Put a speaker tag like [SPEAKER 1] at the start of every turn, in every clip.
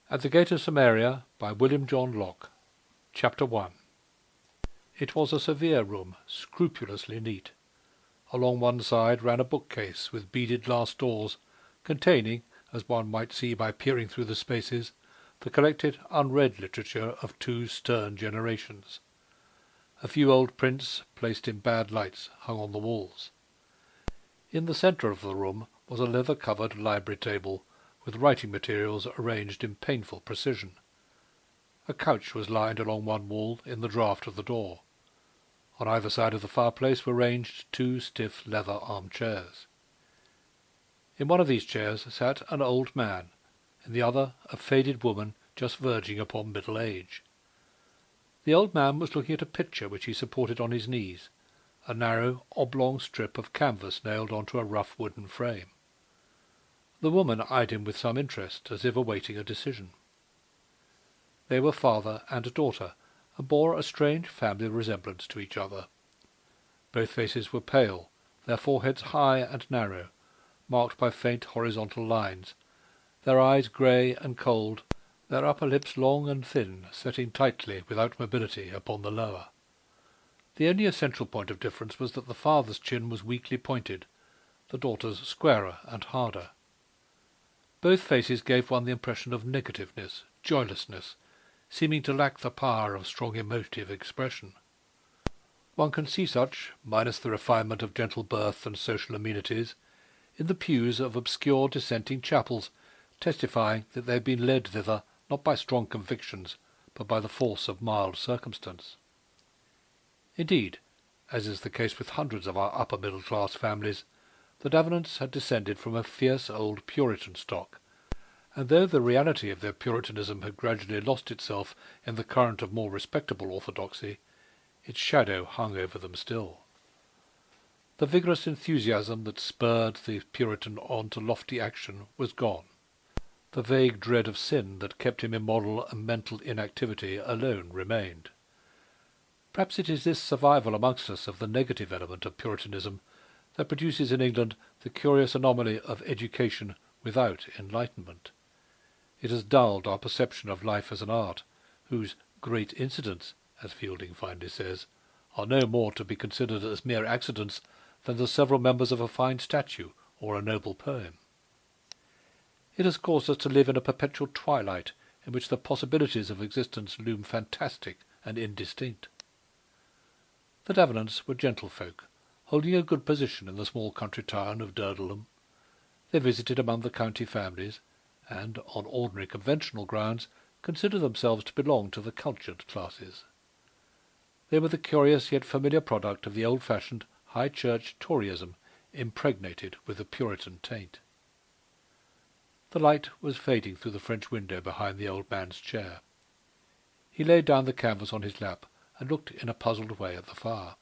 [SPEAKER 1] At the Gate of Samaria by William John Locke. Chapter 1. It was a severe room, scrupulously neat. Along one side ran a bookcase with beaded glass doors, containing, as one might see by peering through the spaces, the collected unread literature of two stern generations. A few old prints, placed in bad lights, hung on the walls. In the centre of the room was a leather-covered library table, with writing materials arranged in painful precision. A couch was lined along one wall in the draught of the door. On either side of the fireplace were ranged two stiff leather armchairs. In one of these chairs sat an old man, in the other a faded woman just verging upon middle age. The old man was looking at a picture which he supported on his knees, a narrow, oblong strip of canvas nailed onto a rough wooden frame. The woman eyed him with some interest, as if awaiting a decision. They were father and daughter, and bore a strange family resemblance to each other. Both faces were pale, their foreheads high and narrow, marked by faint horizontal lines, their eyes grey and cold, their upper lips long and thin, setting tightly, without mobility, upon the lower. The only essential point of difference was that the father's chin was weakly pointed, the daughter's squarer and harder. Both faces gave one the impression of negativeness, joylessness, seeming to lack the power of strong emotive expression. One can see such, minus the refinement of gentle birth and social amenities, in the pews of obscure dissenting chapels, testifying that they have been led thither not by strong convictions, but by the force of mild circumstance. Indeed, as is the case with hundreds of our upper-middle-class families, the Davenants had descended from a fierce old Puritan stock, and though the reality of their Puritanism had gradually lost itself in the current of more respectable orthodoxy, its shadow hung over them still. The vigorous enthusiasm that spurred the Puritan on to lofty action was gone. The vague dread of sin that kept him in moral and mental inactivity alone remained. Perhaps it is this survival amongst us of the negative element of Puritanism that produces in England the curious anomaly of education without enlightenment. It has dulled our perception of life as an art, whose great incidents, as Fielding finely says, are no more to be considered as mere accidents than the several members of a fine statue or a noble poem. It has caused us to live in a perpetual twilight in which the possibilities of existence loom fantastic and indistinct. The Davenants were gentlefolk, holding a good position in the small country town of Durdleham. They visited among the county families, and, on ordinary conventional grounds, considered themselves to belong to the cultured classes. They were the curious yet familiar product of the old-fashioned high church Toryism impregnated with the Puritan taint. The light was fading through the French window behind the old man's chair. He laid down the canvas on his lap and looked in a puzzled way at the fire.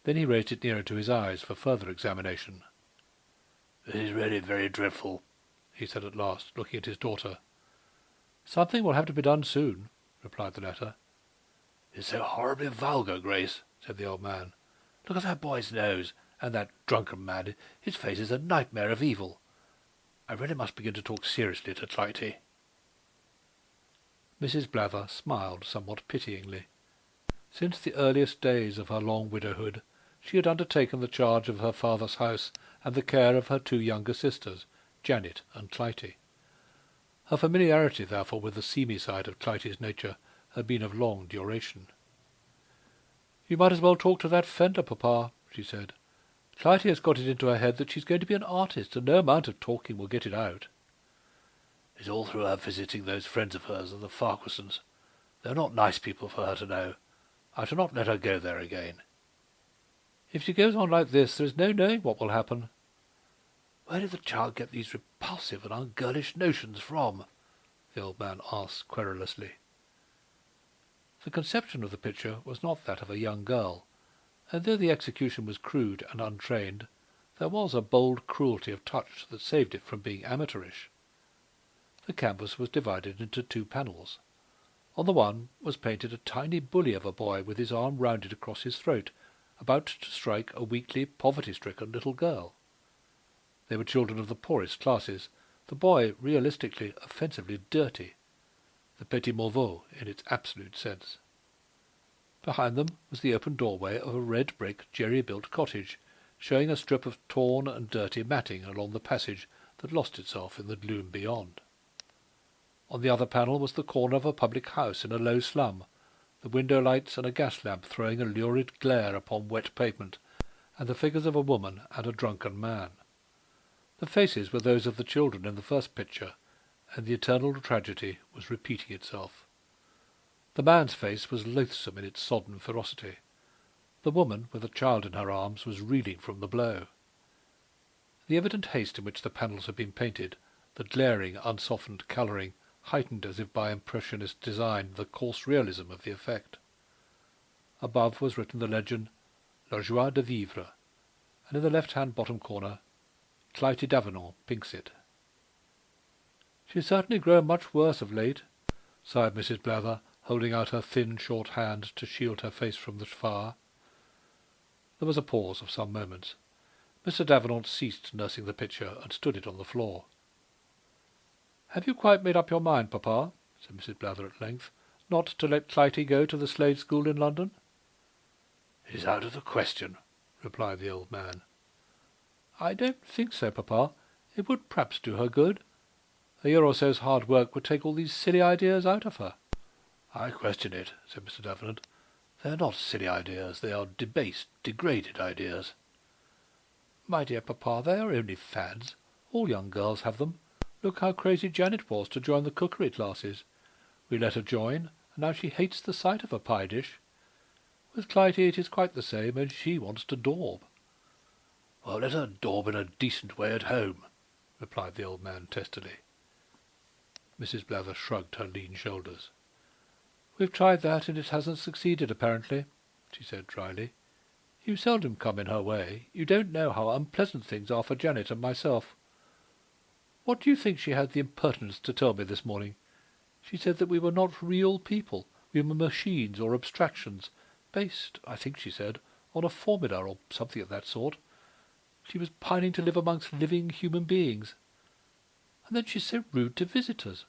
[SPEAKER 1] Then he raised it nearer to his eyes for further examination. "It is really very dreadful," he said at last, looking at his daughter. "Something will have to be done soon," replied the latter. "It's so horribly vulgar, Grace," said the old man. "Look at that boy's nose, and that drunken man. His face is a nightmare of evil. I really must begin to talk seriously to Clytie." Mrs. Blather smiled somewhat pityingly. Since the earliest days of her long widowhood, she had undertaken the charge of her father's house and the care of her two younger sisters, Janet and Clytie. Her familiarity, therefore, with the seamy side of Clytie's nature had been of long duration. "You might as well talk to that fender, Papa," she said. "Clytie has got it into her head that she's going to be an artist, and no amount of talking will get it out." "It's all through her visiting those friends of hers, the Farquharsons. They're not nice people for her to know. I shall not let her go there again." "If she goes on like this, there is no knowing what will happen." "Where did the child get these repulsive and ungirlish notions from?" the old man asked querulously. The conception of the picture was not that of a young girl, and though the execution was crude and untrained, there was a bold cruelty of touch that saved it from being amateurish. The canvas was divided into two panels. On the one was painted a tiny bully of a boy with his arm rounded across his throat, about to strike a weakly, poverty-stricken little girl. They were children of the poorest classes, the boy realistically, offensively dirty, the petit mauvais in its absolute sense. Behind them was the open doorway of a red-brick, jerry-built cottage, showing a strip of torn and dirty matting along the passage that lost itself in the gloom beyond. On the other panel was the corner of a public house in a low slum, the window lights and a gas lamp throwing a lurid glare upon wet pavement, and the figures of a woman and a drunken man. The faces were those of the children in the first picture, and the eternal tragedy was repeating itself. The man's face was loathsome in its sodden ferocity. The woman, with a child in her arms, was reeling from the blow. The evident haste in which the panels had been painted, the glaring, unsoftened colouring, heightened as if by impressionist design the coarse realism of the effect. Above was written the legend, La joie de vivre, and in the left-hand bottom corner, Clytie Davenant pinks it. "She's certainly grown much worse of late," sighed Mrs. Blather, holding out her thin, short hand to shield her face from the fire. There was a pause of some moments. Mr. Davenant ceased nursing the picture and stood it on the floor. "Have you quite made up your mind, Papa," said Mrs. Blather at length, "not to let Clytie go to the Slade School in London?" "It is out of the question," replied the old man. "I don't think so, Papa. It would perhaps do her good. A year or so's hard work would take all these silly ideas out of her." "I question it," said Mr. Davenant. "They are not silly ideas. They are debased, degraded ideas." "My dear Papa, they are only fads. All young girls have them. Look how crazy Janet was to join the cookery classes. We let her join, and now she hates the sight of a pie dish. With Clytie it is quite the same, and she wants to daub." "Well, let her daub in a decent way at home," replied the old man testily. Mrs. Blather shrugged her lean shoulders. "We've tried that, and it hasn't succeeded, apparently," she said dryly. "You seldom come in her way. You don't know how unpleasant things are for Janet and myself. What do you think she had the impertinence to tell me this morning? She said that we were not real people. We were machines or abstractions, based, I think she said, on a formula or something of that sort. She was pining to live amongst living human beings. And then she's so rude to visitors.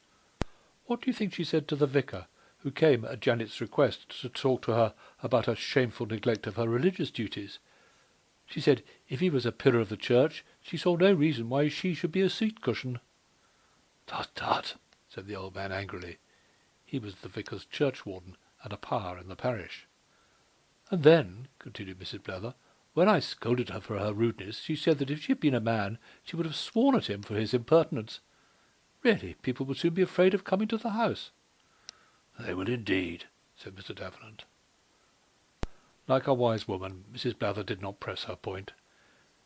[SPEAKER 1] What do you think she said to the vicar, who came at Janet's request to talk to her about her shameful neglect of her religious duties? She said if he was a pillar of the church, she saw no reason why she should be a seat-cushion." "Tut, tut," said the old man angrily. He was the vicar's churchwarden and a power in the parish. "And then," continued Mrs. Blather, "when I scolded her for her rudeness, she said that if she had been a man, she would have sworn at him for his impertinence. Really, people would soon be afraid of coming to the house." "They would indeed," said Mr. Davenant. Like a wise woman, Mrs. Blather did not press her point.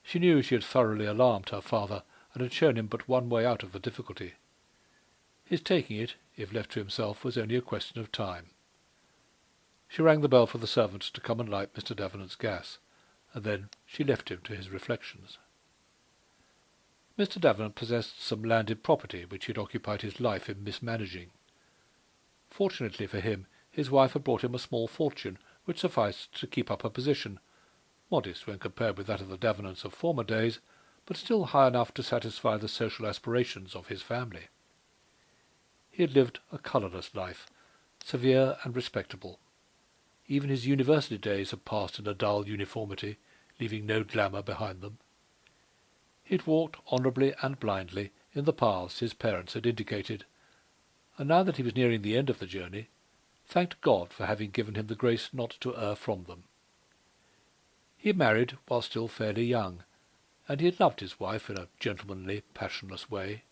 [SPEAKER 1] She knew she had thoroughly alarmed her father, and had shown him but one way out of the difficulty. His taking it, if left to himself, was only a question of time. She rang the bell for the servants to come and light Mr. Davenant's gas, and then she left him to his reflections. Mr. Davenant possessed some landed property which he had occupied his life in mismanaging. Fortunately for him, his wife had brought him a small fortune which sufficed to keep up her position, modest when compared with that of the Davenants of former days, but still high enough to satisfy the social aspirations of his family. He had lived a colourless life, severe and respectable. Even his university days had passed in a dull uniformity, leaving no glamour behind them. He had walked honourably and blindly in the paths his parents had indicated, and now that he was nearing the end of the journey, thanked God for having given him the grace not to err from them. He had married while still fairly young, and he had loved his wife in a gentlemanly, passionless way.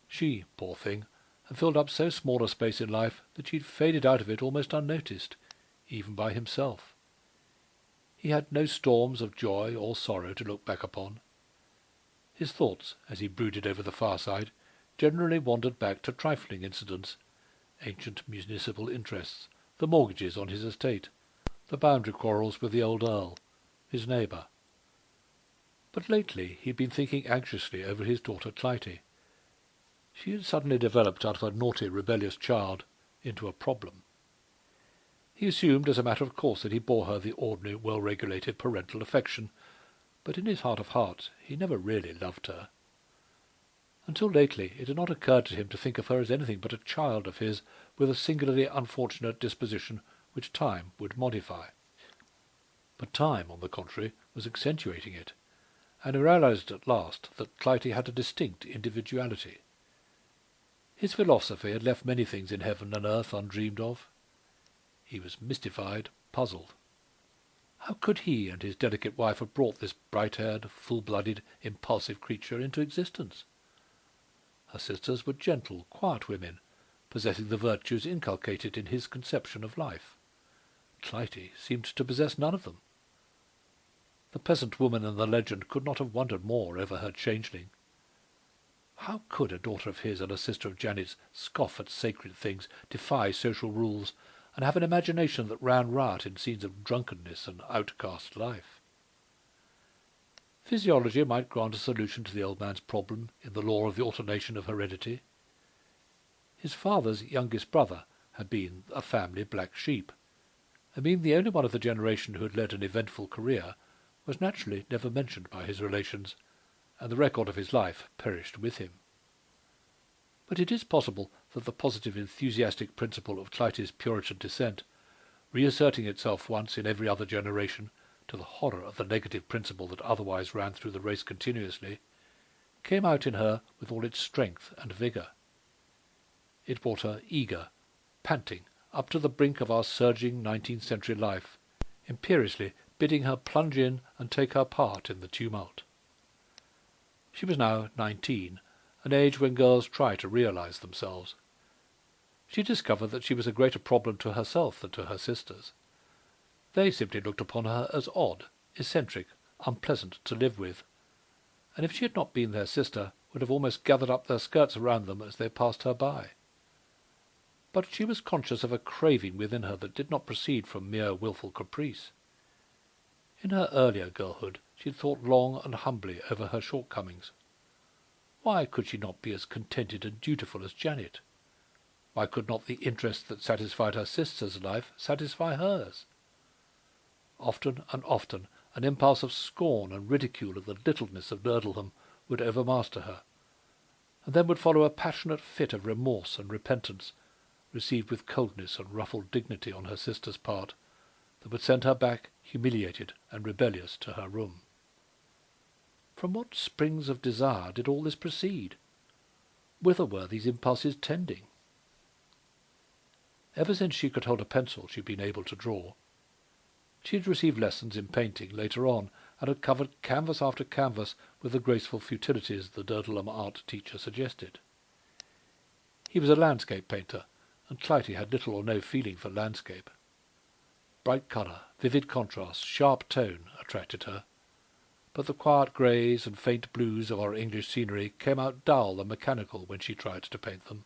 [SPEAKER 1] She, poor thing, had filled up so small a space in life that she had faded out of it almost unnoticed, even by himself. He had no storms of joy or sorrow to look back upon. His thoughts, as he brooded over the fireside, generally wandered back to trifling incidents, ancient municipal interests, the mortgages on his estate, the boundary quarrels with the old earl, his neighbour. But lately he had been thinking anxiously over his daughter Clytie. She had suddenly developed out of a naughty, rebellious child into a problem. He assumed as a matter of course that he bore her the ordinary, well-regulated parental affection, but in his heart of hearts he never really loved her. Until lately it had not occurred to him to think of her as anything but a child of his with a singularly unfortunate disposition which time would modify. But time, on the contrary, was accentuating it, and he realized at last that Clytie had a distinct individuality. His philosophy had left many things in heaven and earth undreamed of. He was mystified, puzzled. How could he and his delicate wife have brought this bright-haired, full-blooded, impulsive creature into existence? Her sisters were gentle, quiet women, possessing the virtues inculcated in his conception of life. Clytie seemed to possess none of them. The peasant woman in the legend could not have wondered more over her changeling. How could a daughter of his and a sister of Janet's scoff at sacred things, defy social rules, and have an imagination that ran riot in scenes of drunkenness and outcast life? Physiology might grant a solution to the old man's problem in the law of the alternation of heredity. His father's youngest brother had been a family black sheep, and being the only one of the generation who had led an eventful career, was naturally never mentioned by his relations, and the record of his life perished with him. But it is possible that the positive enthusiastic principle of Clytie's Puritan descent, reasserting itself once in every other generation, to the horror of the negative principle that otherwise ran through the race continuously, came out in her with all its strength and vigour. It brought her eager, panting, up to the brink of our surging 19th century life, imperiously bidding her plunge in and take her part in the tumult. She was now 19, an age when girls try to realize themselves. She discovered that she was a greater problem to herself than to her sisters. They simply looked upon her as odd, eccentric, unpleasant to live with, and if she had not been their sister, would have almost gathered up their skirts around them as they passed her by. But she was conscious of a craving within her that did not proceed from mere wilful caprice. In her earlier girlhood she had thought long and humbly over her shortcomings. Why could she not be as contented and dutiful as Janet? Why could not the interest that satisfied her sister's life satisfy hers? Often and often an impulse of scorn and ridicule of the littleness of Nurdleham would overmaster her, and then would follow a passionate fit of remorse and repentance, received with coldness and ruffled dignity on her sister's part, that would send her back, humiliated and rebellious, to her room. From what springs of desire did all this proceed? Whither were these impulses tending? Ever since she could hold a pencil she had been able to draw. She had received lessons in painting later on, and had covered canvas after canvas with the graceful futilities the Nurdleham art teacher suggested. He was a landscape painter, and Clytie had little or no feeling for landscape. Bright colour, vivid contrast, sharp tone attracted her, but the quiet greys and faint blues of our English scenery came out dull and mechanical when she tried to paint them.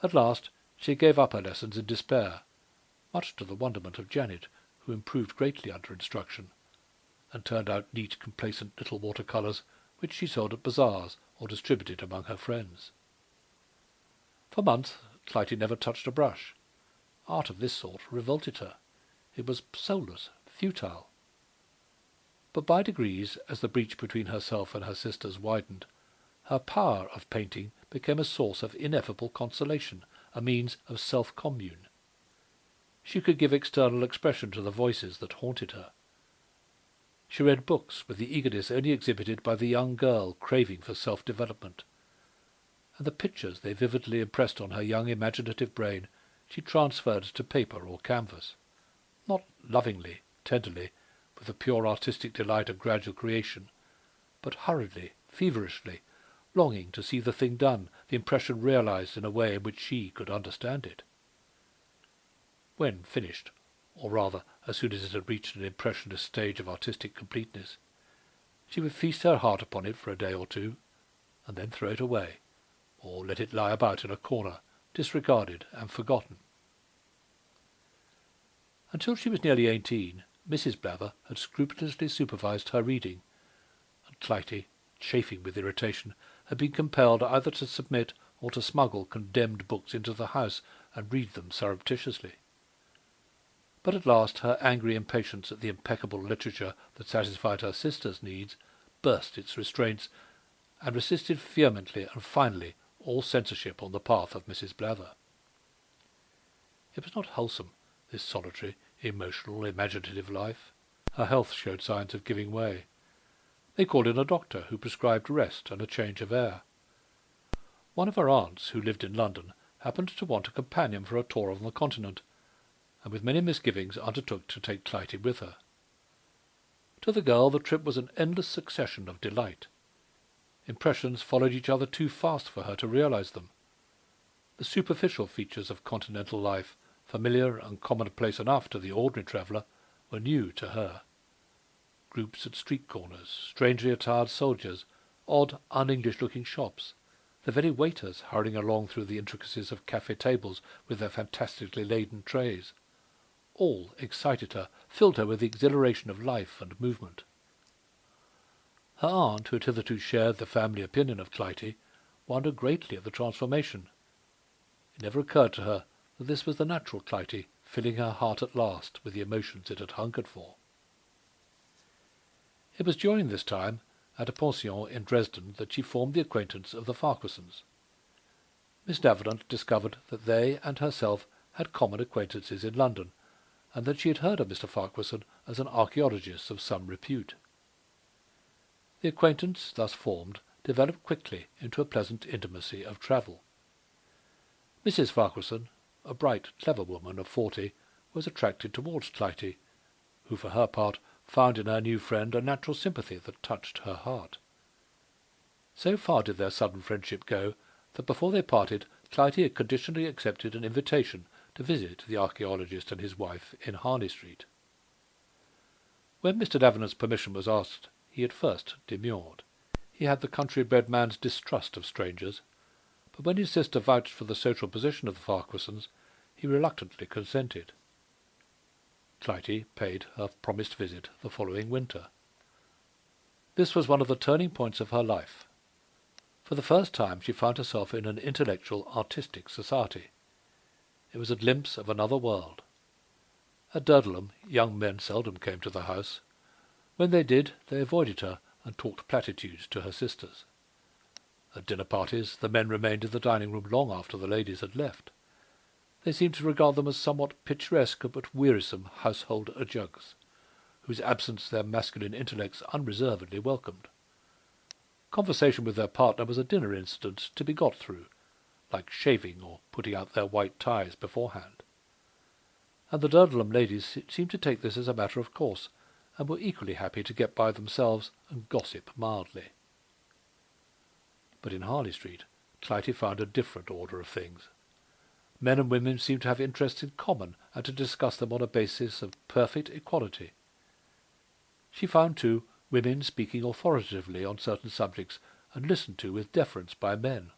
[SPEAKER 1] At last she gave up her lessons in despair, much to the wonderment of Janet, who improved greatly under instruction, and turned out neat, complacent little water-colours, which she sold at bazaars or distributed among her friends. For months Clytie never touched a brush. Art of this sort revolted her. It was soulless, futile. But by degrees, as the breach between herself and her sisters widened, her power of painting became a source of ineffable consolation, a means of self-commune. She could give external expression to the voices that haunted her. She read books with the eagerness only exhibited by the young girl craving for self-development, and the pictures they vividly impressed on her young imaginative brain she transferred to paper or canvas, not lovingly, tenderly, with the pure artistic delight of gradual creation, but hurriedly, feverishly, longing to see the thing done, the impression realized in a way in which she could understand it. When finished, or rather as soon as it had reached an impressionist stage of artistic completeness, she would feast her heart upon it for a day or two, and then throw it away, or let it lie about in a corner, disregarded and forgotten. Until she was nearly 18, Mrs. Blather had scrupulously supervised her reading, and Clytie, chafing with irritation, had been compelled either to submit or to smuggle condemned books into the house and read them surreptitiously. But at last her angry impatience at the impeccable literature that satisfied her sister's needs burst its restraints, and resisted vehemently and finally all censorship on the path of Mrs. Blather. It was not wholesome, this solitary, emotional, imaginative life. Her health showed signs of giving way. They called in a doctor who prescribed rest and a change of air. One of her aunts, who lived in London, happened to want a companion for a tour on the Continent, and with many misgivings undertook to take Clytie with her. To the girl the trip was an endless succession of delight. Impressions followed each other too fast for her to realize them. The superficial features of continental life, familiar and commonplace enough to the ordinary traveller, were new to her. Groups at street corners, strangely attired soldiers, odd, un-English-looking shops, the very waiters hurrying along through the intricacies of cafe tables with their fantastically laden trays. All excited her, filled her with the exhilaration of life and movement. Her aunt, who had hitherto shared the family opinion of Clytie, wondered greatly at the transformation. It never occurred to her that this was the natural Clytie, filling her heart at last with the emotions it had hungered for. It was during this time, at a pension in Dresden, that she formed the acquaintance of the Farquharsons. Miss Davenant discovered that they and herself had common acquaintances in London, and that she had heard of Mr. Farquharson as an archaeologist of some repute. The acquaintance thus formed developed quickly into a pleasant intimacy of travel. Mrs. Farquharson, a bright, clever woman of 40, was attracted towards Clytie, who for her part found in her new friend a natural sympathy that touched her heart. So far did their sudden friendship go that before they parted Clytie had conditionally accepted an invitation to visit the archaeologist and his wife in Harley Street. When Mr. Davenant's permission was asked, he at first demurred. He had the country-bred man's distrust of strangers, but when his sister vouched for the social position of the Farquharsons, he reluctantly consented. Clytie paid her promised visit the following winter. This was one of the turning points of her life. For the first time she found herself in an intellectual, artistic society. It was a glimpse of another world. At Durdleham young men seldom came to the house. When they did, they avoided her and talked platitudes to her sisters. At dinner parties the men remained in the dining-room long after the ladies had left. They seemed to regard them as somewhat picturesque but wearisome household adjuncts, whose absence their masculine intellects unreservedly welcomed. Conversation with their partner was a dinner incident to be got through, like shaving or putting out their white ties beforehand. And the Durdleham ladies seemed to take this as a matter of course, and were equally happy to get by themselves and gossip mildly. But in Harley Street Clytie found a different order of things. Men and women seemed to have interests in common, and to discuss them on a basis of perfect equality. She found, too, women speaking authoritatively on certain subjects, and listened to with deference by men.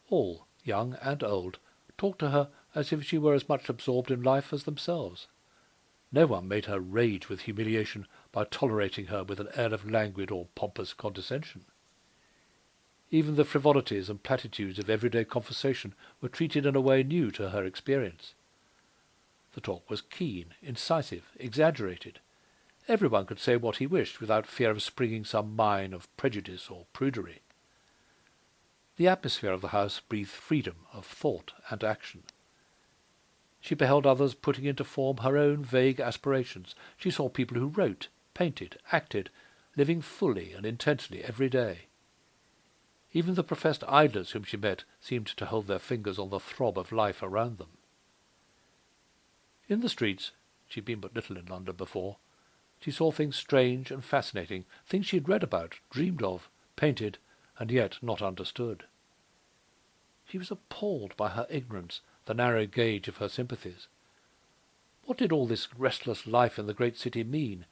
[SPEAKER 1] All, young and old, talked to her as if she were as much absorbed in life as themselves. No one made her rage with humiliation by tolerating her with an air of languid or pompous condescension. Even the frivolities and platitudes of everyday conversation were treated in a way new to her experience. The talk was keen, incisive, exaggerated. Everyone could say what he wished without fear of springing some mine of prejudice or prudery. The atmosphere of the house breathed freedom of thought and action. She beheld others putting into form her own vague aspirations. She saw people who wrote, painted, acted, living fully and intensely every day. Even the professed idlers whom she met seemed to hold their fingers on the throb of life around them. In the streets, she had been but little in London before, she saw things strange and fascinating, things she had read about, dreamed of, painted, and yet not understood. She was appalled by her ignorance, the narrow gauge of her sympathies. What did all this restless life in the great city mean,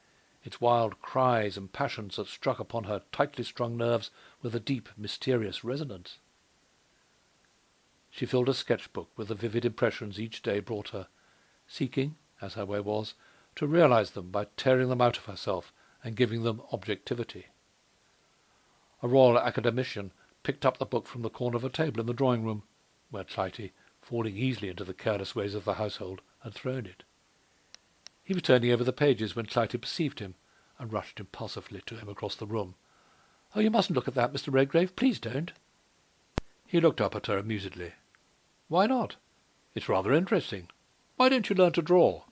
[SPEAKER 1] its wild cries and passions that struck upon her tightly strung nerves with a deep, mysterious resonance? She filled a sketch-book with the vivid impressions each day brought her, seeking, as her way was, to realize them by tearing them out of herself and giving them objectivity. A royal academician picked up the book from the corner of a table in the drawing-room, where Clytie, falling easily into the careless ways of the household, had thrown it. He was turning over the pages when Clytie perceived him, and rushed impulsively to him across the room. "Oh, you mustn't look at that, Mr. Redgrave. Please don't." He looked up at her amusedly. "Why not? It's rather interesting. Why don't you learn to draw?"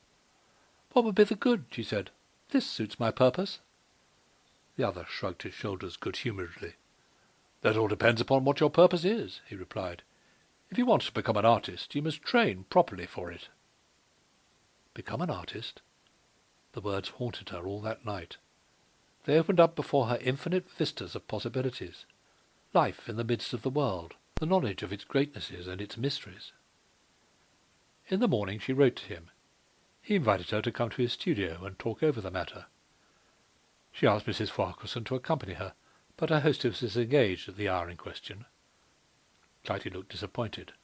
[SPEAKER 1] "What would be the good?" she said. "This suits my purpose." The other shrugged his shoulders good-humouredly. "That all depends upon what your purpose is," he replied. "If you want to become an artist, you must train properly for it." Become an artist? The words haunted her all that night. They opened up before her infinite vistas of possibilities. Life in the midst of the world, the knowledge of its greatnesses and its mysteries. In the morning she wrote to him. He invited her to come to his studio and talk over the matter. She asked Mrs. Farquharson to accompany her, but her hostess was engaged at the hour in question. Clytie looked disappointed.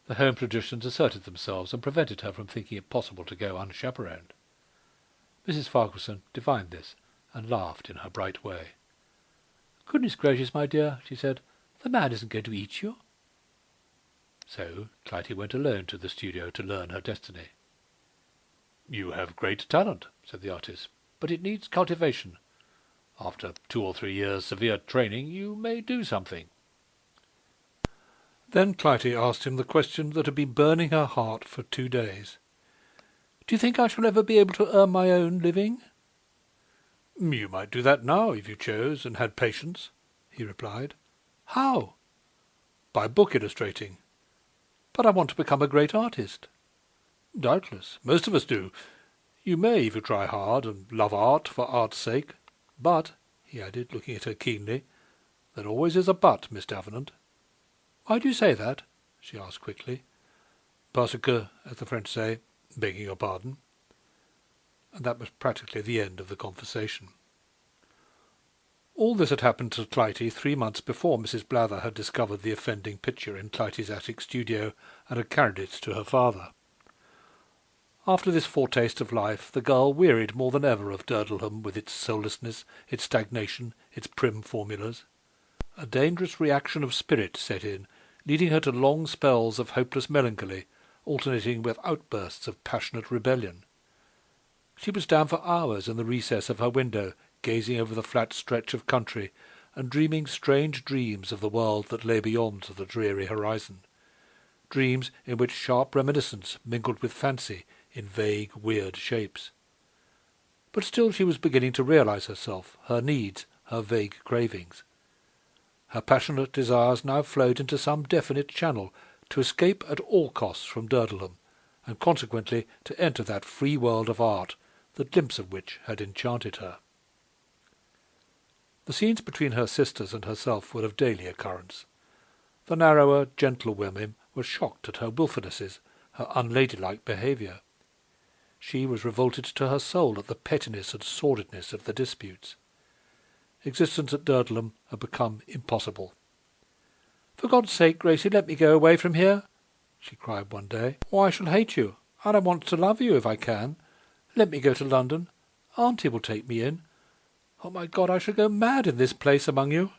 [SPEAKER 1] The home traditions asserted themselves and prevented her from thinking it possible to go unchaperoned. Mrs. Farquharson divined this and laughed in her bright way. "Goodness gracious, my dear," she said, "the man isn't going to eat you." So Clytie went alone to the studio to learn her destiny. "You have great talent," said the artist, "but it needs cultivation. After 2 or 3 years' severe training you may do something." Then Clytie asked him the question that had been burning her heart for 2 days. "Do you think I shall ever be able to earn my own living?" "You might do that now, if you chose, and had patience," he replied. "How?" "By book illustrating." "But I want to become a great artist." "Doubtless. Most of us do. You may, if you try hard, and love art for art's sake. But," he added, looking at her keenly, "there always is a but, Miss Davenant." "Why do you say that?" she asked quickly. "Parce que, as the French say, begging your pardon." And that was practically the end of the conversation. All this had happened to Clytie 3 months before Mrs. Blather had discovered the offending picture in Clytie's attic studio and had carried it to her father. After this foretaste of life, the girl wearied more than ever of Durdleham with its soullessness, its stagnation, its prim formulas. A dangerous reaction of spirit set in, leading her to long spells of hopeless melancholy, alternating with outbursts of passionate rebellion. She would stand for hours in the recess of her window, gazing over the flat stretch of country, and dreaming strange dreams of the world that lay beyond the dreary horizon, dreams in which sharp reminiscence mingled with fancy in vague, weird shapes. But still she was beginning to realize herself, her needs, her vague cravings. Her passionate desires now flowed into some definite channel, to escape at all costs from Durdleham, and consequently to enter that free world of art, the glimpse of which had enchanted her. The scenes between her sisters and herself were of daily occurrence. The narrower, gentler women were shocked at her wilfulnesses, her unladylike behaviour. She was revolted to her soul at the pettiness and sordidness of the disputes. Existence at Durdleham had become impossible. "For God's sake, Gracie, let me go away from here," she cried one day, "or I shall hate you, and I want to love you if I can. Let me go to London. Auntie will take me in. Oh, my God, I shall go mad in this place among you."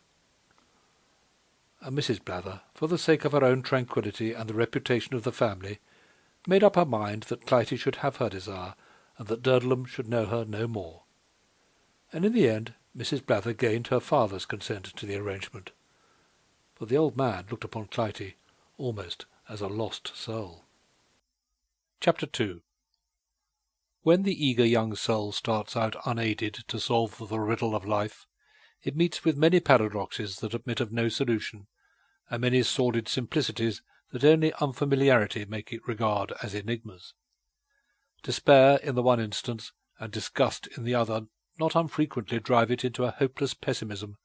[SPEAKER 1] And Mrs. Blather, for the sake of her own tranquillity and the reputation of the family, made up her mind that Clytie should have her desire, and that Durdleham should know her no more. And in the end Mrs. Blather gained her father's consent to the arrangement, for the old man looked upon Clytie almost as a lost soul. Chapter 2. When the eager young soul starts out unaided to solve the riddle of life, it meets with many paradoxes that admit of no solution, and many sordid simplicities that only unfamiliarity make it regard as enigmas. Despair in the one instance, and disgust in the other, not unfrequently drive it into a hopeless pessimism,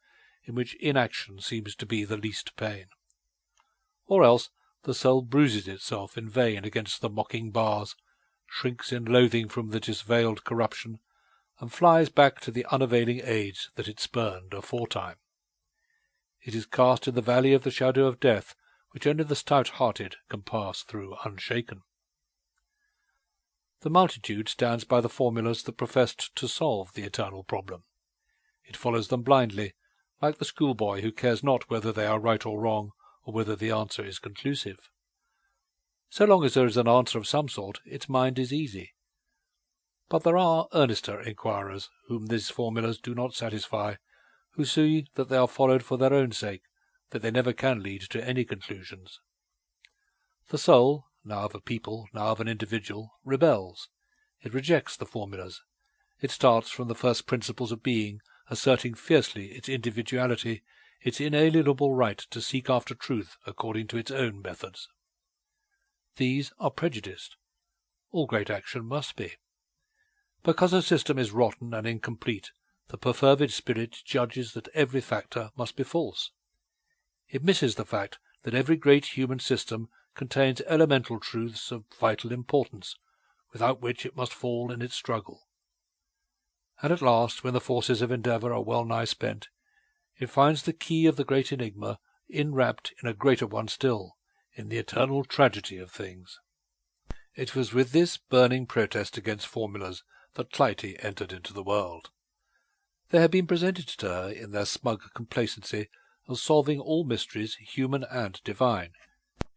[SPEAKER 1] in which inaction seems to be the least pain. Or else the soul bruises itself in vain against the mocking bars, shrinks in loathing from the disveiled corruption, and flies back to the unavailing aids that it spurned aforetime. It is cast in the valley of the shadow of death, which only the stout-hearted can pass through unshaken. The multitude stands by the formulas that professed to solve the eternal problem. It follows them blindly, like the schoolboy who cares not whether they are right or wrong, or whether the answer is conclusive. So long as there is an answer of some sort, its mind is easy. But there are earnester inquirers whom these formulas do not satisfy, who see that they are followed for their own sake, that they never can lead to any conclusions. The soul, now of a people, now of an individual, rebels. It rejects the formulas. It starts from the first principles of being, asserting fiercely its individuality, its inalienable right to seek after truth according to its own methods. These are prejudiced. All great action must be. Because a system is rotten and incomplete, the perfervid spirit judges that every factor must be false. It misses the fact that every great human system contains elemental truths of vital importance, without which it must fall in its struggle. And at last, when the forces of endeavour are well nigh spent, it finds the key of the great enigma enwrapped in a greater one still, in the eternal tragedy of things. It was with this burning protest against formulas that Clytie entered into the world. They had been presented to her in their smug complacency of solving all mysteries, human and divine.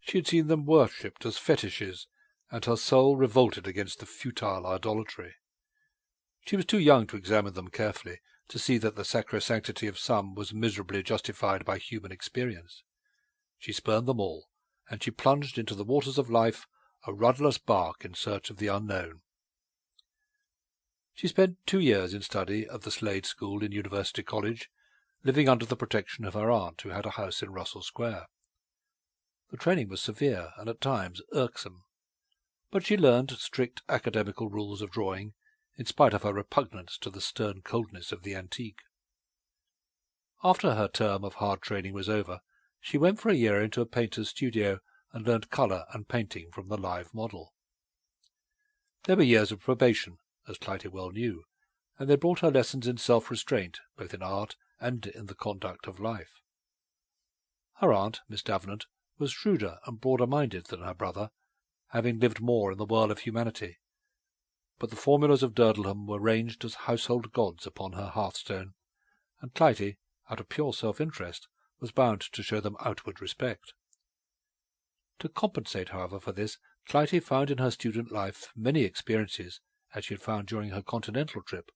[SPEAKER 1] She had seen them worshipped as fetishes, and her soul revolted against the futile idolatry. She was too young to examine them carefully, to see that the sacrosanctity of some was miserably justified by human experience. She spurned them all, and she plunged into the waters of life, a rudderless bark in search of the unknown. She spent 2 years in study at the Slade School in University College, living under the protection of her aunt, who had a house in Russell Square. The training was severe and at times irksome, but she learned strict academical rules of drawing, in spite of her repugnance to the stern coldness of the antique. After her term of hard training was over, she went for a year into a painter's studio and learned colour and painting from the live model. There were years of probation, as Clytie well knew, and they brought her lessons in self-restraint, both in art and in the conduct of life. Her aunt, Miss Davenant, was shrewder and broader-minded than her brother, having lived more in the whirl of humanity, but the formulas of Durdleham were ranged as household gods upon her hearthstone, and Clytie, out of pure self-interest, was bound to show them outward respect. To compensate, however, for this, Clytie found in her student life many experiences, as she had found during her continental trip,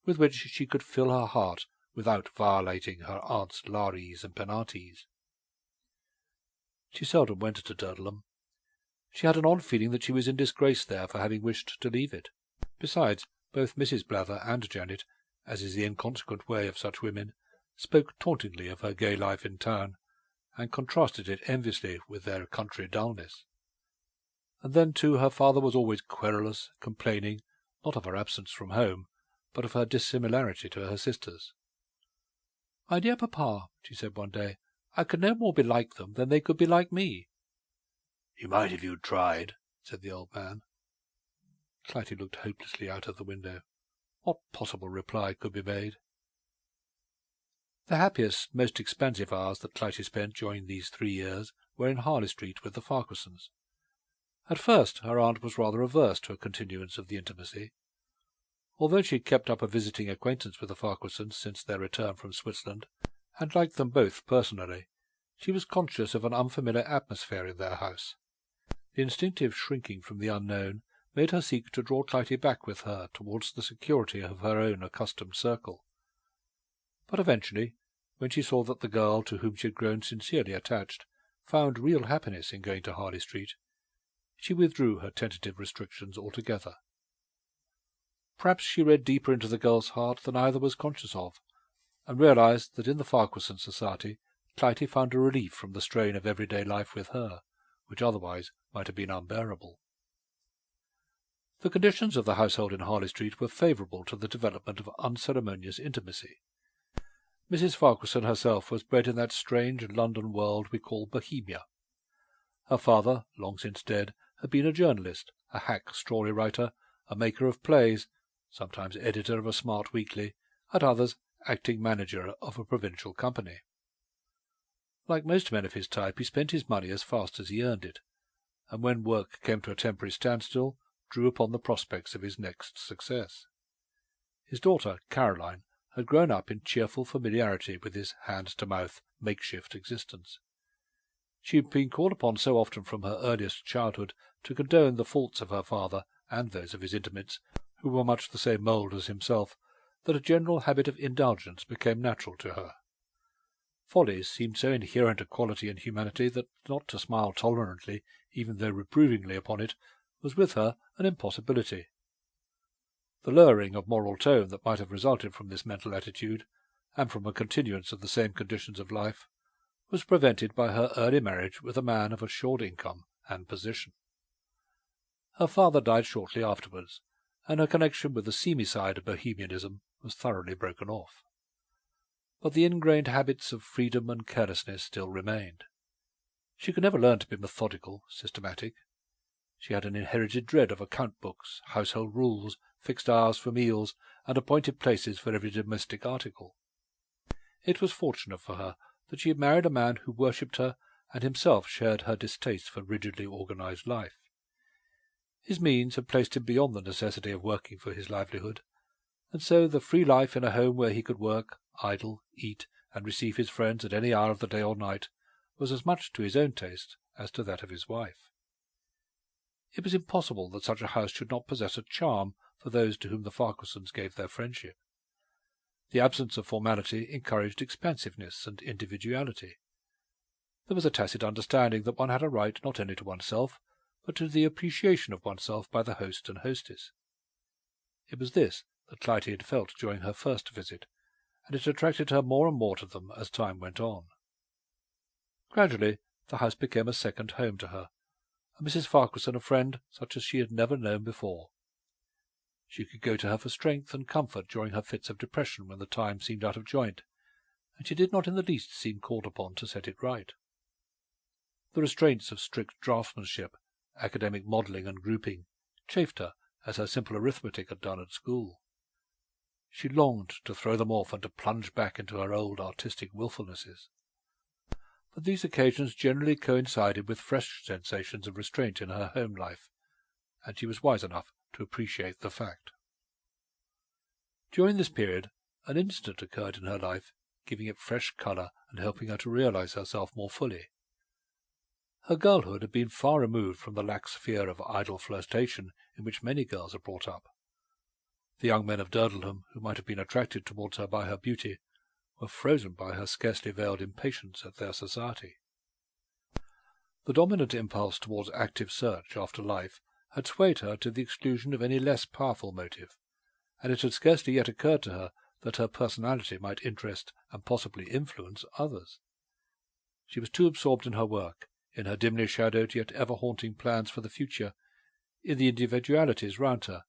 [SPEAKER 1] with which she could fill her heart without violating her aunt's lares and penates. She seldom went to Durdleham. She had an odd feeling that she was in disgrace there for having wished to leave it. Besides, both Mrs. Blather and Janet, as is the inconsequent way of such women, spoke tauntingly of her gay life in town, and contrasted it enviously with their country dullness. And then, too, her father was always querulous, complaining, not of her absence from home, but of her dissimilarity to her sisters. "My dear papa," she said one day, "I could no more be like them than they could be like me." "You might if you'd tried," said the old man. Clytie looked hopelessly out of the window. What possible reply could be made? The happiest, most expansive hours that Clytie spent during these 3 years were in Harley Street with the Farquharsons. At first her aunt was rather averse to a continuance of the intimacy. Although she had kept up a visiting acquaintance with the Farquharsons since their return from Switzerland, and liked them both personally, she was conscious of an unfamiliar atmosphere in their house. The instinctive shrinking from the unknown made her seek to draw Clytie back with her towards the security of her own accustomed circle. But eventually, when she saw that the girl to whom she had grown sincerely attached found real happiness in going to Harley Street, she withdrew her tentative restrictions altogether. Perhaps she read deeper into the girl's heart than either was conscious of, and realized that in the Farquharson society Clytie found a relief from the strain of everyday life with her, which otherwise might have been unbearable. The conditions of the household in Harley Street were favourable to the development of unceremonious intimacy. Mrs. Farquharson herself was bred in that strange London world we call Bohemia. Her father, long since dead, had been a journalist, a hack story-writer, a maker of plays, sometimes editor of a smart weekly, at others acting manager of a provincial company. Like most men of his type, he spent his money as fast as he earned it, and when work came to a temporary standstill, drew upon the prospects of his next success. His daughter, Caroline, had grown up in cheerful familiarity with his hand-to-mouth, makeshift existence. She had been called upon so often from her earliest childhood to condone the faults of her father and those of his intimates, who were much the same mould as himself, that a general habit of indulgence became natural to her. Folly seemed so inherent a quality in humanity that not to smile tolerantly, even though reprovingly, upon it, was with her an impossibility. The lowering of moral tone that might have resulted from this mental attitude, and from a continuance of the same conditions of life, was prevented by her early marriage with a man of assured income and position. Her father died shortly afterwards, and her connection with the seamy side of bohemianism was thoroughly broken off. But the ingrained habits of freedom and carelessness still remained. She could never learn to be methodical, systematic. She had an inherited dread of account books, household rules, fixed hours for meals, and appointed places for every domestic article. It was fortunate for her that she had married a man who worshipped her and himself shared her distaste for rigidly organized life. His means had placed him beyond the necessity of working for his livelihood, and so the free life in a home where he could work, idle, eat, and receive his friends at any hour of the day or night was as much to his own taste as to that of his wife. It was impossible that such a house should not possess a charm for those to whom the Farquharsons gave their friendship. The absence of formality encouraged expansiveness and individuality. There was a tacit understanding that one had a right not only to oneself, but to the appreciation of oneself by the host and hostess. It was this that Clytie had felt during her first visit, and it attracted her more and more to them as time went on. Gradually the house became a second home to her, and Mrs. Farquharson a friend such as she had never known before. She could go to her for strength and comfort during her fits of depression when the time seemed out of joint, and she did not in the least seem called upon to set it right. The restraints of strict draftsmanship, academic modelling and grouping, chafed her as her simple arithmetic had done at school. She longed to throw them off and to plunge back into her old artistic wilfulnesses. But these occasions generally coincided with fresh sensations of restraint in her home life, and she was wise enough to appreciate the fact. During this period an incident occurred in her life, giving it fresh colour and helping her to realize herself more fully. Her girlhood had been far removed from the lax fear of idle flirtation in which many girls are brought up. The young men of Durdleham, who might have been attracted towards her by her beauty, were frozen by her scarcely veiled impatience at their society. The dominant impulse towards active search after life had swayed her to the exclusion of any less powerful motive, and it had scarcely yet occurred to her that her personality might interest and possibly influence others. She was too absorbed in her work, in her dimly shadowed yet ever-haunting plans for the future, in the individualities round her,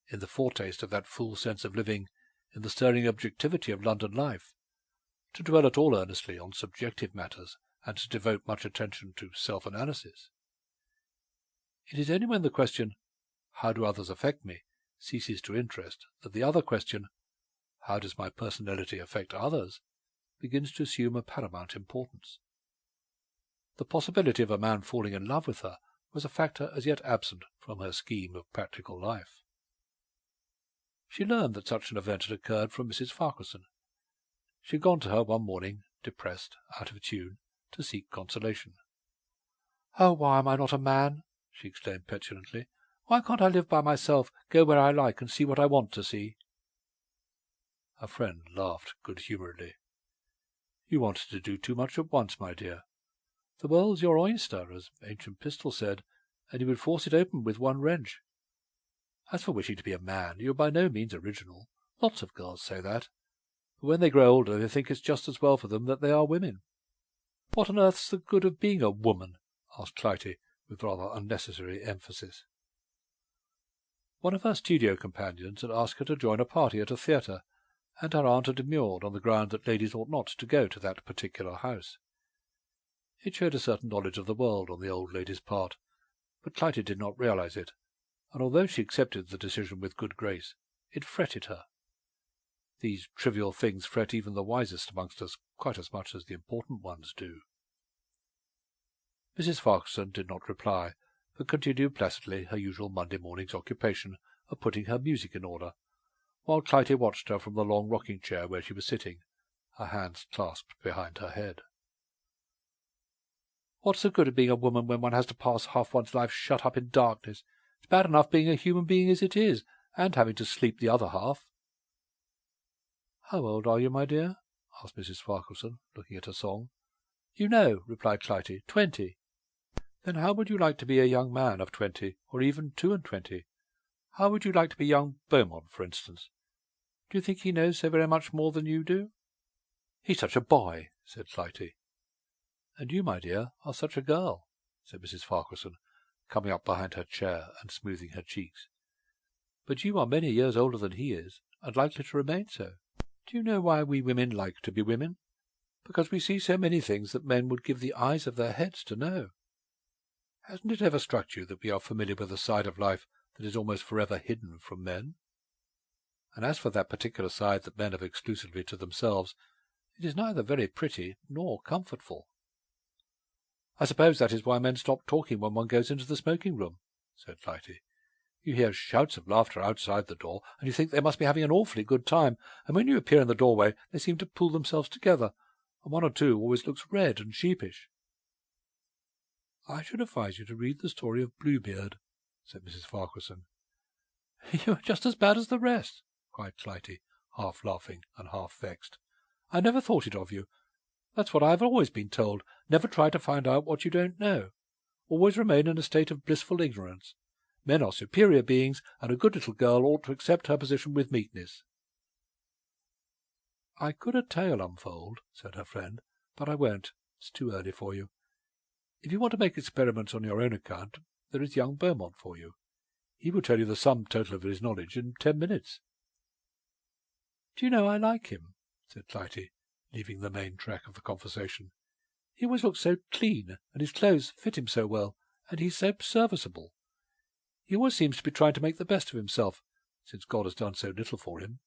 [SPEAKER 1] in the foretaste of that full sense of living, in the stirring objectivity of London life, to dwell at all earnestly on subjective matters and to devote much attention to self-analysis. It is only when the question, "How do others affect me?" ceases to interest that the other question, "How does my personality affect others?" begins to assume a paramount importance. The possibility of a man falling in love with her was a factor as yet absent from her scheme of practical life. She learned that such an event had occurred from Mrs. Farquharson. She had gone to her one morning, depressed, out of tune, to seek consolation. "Oh, why am I not a man?" she exclaimed petulantly. "Why can't I live by myself, go where I like, and see what I want to see?" Her friend laughed good-humouredly. "You wanted to do too much at once, my dear. The world's your oyster, as ancient Pistol said, and you would force it open with one wrench. As for wishing to be a man, you are by no means original. Lots of girls say that. But when they grow older they think it's just as well for them that they are women." "What on earth's the good of being a woman?" asked Clytie, with rather unnecessary emphasis. One of her studio companions had asked her to join a party at a theatre, and her aunt had demurred on the ground that ladies ought not to go to that particular house. It showed a certain knowledge of the world on the old lady's part, but Clytie did not realize it, and although she accepted the decision with good grace, it fretted her. These trivial things fret even the wisest amongst us quite as much as the important ones do. Mrs. Farquharson did not reply, but continued placidly her usual Monday morning's occupation of putting her music in order, while Clytie watched her from the long rocking-chair where she was sitting, her hands clasped behind her head. "What's the good of being a woman when one has to pass half one's life shut up in darkness? It's bad enough being a human being as it is, and having to sleep the other half." "How old are you, my dear?" asked Mrs. Farquharson, looking at her song. "You know," replied Clytie, 20. "Then how would you like to be a young man of 20, or even 22? How would you like to be young Beaumont, for instance? Do you think he knows so very much more than you do?" "He's such a boy," said Clytie. "And you, my dear, are such a girl," said Mrs. Farquharson, coming up behind her chair and smoothing her cheeks. "But you are many years older than he is, and likely to remain so. Do you know why we women like to be women? Because we see so many things that men would give the eyes of their heads to know. Hasn't it ever struck you that we are familiar with a side of life that is almost forever hidden from men? And as for that particular side that men have exclusively to themselves, it is neither very pretty nor comfortable." "I suppose that is why men stop talking when one goes into the smoking-room," said Clytie. "You hear shouts of laughter outside the door, and you think they must be having an awfully good time, and when you appear in the doorway they seem to pull themselves together, and one or two always looks red and sheepish." "I should advise you to read the story of Bluebeard," said Mrs. Farquharson. "You are just as bad as the rest," cried Clytie, half laughing and half vexed. "I never thought it of you. That's what I have always been told. Never try to find out what you don't know. Always remain in a state of blissful ignorance. Men are superior beings, and a good little girl ought to accept her position with meekness." "I could a tale unfold," said her friend, "but I won't. It's too early for you. If you want to make experiments on your own account, there is young Beaumont for you. He will tell you the sum total of his knowledge in 10 minutes. "Do you know, I like him," said Clytie, leaving the main track of the conversation. "He always looks so clean, and his clothes fit him so well, and he's so serviceable. He always seems to be trying to make the best of himself, since God has done so little for him.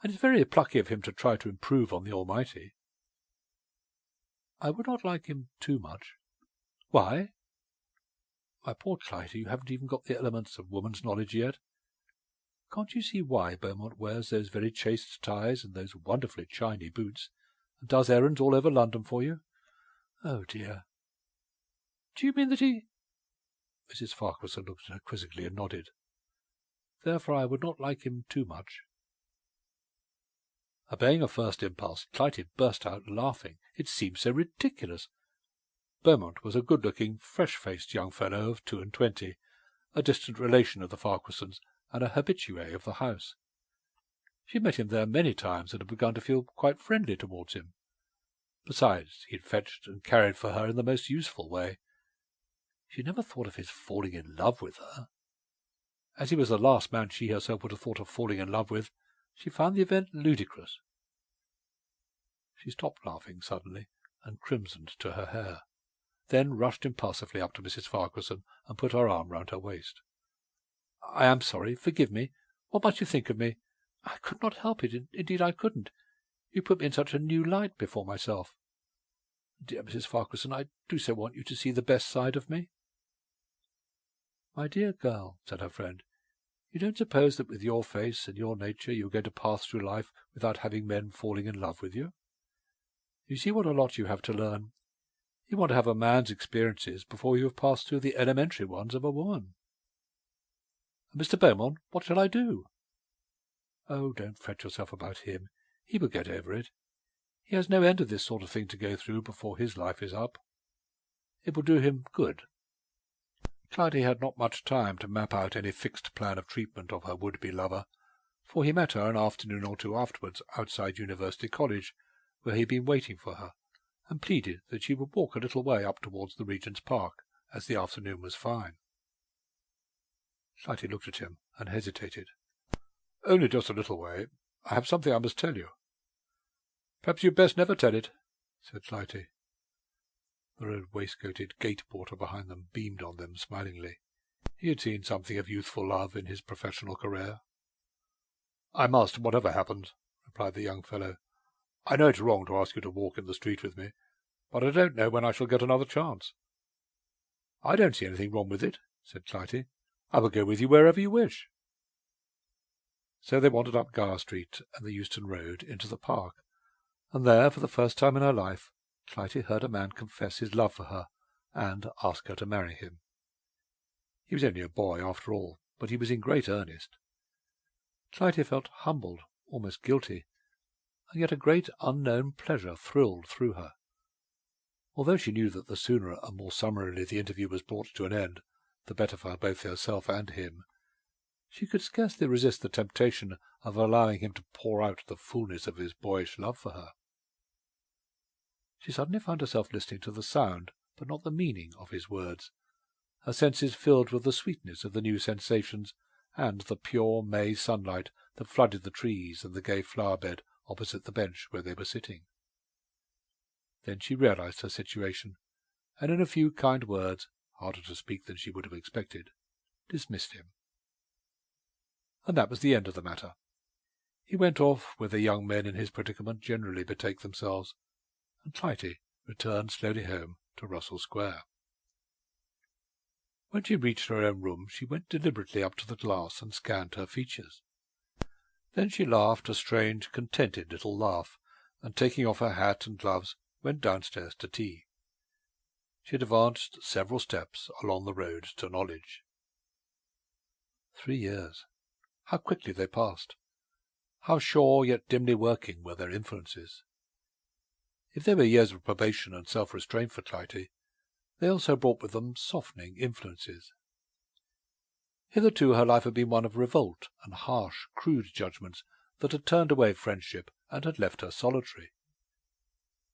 [SPEAKER 1] And it's very plucky of him to try to improve on the Almighty." "I would not like him too much." "Why?" "My poor Clytie, you haven't even got the elements of woman's knowledge yet. Can't you see why Beaumont wears those very chaste ties and those wonderfully shiny boots, and does errands all over London for you? Oh, dear." "Do you mean that he—" Mrs. Farquharson looked at her quizzically and nodded. "Therefore I would not like him too much." Obeying a first impulse, Clytie burst out laughing. It seemed so ridiculous. Beaumont was a good-looking, fresh-faced young fellow of 22, a distant relation of the Farquharsons, and a habitué of the house. She had met him there many times, and had begun to feel quite friendly towards him. Besides, he had fetched and carried for her in the most useful way. She never thought of his falling in love with her. As he was the last man she herself would have thought of falling in love with, she found the event ludicrous. She stopped laughing suddenly, and crimsoned to her hair, then rushed impulsively up to Mrs. Farquharson and put her arm round her waist. "I am sorry. Forgive me. What must you think of me? I could not help it. Indeed, I couldn't. You put me in such a new light before myself. Dear Mrs. Farquharson, I do so want you to see the best side of me." "My dear girl," said her friend, "you don't suppose that with your face and your nature you are going to pass through life without having men falling in love with you? You see what a lot you have to learn. You want to have a man's experiences before you have passed through the elementary ones of a woman." "And Mr. Beaumont, what shall I do?" "Oh, don't fret yourself about him. He will get over it. He has no end of this sort of thing to go through before his life is up. It will do him good." Clytie had not much time to map out any fixed plan of treatment of her would-be lover, for he met her an afternoon or two afterwards outside University College, where he had been waiting for her, and pleaded that she would walk a little way up towards the Regent's Park, as the afternoon was fine. Clytie looked at him and hesitated. "Only just a little way. I have something I must tell you." "Perhaps you'd best never tell it," said Clytie. The red-waistcoated gate-porter behind them beamed on them smilingly. He had seen something of youthful love in his professional career. "I must, whatever happens," replied the young fellow. "I know it's wrong to ask you to walk in the street with me, but I don't know when I shall get another chance." "I don't see anything wrong with it," said Clytie. "I will go with you wherever you wish." So they wandered up Gower Street and the Euston Road into the park, and there, for the first time in her life, Clytie heard a man confess his love for her and ask her to marry him. He was only a boy, after all, but he was in great earnest. Clytie felt humbled, almost guilty, and yet a great unknown pleasure thrilled through her. Although she knew that the sooner and more summarily the interview was brought to an end, the better for both herself and him, she could scarcely resist the temptation of allowing him to pour out the fullness of his boyish love for her. She suddenly found herself listening to the sound, but not the meaning, of his words, her senses filled with the sweetness of the new sensations and the pure May sunlight that flooded the trees and the gay flower-bed opposite the bench where they were sitting. Then she realized her situation, and in a few kind words, harder to speak than she would have expected, dismissed him. And that was the end of the matter. He went off whither young men in his predicament generally betake themselves, and Clytie returned slowly home to Russell Square. When she reached her own room, she went deliberately up to the glass and scanned her features. Then she laughed a strange, contented little laugh, and taking off her hat and gloves, went downstairs to tea. She had advanced several steps along the road to knowledge. 3 years. How quickly they passed! How sure yet dimly working were their influences! If they were years of probation and self-restraint for Clytie, they also brought with them softening influences. Hitherto her life had been one of revolt and harsh, crude judgments that had turned away friendship and had left her solitary.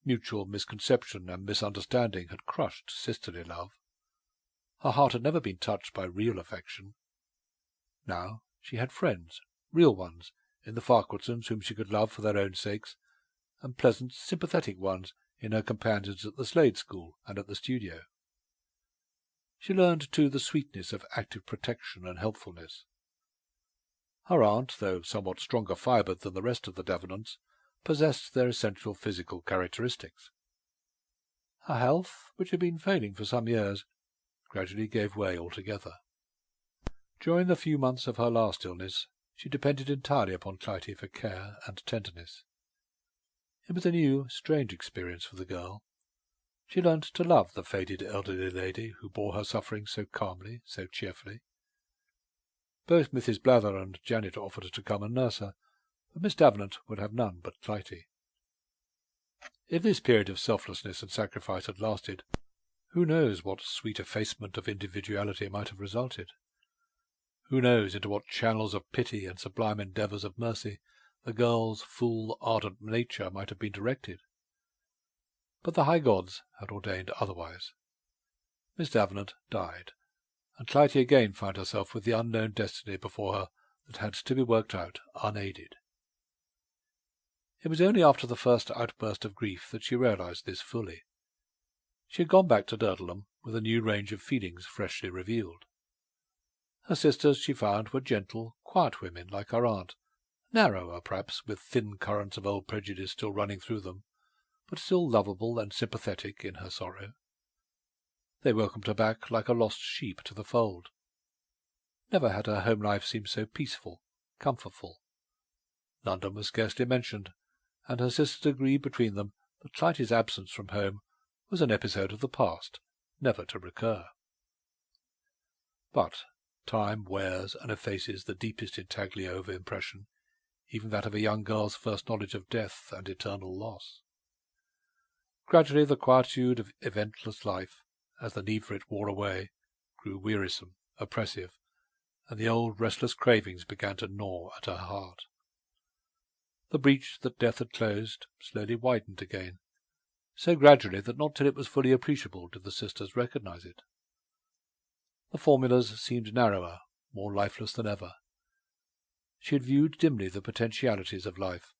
[SPEAKER 1] Mutual misconception and misunderstanding had crushed sisterly love. Her heart had never been touched by real affection. Now she had friends, real ones, in the Farquharsons whom she could love for their own sakes, and pleasant, sympathetic ones in her companions at the Slade School and at the studio. She learned, too, the sweetness of active protection and helpfulness. Her aunt, though somewhat stronger fibred than the rest of the Davenants, possessed their essential physical characteristics. Her health, which had been failing for some years, gradually gave way altogether. During the few months of her last illness, she depended entirely upon Clytie for care and tenderness. It was a new, strange experience for the girl. She learnt to love the faded elderly lady who bore her suffering so calmly, so cheerfully. Both Mrs. Blather and Janet offered to come and nurse her, but Miss Davenant would have none but Clytie. If this period of selflessness and sacrifice had lasted, who knows what sweet effacement of individuality might have resulted? Who knows into what channels of pity and sublime endeavours of mercy the girl's full, ardent nature might have been directed? But the high gods had ordained otherwise. Miss Davenant died, and Clytie again found herself with the unknown destiny before her that had to be worked out unaided. It was only after the first outburst of grief that she realized this fully. She had gone back to Durdleham with a new range of feelings freshly revealed. Her sisters, she found, were gentle, quiet women like her aunt, narrower, perhaps, with thin currents of old prejudice still running through them, but still lovable and sympathetic in her sorrow. They welcomed her back like a lost sheep to the fold. Never had her home life seemed so peaceful, comfortful. London was scarcely mentioned, and her sisters agreed between them that Clytie's absence from home was an episode of the past, never to recur. But time wears and effaces the deepest intaglio of impression, even that of a young girl's first knowledge of death and eternal loss. Gradually the quietude of eventless life, as the need for it wore away, grew wearisome, oppressive, and the old restless cravings began to gnaw at her heart. The breach that death had closed slowly widened again, so gradually that not till it was fully appreciable did the sisters recognize it. The formulas seemed narrower, more lifeless than ever. She had viewed dimly the potentialities of life,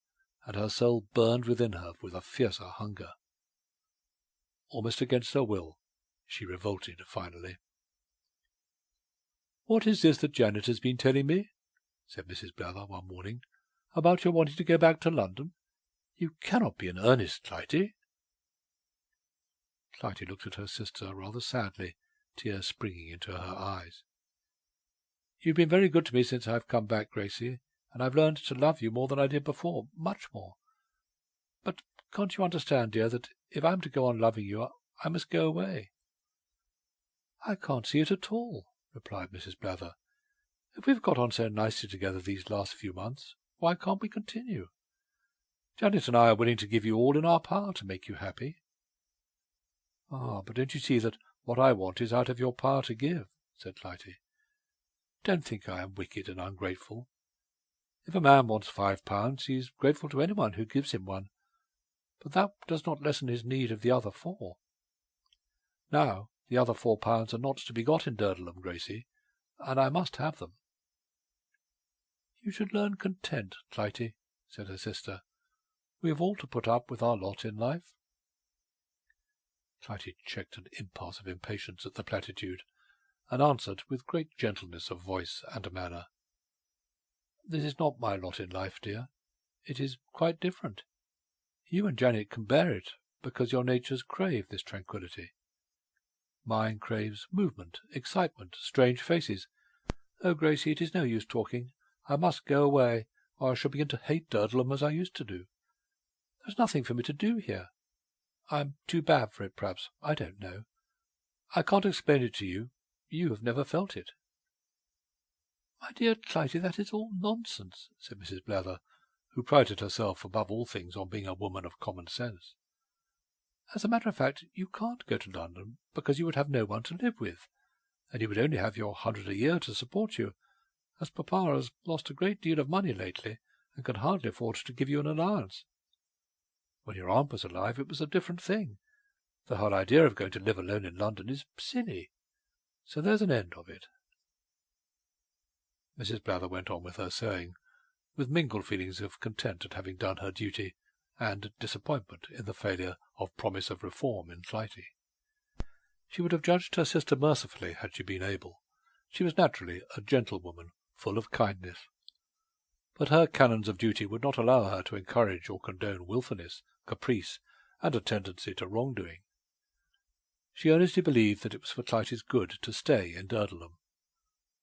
[SPEAKER 1] and her soul burned within her with a fiercer hunger. Almost against her will, she revolted finally. "What is this that Janet has been telling me?" said Mrs. Blather one morning, "about your wanting to go back to London? You cannot be in earnest, Clytie." Clytie looked at her sister rather sadly, tears springing into her eyes. "You've been very good to me since I've come back, Gracie, and I've learned to love you more than I did before, much more. But can't you understand, dear, that if I'm to go on loving you, I must go away?" "I can't see it at all," replied Mrs. Blather. "If we've got on so nicely together these last few months, why can't we continue? Janet and I are willing to give you all in our power to make you happy." "Ah, but don't you see that what I want is out of your power to give?" said Clytie. "Don't think I am wicked and ungrateful. If a man wants £5, he is grateful to anyone who gives him one, but that does not lessen his need of the other £4. Now, the other £4 are not to be got in Durdleham, Gracie, and I must have them." "You should learn content, Clytie," said her sister. "We have all to put up with our lot in life." Clytie checked an impulse of impatience at the platitude, and answered with great gentleness of voice and manner, "This is not my lot in life, dear. It is quite different. You and Janet can bear it because your natures crave this tranquillity. Mine craves movement, excitement, strange faces. Oh, Gracie, it is no use talking. I must go away, or I shall begin to hate Durdleham as I used to do. There's nothing for me to do here. I'm too bad for it, perhaps. I don't know. I can't explain it to you. You have never felt it." "My dear Clytie, that is all nonsense," said Mrs. Blather, who prided herself above all things on being a woman of common sense. "As a matter of fact, you can't go to London because you would have no one to live with, and you would only have your 100 a year to support you, as Papa has lost a great deal of money lately and can hardly afford to give you an allowance. When your aunt was alive it was a different thing. The whole idea of going to live alone in London is silly. So there's an end of it." Mrs. Blather went on with her sewing, with mingled feelings of content at having done her duty, and disappointment in the failure of promise of reform in Clytie. She would have judged her sister mercifully had she been able. She was naturally a gentlewoman, full of kindness. But her canons of duty would not allow her to encourage or condone wilfulness, caprice, and a tendency to wrong-doing. She earnestly believed that it was for Clytie's good to stay in Durdleham.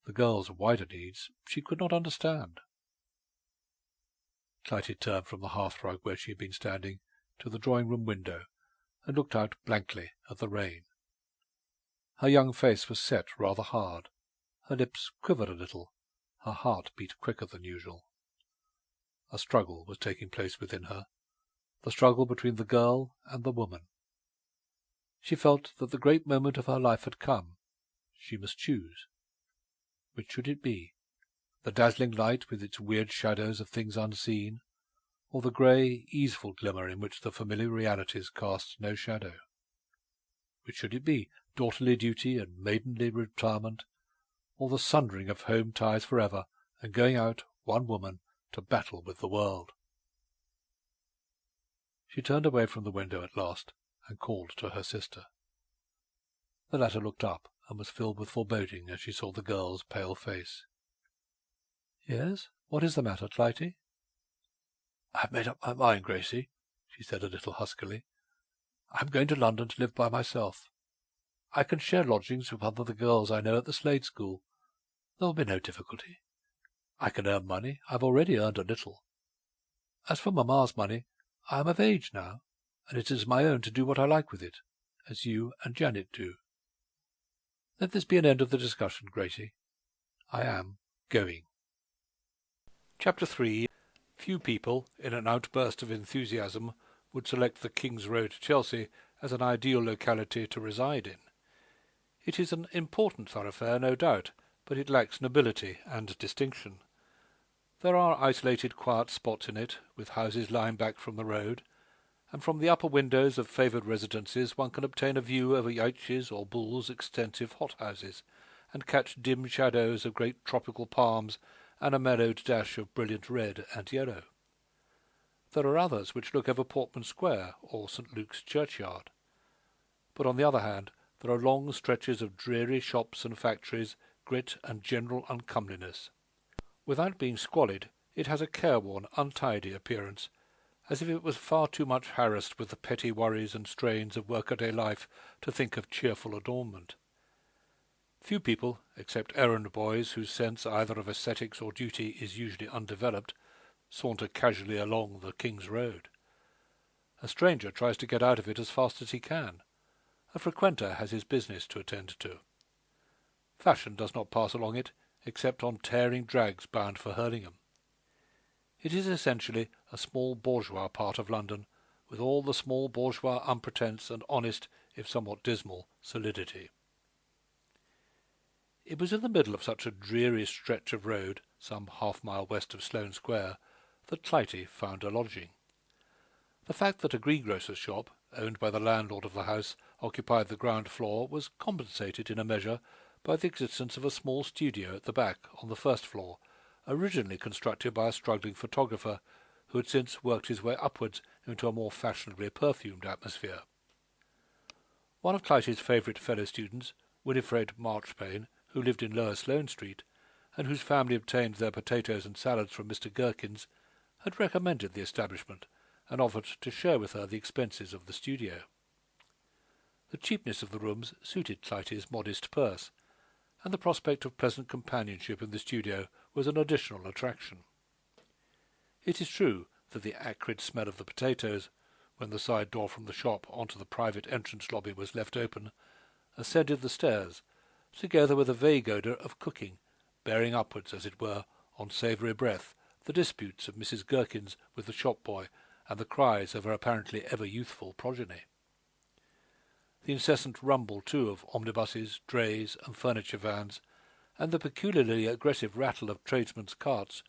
[SPEAKER 1] The girl's wider needs she could not understand. Clytie turned from the hearthrug where she had been standing to the drawing-room window, and looked out blankly at the rain. Her young face was set rather hard, her lips quivered a little, her heart beat quicker than usual. A struggle was taking place within her, the struggle between the girl and the woman. She felt that the great moment of her life had come. She must choose. Which should it be? The dazzling light with its weird shadows of things unseen, or the grey, easeful glimmer in which the familiar realities cast no shadow? Which should it be? Daughterly duty and maidenly retirement, or the sundering of home ties forever, and going out, one woman, to battle with the world? She turned away from the window at last, and called to her sister. The latter looked up, and was filled with foreboding as she saw the girl's pale face. "Yes, what is the matter, Clytie?" "I've made up my mind, Gracie," she said a little huskily. "I'm going to London to live by myself. I can share lodgings with one of the girls I know at the Slade School. There will be no difficulty. I can earn money. I've already earned a little. As for Mamma's money, I am of age now, and it is my own to do what I like with it, as you and Janet do. Let this be an end of the discussion, Gracie. I am going." Chapter 3. Few people, in an outburst of enthusiasm, would select the King's Road, Chelsea, as an ideal locality to reside in. It is an important thoroughfare, no doubt, but it lacks nobility and distinction. There are isolated, quiet spots in it, with houses lying back from the road, and from the upper windows of favoured residences one can obtain a view over Yeats's or Bull's extensive hothouses, and catch dim shadows of great tropical palms and a mellowed dash of brilliant red and yellow. There are others which look over Portman Square or St. Luke's Churchyard. But on the other hand, there are long stretches of dreary shops and factories, grit and general uncomeliness. Without being squalid, it has a careworn, untidy appearance, as if it was far too much harassed with the petty worries and strains of workaday life to think of cheerful adornment. Few people, except errand boys whose sense either of aesthetics or duty is usually undeveloped, saunter casually along the King's Road. A stranger tries to get out of it as fast as he can. A frequenter has his business to attend to. Fashion does not pass along it, except on tearing drags bound for Hurlingham. It is essentially a small bourgeois part of London, with all the small bourgeois unpretence and honest, if somewhat dismal, solidity. It was in the middle of such a dreary stretch of road, some half-mile west of Sloane Square, that Clytie found a lodging. The fact that a greengrocer's shop, owned by the landlord of the house, occupied the ground floor was compensated in a measure by the existence of a small studio at the back on the first floor, originally constructed by a struggling photographer who had since worked his way upwards into a more fashionably perfumed atmosphere. One of Clytie's favourite fellow-students, Winifred Marchpane, who lived in Lower Sloane Street, and whose family obtained their potatoes and salads from Mr. Gherkin's, had recommended the establishment, and offered to share with her the expenses of the studio. The cheapness of the rooms suited Clytie's modest purse, and the prospect of pleasant companionship in the studio was an additional attraction. It is true that the acrid smell of the potatoes, when the side door from the shop onto the private entrance lobby was left open, ascended the stairs, together with a vague odour of cooking, bearing upwards, as it were, on savoury breath, the disputes of Mrs. Gherkins with the shop-boy, and the cries of her apparently ever-youthful progeny. The incessant rumble, too, of omnibuses, drays, and furniture vans, and the peculiarly aggressive rattle of tradesmen's carts,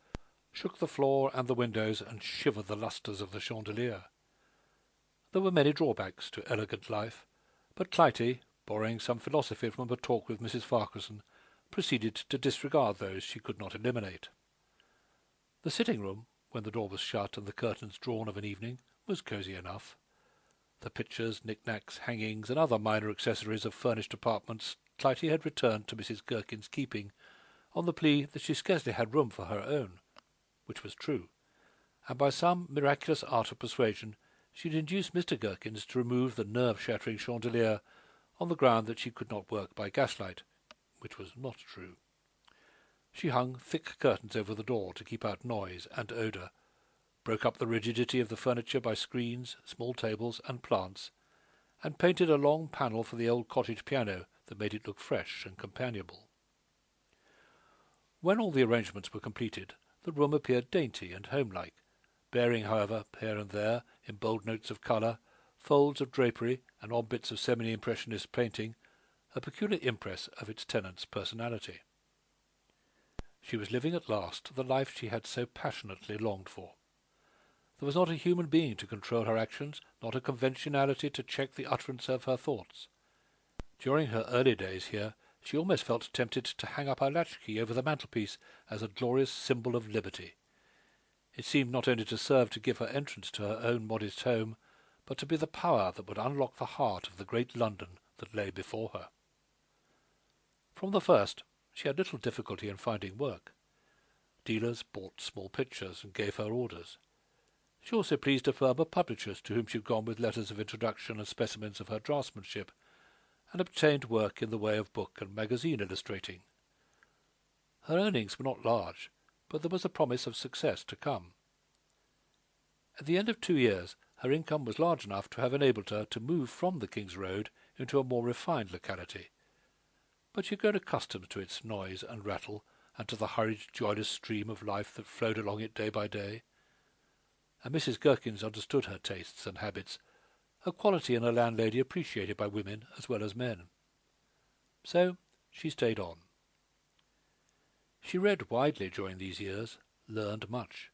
[SPEAKER 1] shook the floor and the windows and shivered the lustres of the chandelier. There were many drawbacks to elegant life, but Clytie, borrowing some philosophy from a talk with Mrs. Farquharson, proceeded to disregard those she could not eliminate. The sitting-room, when the door was shut and the curtains drawn of an evening, was cosy enough. The pictures, knick-knacks, hangings, and other minor accessories of furnished apartments Clytie had returned to Mrs. Gherkin's keeping, on the plea that she scarcely had room for her own, which was true, and by some miraculous art of persuasion she had induced Mr. Gherkins to remove the nerve-shattering chandelier on the ground that she could not work by gaslight, which was not true. She hung thick curtains over the door to keep out noise and odour, broke up the rigidity of the furniture by screens, small tables, and plants, and painted a long panel for the old cottage piano that made it look fresh and companionable. When all the arrangements were completed, the room appeared dainty and homelike, bearing, however, here and there, in bold notes of colour, folds of drapery, and odd bits of semi-impressionist painting, a peculiar impress of its tenant's personality. She was living at last the life she had so passionately longed for. There was not a human being to control her actions, not a conventionality to check the utterance of her thoughts. During her early days here, she almost felt tempted to hang up her latchkey over the mantelpiece as a glorious symbol of liberty. It seemed not only to serve to give her entrance to her own modest home, but to be the power that would unlock the heart of the great London that lay before her. From the first, she had little difficulty in finding work. Dealers bought small pictures and gave her orders. She also pleased a firm of publishers to whom she had gone with letters of introduction and specimens of her draftsmanship, and obtained work in the way of book and magazine illustrating. Her earnings were not large, but there was a promise of success to come. At the end of 2 years, her income was large enough to have enabled her to move from the King's Road into a more refined locality. But she had grown accustomed to its noise and rattle, and to the hurried, joyless stream of life that flowed along it day by day. And Mrs. Gherkins understood her tastes and habits, a quality in a landlady appreciated by women as well as men. So she stayed on. She read widely during these years, learned much.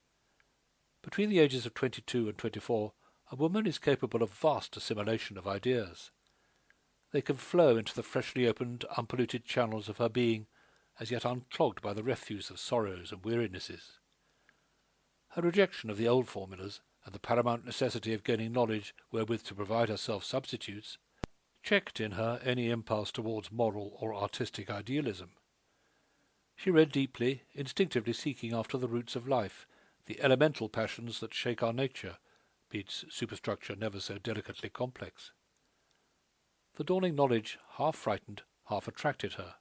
[SPEAKER 1] Between the ages of 22 and 24, a woman is capable of vast assimilation of ideas. They can flow into the freshly opened, unpolluted channels of her being, as yet unclogged by the refuse of sorrows and wearinesses. Her rejection of the old formulas, and the paramount necessity of gaining knowledge wherewith to provide herself substitutes, checked in her any impulse towards moral or artistic idealism. She read deeply, instinctively seeking after the roots of life, the elemental passions that shake our nature, be its superstructure never so delicately complex. The dawning knowledge half frightened, half attracted her.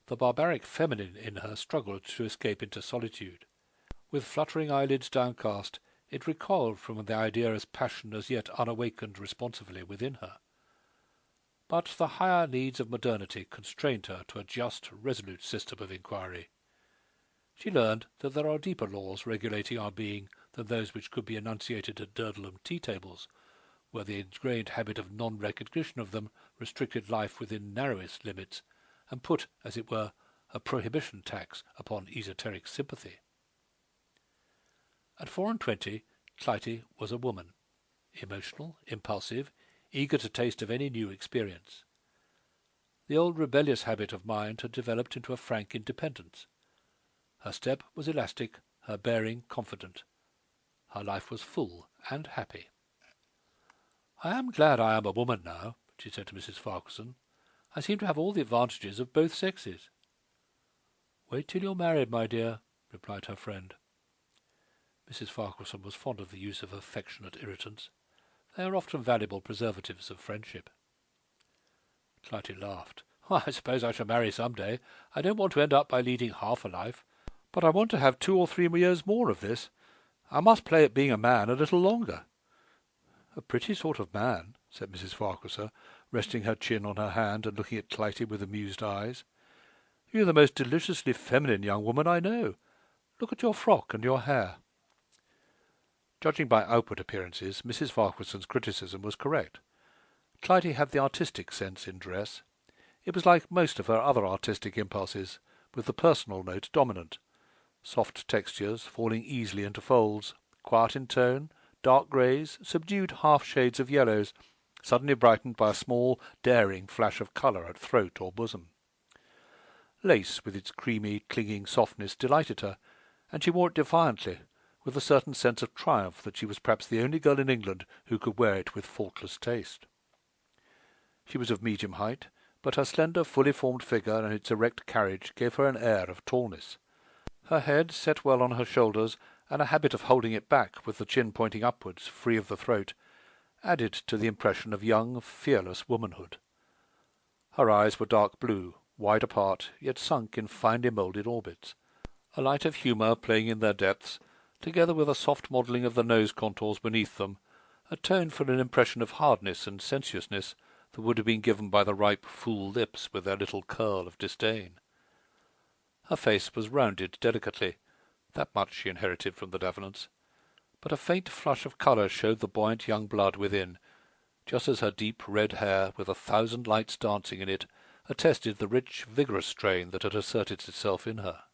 [SPEAKER 1] The barbaric feminine in her struggled to escape into solitude. With fluttering eyelids downcast, it recoiled from the idea as passion as yet unawakened responsively within her. But the higher needs of modernity constrained her to a just, resolute system of inquiry. She learned that there are deeper laws regulating our being than those which could be enunciated at Durdleham tea-tables, where the ingrained habit of non-recognition of them restricted life within narrowest limits, and put, as it were, a prohibition tax upon esoteric sympathy. At 24, Clytie was a woman, emotional, impulsive, eager to taste of any new experience. The old rebellious habit of mind had developed into a frank independence. Her step was elastic, her bearing confident. Her life was full and happy. "I am glad I am a woman now," she said to Mrs. Farquharson. "I seem to have all the advantages of both sexes." "Wait till you're married, my dear," replied her friend. Mrs. Farquharson was fond of the use of affectionate irritants. They are often valuable preservatives of friendship. Clytie laughed. "I suppose I shall marry some day. I don't want to end up by leading half a life, but I want to have 2 or 3 years more of this. I must play at being a man a little longer." "A pretty sort of man," said Mrs. Farquhar, resting her chin on her hand and looking at Clytie with amused eyes. "You're the most deliciously feminine young woman I know. Look at your frock and your hair." Judging by outward appearances, Mrs. Farquharson's criticism was correct. Clytie had the artistic sense in dress. It was like most of her other artistic impulses, with the personal note dominant. Soft textures, falling easily into folds, quiet in tone, dark greys, subdued half-shades of yellows, suddenly brightened by a small, daring flash of colour at throat or bosom. Lace, with its creamy, clinging softness, delighted her, and she wore it defiantly, with a certain sense of triumph that she was perhaps the only girl in England who could wear it with faultless taste. She was of medium height, but her slender, fully formed figure and its erect carriage gave her an air of tallness. Her head, set well on her shoulders, and a habit of holding it back, with the chin pointing upwards, free of the throat, added to the impression of young, fearless womanhood. Her eyes were dark blue, wide apart, yet sunk in finely moulded orbits. A light of humour playing in their depths, together with a soft modelling of the nose contours beneath them, atoned for an impression of hardness and sensuousness that would have been given by the ripe, full lips with their little curl of disdain. Her face was rounded delicately. That much she inherited from the Davenants. But a faint flush of colour showed the buoyant young blood within, just as her deep red hair, with 1,000 lights dancing in it, attested the rich, vigorous strain that had asserted itself in her.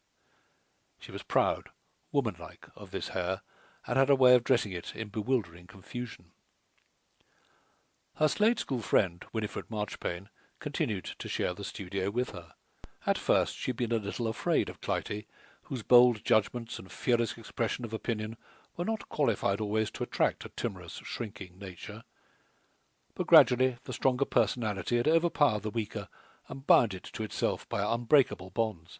[SPEAKER 1] She was proud, womanlike, of this hair, and had a way of dressing it in bewildering confusion. Her Slade School friend, Winifred Marchpane, continued to share the studio with her. At first she had been a little afraid of Clytie, whose bold judgments and fearless expression of opinion were not qualified always to attract a timorous, shrinking nature. But gradually the stronger personality had overpowered the weaker and bound it to itself by unbreakable bonds.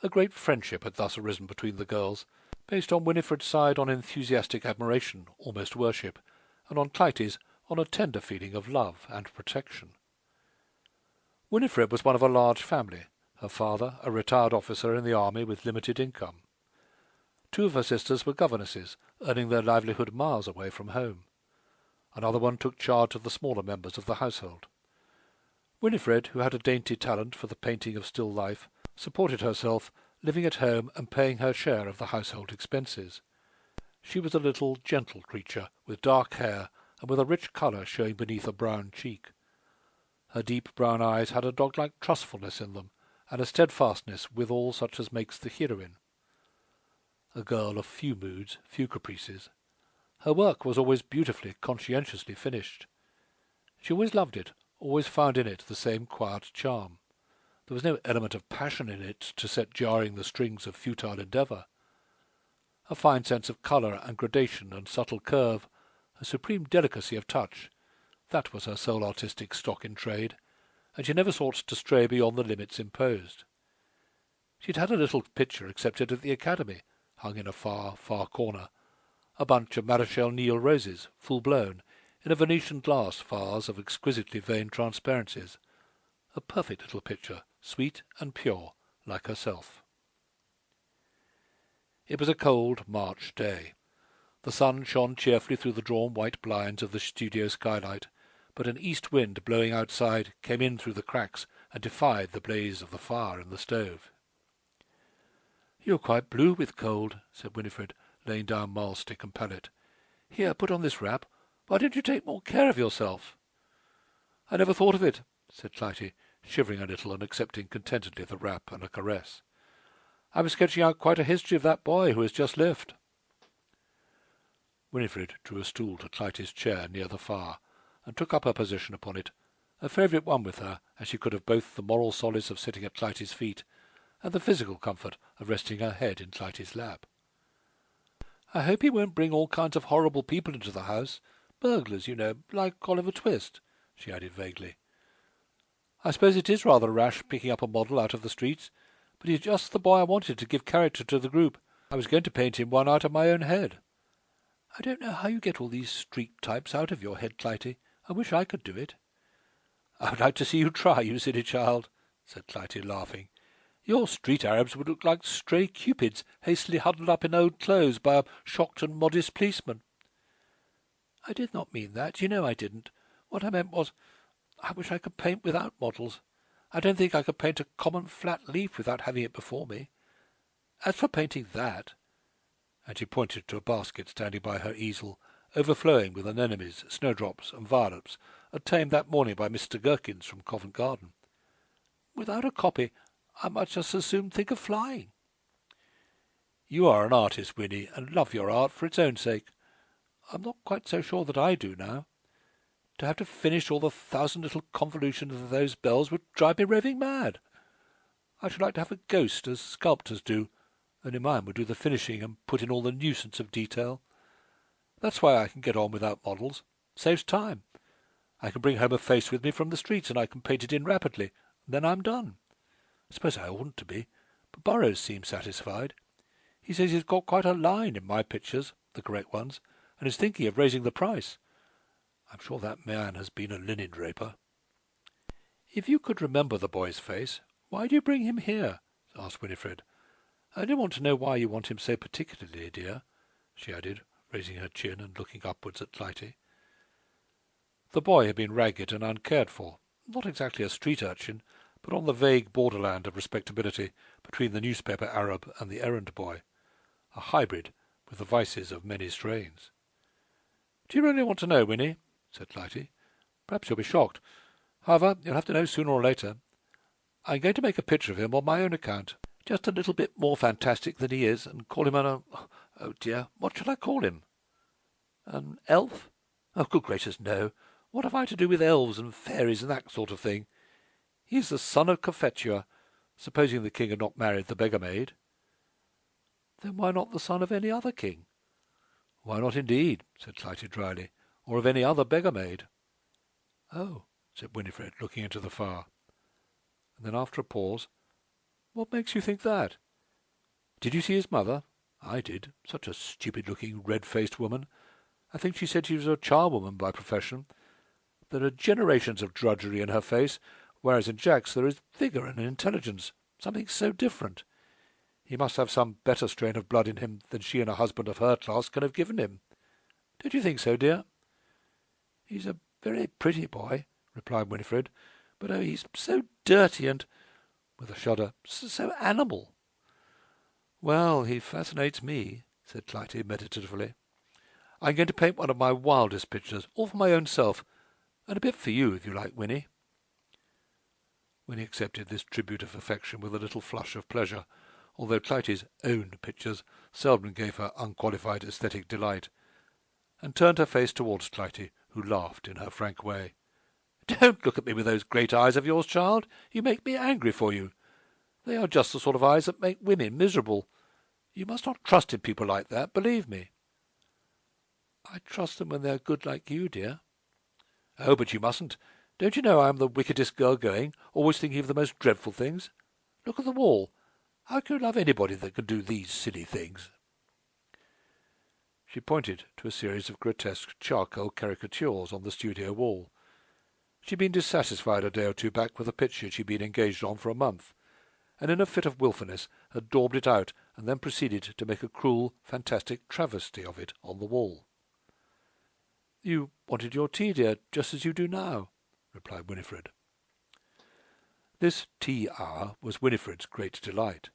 [SPEAKER 1] A great friendship had thus arisen between the girls, based on Winifred's side on enthusiastic admiration, almost worship, and on Clytie's on a tender feeling of love and protection. Winifred was one of a large family, her father a retired officer in the army with limited income. 2 of her sisters were governesses, earning their livelihood miles away from home. Another one took charge of the smaller members of the household. Winifred, who had a dainty talent for the painting of still life, supported herself, living at home and paying her share of the household expenses. She was a little, gentle creature, with dark hair, and with a rich colour showing beneath a brown cheek. Her deep brown eyes had a dog-like trustfulness in them, and a steadfastness withal such as makes the heroine. A girl of few moods, few caprices. Her work was always beautifully, conscientiously finished. She always loved it, always found in it the same quiet charm. There was no element of passion in it to set jarring the strings of futile endeavour. A fine sense of colour and gradation and subtle curve, a supreme delicacy of touch, that was her sole artistic stock in trade, and she never sought to stray beyond the limits imposed. She had had a little picture accepted at the Academy, hung in a far, far corner, a bunch of Maréchal Niel roses, full-blown, in a Venetian glass vase of exquisitely veined transparencies, a perfect little picture, sweet and pure, like herself. It was a cold March day. The sun shone cheerfully through the drawn white blinds of the studio skylight, but an east wind blowing outside came in through the cracks and defied the blaze of the fire in the stove. "You're quite blue with cold," said Winifred, laying down mahlstick and palette. "Here, put on this wrap. Why don't you take more care of yourself?" "I never thought of it," said Clytie, shivering a little and accepting contentedly the wrap and a caress. "I was sketching out quite a history of that boy who has just left." Winifred drew a stool to Clytie's chair near the fire, and took up her position upon it, a favourite one with her, as she could have both the moral solace of sitting at Clytie's feet and the physical comfort of resting her head in Clytie's lap. "I hope he won't bring all kinds of horrible people into the house. Burglars, you know, like Oliver Twist," she added vaguely. "I suppose it is rather rash picking up a model out of the streets, but he's just the boy I wanted to give character to the group. I was going to paint him one out of my own head." "I don't know how you get all these street types out of your head, Clytie. I wish I could do it." "I would like to see you try, you silly child," said Clytie, laughing. "Your street Arabs would look like stray cupids hastily huddled up in old clothes by a shocked and modest policeman." "I did not mean that. You know I didn't. What I meant was, I wish I could paint without models. I don't think I could paint a common flat leaf without having it before me. As for painting that," and she pointed to a basket standing by her easel, overflowing with anemones, snowdrops, and violets, obtained that morning by Mr. Gherkins from Covent Garden, "without a copy, I might just as soon think of flying." "You are an artist, Winnie, and love your art for its own sake. I'm not quite so sure that I do now. To have to finish all the thousand little convolutions of those bells would drive me raving mad. I should like to have a ghost, as sculptors do, only mine would do the finishing and put in all the nuisance of detail. That's why I can get on without models. Saves time. I can bring home a face with me from the streets, and I can paint it in rapidly, and then I'm done. I suppose I oughtn't to be, but Burroughs seems satisfied. He says he's got quite a line in my pictures, the correct ones, and is thinking of raising the price. I'm sure that man has been a linen draper." "If you could remember the boy's face, why do you bring him here?" asked Winifred. "I only want to know why you want him so particularly, dear," she added, raising her chin and looking upwards at Clytie. The boy had been ragged and uncared for, not exactly a street urchin, but on the vague borderland of respectability between the newspaper Arab and the errand boy, a hybrid with the vices of many strains. "Do you really want to know, Winnie?" said Clytie. "Perhaps you'll be shocked. However, you'll have to know sooner or later. I'm going to make a picture of him on my own account, just a little bit more fantastic than he is, and call him oh dear, what shall I call him? An elf? Oh, good gracious, no. What have I to do with elves and fairies and that sort of thing? He's the son of Cophetua, supposing the king had not married the beggar maid." "Then why not the son of any other king?" "Why not, indeed?" said Clytie dryly. "Or of any other beggar maid." "Oh," said Winifred, looking into the fire. And then, after a pause, "What makes you think that? Did you see his mother? I did. Such a stupid-looking, red-faced woman. I think she said she was a charwoman by profession. There are generations of drudgery in her face, whereas in Jack's there is vigour and intelligence, something so different. He must have some better strain of blood in him than she and a husband of her class can have given him. Don't you think so, dear?" "He's a very pretty boy," replied Winifred, "but oh, he's so dirty and," with a shudder, "so animal." "Well, he fascinates me," said Clytie meditatively. "I'm going to paint one of my wildest pictures, all for my own self, and a bit for you, if you like, Winnie." Winnie accepted this tribute of affection with a little flush of pleasure, although Clytie's own pictures seldom gave her unqualified aesthetic delight, and turned her face towards Clytie, who laughed in her frank way. "Don't look at me with those great eyes of yours, child. You make me angry for you. They are just the sort of eyes that make women miserable. You must not trust in people like that, believe me." "I trust them when they are good like you, dear." "Oh, but you mustn't. Don't you know I am the wickedest girl going, always thinking of the most dreadful things? Look at the wall. How can you love anybody that can do these silly things?" She pointed to a series of grotesque charcoal caricatures on the studio wall. She had been dissatisfied a day or two back with a picture she had been engaged on for a month, and in a fit of wilfulness had daubed it out and then proceeded to make a cruel, fantastic travesty of it on the wall. "You wanted your tea, dear, just as you do now," replied Winifred. This tea hour was Winifred's great delight.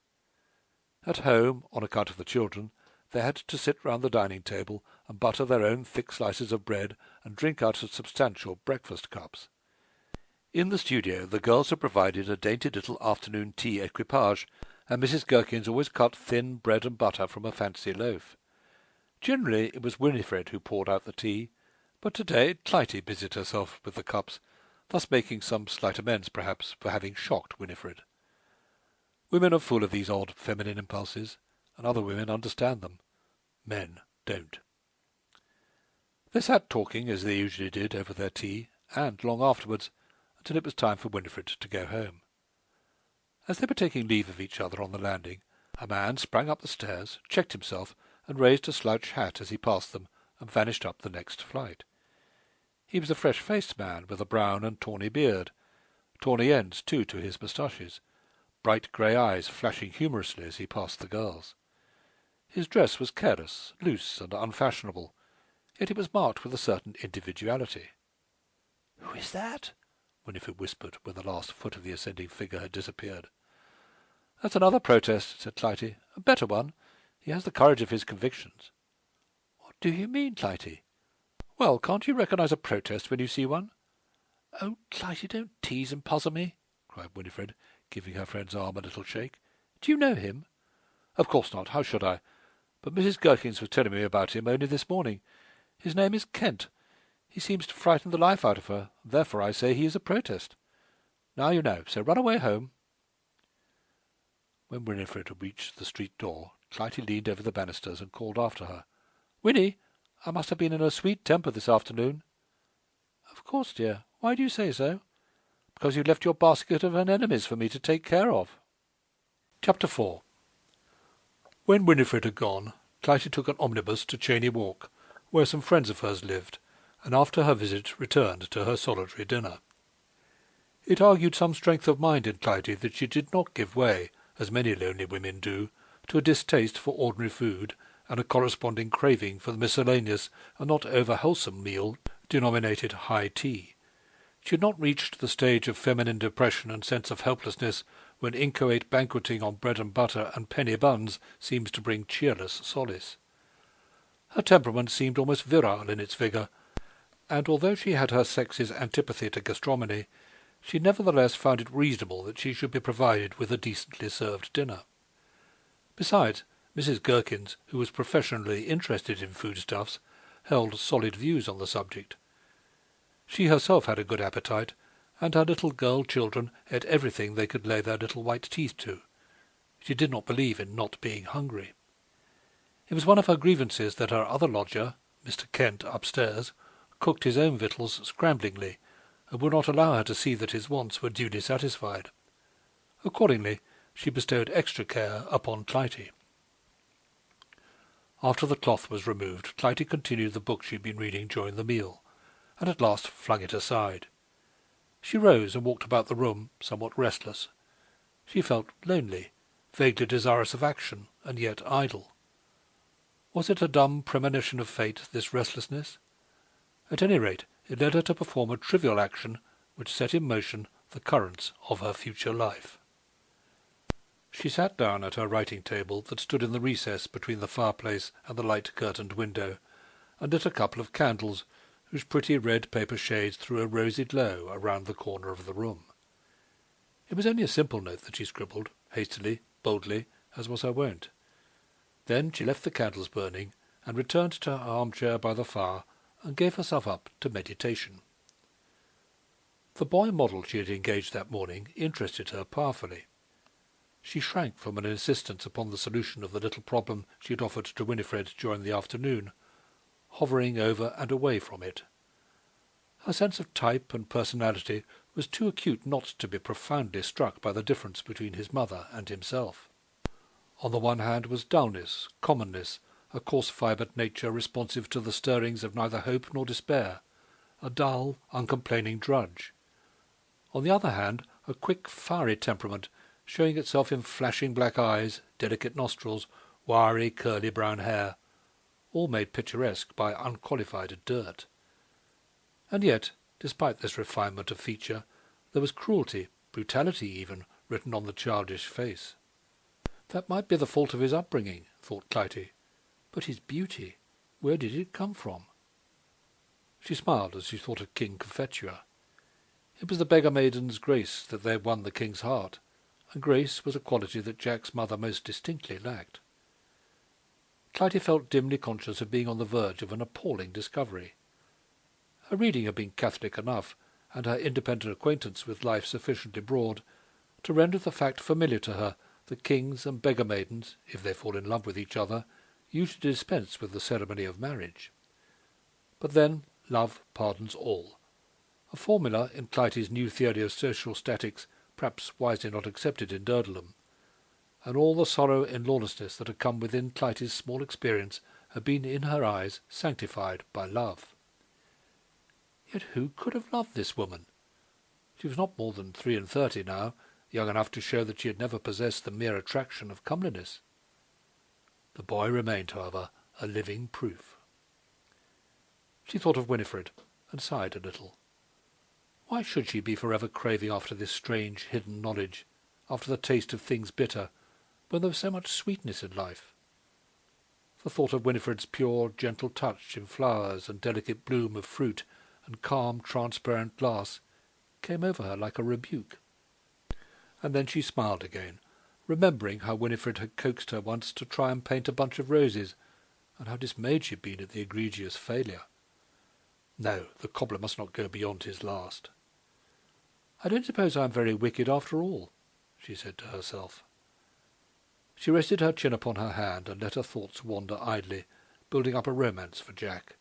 [SPEAKER 1] At home, on account of the children, they had to sit round the dining table and butter their own thick slices of bread and drink out of substantial breakfast cups. In the studio the girls had provided a dainty little afternoon tea equipage, and Mrs. Gherkins always cut thin bread and butter from a fancy loaf. Generally it was Winifred who poured out the tea, but to-day Clytie busied herself with the cups, thus making some slight amends, perhaps, for having shocked Winifred. Women are full of these odd feminine impulses, and other women understand them. Men don't. They sat talking, as they usually did, over their tea, and long afterwards, until it was time for Winifred to go home. As they were taking leave of each other on the landing, a man sprang up the stairs, checked himself, and raised a slouch hat as he passed them, and vanished up the next flight. He was a fresh-faced man, with a brown and tawny beard, tawny ends, too, to his moustaches, bright grey eyes flashing humorously as he passed the girls. His dress was careless, loose, and unfashionable, yet it was marked with a certain individuality. "Who is that?" Winifred whispered, when the last foot of the ascending figure had disappeared. "That's another protest," said Clytie. "A better one. He has the courage of his convictions." "What do you mean, Clytie?" "Well, can't you recognize a protest when you see one?" "Oh, Clytie, don't tease and puzzle me," cried Winifred, giving her friend's arm a little shake. "Do you know him?" "Of course not. How should I? But Mrs. Gherkins was telling me about him only this morning. His name is Kent. He seems to frighten the life out of her. Therefore I say he is a protest. Now you know, so run away home." When Winifred reached the street door, Clytie leaned over the banisters and called after her, "Winnie, I must have been in a sweet temper this afternoon." "Of course, dear. Why do you say so?" "Because you left your basket of anemones for me to take care of." Chapter 4. When Winifred had gone, Clytie took an omnibus to Cheyne Walk, where some friends of hers lived, and after her visit returned to her solitary dinner. It argued some strength of mind in Clytie that she did not give way, as many lonely women do, to a distaste for ordinary food and a corresponding craving for the miscellaneous and not over-wholesome meal denominated high tea. She had not reached the stage of feminine depression and sense of helplessness when inchoate banqueting on bread and butter and penny buns seems to bring cheerless solace. Her temperament seemed almost virile in its vigour, and although she had her sex's antipathy to gastronomy, she nevertheless found it reasonable that she should be provided with a decently served dinner. Besides, Mrs. Gherkins, who was professionally interested in foodstuffs, held solid views on the subject. She herself had a good appetite, and her little girl children ate everything they could lay their little white teeth to. She did not believe in not being hungry. It was one of her grievances that her other lodger, Mr. Kent, upstairs, cooked his own victuals scramblingly, and would not allow her to see that his wants were duly satisfied. Accordingly, she bestowed extra care upon Clytie. After the cloth was removed, Clytie continued the book she had been reading during the meal, and at last flung it aside. She rose and walked about the room, somewhat restless. She felt lonely, vaguely desirous of action, and yet idle. Was it a dumb premonition of fate, this restlessness? At any rate, it led her to perform a trivial action which set in motion the currents of her future life. She sat down at her writing-table that stood in the recess between the fireplace and the light-curtained window, and lit a couple of candles whose pretty red paper shades threw a rosy glow around the corner of the room. It was only a simple note that she scribbled, hastily, boldly, as was her wont. Then she left the candles burning, and returned to her armchair by the fire, and gave herself up to meditation. The boy model she had engaged that morning interested her powerfully. She shrank from an insistence upon the solution of the little problem she had offered to Winifred during the afternoon, hovering over and away from it. Her sense of type and personality was too acute not to be profoundly struck by the difference between his mother and himself. On the one hand was dullness, commonness, a coarse-fibred nature responsive to the stirrings of neither hope nor despair, a dull, uncomplaining drudge. On the other hand, a quick, fiery temperament, showing itself in flashing black eyes, delicate nostrils, wiry, curly brown hair, all made picturesque by unqualified dirt. And yet, despite this refinement of feature, there was cruelty, brutality even, written on the childish face. That might be the fault of his upbringing, thought Clytie. But his beauty, where did it come from? She smiled as she thought of King Cophetua. It was the beggar maiden's grace that they had won the king's heart, and grace was a quality that Jack's mother most distinctly lacked. Clytie felt dimly conscious of being on the verge of an appalling discovery. Her reading had been catholic enough, and her independent acquaintance with life sufficiently broad, to render the fact familiar to her that kings and beggar maidens, if they fall in love with each other, usually dispense with the ceremony of marriage. But then love pardons all. A formula in Clytie's new theory of social statics, perhaps wisely not accepted in Durdledom, and all the sorrow and lawlessness that had come within Clytie's small experience had been in her eyes sanctified by love. Yet who could have loved this woman? She was not more than 33 now, young enough to show that she had never possessed the mere attraction of comeliness. The boy remained, however, a living proof. She thought of Winifred, and sighed a little. Why should she be forever craving after this strange hidden knowledge, after the taste of things bitter, when there was so much sweetness in life? The thought of Winifred's pure, gentle touch in flowers and delicate bloom of fruit and calm, transparent glass came over her like a rebuke. And then she smiled again, remembering how Winifred had coaxed her once to try and paint a bunch of roses, and how dismayed she had been at the egregious failure. No, the cobbler must not go beyond his last. "I don't suppose I am very wicked after all," she said to herself. She rested her chin upon her hand and let her thoughts wander idly, building up a romance for Jack.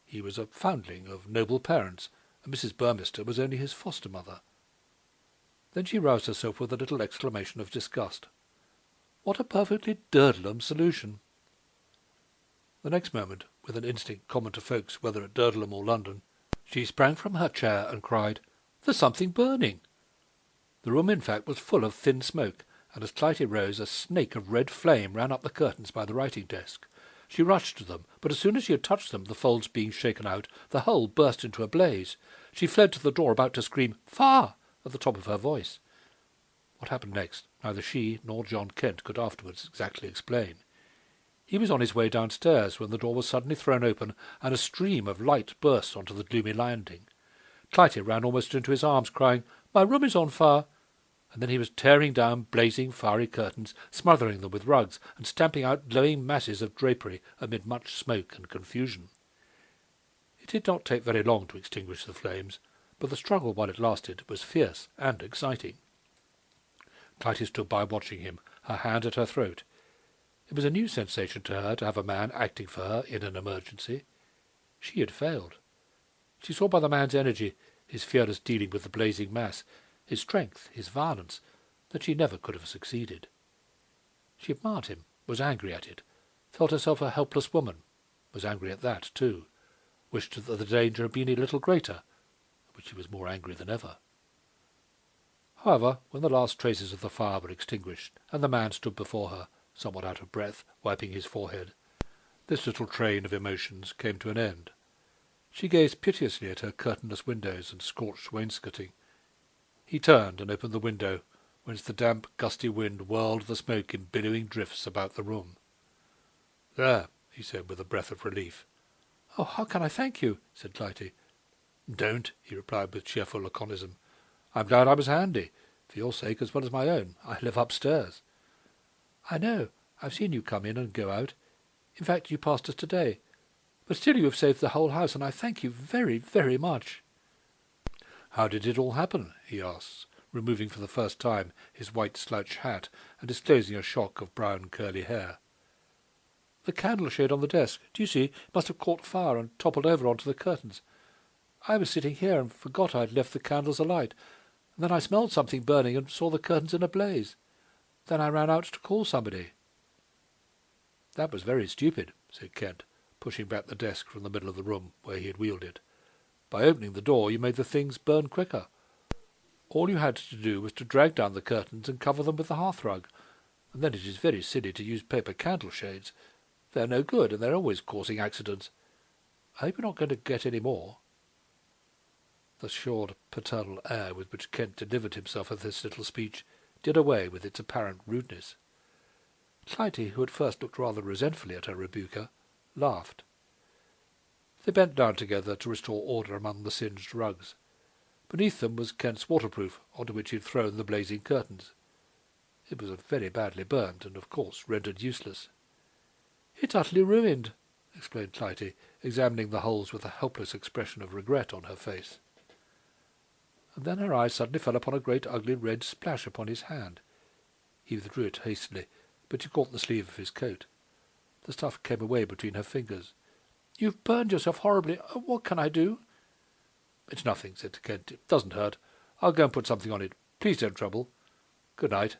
[SPEAKER 1] He was a foundling of noble parents, and Mrs. Burmester was only his foster-mother. Then she roused herself with a little exclamation of disgust. What a perfectly Durdledom solution! The next moment, with an instinct common to folks whether at Durdledom or London, she sprang from her chair and cried, "There's something burning!" The room, in fact, was full of thin smoke, and as Clytie rose, a snake of red flame ran up the curtains by the writing-desk. She rushed to them, but as soon as she had touched them, the folds being shaken out, the whole burst into a blaze. She fled to the door, about to scream, "Fire!" at the top of her voice. What happened next, neither she nor John Kent could afterwards exactly explain. He was on his way downstairs when the door was suddenly thrown open, and a stream of light burst onto the gloomy landing. Clytie ran almost into his arms, crying, "My room is on fire!" And then he was tearing down blazing, fiery curtains, smothering them with rugs, and stamping out glowing masses of drapery amid much smoke and confusion. It did not take very long to extinguish the flames, but the struggle while it lasted was fierce and exciting. Clytie stood by watching him, her hand at her throat. It was a new sensation to her to have a man acting for her in an emergency. She had failed. She saw by the man's energy, his fearless dealing with the blazing mass, his strength, his violence, that she never could have succeeded. She admired him, was angry at it, felt herself a helpless woman, was angry at that too, wished that the danger had been a little greater, but she was more angry than ever. However, when the last traces of the fire were extinguished, and the man stood before her, somewhat out of breath, wiping his forehead, this little train of emotions came to an end. She gazed piteously at her curtainless windows and scorched wainscoting. He turned and opened the window, whence the damp, gusty wind whirled the smoke in billowing drifts about the room. "There," he said, with a breath of relief. "Oh, how can I thank you?" said Clytie. "Don't," he replied with cheerful laconism. "I'm glad I was handy, for your sake as well as my own. I live upstairs." "I know. I've seen you come in and go out. In fact, you passed us today. But still you have saved the whole house, and I thank you very, very much." "How did it all happen?" he asked, removing for the first time his white slouch hat and disclosing a shock of brown curly hair. "The candle shade on the desk, do you see, must have caught fire and toppled over onto the curtains. I was sitting here and forgot I'd left the candles alight, and then I smelled something burning and saw the curtains in a blaze. Then I ran out to call somebody." "That was very stupid," said Kent, pushing back the desk from the middle of the room where he had wheeled it. "By opening the door you made the things burn quicker. All you had to do was to drag down the curtains and cover them with the hearthrug, and then it is very silly to use paper candle shades. They're no good, and they're always causing accidents. I hope you're not going to get any more." The assured paternal air with which Kent delivered himself of this little speech did away with its apparent rudeness. Clytie, who at first looked rather resentfully at her rebuker, laughed. They bent down together to restore order among the singed rugs. Beneath them was Kent's waterproof, onto which he had thrown the blazing curtains. It was very badly burnt, and of course rendered useless. "It's utterly ruined," explained Clytie, examining the holes with a helpless expression of regret on her face. And then her eye suddenly fell upon a great ugly red splash upon his hand. He withdrew it hastily, but she caught the sleeve of his coat. The stuff came away between her fingers. "You've burned yourself horribly. What can I do?" "It's nothing," said Kent. "It doesn't hurt. I'll go and put something on it. Please don't trouble. Good night."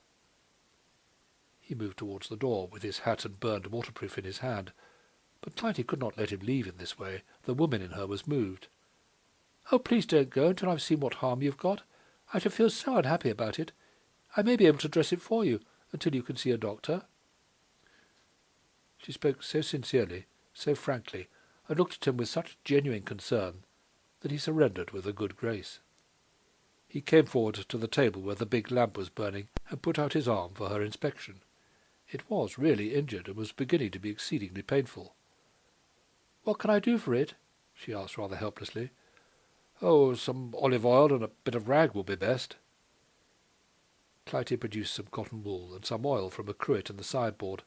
[SPEAKER 1] He moved towards the door, with his hat and burned waterproof in his hand, but Clytie could not let him leave in this way. The woman in her was moved. "Oh, please don't go until I've seen what harm you've got. I shall feel so unhappy about it. I may be able to dress it for you until you can see a doctor." She spoke so sincerely, so frankly, and looked at him with such genuine concern, that he surrendered with a good grace. He came forward to the table where the big lamp was burning, and put out his arm for her inspection. It was really injured, and was beginning to be exceedingly painful. "What can I do for it?" she asked rather helplessly. "Oh, some olive oil and a bit of rag will be best." Clytie produced some cotton wool and some oil from a cruet in the sideboard,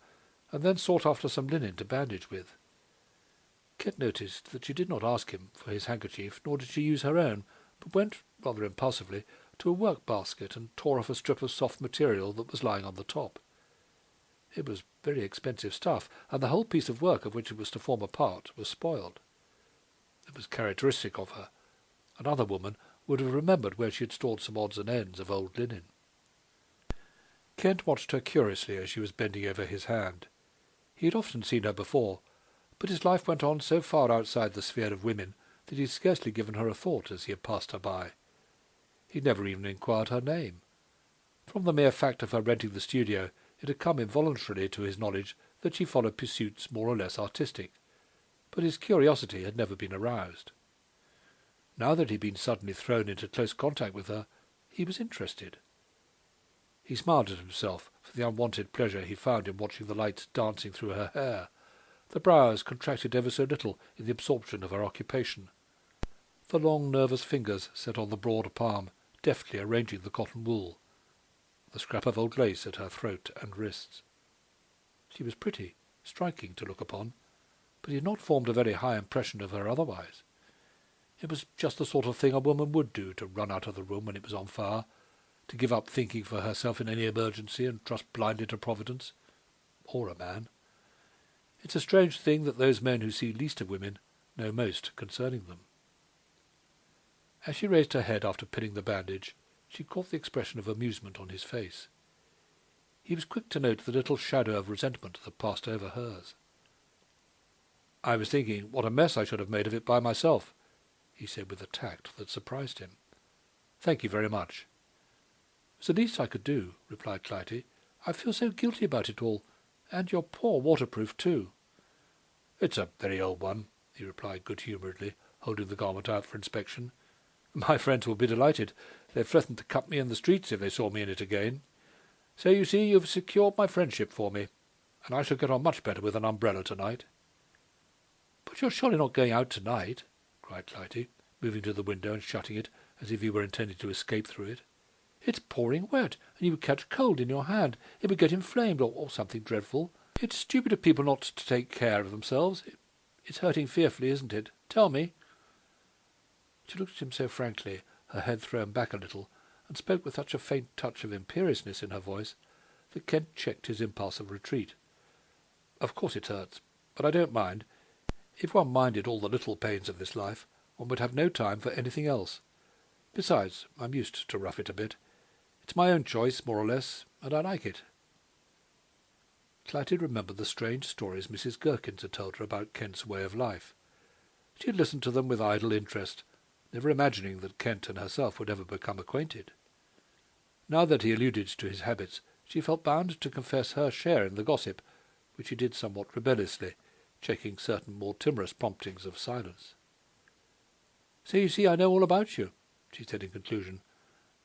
[SPEAKER 1] and then sought after some linen to bandage with. Kent noticed that she did not ask him for his handkerchief, nor did she use her own, but went, rather impulsively, to a work-basket and tore off a strip of soft material that was lying on the top. It was very expensive stuff, and the whole piece of work of which it was to form a part was spoiled. It was characteristic of her. Another woman would have remembered where she had stored some odds and ends of old linen. Kent watched her curiously as she was bending over his hand. He had often seen her before, but his life went on so far outside the sphere of women that he had scarcely given her a thought as he had passed her by. He had never even inquired her name. From the mere fact of her renting the studio, it had come involuntarily to his knowledge that she followed pursuits more or less artistic, but his curiosity had never been aroused. Now that he had been suddenly thrown into close contact with her, he was interested. He smiled at himself for the unwonted pleasure he found in watching the lights dancing through her hair. The brows contracted ever so little in the absorption of her occupation. The long, nervous fingers set on the broad palm, deftly arranging the cotton wool. The scrap of old lace at her throat and wrists. She was pretty, striking to look upon, but he had not formed a very high impression of her otherwise. It was just the sort of thing a woman would do, to run out of the room when it was on fire, to give up thinking for herself in any emergency and trust blindly to Providence. Or a man. It's a strange thing that those men who see least of women know most concerning them. As she raised her head after pinning the bandage, she caught the expression of amusement on his face. He was quick to note the little shadow of resentment that passed over hers. "I was thinking what a mess I should have made of it by myself," he said with a tact that surprised him. "Thank you very much." "It was the least I could do," replied Clytie. "I feel so guilty about it all, and your poor waterproof too." "It's a very old one," he replied good-humouredly, holding the garment out for inspection. "My friends will be delighted. They've threatened to cut me in the streets if they saw me in it again. So you see you've secured my friendship for me, and I shall get on much better with an umbrella tonight." "But you're surely not going out tonight?" cried Clytie, moving to the window and shutting it as if he were intending to escape through it. "It's pouring wet, and you would catch cold in your hand. It would get inflamed, or something dreadful. It's stupid of people not to take care of themselves. It's hurting fearfully, isn't it? Tell me." She looked at him so frankly, her head thrown back a little, and spoke with such a faint touch of imperiousness in her voice, that Kent checked his impulse of retreat. "Of course it hurts, but I don't mind. If one minded all the little pains of this life, one would have no time for anything else. Besides, I'm used to rough it a bit. It's my own choice, more or less, and I like it." Clytie remembered the strange stories Mrs. Gherkins had told her about Kent's way of life. She had listened to them with idle interest, never imagining that Kent and herself would ever become acquainted. Now that he alluded to his habits, she felt bound to confess her share in the gossip, which she did somewhat rebelliously, checking certain more timorous promptings of silence. "So you see I know all about you," she said in conclusion.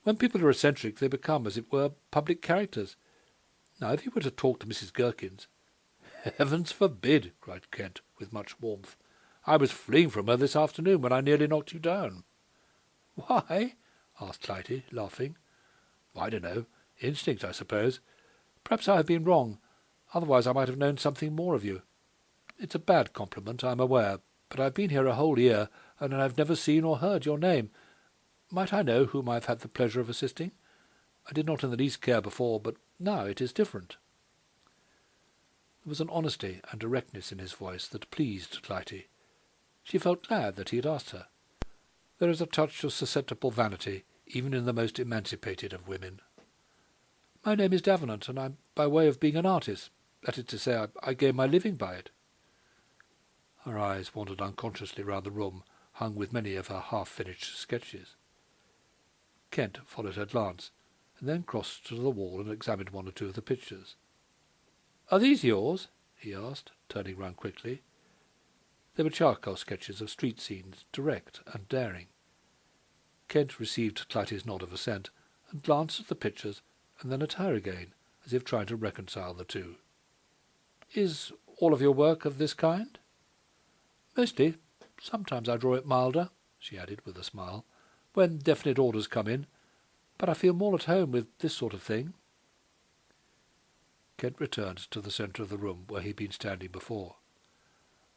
[SPEAKER 1] "When people are eccentric, they become, as it were, public characters. Now, if you were to talk to Mrs. Gherkins—" "Heavens forbid!" cried Kent, with much warmth. "I was fleeing from her this afternoon when I nearly knocked you down." "Why?" asked Clytie, laughing. "I don't know. Instinct, I suppose. Perhaps I have been wrong. Otherwise I might have known something more of you. It's a bad compliment, I'm aware, but I've been here a whole year, and I've never seen or heard your name. Might I know whom I've had the pleasure of assisting? I did not in the least care before, but now it is different." There was an honesty and directness in his voice that pleased Clytie. She felt glad that he had asked her. There is a touch of susceptible vanity even in the most emancipated of women. "My name is Davenant, and I'm by way of being an artist. That is to say, I gain my living by it." Her eyes wandered unconsciously round the room, hung with many of her half-finished sketches. Kent followed her glance, and then crossed to the wall and examined one or two of the pictures. "Are these yours?" he asked, turning round quickly. They were charcoal sketches of street scenes, direct and daring. Kent received Clytie's nod of assent, and glanced at the pictures, and then at her again, as if trying to reconcile the two. "Is all of your work of this kind?" "Mostly. Sometimes I draw it milder," she added with a smile, "when definite orders come in. But I feel more at home with this sort of thing." Kent returned to the centre of the room where he had been standing before.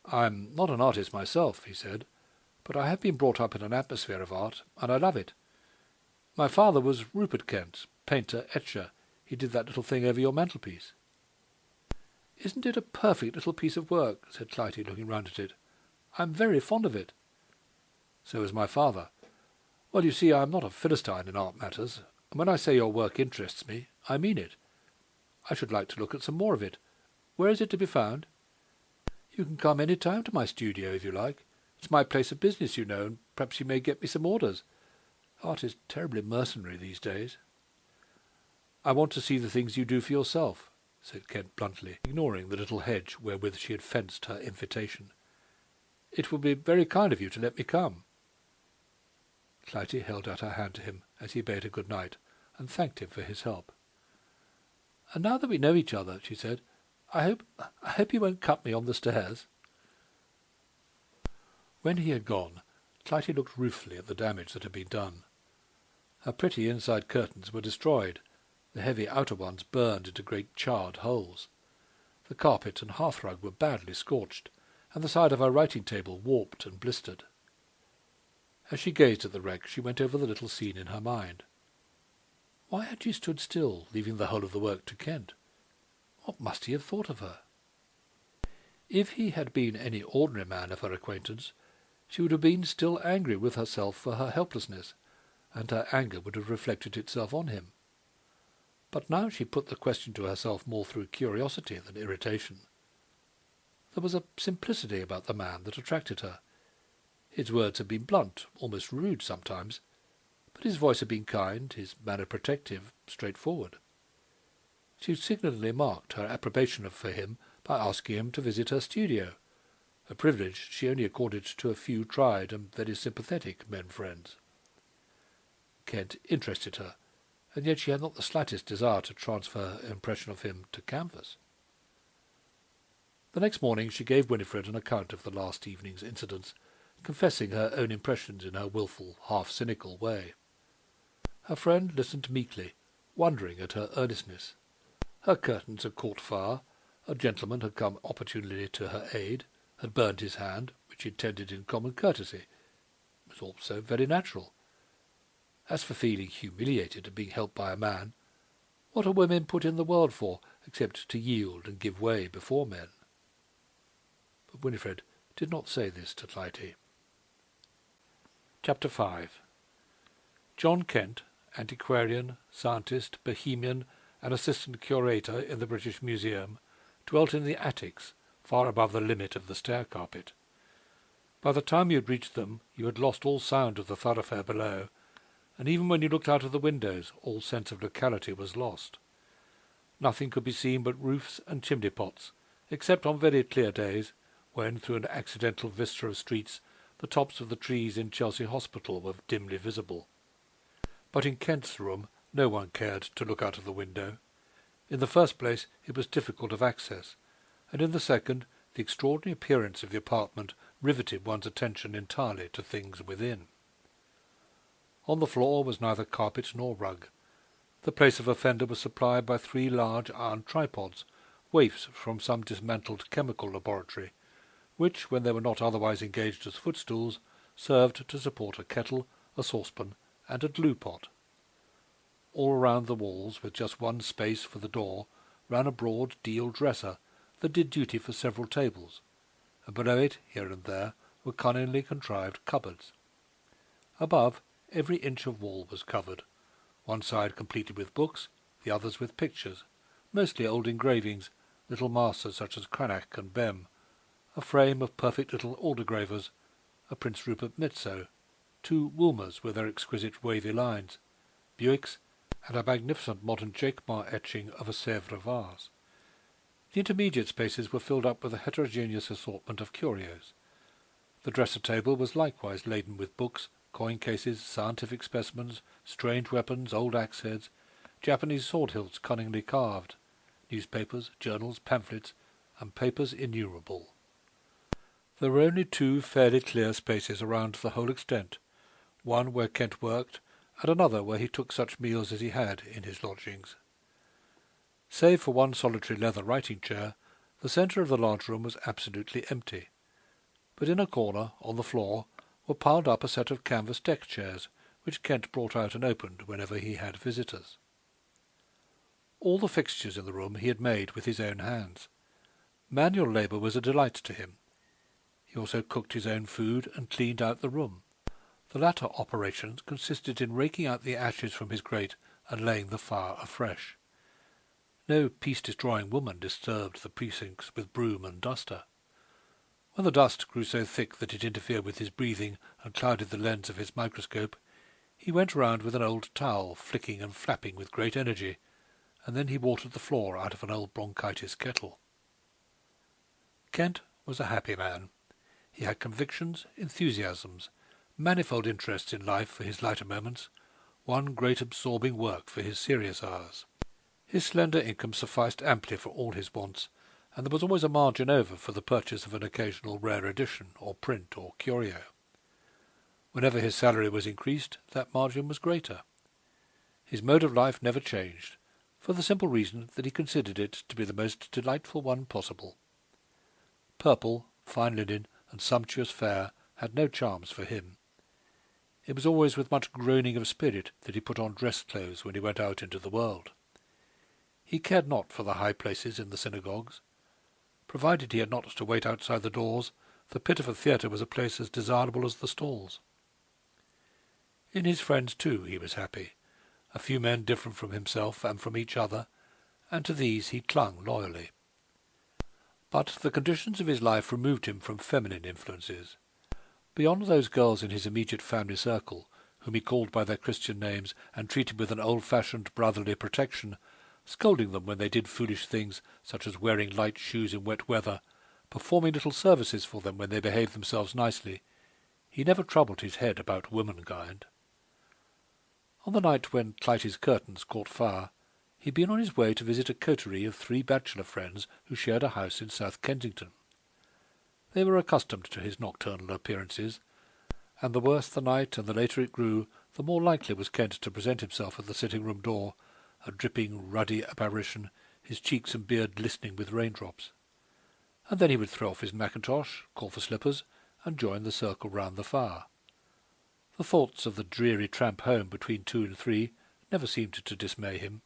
[SPEAKER 1] "I'm not an artist myself," he said, "but I have been brought up in an atmosphere of art, and I love it. My father was Rupert Kent, painter, etcher. He did that little thing over your mantelpiece." "Isn't it a perfect little piece of work?" said Clytie, looking round at it. "I'm very fond of it." "So is my father. Well, you see, I am not a Philistine in art matters, and when I say your work interests me, I mean it. I should like to look at some more of it. Where is it to be found?" "You can come any time to my studio, if you like. It's my place of business, you know, and perhaps you may get me some orders. Art is terribly mercenary these days." "I want to see the things you do for yourself," said Kent bluntly, ignoring the little hedge wherewith she had fenced her invitation. "It will be very kind of you to let me come." Clytie held out her hand to him as he bade her good night, and thanked him for his help. "And now that we know each other," she said, I hope you won't cut me on the stairs." When he had gone, Clytie looked ruefully at the damage that had been done. Her pretty inside curtains were destroyed, the heavy outer ones burned into great charred holes. The carpet and hearthrug were badly scorched, and the side of her writing-table warped and blistered. As she gazed at the wreck, she went over the little scene in her mind. Why had she stood still, leaving the whole of the work to Kent? What must he have thought of her? If he had been any ordinary man of her acquaintance, she would have been still angry with herself for her helplessness, and her anger would have reflected itself on him. But now she put the question to herself more through curiosity than irritation. There was a simplicity about the man that attracted her. His words had been blunt, almost rude sometimes, but his voice had been kind, his manner protective, straightforward. She signally marked her approbation for him by asking him to visit her studio, a privilege she only accorded to a few tried and very sympathetic men friends. Kent interested her, and yet she had not the slightest desire to transfer her impression of him to canvas. The next morning she gave Winifred an account of the last evening's incidents, confessing her own impressions in her wilful, half-cynical way. Her friend listened meekly, wondering at her earnestness. Her curtains had caught fire, a gentleman had come opportunely to her aid, had burned his hand, which he intended in common courtesy. It was all so very natural. As for feeling humiliated at being helped by a man, what are women put in the world for, except to yield and give way before men? But Winifred did not say this to Clytie. Chapter 5. John Kent, antiquarian, scientist, bohemian, and assistant curator in the British Museum, dwelt in the attics, far above the limit of the stair carpet. By the time you had reached them, you had lost all sound of the thoroughfare below, and even when you looked out of the windows, all sense of locality was lost. Nothing could be seen but roofs and chimney-pots, except on very clear days, when, through an accidental vista of streets, the tops of the trees in Chelsea Hospital were dimly visible. But in Kent's room no one cared to look out of the window. In the first place, it was difficult of access, and in the second, the extraordinary appearance of the apartment riveted one's attention entirely to things within. On the floor was neither carpet nor rug. The place of offender was supplied by 3 large iron tripods, waifs from some dismantled chemical laboratory, which, when they were not otherwise engaged as footstools, served to support a kettle, a saucepan, and a glue pot. All around the walls, with just one space for the door, ran a broad deal dresser that did duty for several tables, and below it, here and there, were cunningly contrived cupboards. Above, every inch of wall was covered, one side completed with books, the others with pictures, mostly old engravings, little masters such as Cranach and Bem, a frame of perfect little Aldegravers, a Prince Rupert Mezzo, 2 Woolmers with their exquisite wavy lines, Buicks, and a magnificent modern Jacquemart etching of a Sèvres vase. The intermediate spaces were filled up with a heterogeneous assortment of curios. The dresser-table was likewise laden with books, coin-cases, scientific specimens, strange weapons, old axe-heads, Japanese sword-hilts cunningly carved, newspapers, journals, pamphlets, and papers innumerable. There were only 2 fairly clear spaces around the whole extent, one where Kent worked, and another where he took such meals as he had in his lodgings. Save for one solitary leather writing-chair, the centre of the large room was absolutely empty, but in a corner, on the floor, were piled up a set of canvas deck-chairs, which Kent brought out and opened whenever he had visitors. All the fixtures in the room he had made with his own hands. Manual labour was a delight to him. He also cooked his own food and cleaned out the room. The latter operations consisted in raking out the ashes from his grate and laying the fire afresh. No peace-destroying woman disturbed the precincts with broom and duster. When the dust grew so thick that it interfered with his breathing and clouded the lens of his microscope, he went round with an old towel, flicking and flapping with great energy, and then he watered the floor out of an old bronchitis kettle. Kent was a happy man. He had convictions, enthusiasms, manifold interests in life for his lighter moments, one great absorbing work for his serious hours. His slender income sufficed amply for all his wants, and there was always a margin over for the purchase of an occasional rare edition, or print, or curio. Whenever his salary was increased, that margin was greater. His mode of life never changed, for the simple reason that he considered it to be the most delightful one possible. Purple, fine linen, and sumptuous fare had no charms for him. It was always with much groaning of spirit that he put on dress clothes when he went out into the world. He cared not for the high places in the synagogues. Provided he had not to wait outside the doors, the pit of a theatre was a place as desirable as the stalls. In his friends, too, he was happy, a few men different from himself and from each other, and to these he clung loyally. But the conditions of his life removed him from feminine influences. Beyond those girls in his immediate family circle, whom he called by their Christian names and treated with an old-fashioned brotherly protection, scolding them when they did foolish things, such as wearing light shoes in wet weather, performing little services for them when they behaved themselves nicely, he never troubled his head about womankind. On the night when Clytie's curtains caught fire, he had been on his way to visit a coterie of 3 bachelor friends who shared a house in South Kensington. They were accustomed to his nocturnal appearances, and the worse the night and the later it grew, the more likely was Kent to present himself at the sitting-room door, a dripping, ruddy apparition, his cheeks and beard glistening with raindrops. And then he would throw off his mackintosh, call for slippers, and join the circle round the fire. The thoughts of the dreary tramp home between 2 and 3 never seemed to dismay him.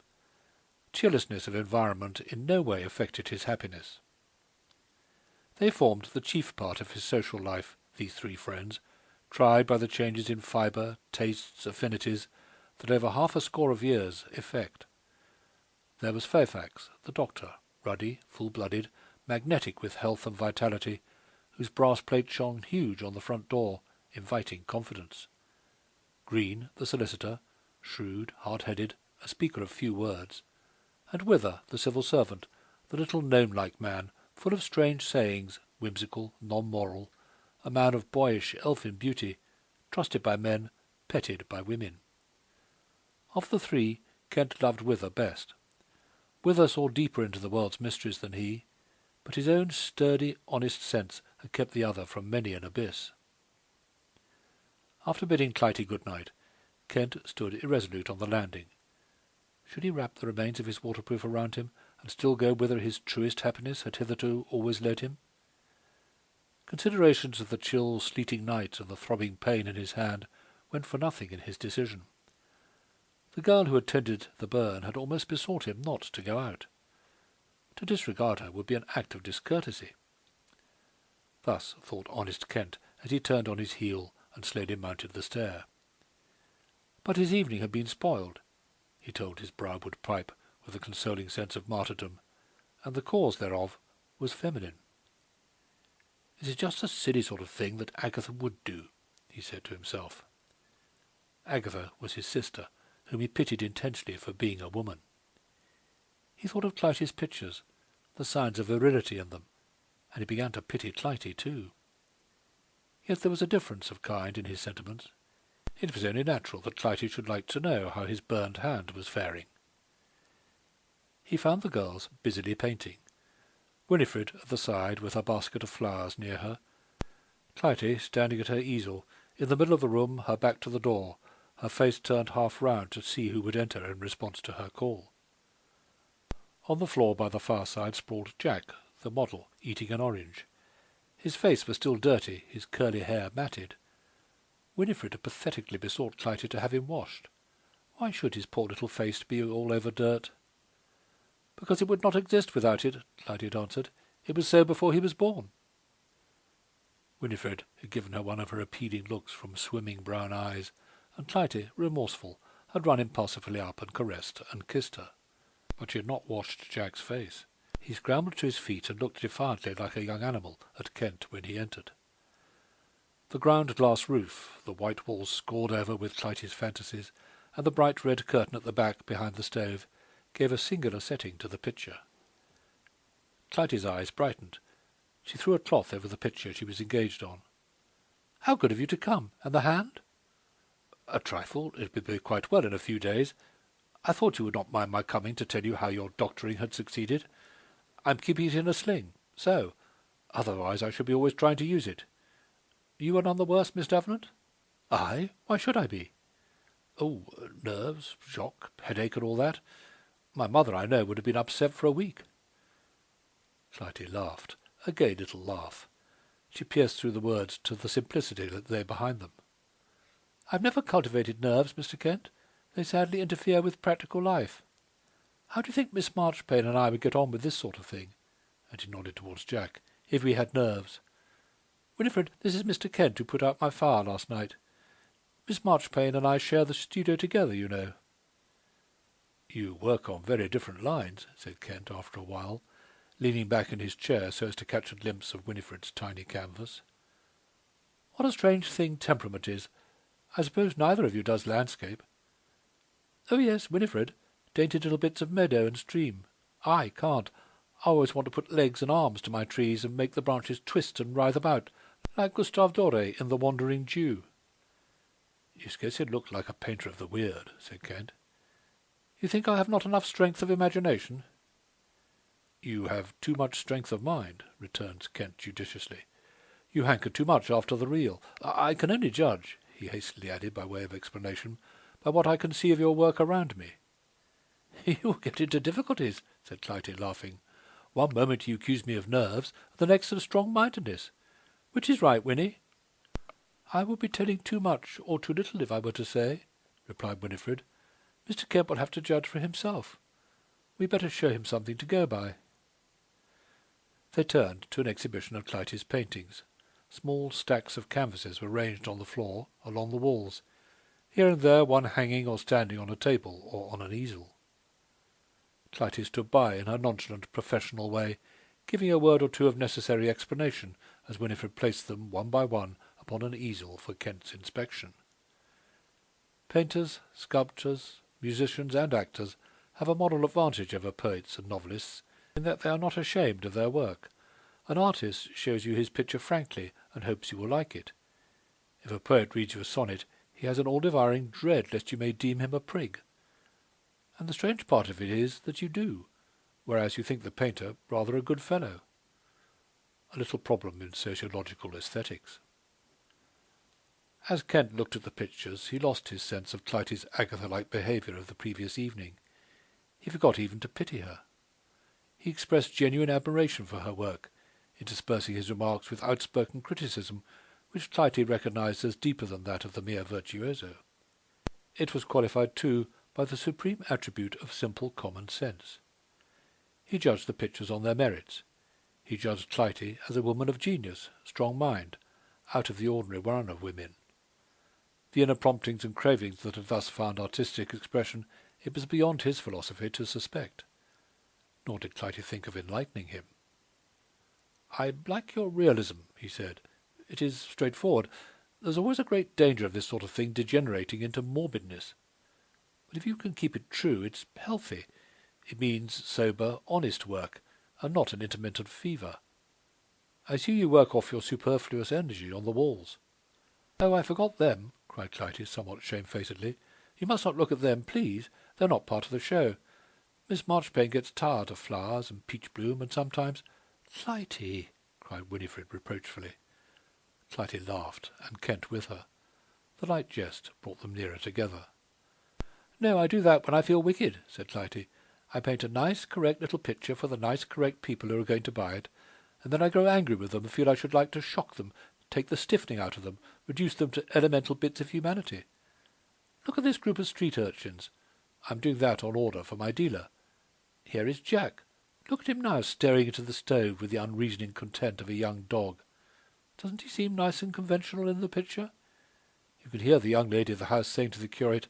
[SPEAKER 1] Cheerlessness of environment in no way affected his happiness. They formed the chief part of his social life, these 3 friends, tried by the changes in fibre, tastes, affinities, that over half a score of years effect. There was Fairfax, the doctor, ruddy, full-blooded, magnetic with health and vitality, whose brass plate shone huge on the front door, inviting confidence. Green, the solicitor, shrewd, hard-headed, a speaker of few words, and Wither, the civil servant, the little gnome-like man, full of strange sayings, whimsical, non-moral, a man of boyish, elfin beauty, trusted by men, petted by women. Of the 3, Kent loved Wither best. Wither saw deeper into the world's mysteries than he, but his own sturdy, honest sense had kept the other from many an abyss. After bidding Clytie good night, Kent stood irresolute on the landing. Should he wrap the remains of his waterproof around him, and still go whither his truest happiness had hitherto always led him? Considerations of the chill, sleeting night and the throbbing pain in his hand went for nothing in his decision. The girl who had tended the burn had almost besought him not to go out. To disregard her would be an act of discourtesy. Thus thought honest Kent as he turned on his heel and slowly mounted the stair. But his evening had been spoiled, he told his browwood pipe with a consoling sense of martyrdom, and the cause thereof was feminine. "It is just a silly sort of thing that Agatha would do," he said to himself. Agatha was his sister, whom he pitied intensely for being a woman. He thought of Clytie's pictures, the signs of virility in them, and he began to pity Clytie too. Yet there was a difference of kind in his sentiments. It was only natural that Clytie should like to know how his burned hand was faring. He found the girls busily painting, Winifred at the side with her basket of flowers near her, Clytie standing at her easel, in the middle of the room, her back to the door, her face turned half round to see who would enter in response to her call. On the floor by the fireside sprawled Jack, the model, eating an orange. His face was still dirty, his curly hair matted. Winifred had pathetically besought Clytie to have him washed. Why should his poor little face be all over dirt? "Because it would not exist without it," Clytie had answered. "It was so before he was born." Winifred had given her one of her appealing looks from swimming brown eyes, and Clytie, remorseful, had run impulsively up and caressed and kissed her. But she had not washed Jack's face. He scrambled to his feet and looked defiantly like a young animal at Kent when he entered. The ground-glass roof, the white walls scored over with Clytie's fantasies, and the bright red curtain at the back behind the stove gave a singular setting to the picture. Clytie's eyes brightened. She threw a cloth over the picture she was engaged on. "How good of you to come! And the hand?" "A trifle. It will be quite well in a few days. I thought you would not mind my coming to tell you how your doctoring had succeeded. I'm keeping it in a sling, so. Otherwise I should be always trying to use it. You are none the worse, Miss Davenant?" "I? Why should I be?" "Oh, nerves, shock, headache, and all that. My mother, I know, would have been upset for a week." Clytie laughed, a gay little laugh. She pierced through the words to the simplicity that lay behind them. "I've never cultivated nerves, Mr. Kent. They sadly interfere with practical life. How do you think Miss Marchpane and I would get on with this sort of thing?" And he nodded towards Jack. "If we had nerves. Winifred, this is Mr. Kent who put out my fire last night. Miss Marchpane and I share the studio together, you know." "You work on very different lines," said Kent after a while, leaning back in his chair so as to catch a glimpse of Winifred's tiny canvas. "What a strange thing temperament is. I suppose neither of you does landscape." "Oh, yes, Winifred. Dainty little bits of meadow and stream. I can't. I always want to put legs and arms to my trees and make the branches twist and writhe about, like Gustave Doré in The Wandering Jew." "You scarcely look like a painter of the weird," said Kent. "You think I have not enough strength of imagination?" "You have too much strength of mind," returned Kent judiciously. "You hanker too much after the real. I can only judge," he hastily added by way of explanation, "by what I can see of your work around me." "You will get into difficulties," said Clytie, laughing. "One moment you accuse me of nerves, and the next of strong-mindedness. Which is right, Winnie?" "I would be telling too much or too little if I were to say," replied Winifred. "Mr. Kent will have to judge for himself. We better show him something to go by." They turned to an exhibition of Clytie's paintings. Small stacks of canvases were ranged on the floor, along the walls, here and there one hanging or standing on a table or on an easel. Clytie stood by in her nonchalant, professional way, giving a word or two of necessary explanation as Winifred placed them one by one upon an easel for Kent's inspection. Painters, sculptors, musicians, and actors have a moral advantage over poets and novelists in that they are not ashamed of their work. An artist shows you his picture frankly and hopes you will like it. If a poet reads you a sonnet, he has an all-devouring dread lest you may deem him a prig. And the strange part of it is that you do. whereas you think the painter rather a good fellow. A little problem in sociological aesthetics. As Kent looked at the pictures, he lost his sense of Clytie's Agatha-like behaviour of the previous evening. He forgot even to pity her. He expressed genuine admiration for her work, interspersing his remarks with outspoken criticism, which Clytie recognized as deeper than that of the mere virtuoso. It was qualified, too, by the supreme attribute of simple common sense. He judged the pictures on their merits. He judged Clytie as a woman of genius, strong mind, out of the ordinary run of women. The inner promptings and cravings that had thus found artistic expression it was beyond his philosophy to suspect. Nor did Clytie think of enlightening him. "I like your realism," he said. "It is straightforward. There's always a great danger of this sort of thing degenerating into morbidness. But if you can keep it true, it's healthy. It means sober, honest work, and not an intermittent fever. I see you work off your superfluous energy on the walls." "Oh, I forgot them," cried Clytie, somewhat shamefacedly. "You must not look at them, please. They're not part of the show. Miss Marchpane gets tired of flowers and peach bloom, and sometimes—" "Clytie!" cried Winifred reproachfully. Clytie laughed, and Kent with her. The light jest brought them nearer together. "No, I do that when I feel wicked," said Clytie. "I paint a nice, correct little picture for the nice, correct people who are going to buy it, and then I grow angry with them and feel I should like to shock them, take the stiffening out of them, reduce them to elemental bits of humanity. Look at this group of street urchins. I'm doing that on order for my dealer. Here is Jack. Look at him now, staring into the stove with the unreasoning content of a young dog. Doesn't he seem nice and conventional in the picture? You can hear the young lady of the house saying to the curate,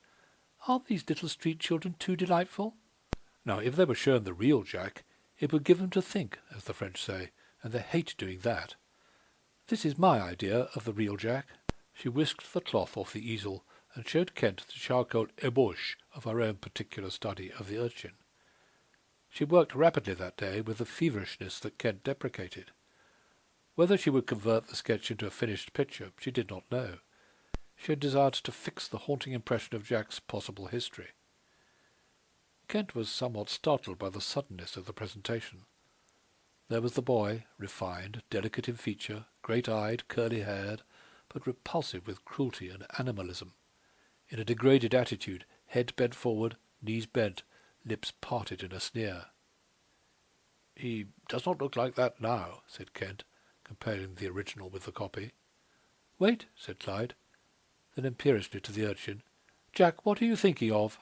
[SPEAKER 1] 'Aren't these little street children too delightful?' Now, if they were shown the real Jack, it would give them to think, as the French say, and they hate doing that. This is my idea of the real Jack." She whisked the cloth off the easel and showed Kent the charcoal ébauche of her own particular study of the urchin. She worked rapidly that day with a feverishness that Kent deprecated. Whether she would convert the sketch into a finished picture, she did not know. She had desired to fix the haunting impression of Jack's possible history. Kent was somewhat startled by the suddenness of the presentation. There was the boy, refined, delicate in feature, great-eyed, curly-haired, but repulsive with cruelty and animalism, in a degraded attitude, head bent forward, knees bent, lips parted in a sneer. "He does not look like that now," said Kent, comparing the original with the copy. "Wait," said Clyde. Then imperiously to the urchin, "Jack, what are you thinking of?"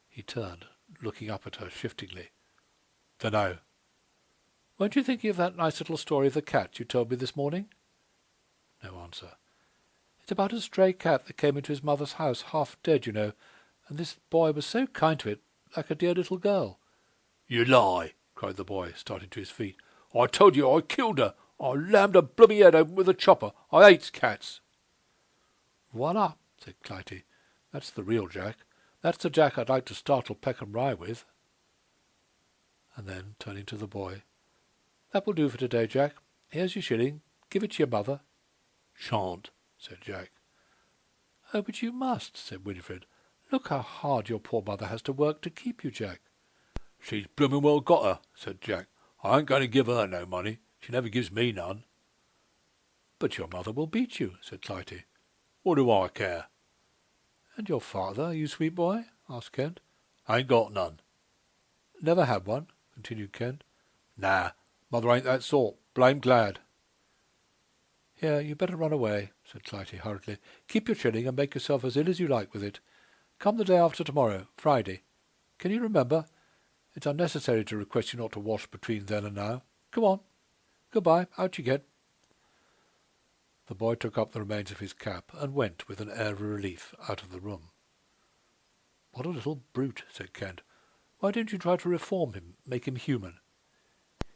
[SPEAKER 1] He turned, looking up at her shiftingly. "Dunno." "Weren't you thinking of that nice little story of the cat you told me this morning?" No answer. "It's about a stray cat that came into his mother's house, half dead, you know, and this boy was so kind to it, like a dear little girl." "You lie!" cried the boy, starting to his feet. "I told you I killed her. I lammed her blooming head open with a chopper. I hates cats." "Voila," said Clytie. "That's the real Jack. That's the Jack I'd like to startle Peckham Rye with." And then, turning to the boy, "That will do for today, Jack. Here's your shilling. Give it to your mother." "Shan't," said Jack. "Oh, but you must," said Winifred. "Look how hard your poor mother has to work to keep you, Jack." "She's blooming well got her," said Jack. "I ain't going to give her no money. She never gives me none." "But your mother will beat you," said Clytie. "What do I care?" "And your father, you sweet boy?" asked Kent. "Ain't got none." "Never had one?" continued Kent. "Nah, mother ain't that sort. Blame glad." "Here, you better run away," said Clytie hurriedly. "Keep your shilling and make yourself as ill as you like with it. Come the day after tomorrow, Friday. Can you remember? It's unnecessary to request you not to wash between then and now. Come on. Goodbye. Out you get." The boy took up the remains of his cap and went, with an air of relief, out of the room. "What a little brute," said Kent. "Why don't you try to reform him, make him human?"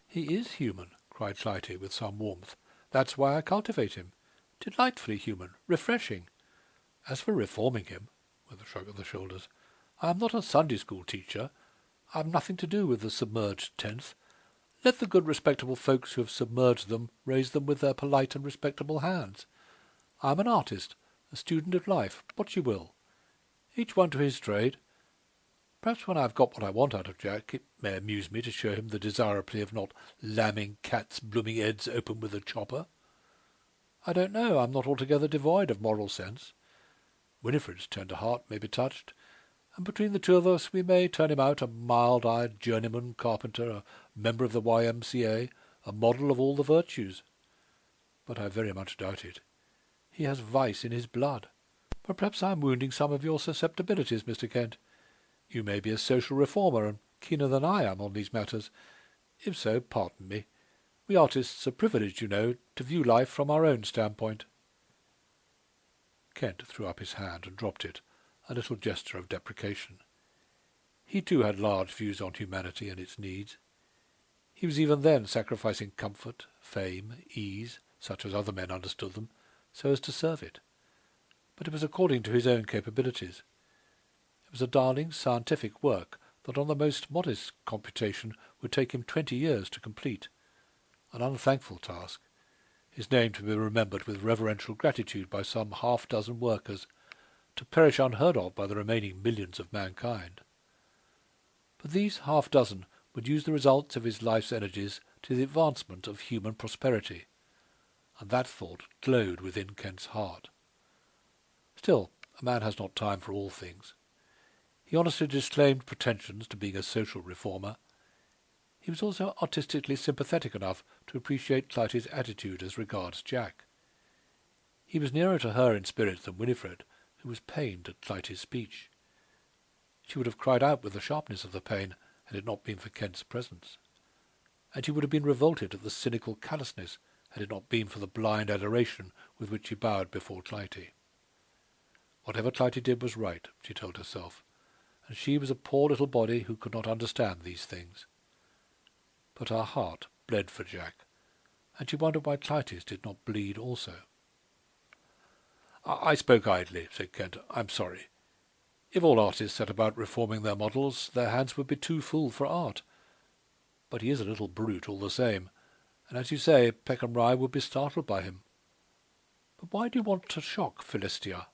[SPEAKER 1] "He is human," cried Clytie with some warmth. "That's why I cultivate him. Delightfully human, refreshing. As for reforming him," with a shrug of the shoulders, "I am not a Sunday school teacher. I have nothing to do with the submerged tenth. Let the good respectable folks who have submerged them raise them with their polite and respectable hands. I am an artist, a student of life, what you will. Each one to his trade. Perhaps when I have got what I want out of Jack, it may amuse me to show him the desirability of not lambing cats' blooming heads open with a chopper. I don't know. I'm not altogether devoid of moral sense. Winifred's tender heart may be touched, and between the two of us we may turn him out a mild-eyed journeyman carpenter, a member of the YMCA, a model of all the virtues. But I very much doubt it. He has vice in his blood. But perhaps I am wounding some of your susceptibilities, Mr. Kent. You may be a social reformer, and keener than I am on these matters. If so, pardon me. We artists are privileged, you know, to view life from our own standpoint. Kent threw up his hand and dropped it, a little gesture of deprecation. He too had large views on humanity and its needs. He was even then sacrificing comfort, fame, ease, such as other men understood them, so as to serve it. But it was according to his own capabilities. It was a darling scientific work that on the most modest computation would take him 20 years to complete. An unthankful task, his name to be remembered with reverential gratitude by some half-dozen workers, to perish unheard of by the remaining millions of mankind. But these half-dozen would use the results of his life's energies to the advancement of human prosperity, and that thought glowed within Kent's heart. Still, a man has not time for all things. He honestly disclaimed pretensions to being a social reformer. He was also artistically sympathetic enough to appreciate Clytie's attitude as regards Jack. He was nearer to her in spirit than Winifred, who was pained at Clytie's speech. She would have cried out with the sharpness of the pain had it not been for Kent's presence, and she would have been revolted at the cynical callousness had it not been for the blind adoration with which she bowed before Clytie. Whatever Clytie did was right, she told herself, and she was a poor little body who could not understand these things. But her heart bled for Jack, and she wondered why Clytie's did not bleed also. I spoke idly, said Kent. I'm sorry. If all artists set about reforming their models, their hands would be too full for art. But he is a little brute all the same, and as you say, Peckham Rye would be startled by him. But why do you want to shock Philistia?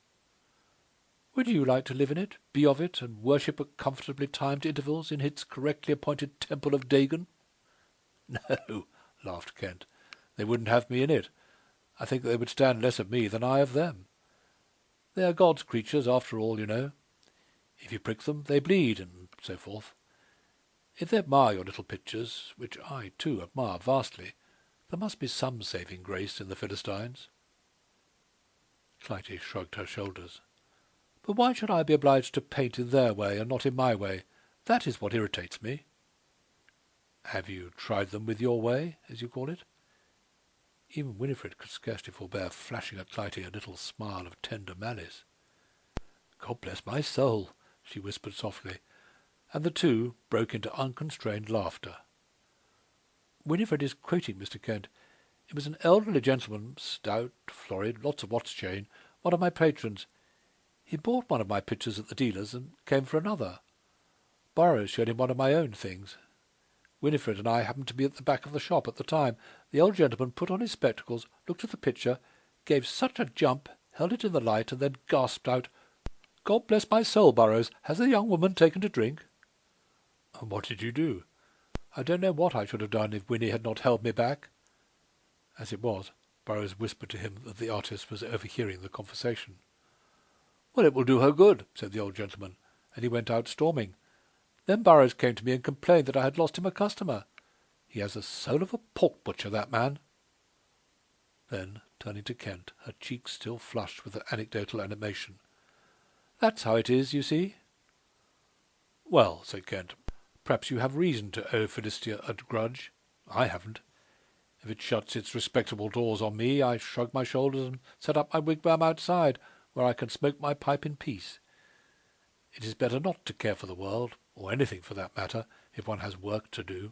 [SPEAKER 1] Would you like to live in it, be of it, and worship at comfortably timed intervals in its correctly appointed temple of Dagon? No, laughed Kent. They wouldn't have me in it. I think they would stand less of me than I of them. They are God's creatures, after all, you know. If you prick them, they bleed, and so forth. If they admire your little pictures, which I, too, admire vastly, there must be some saving grace in the Philistines. Clytie shrugged her shoulders. But why should I be obliged to paint in their way and not in my way? That is what irritates me. Have you tried them with your way, as you call it? Even Winifred could scarcely forbear flashing at Clytie a little smile of tender malice. God bless my soul, she whispered softly, and the two broke into unconstrained laughter. Winifred is quoting Mr. Kent. It was an elderly gentleman, stout, florid, lots of watch chain, one of my patrons. He bought one of my pictures at the dealer's and came for another. Burrows showed him one of my own things. Winifred and I happened to be at the back of the shop at the time. The old gentleman put on his spectacles, looked at the picture, gave such a jump, held it in the light, and then gasped out, God bless my soul, Burrows, has the young woman taken to drink? And what did you do? I don't know what I should have done if Winnie had not held me back. As it was, Burrows whispered to him that the artist was overhearing the conversation. Well, it will do her good, said the old gentleman, and he went out storming. Then Burrows came to me and complained that I had lost him a customer. He has the soul of a pork butcher, that man. Then, turning to Kent, her cheeks still flushed with anecdotal animation. That's how it is, you see. Well, said Kent, perhaps you have reason to owe Philistia a grudge. I haven't. If it shuts its respectable doors on me, I shrug my shoulders and set up my wigwam outside, where I can smoke my pipe in peace. It is better not to care for the world, or anything for that matter, if one has work to do.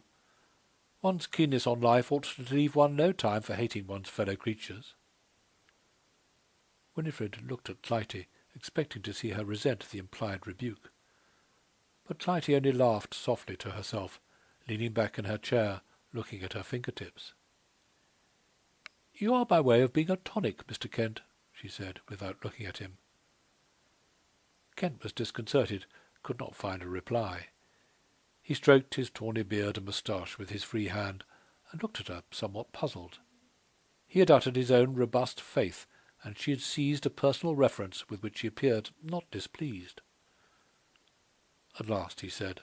[SPEAKER 1] One's keenness on life ought to leave one no time for hating one's fellow creatures. Winifred looked at Clytie, expecting to see her resent the implied rebuke. But Clytie only laughed softly to herself, leaning back in her chair, looking at her fingertips. You are by way of being a tonic, Mr. Kent, she said, without looking at him. Kent was disconcerted, could not find a reply. He stroked his tawny beard and moustache with his free hand, and looked at her, somewhat puzzled. He had uttered his own robust faith, and she had seized a personal reference with which he appeared not displeased. At last he said,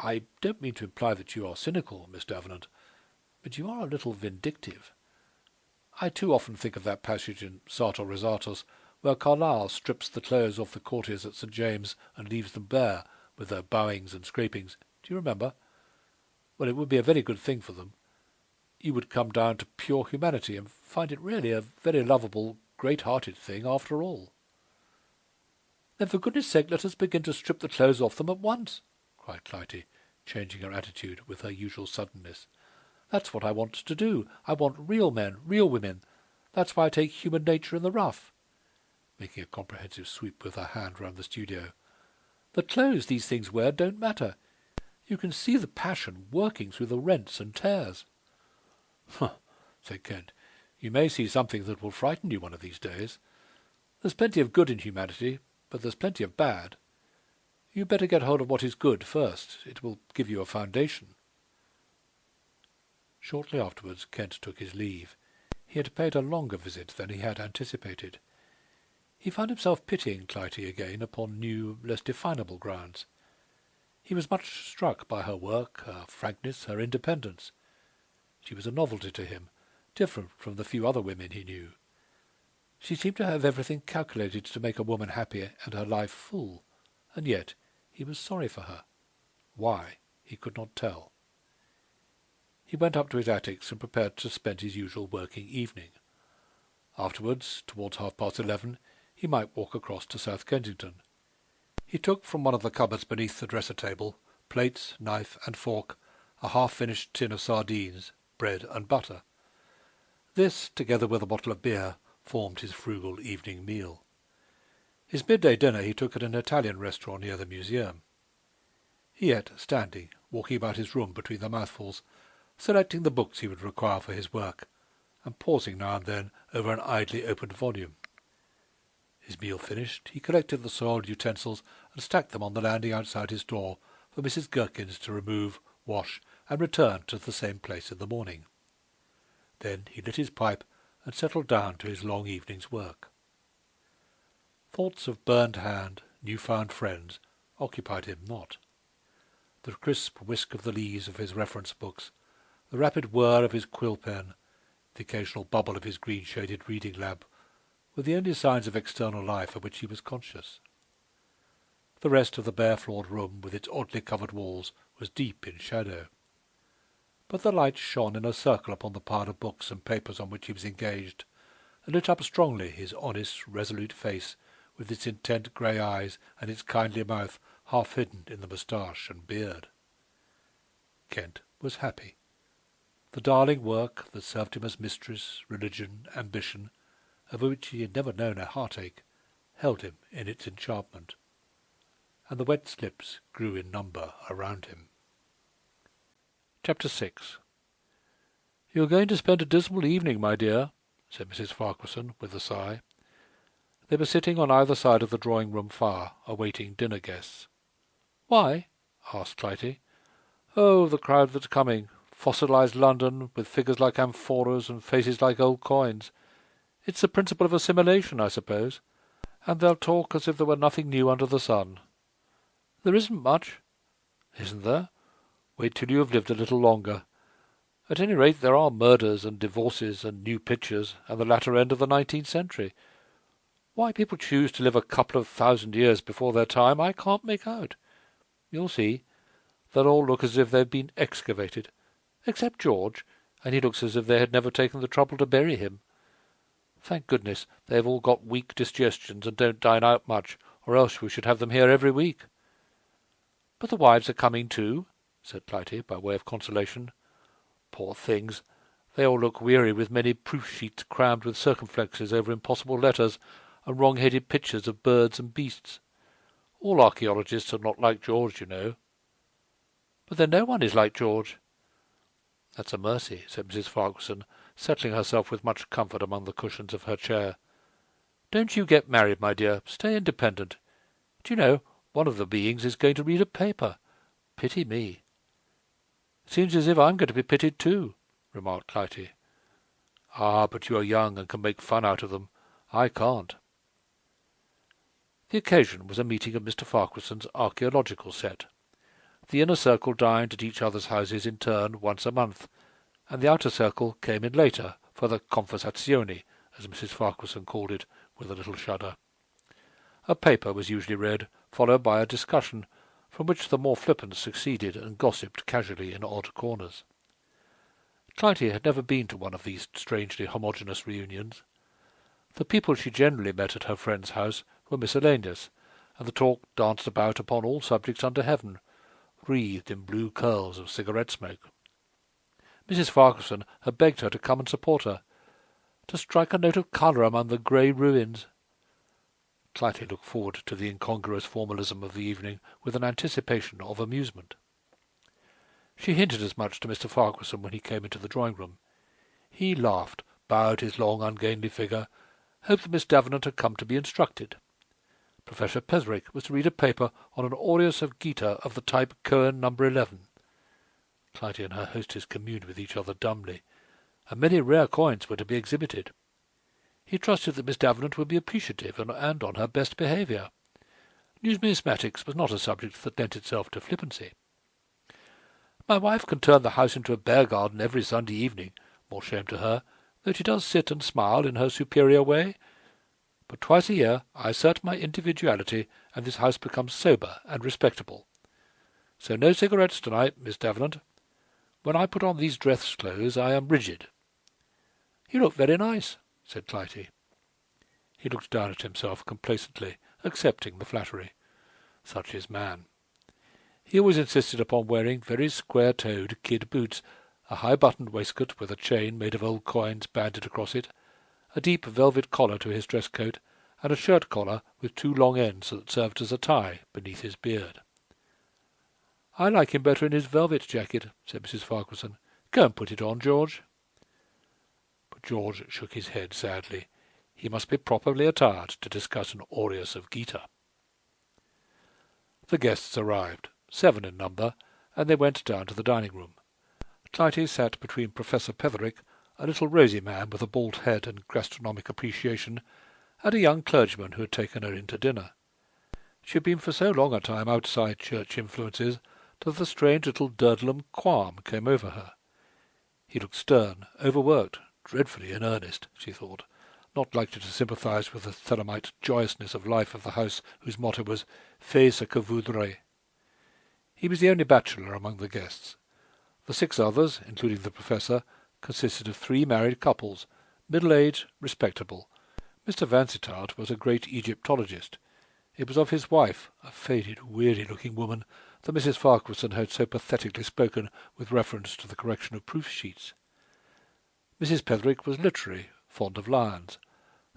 [SPEAKER 1] "I don't mean to imply that you are cynical, Miss Davenant, but you are a little vindictive. I too often think of that passage in Sartor Resartus where Carlyle strips the clothes off the courtiers at St. James and leaves them bare, with their bowings and scrapings. Do you remember? Well, it would be a very good thing for them. You would come down to pure humanity and find it really a very lovable, great-hearted thing after all." "Then for goodness' sake let us begin to strip the clothes off them at once," cried Clytie, changing her attitude with her usual suddenness. "That's what I want to do. I want real men, real women. That's why I take human nature in the rough," making a comprehensive sweep with her hand round the studio. "The clothes these things wear don't matter. You can see the passion working through the rents and tears." "Huh," said Kent. "You may see something that will frighten you one of these days. There's plenty of good in humanity, but there's plenty of bad. You'd better get hold of what is good first. It will give you a foundation." Shortly afterwards Kent took his leave. He had paid a longer visit than he had anticipated. He found himself pitying Clytie again upon new, less definable grounds. He was much struck by her work, her frankness, her independence. She was a novelty to him, different from the few other women he knew. She seemed to have everything calculated to make a woman happy and her life full, and yet he was sorry for her. Why, he could not tell. He went up to his attics and prepared to spend his usual working evening. Afterwards, towards 11:30, he might walk across to South Kensington. He took from one of the cupboards beneath the dresser-table plates, knife, and fork, a half-finished tin of sardines, bread and butter. This, together with a bottle of beer, formed his frugal evening meal. His midday dinner he took at an Italian restaurant near the museum. He ate standing, walking about his room between the mouthfuls, selecting the books he would require for his work, and pausing now and then over an idly opened volume. His meal finished, he collected the soiled utensils and stacked them on the landing outside his door for Mrs. Gherkins to remove, wash, and return to the same place in the morning. Then he lit his pipe and settled down to his long evening's work. Thoughts of burned hand, new-found friends, occupied him not. The crisp whisk of the leaves of his reference books, the rapid whir of his quill pen, the occasional bubble of his green-shaded reading lamp, were the only signs of external life of which he was conscious. The rest of the bare-floored room, with its oddly covered walls, was deep in shadow. But the light shone in a circle upon the pile of books and papers on which he was engaged, and lit up strongly his honest, resolute face, with its intent grey eyes and its kindly mouth half hidden in the moustache and beard. Kent was happy. The darling work that served him as mistress, religion, ambition, over which he had never known a heartache, held him in its enchantment, and the wet slips grew in number around him. Chapter 6. "You are going to spend a dismal evening, my dear," said Mrs. Farquharson with a sigh. They were sitting on either side of the drawing-room fire, awaiting dinner guests. "Why?" asked Clytie. "Oh, the crowd that's coming. Fossilized London, with figures like amphoras and faces like old coins. It's the principle of assimilation, I suppose. And they'll talk as if there were nothing new under the sun." "There isn't much." "Isn't there? Wait till you have lived a little longer. At any rate, there are murders and divorces and new pictures, and the latter end of the 19th century. Why people choose to live a couple of 1,000 years before their time, I can't make out. You'll see. They'll all look as if they'd been excavated. Except George, and he looks as if they had never taken the trouble to bury him. Thank goodness they've all got weak digestions and don't dine out much, or else we should have them here every week." "But the wives are coming too," said Clytie, by way of consolation. "Poor things! They all look weary with many proof-sheets crammed with circumflexes over impossible letters, and wrong-headed pictures of birds and beasts. All archaeologists are not like George, you know." "But then no one is like George." "That's a mercy," said Mrs. Farquharson, settling herself with much comfort among the cushions of her chair. "Don't you get married, my dear. Stay independent. Do you know, One of the beings is going to read a paper. Pity me. Seems as if I'm going to be pitied too, remarked Clytie. Ah, but you are young and can make fun out of them. I can't. The occasion was a meeting of Mr. Farquharson's archaeological set. The inner circle dined at each other's houses in turn once a month, and the outer circle came in later for the conversazione, as Mrs. Farquharson called it, with a little shudder. A paper was usually read, followed by a discussion, from which the more flippant succeeded and gossiped casually in odd corners. Clytie had never been to one of these strangely homogeneous reunions. The people she generally met at her friend's house were miscellaneous, and the talk danced about upon all subjects under heaven, wreathed in blue curls of cigarette smoke. Mrs. Farquharson had begged her to come and support her, to strike a note of colour among the grey ruins. Clytie looked forward to the incongruous formalism of the evening with an anticipation of amusement. She hinted as much to Mr. Farquharson when he came into the drawing-room. He laughed, bowed his long, ungainly figure, hoped that Miss Davenant had come to be instructed. Professor Petherick was to read a paper on an aureus of Gita of the type Cohen No. 11. Clytie and her hostess communed with each other dumbly, and many rare coins were to be exhibited. He trusted that Miss Davenant would be appreciative and on her best behaviour. Numismatics was not a subject that lent itself to flippancy. My wife can turn the house into a bear garden every Sunday evening, more shame to her, though she does sit and smile in her superior way. But twice a year I assert my individuality, and this house becomes sober and respectable. So no cigarettes tonight, Miss Davenant. When I put on these dress clothes I am rigid. You look very nice, said Clytie. He looked down at himself complacently, accepting the flattery. Such is man. He always insisted upon wearing very square-toed kid boots, a high-buttoned waistcoat with a chain made of old coins banded across it, a deep velvet collar to his dress coat, and a shirt collar with two long ends that served as a tie beneath his beard. I like him better in his velvet jacket, said Mrs. Farquharson. Go and put it on, George. But George shook his head sadly. He must be properly attired to discuss an aureus of Gita. The guests arrived, 7 in number, and they went down to the dining-room. Clytie sat between Professor Petherick, a little rosy man with a bald head and gastronomic appreciation, and a young clergyman who had taken her in to dinner. She had been for so long a time outside church influences that the strange little Durdleham qualm came over her. He looked stern, overworked, dreadfully in earnest, she thought, not likely to sympathize with the Thelemite joyousness of life of the house whose motto was "Fais ce que voudrais." He was the only bachelor among the guests. The 6 others, including the professor, consisted of 3 married couples, middle-aged, respectable. Mr. Vansittart was a great Egyptologist. It was of his wife, a faded, weary-looking woman, that Mrs. Farquharson had so pathetically spoken with reference to the correction of proof-sheets. Mrs. Petherick was literary, fond of lions.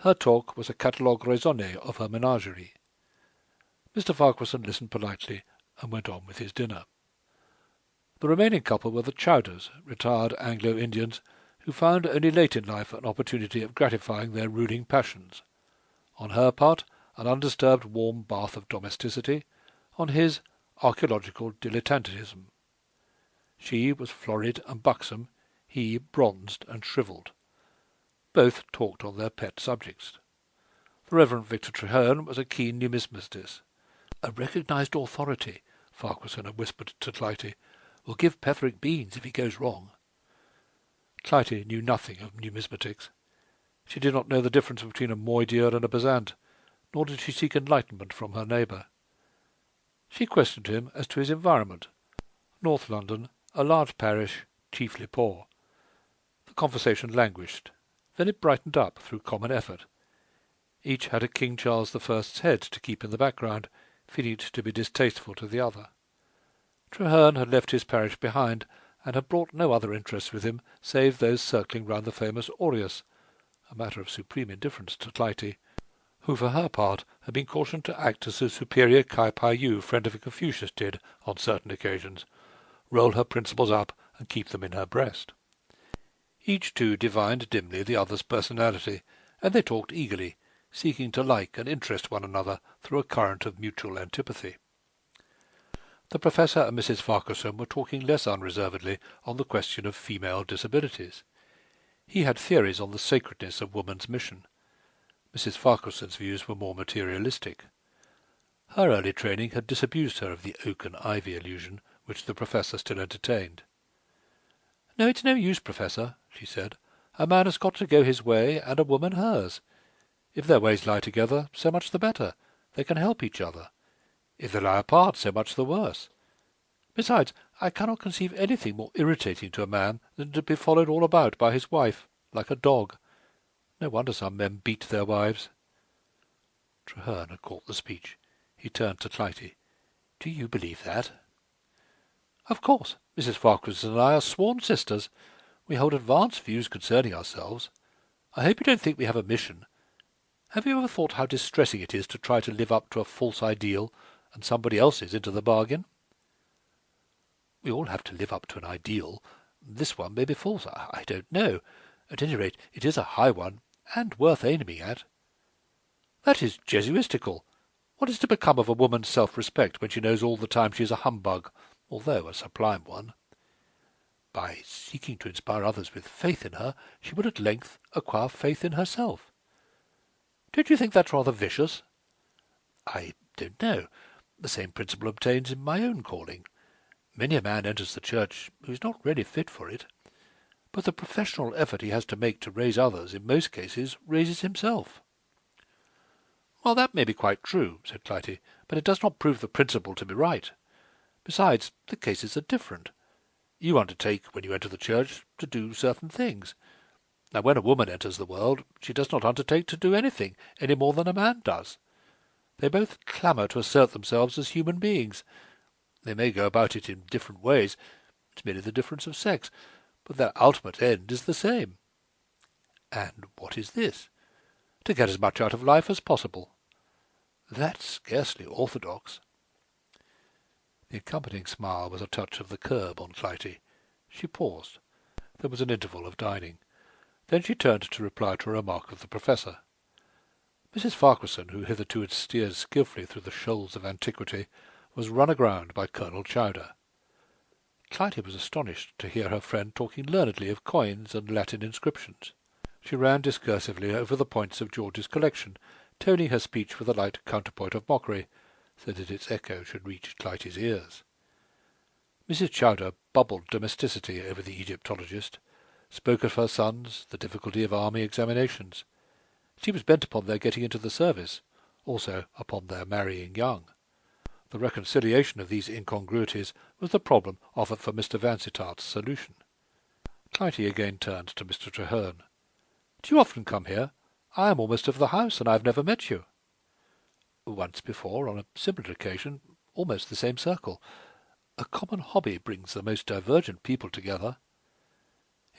[SPEAKER 1] Her talk was a catalogue raisonné of her menagerie. Mr. Farquharson listened politely and went on with his dinner. The remaining couple were the Chowders, retired Anglo-Indians, who found only late in life an opportunity of gratifying their ruling passions. On her part, an undisturbed warm bath of domesticity; on his, archaeological dilettantism. She was florid and buxom, he bronzed and shrivelled. Both talked on their pet subjects. The Reverend Victor Treherne was a keen numismatist. A recognized authority, Farquharson had whispered to Clytie, will give Petherick beans if he goes wrong. Clytie knew nothing of numismatics. She did not know the difference between a moidier and a besant, nor did she seek enlightenment from her neighbour. She questioned him as to his environment. North London, a large parish, chiefly poor. The conversation languished. Then it brightened up through common effort. Each had a King Charles I's head to keep in the background, feeling it to be distasteful to the other. Treherne had left his parish behind, and had brought no other interests with him save those circling round the famous aureus, a matter of supreme indifference to Clytie, who for her part had been cautioned to act as the superior Kai Pai Yu friend of Confucius did on certain occasions, roll her principles up and keep them in her breast. Each too divined dimly the other's personality, and they talked eagerly, seeking to like and interest one another through a current of mutual antipathy. The Professor and Mrs. Farquharson were talking less unreservedly on the question of female disabilities. He had theories on the sacredness of woman's mission. Mrs. Farquharson's views were more materialistic. Her early training had disabused her of the oak and ivy illusion which the Professor still entertained. "No, it's no use, Professor," she said. "A man has got to go his way, and a woman hers. If their ways lie together, so much the better. They can help each other. If they lie apart, so much the worse. Besides, I cannot conceive anything more irritating to a man than to be followed all about by his wife, like a dog. No wonder some men beat their wives." Traherne had caught the speech. He turned to Clytie. "Do you believe that?" "Of course. Mrs. Farquharson and I are sworn sisters. We hold advanced views concerning ourselves. I hope you don't think we have a mission. Have you ever thought how distressing it is to try to live up to a false ideal, and somebody else's into the bargain?" "We all have to live up to an ideal. This one may be false. I don't know. At any rate, it is a high one, and worth aiming at." "That is Jesuitical. What is to become of a woman's self-respect when she knows all the time she is a humbug, although a sublime one? By seeking to inspire others with faith in her, she would at length acquire faith in herself. Don't you think that's rather vicious?" "I don't know. The same principle obtains in my own calling. Many a man enters the church who is not really fit for it. But the professional effort he has to make to raise others in most cases raises himself." "Well, that may be quite true," said Clytie, "but it does not prove the principle to be right. Besides, the cases are different. You undertake, when you enter the church, to do certain things. Now, when a woman enters the world, she does not undertake to do anything any more than a man does. They both clamour to assert themselves as human beings. They may go about it in different ways. It's merely the difference of sex, but their ultimate end is the same." "And what is this?" "To get as much out of life as possible." "That's scarcely orthodox." The accompanying smile was a touch of the curb on Clytie. She paused. There was an interval of dining. Then she turned to reply to a remark of the Professor. Mrs. Farquharson, who hitherto had steered skilfully through the shoals of antiquity, was run aground by Colonel Chowder. Clytie was astonished to hear her friend talking learnedly of coins and Latin inscriptions. She ran discursively over the points of George's collection, toning her speech with a light counterpoint of mockery, so that its echo should reach Clytie's ears. Mrs. Chowder bubbled domesticity over the Egyptologist, spoke of her sons, the difficulty of army examinations. She was bent upon their getting into the service, also upon their marrying young. The reconciliation of these incongruities was the problem offered for Mr. Vansittart's solution. Clytie again turned to Mr. Traherne. "Do you often come here? I am almost of the house, and I have never met you." "Once before, on a similar occasion, almost the same circle. A common hobby brings the most divergent people together."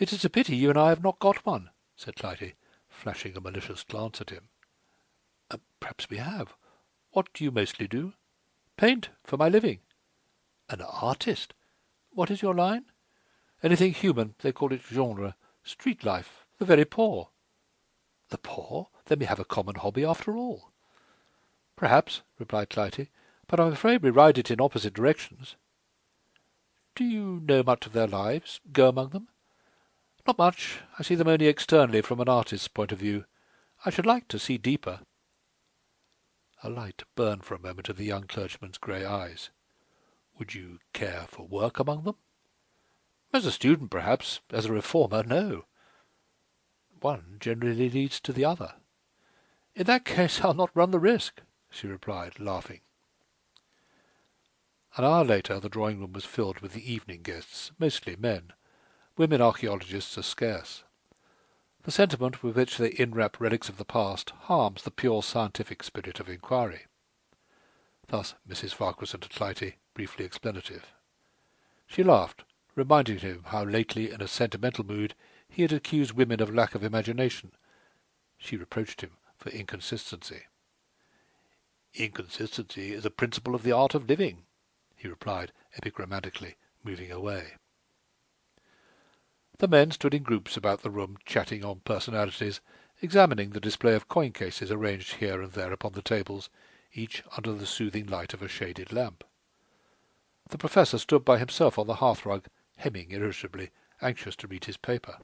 [SPEAKER 1] "It is a pity you and I have not got one," said Clytie, flashing a malicious glance at him. "Perhaps we have. What do you mostly do?" "Paint, for my living." "An artist? What is your line?" "Anything human. They call it genre. Street life. The very poor." "The poor? Then we have a common hobby after all." "Perhaps," replied Clytie, "but I'm afraid we ride it in opposite directions." "Do you know much of their lives? Go among them?" "Not much. I see them only externally from an artist's point of view. I should like to see deeper." A light burned for a moment in the young clergyman's grey eyes. "Would you care for work among them?" "As a student, perhaps. As a reformer, no." "One generally leads to the other." "In that case I'll not run the risk," she replied, laughing. An hour later the drawing-room was filled with the evening guests, mostly men. Women archaeologists are scarce. The sentiment with which they inwrap relics of the past harms the pure scientific spirit of inquiry. Thus Mrs. Farquharson to Clytie, briefly explanative. She laughed, reminding him how lately, in a sentimental mood, he had accused women of lack of imagination. She reproached him for inconsistency. "Inconsistency is a principle of the art of living," he replied epigrammatically, moving away. The men stood in groups about the room, chatting on personalities, examining the display of coin cases arranged here and there upon the tables, each under the soothing light of a shaded lamp. The Professor stood by himself on the hearthrug, hemming irritably, anxious to read his paper.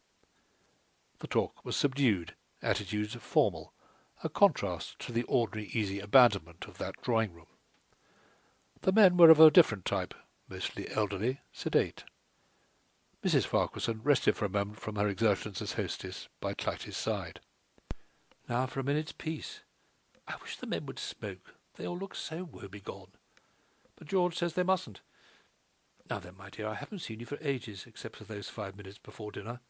[SPEAKER 1] The talk was subdued, attitudes formal, a contrast to the ordinary easy abandonment of that drawing-room. The men were of a different type, mostly elderly, sedate. Mrs. Farquharson rested for a moment from her exertions as hostess by Clytie's side. "Now for a minute's peace. I wish the men would smoke. They all look so woebegone. But George says they mustn't. Now then, my dear, I haven't seen you for ages, except for those 5 minutes before dinner.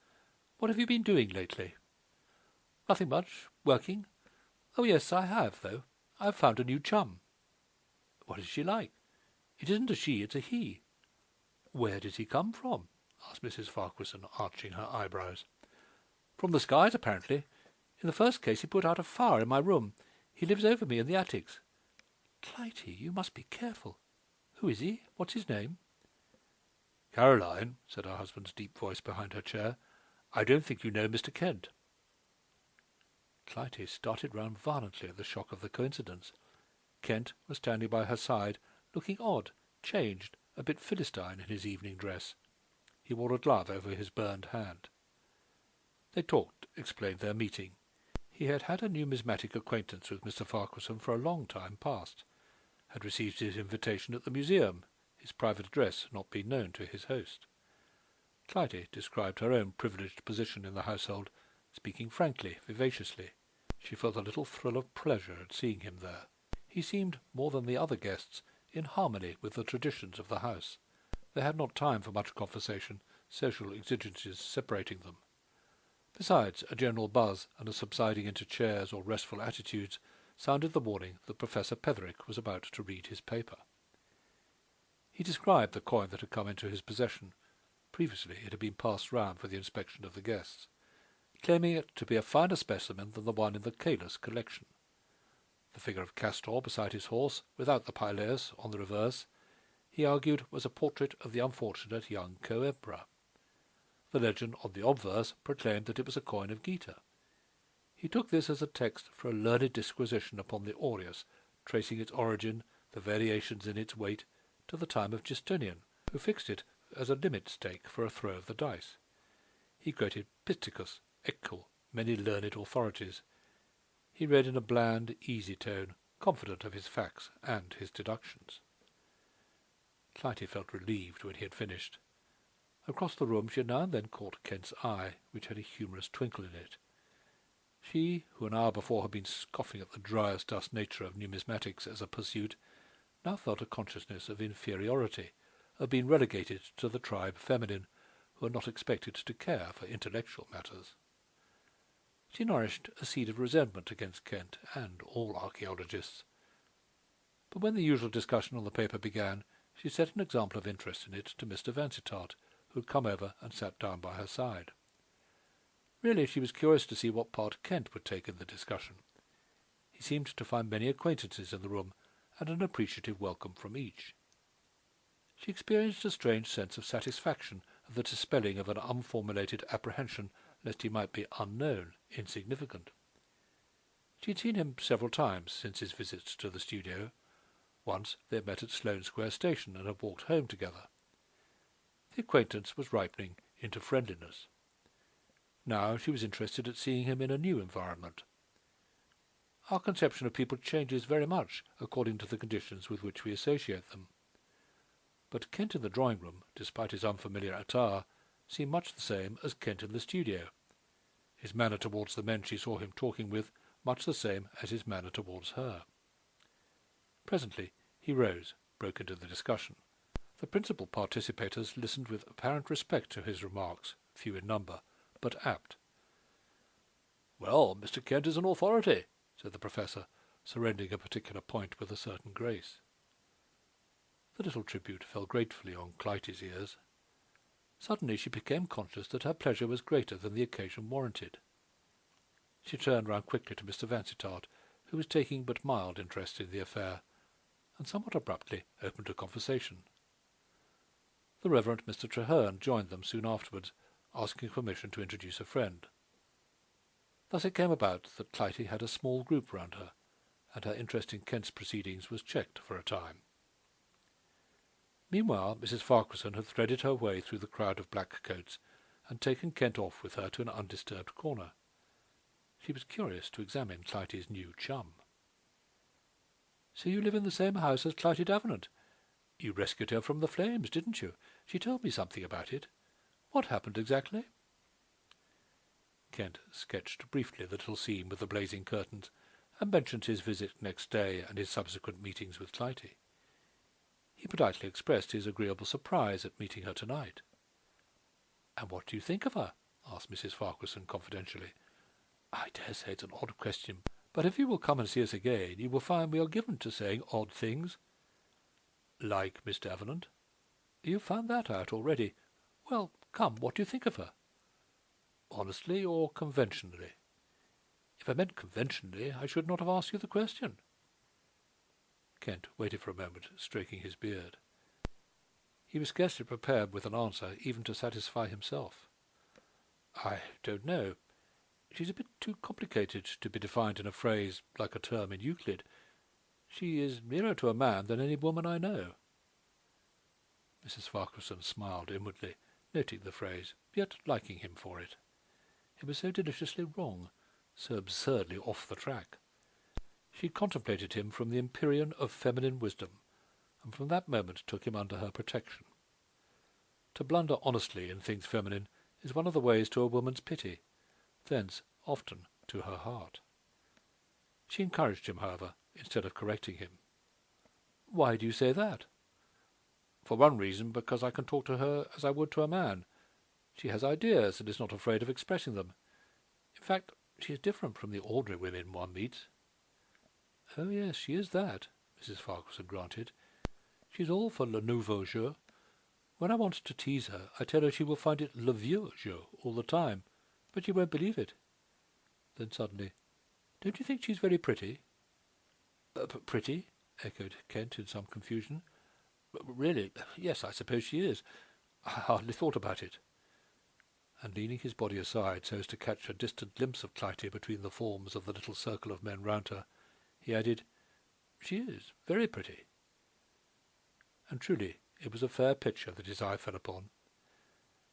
[SPEAKER 1] What have you been doing lately?" "Nothing much. Working. Oh, yes, I have, though. I've found a new chum." "What is she like?" "It isn't a she, it's a he." "Where did he come from?" asked Mrs. Farquharson, arching her eyebrows. "From the skies, apparently. In the first case he put out a fire in my room. He lives over me in the attics." "Clytie, you must be careful. Who is he? What's his name?" "Caroline," said her husband's deep voice behind her chair, "I don't think you know Mr. Kent." Clytie started round violently at the shock of the coincidence. Kent was standing by her side, looking odd, changed, a bit Philistine in his evening dress. He wore a glove over his burned hand. They talked, explained their meeting. He had had a numismatic acquaintance with Mr. Farquharson for a long time past, had received his invitation at the museum, his private address not being known to his host. Clytie described her own privileged position in the household, speaking frankly, vivaciously. She felt a little thrill of pleasure at seeing him there. He seemed, more than the other guests, in harmony with the traditions of the house. They had not time for much conversation, social exigencies separating them. Besides, a general buzz and a subsiding into chairs or restful attitudes sounded the warning that Professor Petherick was about to read his paper. He described the coin that had come into his possession. Previously it had been passed round for the inspection of the guests, claiming it to be a finer specimen than the one in the Caylus collection. The figure of Castor beside his horse, without the pileus on the reverse, he argued was a portrait of the unfortunate young co-emperor. The legend on the obverse proclaimed that it was a coin of Geta. He took this as a text for a learned disquisition upon the aureus, tracing its origin, the variations in its weight, to the time of Justinian, who fixed it as a limit stake for a throw of the dice. He quoted Pisticus, Eckel, many learned authorities. He read in a bland, easy tone, confident of his facts and his deductions. Clytie felt relieved when he had finished. Across the room she had now and then caught Kent's eye, which had a humorous twinkle in it. She, who an hour before had been scoffing at the dry as dust nature of numismatics as a pursuit, now felt a consciousness of inferiority, of being relegated to the tribe feminine, who are not expected to care for intellectual matters. She nourished a seed of resentment against Kent and all archaeologists. But when the usual discussion on the paper began, she set an example of interest in it to Mr. Vansittart, who had come over and sat down by her side. Really, she was curious to see what part Kent would take in the discussion. He seemed to find many acquaintances in the room, and an appreciative welcome from each. She experienced a strange sense of satisfaction at the dispelling of an unformulated apprehension lest he might be unknown, insignificant. She had seen him several times since his visits to the studio. Once they had met at Sloane Square Station and had walked home together. The acquaintance was ripening into friendliness. Now she was interested at seeing him in a new environment. Our conception of people changes very much according to the conditions with which we associate them. But Kent in the drawing-room, despite his unfamiliar attire, seemed much the same as Kent in the studio. His manner towards the men she saw him talking with, much the same as his manner towards her. Presently he rose, broke into the discussion. The principal participators listened with apparent respect to his remarks, few in number, but apt. "Well, Mr. Kent is an authority," said the Professor, surrendering a particular point with a certain grace. The little tribute fell gratefully on Clytie's ears. Suddenly she became conscious that her pleasure was greater than the occasion warranted. She turned round quickly to Mr. Vansittart, who was taking but mild interest in the affair, and somewhat abruptly opened a conversation. The Reverend Mr. Traherne joined them soon afterwards, asking permission to introduce a friend. Thus it came about that Clytie had a small group round her, and her interest in Kent's proceedings was checked for a time. Meanwhile, Mrs. Farquharson had threaded her way through the crowd of black coats and taken Kent off with her to an undisturbed corner. She was curious to examine Clytie's new chum. "So you live in the same house as Clytie Davenant? You rescued her from the flames, didn't you? She told me something about it. What happened exactly?" Kent sketched briefly the little scene with the blazing curtains, and mentioned his visit next day and his subsequent meetings with Clytie. He politely expressed his agreeable surprise at meeting her tonight. "And what do you think of her?" asked Mrs. Farquharson confidentially. "I dare say it's an odd question, but if you will come and see us again, you will find we are given to saying odd things." "Like Miss Davenant?" "You've found that out already. Well, come, what do you think of her?" "Honestly or conventionally?" "If I meant conventionally, I should not have asked you the question." Kent waited for a moment, stroking his beard. He was scarcely prepared with an answer even to satisfy himself. "I don't know. She's a bit too complicated to be defined in a phrase like a term in Euclid. She is nearer to a man than any woman I know." Mrs. Farquharson smiled inwardly, noting the phrase, yet liking him for it. It was so deliciously wrong, so absurdly off the track. She contemplated him from the empyrean of feminine wisdom, and from that moment took him under her protection. To blunder honestly in things feminine is one of the ways to a woman's pity, thence often to her heart. She encouraged him, however, instead of correcting him. "Why do you say that?" "For one reason, because I can talk to her as I would to a man. She has ideas and is not afraid of expressing them. In fact, she is different from the ordinary women one meets." "Oh, yes, she is that," Mrs. Farquharson granted. "She's all for le nouveau jeu. When I want to tease her, I tell her she will find it le vieux jeu all the time, but she won't believe it." Then suddenly, "Don't you think she's very pretty?" "Pretty?" echoed Kent in some confusion. "Really, yes, I suppose she is. I hardly thought about it." And leaning his body aside so as to catch a distant glimpse of Clytie between the forms of the little circle of men round her, he added, "She is very pretty." And truly it was a fair picture that his eye fell upon.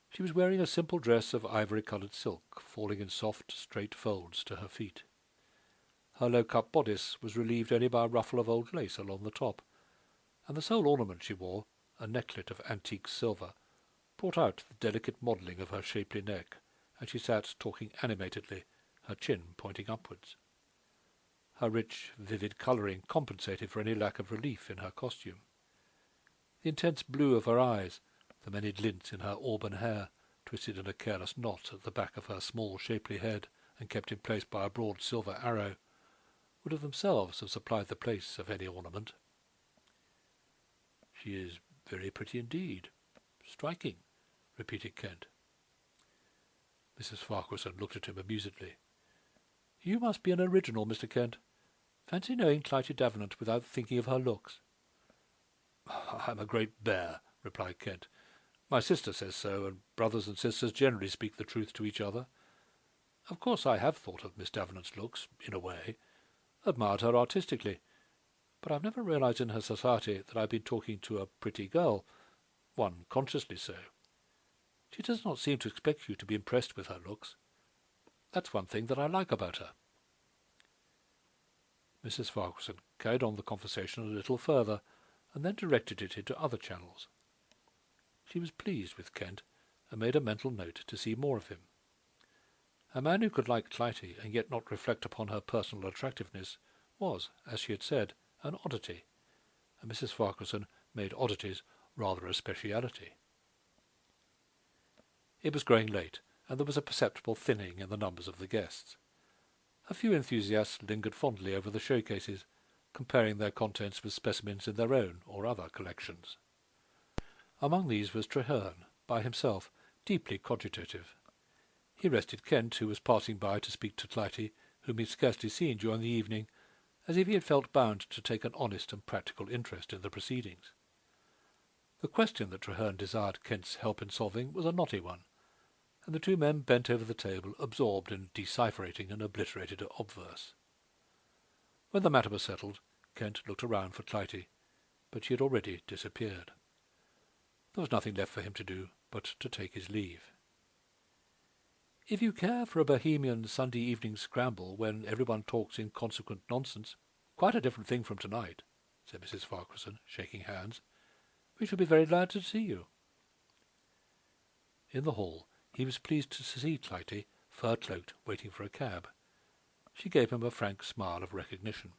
[SPEAKER 1] She was wearing a simple dress of ivory-coloured silk, falling in soft, straight folds to her feet. Her low-cut bodice was relieved only by a ruffle of old lace along the top, and the sole ornament she wore, a necklet of antique silver, brought out the delicate modelling of her shapely neck, and she sat talking animatedly, her chin pointing upwards. Her rich, vivid colouring compensated for any lack of relief in her costume. The intense blue of her eyes, the many glints in her auburn hair, twisted in a careless knot at the back of her small, shapely head, and kept in place by a broad silver arrow, would of themselves have supplied the place of any ornament. "She is very pretty indeed. Striking," repeated Kent. Mrs. Farquharson looked at him amusedly. "You must be an original, Mr. Kent. Fancy knowing Clytie Davenant without thinking of her looks." "I'm a great bear," replied Kent. "My sister says so, and brothers and sisters generally speak the truth to each other. Of course I have thought of Miss Davenant's looks, in a way, admired her artistically, but I've never realized in her society that I've been talking to a pretty girl, one consciously so. She does not seem to expect you to be impressed with her looks. That's one thing that I like about her." Mrs. Farquharson carried on the conversation a little further, and then directed it into other channels. She was pleased with Kent, and made a mental note to see more of him. A man who could like Clytie and yet not reflect upon her personal attractiveness was, as she had said, an oddity, and Mrs. Farquharson made oddities rather a speciality. It was growing late, and there was a perceptible thinning in the numbers of the guests. A few enthusiasts lingered fondly over the showcases, comparing their contents with specimens in their own or other collections. Among these was Traherne, by himself, deeply cogitative. He rested Kent, who was passing by to speak to Clytie, whom he had scarcely seen during the evening, as if he had felt bound to take an honest and practical interest in the proceedings. The question that Traherne desired Kent's help in solving was a knotty one, and the two men bent over the table, absorbed in decipherating an obliterated obverse. When the matter was settled, Kent looked around for Clytie, but she had already disappeared. There was nothing left for him to do but to take his leave. "If you care for a bohemian Sunday evening scramble when everyone talks inconsequent nonsense, quite a different thing from tonight," said Mrs. Farquharson, shaking hands. "We shall be very glad to see you." In the hall he was pleased to see Clytie, fur-cloaked, waiting for a cab. She gave him a frank smile of recognition.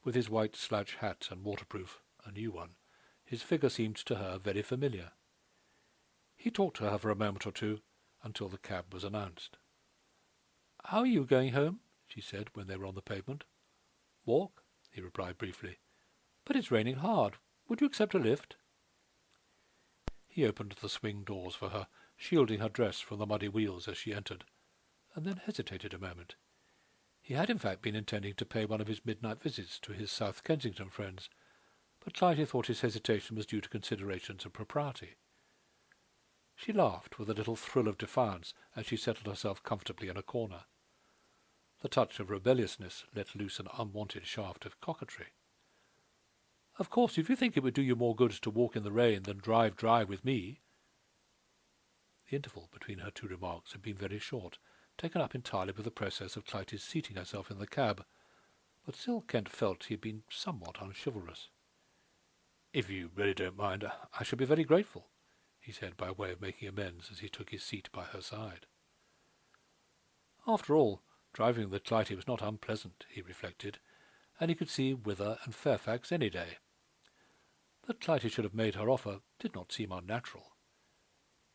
[SPEAKER 1] With his white slouch hat and waterproof, a new one, his figure seemed to her very familiar. He talked to her for a moment or two, until the cab was announced. "How are you going home?" she said, when they were on the pavement. "Walk," he replied briefly. "But it's raining hard. Would you accept a lift?" He opened the swing doors for her, shielding her dress from the muddy wheels as she entered, and then hesitated a moment. He had in fact been intending to pay one of his midnight visits to his South Kensington friends, but Clytie thought his hesitation was due to considerations of propriety. She laughed with a little thrill of defiance as she settled herself comfortably in a corner. The touch of rebelliousness let loose an unwanted shaft of coquetry. "Of course, if you think it would do you more good to walk in the rain than drive dry with me—" The interval between her two remarks had been very short, taken up entirely with the process of Clytie's seating herself in the cab, but still Kent felt he had been somewhat unchivalrous. "If you really don't mind, I shall be very grateful," he said by way of making amends as he took his seat by her side. After all, driving with Clytie was not unpleasant, he reflected, and he could see Wither and Fairfax any day. That Clytie should have made her offer did not seem unnatural.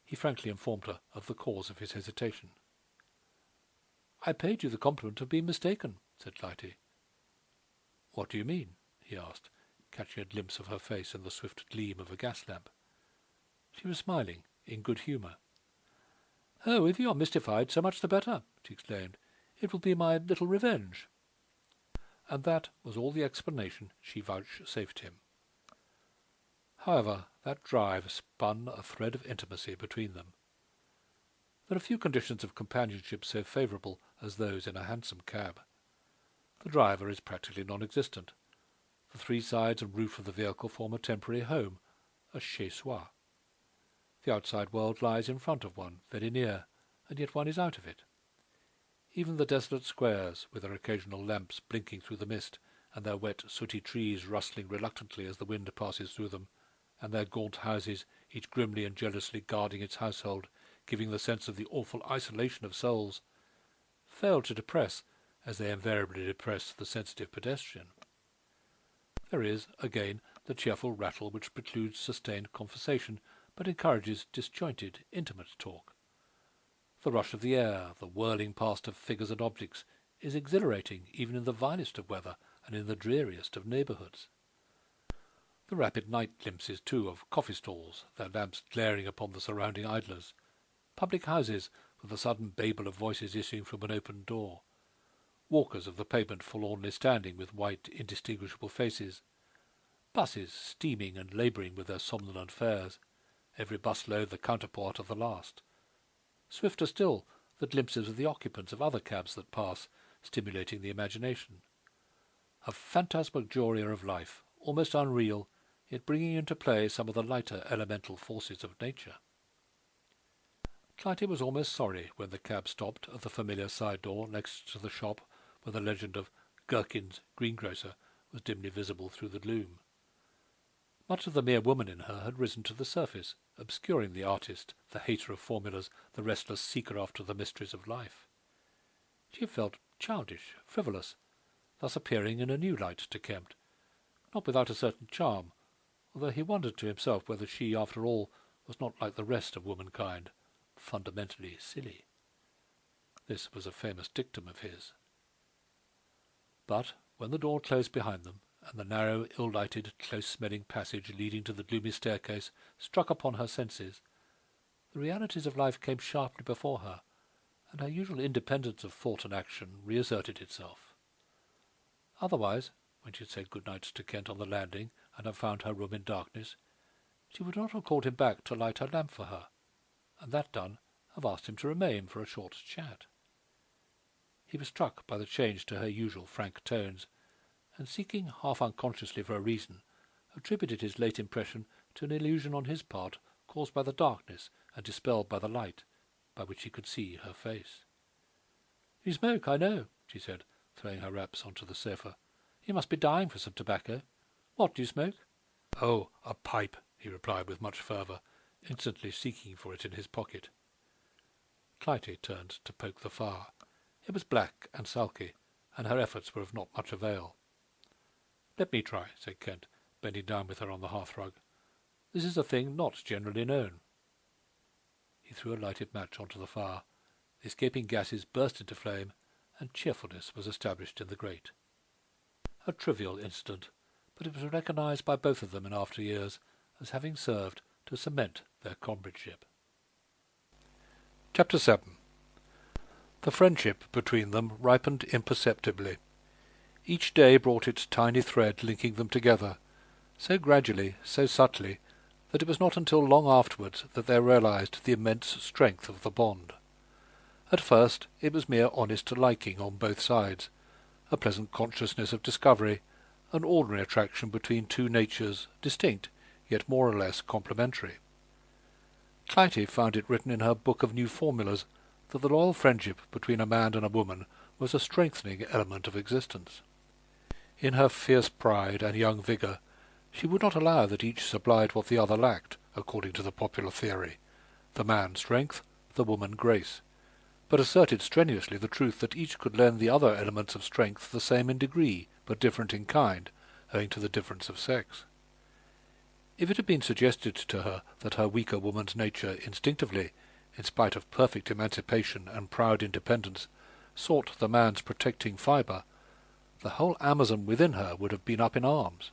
[SPEAKER 1] He frankly informed her of the cause of his hesitation. "I paid you the compliment of being mistaken," said Clytie. "What do you mean?" he asked, catching a glimpse of her face in the swift gleam of a gas lamp. She was smiling, in good humour. "Oh, if you are mystified, so much the better," she exclaimed. "It will be my little revenge." And that was all the explanation she vouchsafed him. However, that drive spun a thread of intimacy between them. There are few conditions of companionship so favourable as those in a hansom cab. The driver is practically non-existent. The three sides and roof of the vehicle form a temporary home, a chez-soi. The outside world lies in front of one, very near, and yet one is out of it. Even the desolate squares, with their occasional lamps blinking through the mist, and their wet, sooty trees rustling reluctantly as the wind passes through them, and their gaunt houses, each grimly and jealously guarding its household, giving the sense of the awful isolation of souls, fail to depress, as they invariably depress the sensitive pedestrian. There is, again, the cheerful rattle which precludes sustained conversation, but encourages disjointed, intimate talk. The rush of the air, the whirling past of figures and objects, is exhilarating even in the vilest of weather and in the dreariest of neighbourhoods. The rapid night glimpses, too, of coffee stalls, their lamps glaring upon the surrounding idlers, public houses with a sudden babel of voices issuing from an open door, walkers of the pavement forlornly standing with white, indistinguishable faces, buses steaming and labouring with their somnolent fares, every bus-load the counterpart of the last. Swifter still, the glimpses of the occupants of other cabs that pass, stimulating the imagination. A phantasmagoria of life, almost unreal, yet bringing into play some of the lighter elemental forces of nature. Clytie was almost sorry when the cab stopped at the familiar side door next to the shop where the legend of Gherkin's greengrocer was dimly visible through the gloom. Much of the mere woman in her had risen to the surface, obscuring the artist, the hater of formulas, the restless seeker after the mysteries of life. She had felt childish, frivolous, thus appearing in a new light to Kempt, not without a certain charm, although he wondered to himself whether she, after all, was not like the rest of womankind, fundamentally silly. This was a famous dictum of his. But when the door closed behind them, and the narrow, ill-lighted, close-smelling passage leading to the gloomy staircase struck upon her senses, the realities of life came sharply before her, and her usual independence of thought and action reasserted itself. Otherwise, when she had said good night to Kent on the landing and had found her room in darkness, she would not have called him back to light her lamp for her, and that done, have asked him to remain for a short chat. He was struck by the change to her usual frank tones, and seeking half unconsciously for a reason, attributed his late impression to an illusion on his part caused by the darkness and dispelled by the light, by which he could see her face. "You smoke, I know," she said, throwing her wraps onto the sofa. "You must be dying for some tobacco. What do you smoke?" "Oh, a pipe," he replied with much fervour, instantly seeking for it in his pocket. Clytie turned to poke the fire. It was black and sulky, and her efforts were of not much avail. "Let me try," said Kent, bending down with her on the hearthrug. "This is a thing not generally known." He threw a lighted match onto the fire. The escaping gases burst into flame, and cheerfulness was established in the grate. A trivial incident, but it was recognized by both of them in after years as having served to cement their comradeship. Chapter 7. The friendship between them ripened imperceptibly. Each day brought its tiny thread linking them together, so gradually, so subtly, that it was not until long afterwards that they realized the immense strength of the bond. At first it was mere honest liking on both sides, a pleasant consciousness of discovery, an ordinary attraction between two natures, distinct, yet more or less complementary. Clytie found it written in her book of new formulas that the loyal friendship between a man and a woman was a strengthening element of existence. In her fierce pride and young vigour, she would not allow that each supplied what the other lacked, according to the popular theory, the man strength, the woman grace, but asserted strenuously the truth that each could lend the other elements of strength the same in degree, but different in kind, owing to the difference of sex. If it had been suggested to her that her weaker woman's nature instinctively, in spite of perfect emancipation and proud independence, sought the man's protecting fibre, the whole Amazon within her would have been up in arms.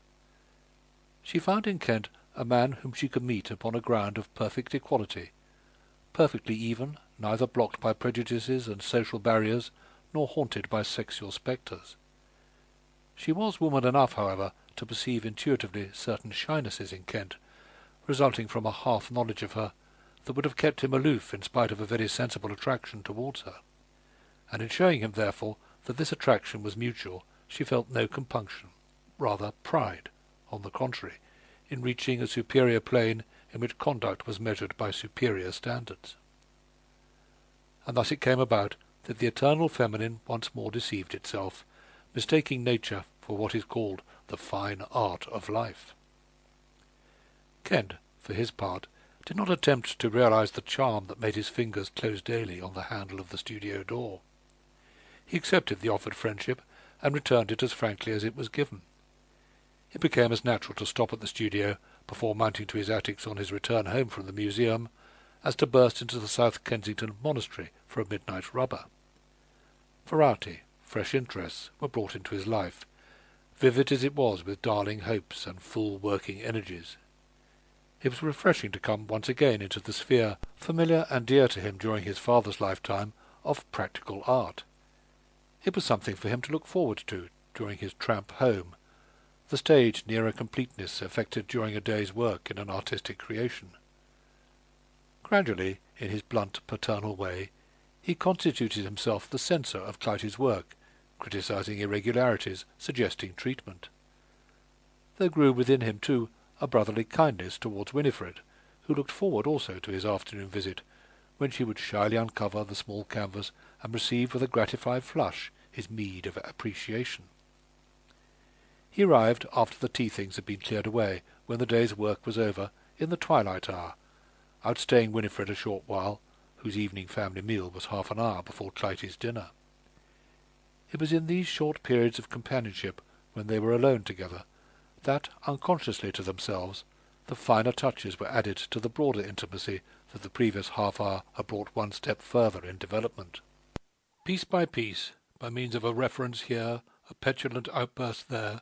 [SPEAKER 1] She found in Kent a man whom she could meet upon a ground of perfect equality, perfectly even, neither blocked by prejudices and social barriers, nor haunted by sexual spectres. She was woman enough, however, to perceive intuitively certain shynesses in Kent, resulting from a half-knowledge of her, that would have kept him aloof in spite of a very sensible attraction towards her. And in showing him, therefore, that this attraction was mutual, she felt no compunction, rather pride, on the contrary, in reaching a superior plane in which conduct was measured by superior standards. And thus it came about that the eternal feminine once more deceived itself, mistaking nature for what is called the fine art of life. Kent, for his part, did not attempt to realize the charm that made his fingers close daily on the handle of the studio door. He accepted the offered friendship and returned it as frankly as it was given. It became as natural to stop at the studio before mounting to his attics on his return home from the museum as to burst into the South Kensington monastery for a midnight rubber. Variety, fresh interests were brought into his life, vivid as it was with darling hopes and full working energies. It was refreshing to come once again into the sphere, familiar and dear to him during his father's lifetime, of practical art. It was something for him to look forward to during his tramp home, the stage nearer completeness effected during a day's work in an artistic creation. Gradually, in his blunt paternal way, he constituted himself the censor of Clytie's work, criticizing irregularities, suggesting treatment. There grew within him, too, a brotherly kindness towards Winifred, who looked forward also to his afternoon visit, when she would shyly uncover the small canvas and receive with a gratified flush his meed of appreciation. He arrived after the tea-things had been cleared away, when the day's work was over, in the twilight hour, outstaying Winifred a short while, whose evening family meal was half an hour before Clytie's dinner. It was in these short periods of companionship, when they were alone together, that, unconsciously to themselves, the finer touches were added to the broader intimacy that the previous half-hour had brought one step further in development. Piece by piece, by means of a reference here, a petulant outburst there,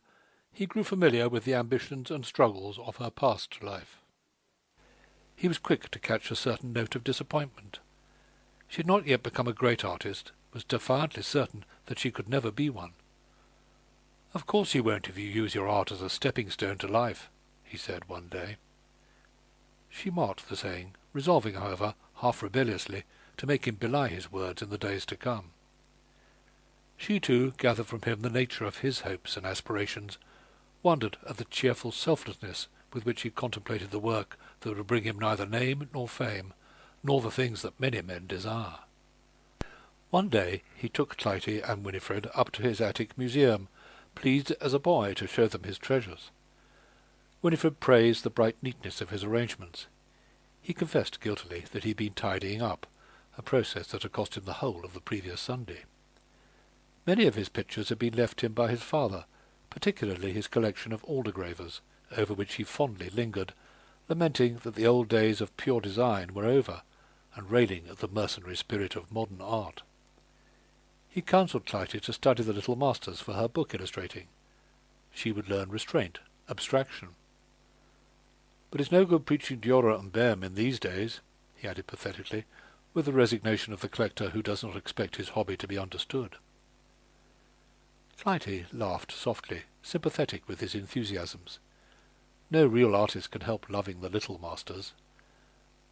[SPEAKER 1] he grew familiar with the ambitions and struggles of her past life. He was quick to catch a certain note of disappointment. She had not yet become a great artist, was defiantly certain that she could never be one. "Of course you won't if you use your art as a stepping-stone to life," he said one day. She marked the saying, resolving, however, half rebelliously, to make him belie his words in the days to come. She, too, gathered from him the nature of his hopes and aspirations, wondered at the cheerful selflessness with which he contemplated the work that would bring him neither name nor fame, nor the things that many men desire. One day he took Clytie and Winifred up to his attic museum, pleased as a boy to show them his treasures. Winifred praised the bright neatness of his arrangements. He confessed guiltily that he had been tidying up, a process that had cost him the whole of the previous Sunday. Many of his pictures had been left him by his father, particularly his collection of aldergravers, over which he fondly lingered, lamenting that the old days of pure design were over, and railing at the mercenary spirit of modern art. He counselled Clytie to study the little masters for her book illustrating. She would learn restraint, abstraction. "But it's no good preaching Dürer and Boehm in these days," he added pathetically, with the resignation of the collector who does not expect his hobby to be understood. Clytie laughed softly, sympathetic with his enthusiasms. No real artist can help loving the little masters.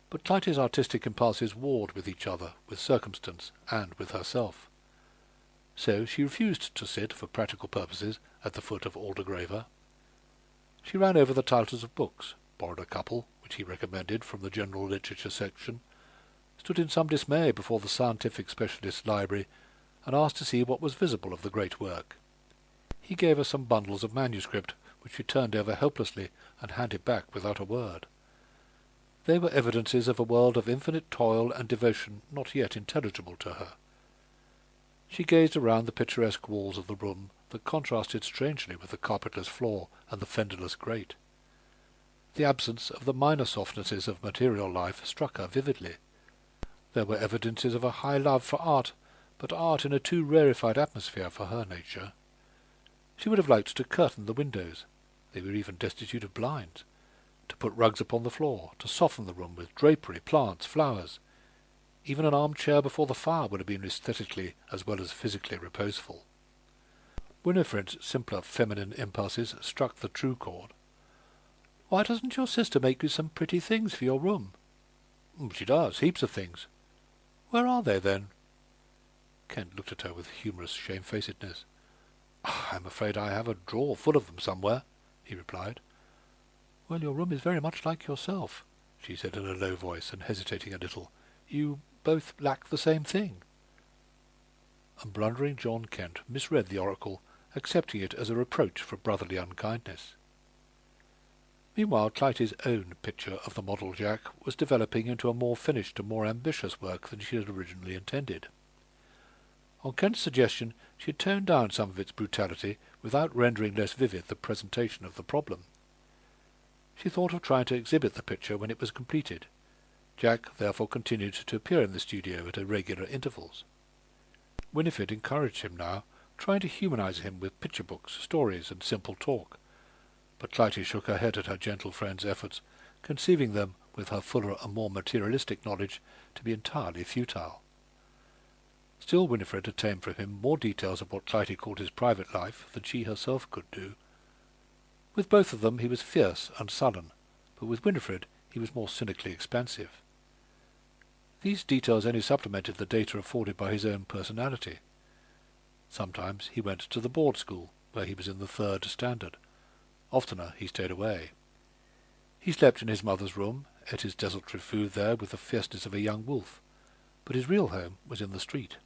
[SPEAKER 1] But Clytie's artistic impulses warred with each other, with circumstance, and with herself. So she refused to sit, for practical purposes, at the foot of aldergraver. She ran over the titles of books, borrowed a couple, which he recommended, from the general literature section, stood in some dismay before the scientific specialist's library, and asked to see what was visible of the great work. He gave her some bundles of manuscript, which she turned over helplessly and handed back without a word. They were evidences of a world of infinite toil and devotion not yet intelligible to her. She gazed around the picturesque walls of the room that contrasted strangely with the carpetless floor and the fenderless grate. The absence of the minor softnesses of material life struck her vividly. There were evidences of a high love for art, but art in a too rarefied atmosphere for her nature. She would have liked to curtain the windows. They were even destitute of blinds. To put rugs upon the floor, to soften the room with drapery, plants, flowers. Even an armchair before the fire would have been aesthetically as well as physically reposeful. Winifred's simpler feminine impulses struck the true chord. "Why doesn't your sister make you some pretty things for your room?" "She does, heaps of things." "Where are they, then?" Kent looked at her with humorous shamefacedness. "I'm afraid I have a drawer full of them somewhere," he replied. "Well, your room is very much like yourself," she said in a low voice, and hesitating a little. "You both lack the same thing." And blundering John Kent misread the oracle, accepting it as a reproach for brotherly unkindness. Meanwhile, Clytie's own picture of the model Jack was developing into a more finished and more ambitious work than she had originally intended. On Kent's suggestion, she had toned down some of its brutality without rendering less vivid the presentation of the problem. She thought of trying to exhibit the picture when it was completed. Jack therefore continued to appear in the studio at irregular intervals. Winifred encouraged him now, trying to humanize him with picture books, stories, and simple talk. But Clytie shook her head at her gentle friend's efforts, conceiving them, with her fuller and more materialistic knowledge, to be entirely futile. Still Winifred obtained from him more details of what Clytie called his private life than she herself could do. With both of them he was fierce and sullen, but with Winifred he was more cynically expansive. These details only supplemented the data afforded by his own personality. Sometimes he went to the board school, where he was in the 3rd standard. Oftener he stayed away. He slept in his mother's room, ate his desultory food there with the fierceness of a young wolf, but his real home was in the street.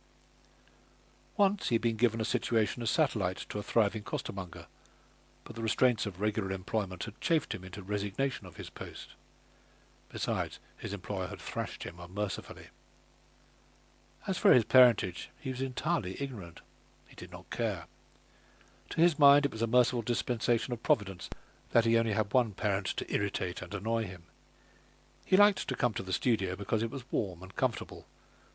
[SPEAKER 1] Once he had been given a situation as satellite to a thriving costermonger, but the restraints of regular employment had chafed him into resignation of his post. Besides, his employer had thrashed him unmercifully. As for his parentage, he was entirely ignorant. He did not care. To his mind it was a merciful dispensation of Providence that he only had one parent to irritate and annoy him. He liked to come to the studio because it was warm and comfortable,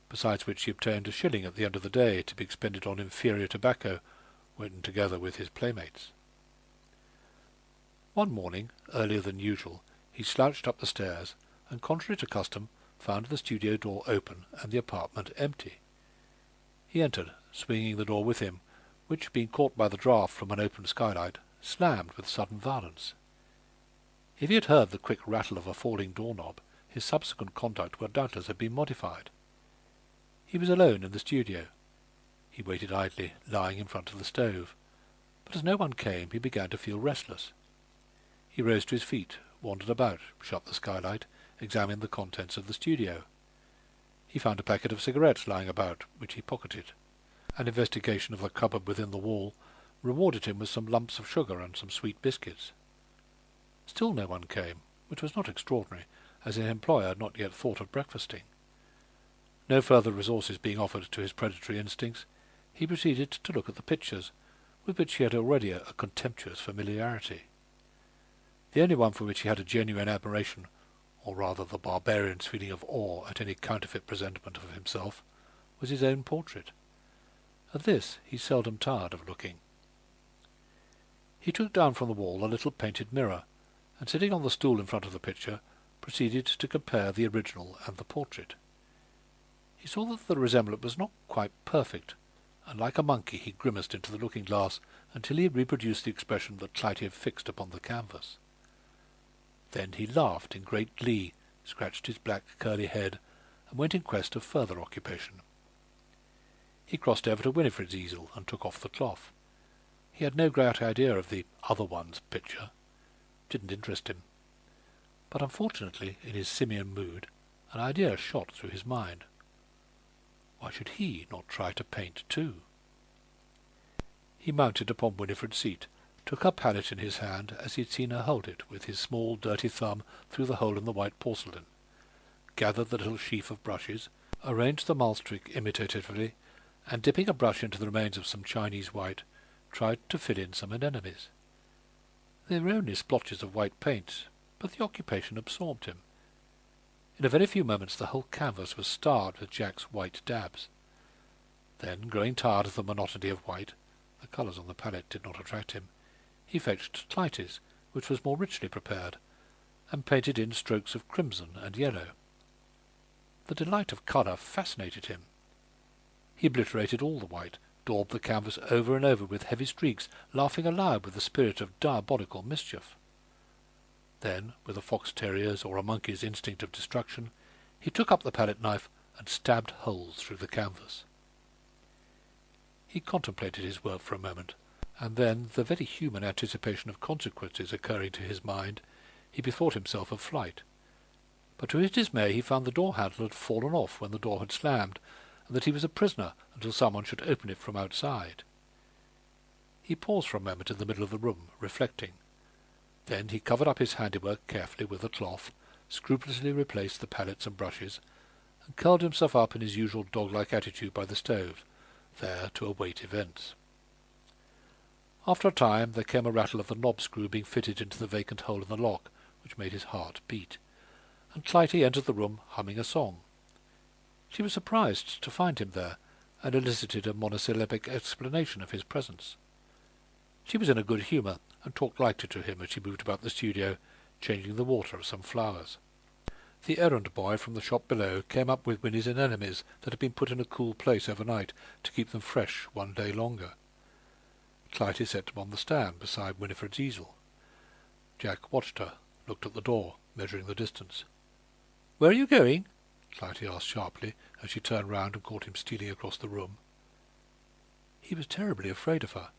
[SPEAKER 1] besides which he obtained a shilling at the end of the day to be expended on inferior tobacco, when together with his playmates. One morning, earlier than usual, he slouched up the stairs, and, contrary to custom, found the studio door open and the apartment empty. He entered, swinging the door with him, which, being caught by the draught from an open skylight, slammed with sudden violence. If he had heard the quick rattle of a falling doorknob, his subsequent conduct would doubtless have been modified. He was alone in the studio. He waited idly, lying in front of the stove, but as no one came, he began to feel restless. He rose to his feet, wandered about, shut the skylight, examined the contents of the studio. He found a packet of cigarettes lying about, which he pocketed. An investigation of the cupboard within the wall rewarded him with some lumps of sugar and some sweet biscuits. Still no one came, which was not extraordinary, as his employer had not yet thought of breakfasting. No further resources being offered to his predatory instincts, he proceeded to look at the pictures, with which he had already a contemptuous familiarity. The only one for which he had a genuine admiration, or rather the barbarian's feeling of awe at any counterfeit presentment of himself, was his own portrait. At this he seldom tired of looking. He took down from the wall a little painted mirror, and sitting on the stool in front of the picture, proceeded to compare the original and the portrait. He saw that the resemblance was not quite perfect, and like a monkey he grimaced into the looking-glass until he had reproduced the expression that Clytie had fixed upon the canvas. Then he laughed in great glee, scratched his black curly head, and went in quest of further occupation. He crossed over to Winifred's easel and took off the cloth. He had no great idea of the other one's picture. It didn't interest him. But unfortunately, in his simian mood, an idea shot through his mind. Why should he not try to paint too? He mounted upon Winifred's seat, took her palette in his hand as he had seen her hold it with his small dirty thumb through the hole in the white porcelain, gathered the little sheaf of brushes, arranged the malstrick imitatively, and dipping a brush into the remains of some Chinese white, tried to fill in some anemones. They were only splotches of white paint, but the occupation absorbed him. In a very few moments the whole canvas was starred with Jack's white dabs. Then, growing tired of the monotony of white, the colours on the palette did not attract him, he fetched Clytie's, which was more richly prepared, and painted in strokes of crimson and yellow. The delight of colour fascinated him. He obliterated all the white, daubed the canvas over and over with heavy streaks, laughing aloud with the spirit of diabolical mischief. Then, with a fox-terrier's or a monkey's instinct of destruction, he took up the palette-knife and stabbed holes through the canvas. He contemplated his work for a moment, and then, the very human anticipation of consequences occurring to his mind, he bethought himself of flight. But to his dismay he found the door-handle had fallen off when the door had slammed, and that he was a prisoner until someone should open it from outside. He paused for a moment in the middle of the room, reflecting. Then he covered up his handiwork carefully with a cloth, scrupulously replaced the palettes and brushes, and curled himself up in his usual dog-like attitude by the stove, there to await events. After a time there came a rattle of the knob-screw being fitted into the vacant hole in the lock, which made his heart beat, and Clytie entered the room humming a song. She was surprised to find him there, and elicited a monosyllabic explanation of his presence. She was in a good humour, and talked lightly to him as she moved about the studio, changing the water of some flowers. The errand boy from the shop below came up with Winnie's anemones that had been put in a cool place overnight to keep them fresh one day longer. Clytie set them on the stand beside Winifred's easel. Jack watched her, looked at the door, measuring the distance. "Where are you going?" Clytie asked sharply, as she turned round and caught him stealing across the room. He was terribly afraid of her.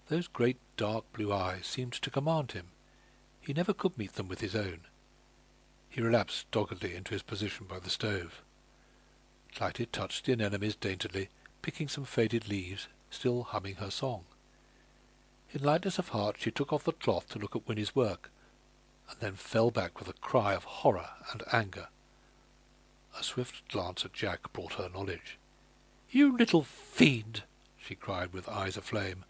[SPEAKER 1] Those great dark blue eyes seemed to command him. He never could meet them with his own. He relapsed doggedly into his position by the stove. Clytie touched the anemones daintily, picking some faded leaves, still humming her song. In lightness of heart she took off the cloth to look at Winnie's work, and then fell back with a cry of horror and anger. A swift glance at Jack brought her knowledge. "You little fiend!" she cried with eyes aflame,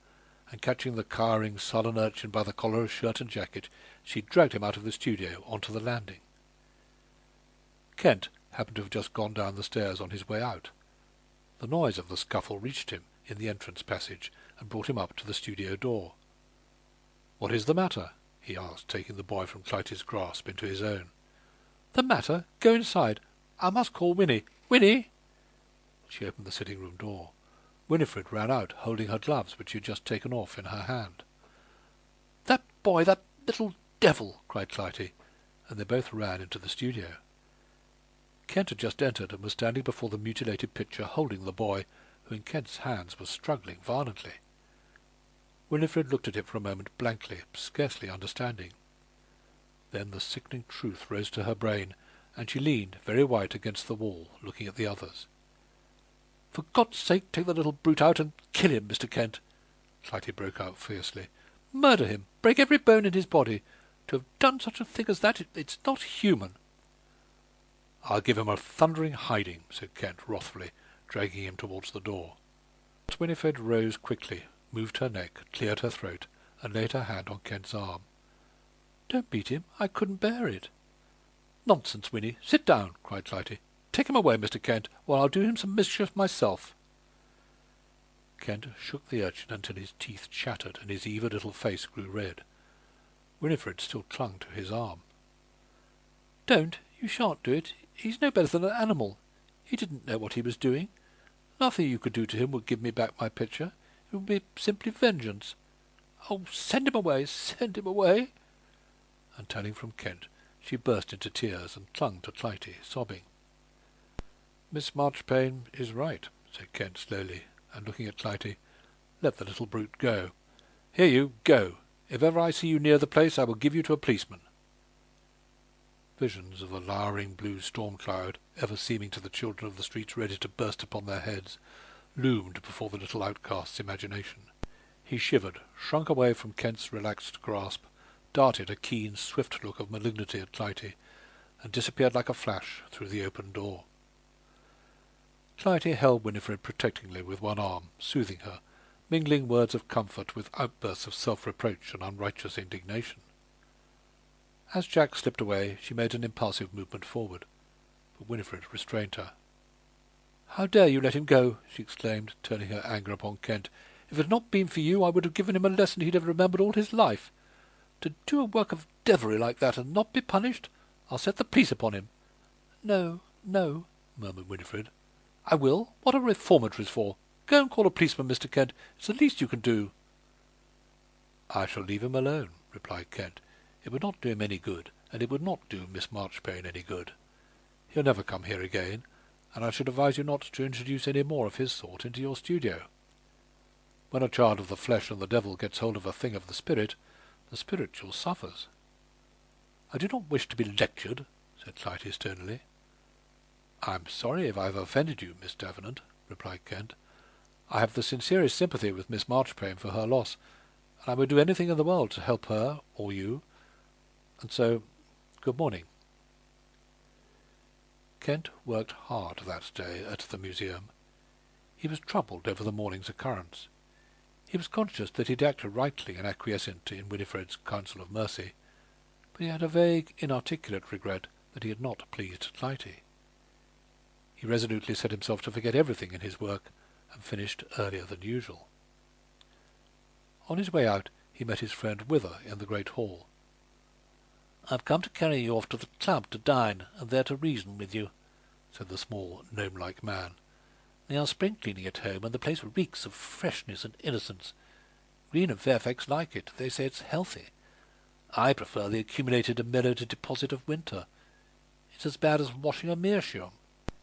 [SPEAKER 1] and catching the cowering, sullen urchin by the collar of shirt and jacket, she dragged him out of the studio onto the landing. Kent happened to have just gone down the stairs on his way out. The noise of the scuffle reached him in the entrance passage, and brought him up to the studio door. "What is the matter?" he asked, taking the boy from Clytie's grasp into his own. "The matter? Go inside. I must call Winnie. Winnie!" She opened the sitting-room door. Winifred ran out, holding her gloves, which she had just taken off, in her hand. "That boy, that little devil!" cried Clytie, and they both ran into the studio. Kent had just entered, and was standing before the mutilated picture, holding the boy, who in Kent's hands was struggling violently. Winifred looked at him for a moment blankly, scarcely understanding. Then the sickening truth rose to her brain, and she leaned, very white, against the wall, looking at the others. "For God's sake, take the little brute out and kill him, Mr. Kent!" Clytie broke out fiercely. "Murder him! Break every bone in his body! To have done such a thing as that, it's not human!" "I'll give him a thundering hiding," said Kent wrathfully, dragging him towards the door. But Winifred rose quickly, moved her neck, cleared her throat, and laid her hand on Kent's arm. "Don't beat him. I couldn't bear it." "Nonsense, Winnie. Sit down," cried Clytie. "Take him away, Mr. Kent, or I'll do him some mischief myself." Kent shook the urchin until his teeth chattered and his even little face grew red. Winifred still clung to his arm. "Don't. You shan't do it. He's no better than an animal. He didn't know what he was doing. Nothing you could do to him would give me back my picture. It would be simply vengeance. Oh, send him away, send him away!" And turning from Kent, she burst into tears and clung to Clytie, sobbing. "Miss Marchpane is right," said Kent slowly, and looking at Clytie. "Let the little brute go. Here you, go. If ever I see you near the place, I will give you to a policeman." Visions of a lowering blue storm cloud, ever seeming to the children of the streets ready to burst upon their heads, loomed before the little outcast's imagination. He shivered, shrunk away from Kent's relaxed grasp, darted a keen, swift look of malignity at Clytie, and disappeared like a flash through the open door. Clytie held Winifred protectingly with one arm, soothing her, mingling words of comfort with outbursts of self-reproach and unrighteous indignation. As Jack slipped away, she made an impulsive movement forward, but Winifred restrained her. "How dare you let him go?" she exclaimed, turning her anger upon Kent. "If it had not been for you, I would have given him a lesson he'd have remembered all his life. To do a work of devilry like that and not be punished! I'll set the police upon him." "No, no," murmured Winifred. "I will. What are reformatories for? Go and call a policeman, Mr. Kent. It's the least you can do." "I shall leave him alone," replied Kent. "It would not do him any good, and it would not do Miss Marchpane any good. He'll never come here again, and I should advise you not to introduce any more of his sort into your studio. When a child of the flesh and the devil gets hold of a thing of the spiritual suffers." "I do not wish to be lectured," said Clytie sternly. "I'm sorry if I have offended you, Miss Davenant," replied Kent. "I have the sincerest sympathy with Miss Marchpane for her loss, and I would do anything in the world to help her or you. And so, good morning." Kent worked hard that day at the museum. He was troubled over the morning's occurrence. He was conscious that he had acted rightly in acquiescing in Winifred's counsel of mercy, but he had a vague, inarticulate regret that he had not pleased Clytie. He resolutely set himself to forget everything in his work, and finished earlier than usual. On his way out, he met his friend Wither in the great hall. "I've come to carry you off to the club to dine, and there to reason with you," said the small, gnome-like man. "They are spring-cleaning at home, and the place reeks of freshness and innocence. Green and Fairfax like it. They say it's healthy. I prefer the accumulated and mellowed deposit of winter. It's as bad as washing a meerschaum.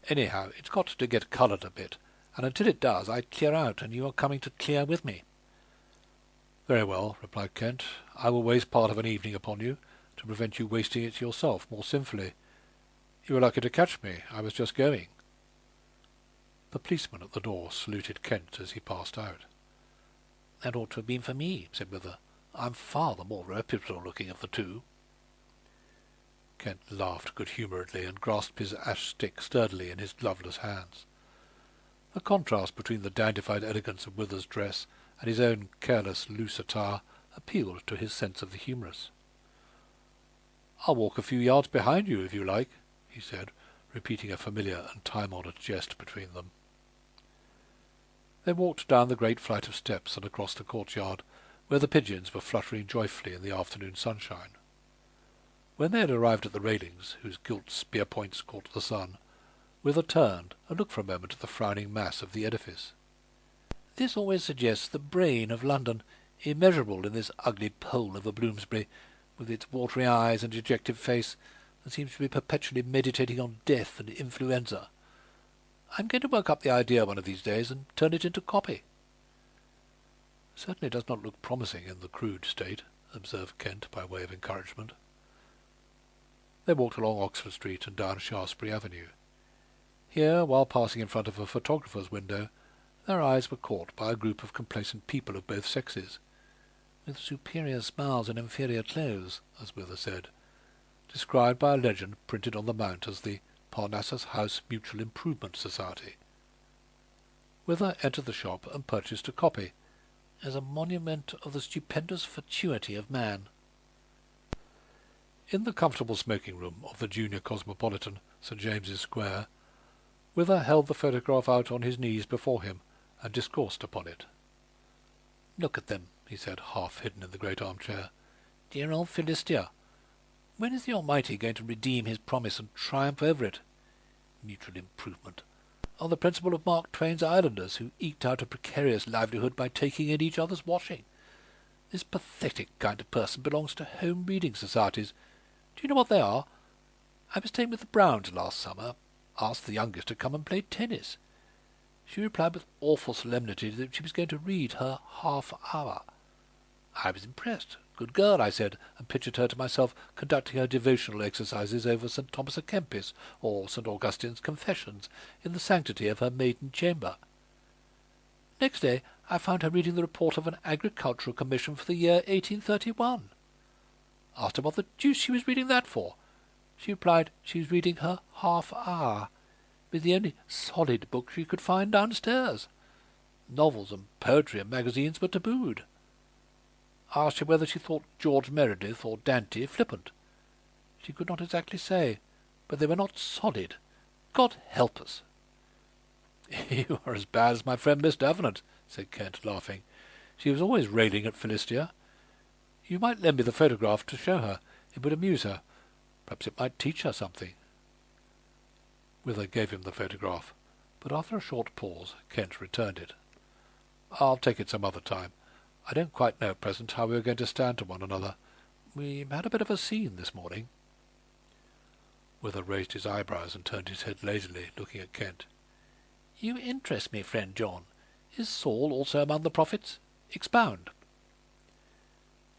[SPEAKER 1] Anyhow, it's got to get coloured a bit, and until it does, I clear out, and you are coming to clear with me." "Very well," replied Kent. "I will waste part of an evening upon you, to prevent you wasting it yourself more sinfully. You were lucky to catch me. I was just going." The policeman at the door saluted Kent as he passed out. "That ought to have been for me," said Wither. "I'm far the more reputable-looking of the two." Kent laughed good-humouredly and grasped his ash-stick sturdily in his gloveless hands. The contrast between the dandified elegance of Wither's dress and his own careless, loose attire appealed to his sense of the humorous. "I'll walk a few yards behind you, if you like," he said, repeating a familiar and time-honoured jest between them. They walked down the great flight of steps and across the courtyard, where the pigeons were fluttering joyfully in the afternoon sunshine. When they had arrived at the railings, whose gilt spear-points caught the sun, Wither turned and looked for a moment at the frowning mass of the edifice. "This always suggests the brain of London, immeasurable in this ugly pole over Bloomsbury, with its watery eyes and dejected face, that seems to be perpetually meditating on death and influenza. I'm going to work up the idea one of these days and turn it into copy." "Certainly does not look promising in the crude state," observed Kent by way of encouragement. They walked along Oxford Street and down Shaftesbury Avenue. Here, while passing in front of a photographer's window, their eyes were caught by a group of complacent people of both sexes, with superior smiles and inferior clothes, as Wither said, described by a legend printed on the mount as the Parnassus House Mutual Improvement Society. Wither entered the shop and purchased a copy, as a monument of the stupendous fatuity of man. In the comfortable smoking room of the Junior Cosmopolitan, St. James's Square, Wither held the photograph out on his knees before him and discoursed upon it. "Look at them," he said, half hidden in the great armchair. "Dear old Philistia! When is the Almighty going to redeem his promise and triumph over it? Mutual improvement. On the principle of Mark Twain's islanders, who eked out a precarious livelihood by taking in each other's washing. This pathetic kind of person belongs to home reading societies. Do you know what they are? I was staying with the Browns last summer, asked the youngest to come and play tennis. She replied with awful solemnity that she was going to read her half-hour. I was impressed. Good girl, I said, and pictured her to myself conducting her devotional exercises over St. Thomas a Kempis or St. Augustine's Confessions in the sanctity of her maiden chamber. Next day I found her reading the report of an agricultural commission for the year 1831. Asked her what the deuce she was reading that for. She replied she was reading her half-hour, with the only solid book she could find downstairs. Novels and poetry and magazines were tabooed. Asked her whether she thought George Meredith or Dante flippant. She could not exactly say, but they were not solid. God help us! "You are as bad as my friend Miss Davenant," said Kent, laughing. "She was always railing at Philistia. You might lend me the photograph to show her. It would amuse her. Perhaps it might teach her something." Wither gave him the photograph, but after a short pause Kent returned it. "I'll take it some other time. I don't quite know at present how we are going to stand to one another. We had a bit of a scene this morning." Wither raised his eyebrows and turned his head lazily, looking at Kent. "You interest me, friend John. Is Saul also among the prophets? Expound."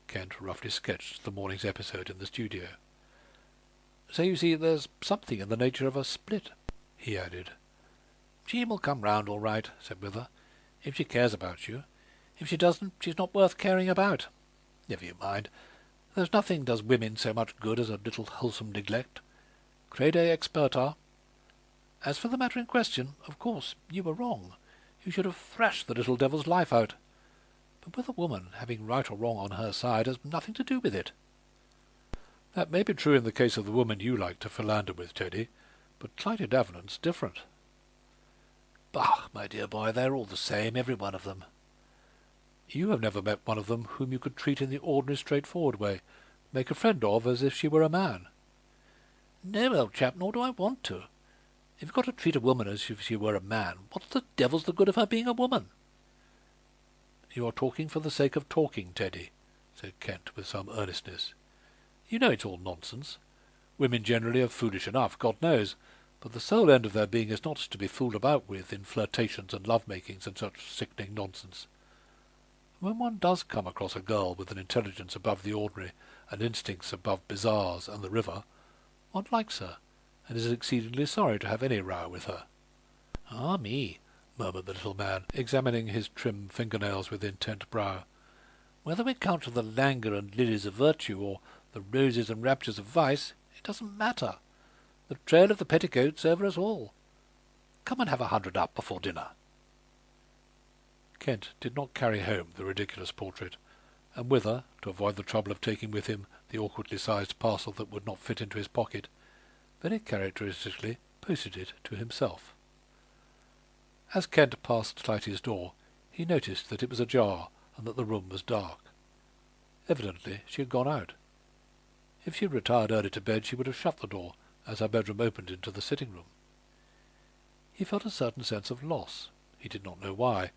[SPEAKER 1] Kent roughly sketched the morning's episode in the studio. "So you see there's something in the nature of a split," he added. "Jean will come round all right," said Wither, "if she cares about you. If she doesn't, she's not worth caring about. Never you mind. There's nothing does women so much good as a little wholesome neglect. Crede experta. As for the matter in question, of course, you were wrong. You should have thrashed the little devil's life out. But with a woman, having right or wrong on her side has nothing to do with it." "That may be true in the case of the woman you like to philander with, Teddy, but Clytie Davenant's different." "Bah, my dear boy, they're all the same, every one of them." "You have never met one of them whom you could treat in the ordinary straightforward way, make a friend of as if she were a man." "No, old chap, nor do I want to. If you've got to treat a woman as if she were a man, what's the devil's the good of her being a woman?" "You are talking for the sake of talking, Teddy," said Kent with some earnestness. "You know it's all nonsense. Women generally are foolish enough, God knows, but the sole end of their being is not to be fooled about with in flirtations and love-makings and such sickening nonsense. When one does come across a girl with an intelligence above the ordinary and instincts above bazaars and the river, one likes her, and is exceedingly sorry to have any row with her." "Ah, me," murmured the little man, examining his trim fingernails with intent brow. "Whether we count the languor and lilies of virtue, or the roses and raptures of vice, it doesn't matter. The trail of the petticoat's over us all. Come and have 100 up before dinner." Kent did not carry home the ridiculous portrait, and Wither, to avoid the trouble of taking with him the awkwardly sized parcel that would not fit into his pocket, very characteristically posted it to himself. As Kent passed Clytie's door, he noticed that it was ajar and that the room was dark. Evidently she had gone out. If she had retired early to bed, she would have shut the door, as her bedroom opened into the sitting-room. He felt a certain sense of loss. He did not know why,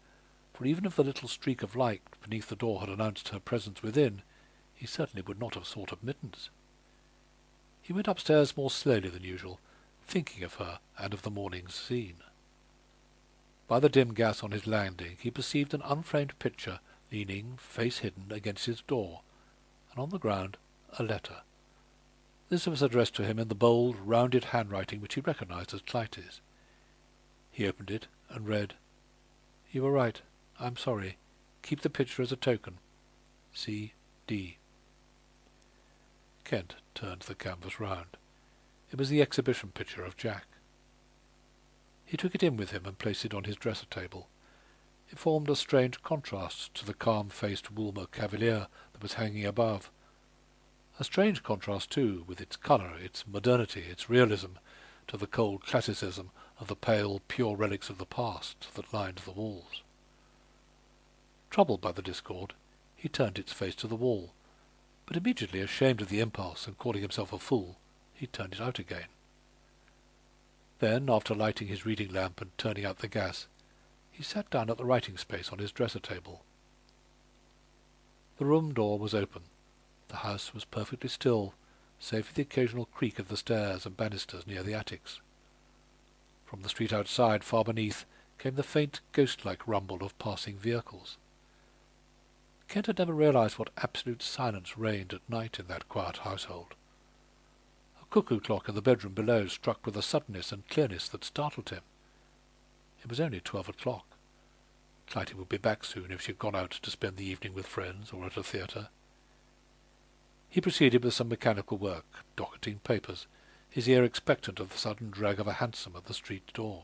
[SPEAKER 1] for even if the little streak of light beneath the door had announced her presence within, he certainly would not have sought admittance. He went upstairs more slowly than usual, thinking of her and of the morning's scene. By the dim gas on his landing he perceived an unframed picture leaning, face hidden, against his door, and on the ground a letter. This was addressed to him in the bold, rounded handwriting which he recognized as Clytie's. He opened it and read, "You were right. I'm sorry. Keep the picture as a token. C. D." Kent turned the canvas round. It was the exhibition picture of Jack. He took it in with him and placed it on his dresser table. It formed a strange contrast to the calm-faced Woolmer Cavalier that was hanging above. A strange contrast, too, with its colour, its modernity, its realism, to the cold classicism of the pale, pure relics of the past that lined the walls. Troubled by the discord, he turned its face to the wall, but immediately ashamed of the impulse and calling himself a fool, he turned it out again. Then, after lighting his reading lamp and turning out the gas, he sat down at the writing space on his dresser table. The room door was open. The house was perfectly still, save for the occasional creak of the stairs and banisters near the attics. From the street outside, far beneath, came the faint, ghost-like rumble of passing vehicles. Kent had never realized what absolute silence reigned at night in that quiet household. A cuckoo clock in the bedroom below struck with a suddenness and clearness that startled him. It was only 12 o'clock. Clytie would be back soon if she had gone out to spend the evening with friends or at a theatre. He proceeded with some mechanical work, docketing papers, his ear expectant of the sudden drag of a hansom at the street door.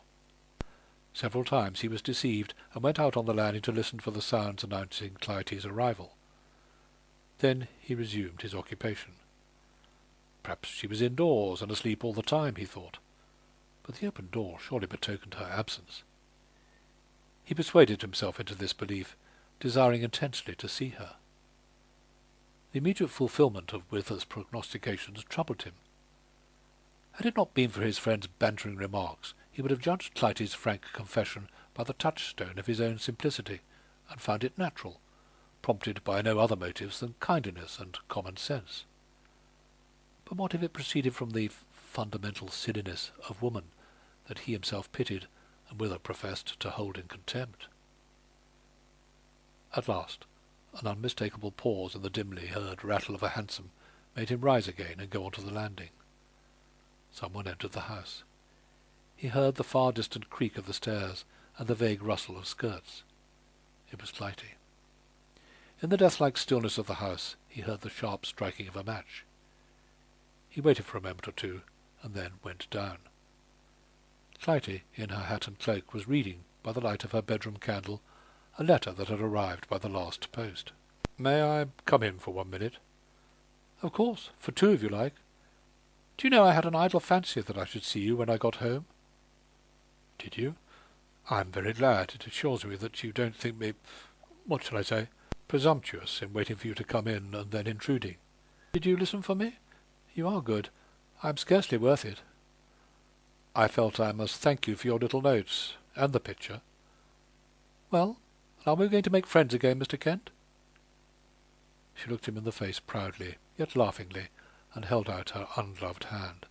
[SPEAKER 1] Several times he was deceived and went out on the landing to listen for the sounds announcing Clytie's arrival. Then he resumed his occupation. Perhaps she was indoors and asleep all the time, he thought, but the open door surely betokened her absence. He persuaded himself into this belief, desiring intensely to see her. The immediate fulfilment of Wither's prognostications troubled him. Had it not been for his friend's bantering remarks, he would have judged Clytie's frank confession by the touchstone of his own simplicity, and found it natural, prompted by no other motives than kindliness and common sense. But what if it proceeded from the fundamental silliness of woman that he himself pitied and Wither professed to hold in contempt? At last, an unmistakable pause in the dimly heard rattle of a hansom made him rise again and go on to the landing. Someone entered the house. He heard the far-distant creak of the stairs and the vague rustle of skirts. It was Clytie. In the death-like stillness of the house he heard the sharp striking of a match. He waited for a moment or two, and then went down. Clytie, in her hat and cloak, was reading, by the light of her bedroom candle, a letter that had arrived by the last post. "May I come in for 1 minute?" "Of course, for 2 if you like. Do you know I had an idle fancy that I should see you when I got home?" "Did you? I'm very glad. It assures me that you don't think me, what shall I say, presumptuous in waiting for you to come in and then intruding. Did you listen for me? You are good. I'm scarcely worth it." "I felt I must thank you for your little notes, and the picture." "Well, are we going to make friends again, Mr. Kent?" She looked him in the face proudly, yet laughingly, and held out her ungloved hand.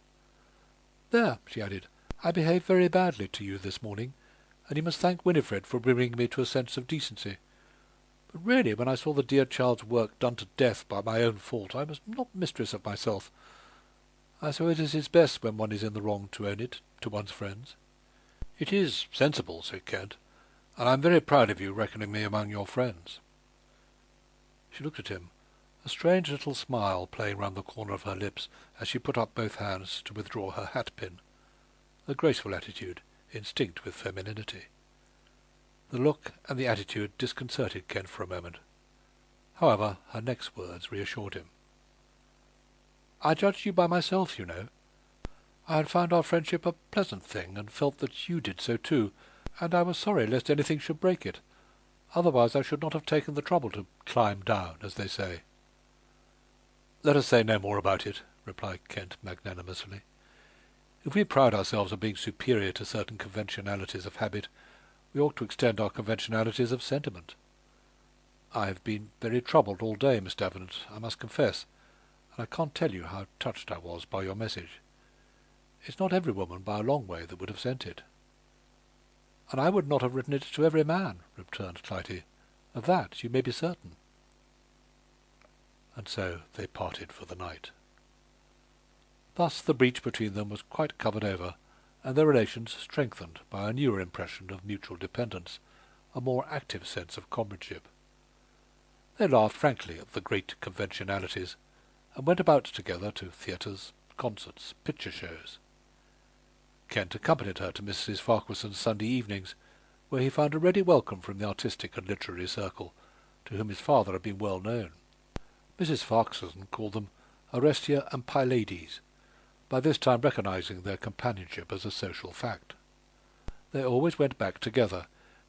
[SPEAKER 1] "There," she added, "I behaved very badly to you this morning, and you must thank Winifred for bringing me to a sense of decency. But really, when I saw the dear child's work done to death by my own fault, I was not mistress of myself. I suppose it is best when one is in the wrong to own it to one's friends." "It is sensible," said Kent, "and I'm very proud of you reckoning me among your friends." She looked at him, a strange little smile playing round the corner of her lips as she put up both hands to withdraw her hat-pin, a graceful attitude, instinct with femininity. The look and the attitude disconcerted Kent for a moment. However, her next words reassured him. "I judged you by myself, you know. I had found our friendship a pleasant thing, and felt that you did so too, and I was sorry lest anything should break it. Otherwise I should not have taken the trouble to climb down, as they say." "Let us say no more about it," replied Kent magnanimously. "If we pride ourselves on being superior to certain conventionalities of habit, we ought to extend our conventionalities of sentiment. I have been very troubled all day, Miss Davenant, I must confess, and I can't tell you how touched I was by your message. It's not every woman by a long way that would have sent it." "And I would not have written it to every man," returned Clytie. "Of that you may be certain." And so they parted for the night. Thus the breach between them was quite covered over, and their relations strengthened by a newer impression of mutual dependence, a more active sense of comradeship. They laughed frankly at the great conventionalities, and went about together to theatres, concerts, picture shows. Kent accompanied her to Mrs. Farquharson's Sunday evenings, where he found a ready welcome from the artistic and literary circle, to whom his father had been well known. Mrs. Farquharson called them Orestia and Pylades, by this time recognizing their companionship as a social fact. They always went back together,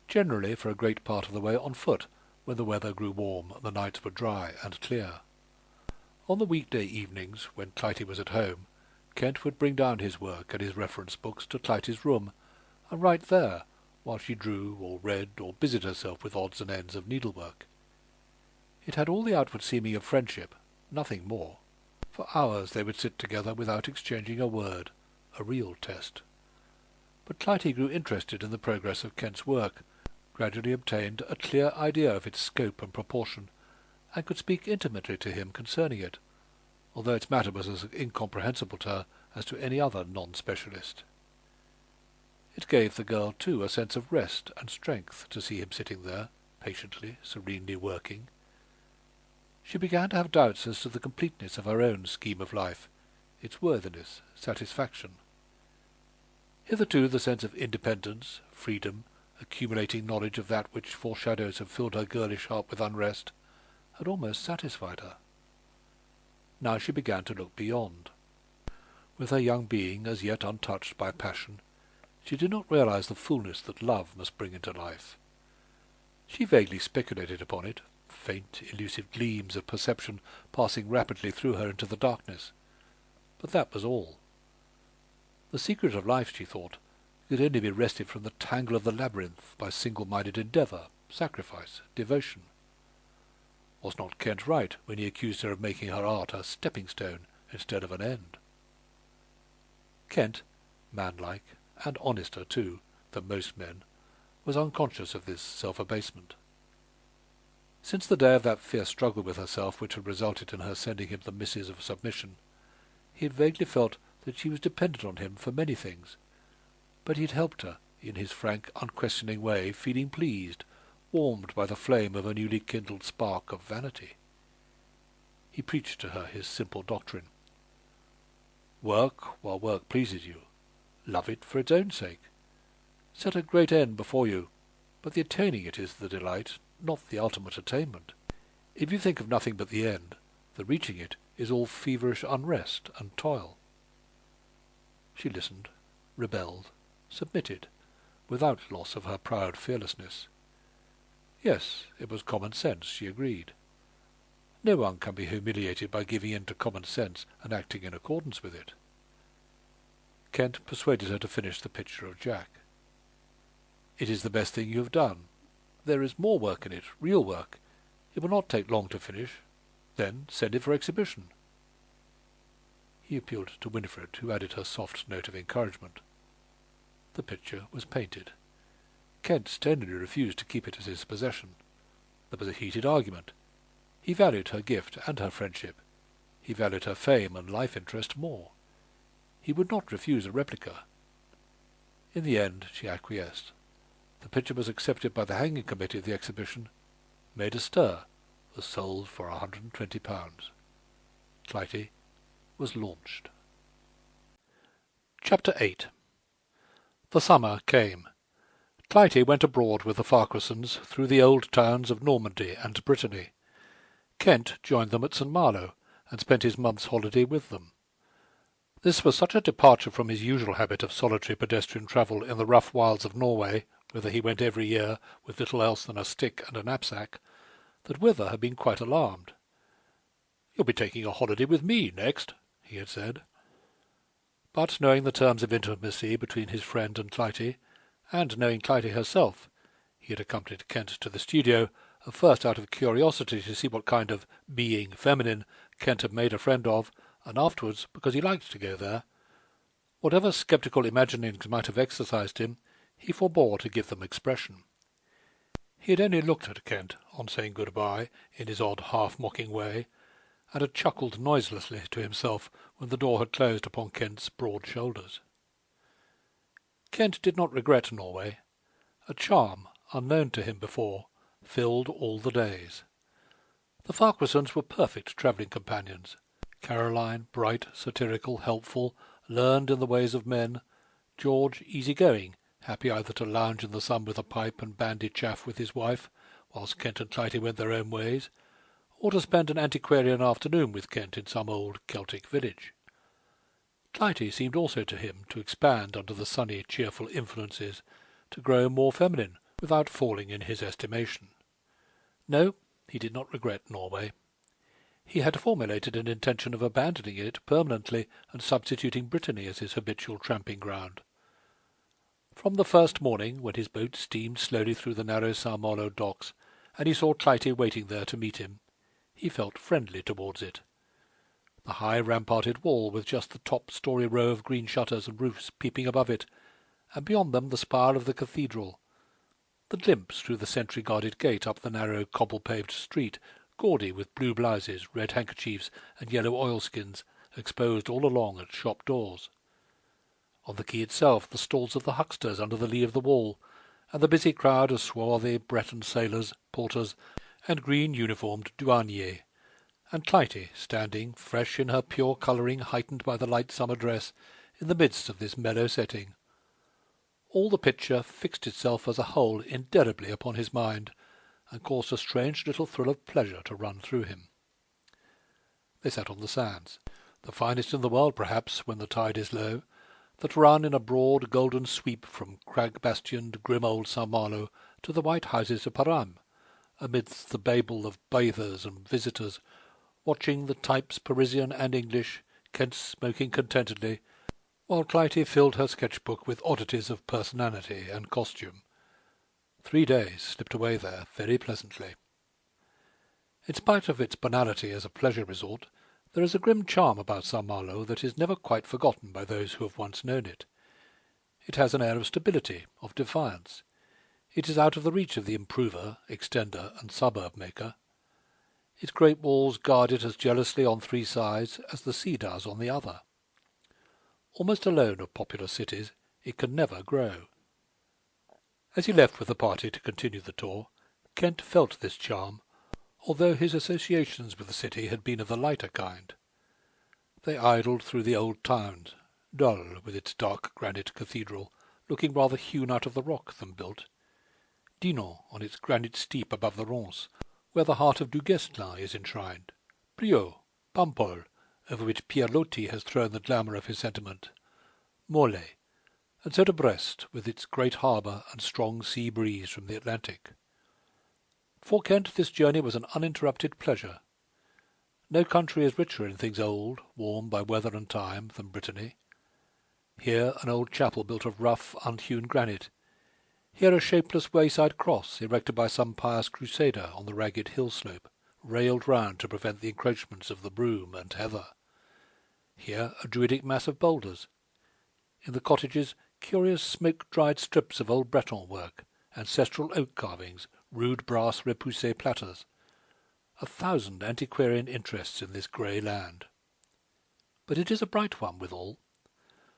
[SPEAKER 1] generally for a great part of the way on foot, when the weather grew warm and the nights were dry and clear. On the weekday evenings, when Clytie was at home, Kent would bring down his work and his reference books to Clytie's room, and write there, while she drew or read or busied herself with odds and ends of needlework. It had all the outward seeming of friendship, nothing more. For hours they would sit together without exchanging a word, a real test. But Clytie grew interested in the progress of Kent's work, gradually obtained a clear idea of its scope and proportion, and could speak intimately to him concerning it, although its matter was as incomprehensible to her as to any other non-specialist. It gave the girl, too, a sense of rest and strength to see him sitting there, patiently, serenely working. She began to have doubts as to the completeness of her own scheme of life, its worthiness, satisfaction. Hitherto the sense of independence, freedom, accumulating knowledge of that which foreshadows had filled her girlish heart with unrest, had almost satisfied her. Now she began to look beyond. With her young being as yet untouched by passion, she did not realize the fullness that love must bring into life. She vaguely speculated upon it, faint, elusive gleams of perception passing rapidly through her into the darkness. But that was all. The secret of life, she thought, could only be wrested from the tangle of the labyrinth by single-minded endeavour, sacrifice, devotion. Was not Kent right when he accused her of making her art a stepping-stone instead of an end? Kent, manlike, and honester, too, than most men, was unconscious of this self-abasement. Since the day of that fierce struggle with herself which had resulted in her sending him the missives of submission, he had vaguely felt that she was dependent on him for many things, but he had helped her, in his frank, unquestioning way, feeling pleased, warmed by the flame of a newly kindled spark of vanity. He preached to her his simple doctrine. Work while work pleases you. Love it for its own sake. Set a great end before you, but the attaining it is the delight, not the ultimate attainment. If you think of nothing but the end, the reaching it is all feverish unrest and toil. She listened, rebelled, submitted, without loss of her proud fearlessness. Yes, it was common sense, she agreed. No one can be humiliated by giving in to common sense and acting in accordance with it. Kent persuaded her to finish the picture of Jack. It is the best thing you have done. There is more work in it, real work. It will not take long to finish. Then send it for exhibition. He appealed to Winifred, who added her soft note of encouragement. The picture was painted. Kent sternly refused to keep it as his possession. There was a heated argument. He valued her gift and her friendship. He valued her fame and life interest more. He would not refuse a replica. In the end she acquiesced. The picture was accepted by the hanging committee of the exhibition, made a stir, was sold for £120. Clytie was launched. Chapter 8. The summer came. Clytie went abroad with the Farquharsons through the old towns of Normandy and Brittany. Kent joined them at St. Malo, and spent his month's holiday with them. This was such a departure from his usual habit of solitary pedestrian travel in the rough wilds of Norway, whither he went every year with little else than a stick and a knapsack, that Wither had been quite alarmed. "You'll be taking a holiday with me next," he had said. But knowing the terms of intimacy between his friend and Clytie, and knowing Clytie herself, he had accompanied Kent to the studio, at first out of curiosity to see what kind of being feminine Kent had made a friend of, and afterwards because he liked to go there. Whatever sceptical imaginings might have exercised him, he forbore to give them expression. He had only looked at Kent, on saying good-bye, in his odd half-mocking way, and had chuckled noiselessly to himself when the door had closed upon Kent's broad shoulders. Kent did not regret Norway. A charm, unknown to him before, filled all the days. The Farquharsons were perfect travelling companions. Caroline, bright, satirical, helpful, learned in the ways of men. George, easy-going, happy either to lounge in the sun with a pipe and bandy chaff with his wife, whilst Kent and Clytie went their own ways, or to spend an antiquarian afternoon with Kent in some old Celtic village. Clytie seemed also to him to expand under the sunny, cheerful influences, to grow more feminine without falling in his estimation. No, he did not regret Norway. He had formulated an intention of abandoning it permanently and substituting Brittany as his habitual tramping ground. From the first morning, when his boat steamed slowly through the narrow St. Malo docks, and he saw Clytie waiting there to meet him, he felt friendly towards it. The high ramparted wall, with just the top-story row of green shutters and roofs peeping above it, and beyond them the spire of the cathedral, the glimpse through the sentry-guarded gate up the narrow cobble-paved street, gaudy with blue blouses, red handkerchiefs, and yellow oilskins, exposed all along at shop doors. On the quay itself, the stalls of the hucksters under the lee of the wall, and the busy crowd of swarthy Breton sailors, porters, and green-uniformed douaniers, and Clytie standing, fresh in her pure colouring heightened by the light summer dress, in the midst of this mellow setting. All the picture fixed itself as a whole indelibly upon his mind, and caused a strange little thrill of pleasure to run through him. They sat on the sands, the finest in the world perhaps when the tide is low, that run in a broad golden sweep from crag-bastioned grim old St. Malo to the white houses of Param, amidst the babel of bathers and visitors, watching the types Parisian and English, Kent smoking contentedly, while Clytie filled her sketch-book with oddities of personality and costume. 3 days slipped away there very pleasantly. In spite of its banality as a pleasure resort, there is a grim charm about St. Malo that is never quite forgotten by those who have once known it. It has an air of stability, of defiance. It is out of the reach of the improver, extender, and suburb-maker. Its great walls guard it as jealously on 3 sides as the sea does on the other. Almost alone of popular cities, it can never grow. As he left with the party to continue the tour, Kent felt this charm, although his associations with the city had been of the lighter kind. They idled through the old towns, dull with its dark granite cathedral, looking rather hewn out of the rock than built. Dinan on its granite steep above the Ronce, where the heart of Du Guesclin is enshrined. Brieux, Paimpol, over which Pierre Loti has thrown the glamour of his sentiment. Morlaix, and so to Brest, with its great harbour and strong sea breeze from the Atlantic. For Kent this journey was an uninterrupted pleasure. No country is richer in things old, warm by weather and time, than Brittany. Here an old chapel built of rough, unhewn granite. Here a shapeless wayside cross, erected by some pious crusader on the ragged hill-slope, railed round to prevent the encroachments of the broom and heather. Here a druidic mass of boulders. In the cottages, curious smoke-dried strips of old Breton work, ancestral oak carvings, rude brass repoussé platters. 1,000 antiquarian interests in this grey land. But it is a bright one withal.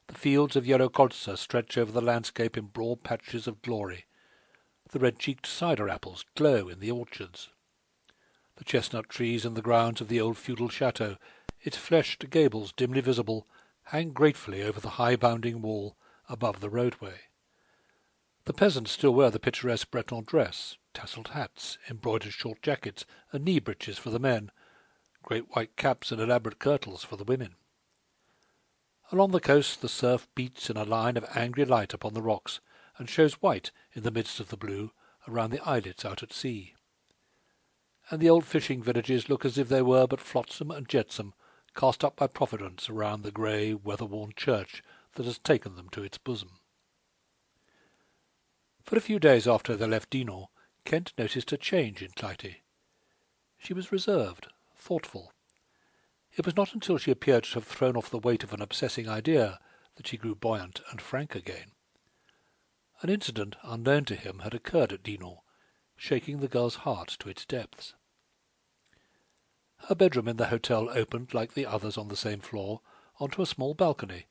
[SPEAKER 1] The fields of yellow colza stretch over the landscape in broad patches of glory. The red-cheeked cider apples glow in the orchards. The chestnut trees in the grounds of the old feudal chateau, its fleshed gables dimly visible, hang gratefully over the high-bounding wall above the roadway. The peasants still wear the picturesque Breton dress, tasselled hats, embroidered short jackets, and knee-breeches for the men, great white caps and elaborate kirtles for the women. Along the coast the surf beats in a line of angry light upon the rocks, and shows white in the midst of the blue around the islets out at sea. And the old fishing villages look as if they were but flotsam and jetsam, cast up by Providence around the grey, weather-worn church that has taken them to its bosom. For a few days after they left Dinan, Kent noticed a change in Clytie. She was reserved, thoughtful. It was not until she appeared to have thrown off the weight of an obsessing idea that she grew buoyant and frank again. An incident unknown to him had occurred at Dinan, shaking the girl's heart to its depths. Her bedroom in the hotel opened, like the others on the same floor, onto a small balcony,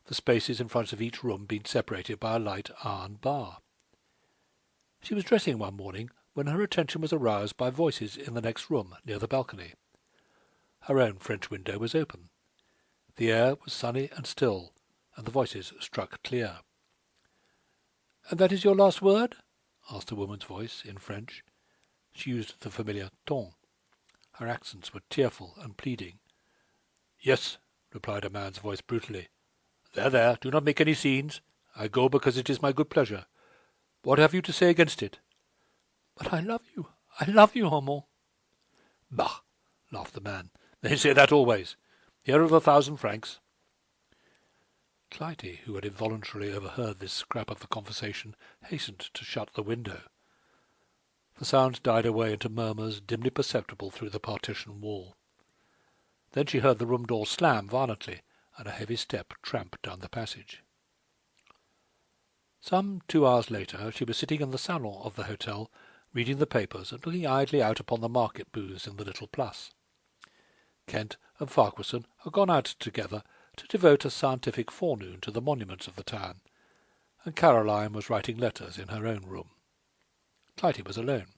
[SPEAKER 1] the spaces in front of each room being separated by a light iron bar. She was dressing one morning when her attention was aroused by voices in the next room near the balcony. Her own French window was open. The air was sunny and still, and the voices struck clear. "And that is your last word?" asked a woman's voice in French. She used the familiar ton. Her accents were tearful and pleading. "Yes," replied a man's voice brutally. "There, there, do not make any scenes. I go because it is my good pleasure. What have you to say against it?" "But I love you, Armand." "Bah!" laughed the man. "They say that always. Here are the 1,000 francs. Clytie, who had involuntarily overheard this scrap of the conversation, hastened to shut the window. The sound died away into murmurs dimly perceptible through the partition wall. Then she heard the room door slam violently, and a heavy step tramp down the passage. Some 2 hours later she was sitting in the salon of the hotel, reading the papers and looking idly out upon the market booths in the little Place. Kent and Farquharson had gone out together to devote a scientific forenoon to the monuments of the town, and Caroline was writing letters in her own room. Clytie was alone.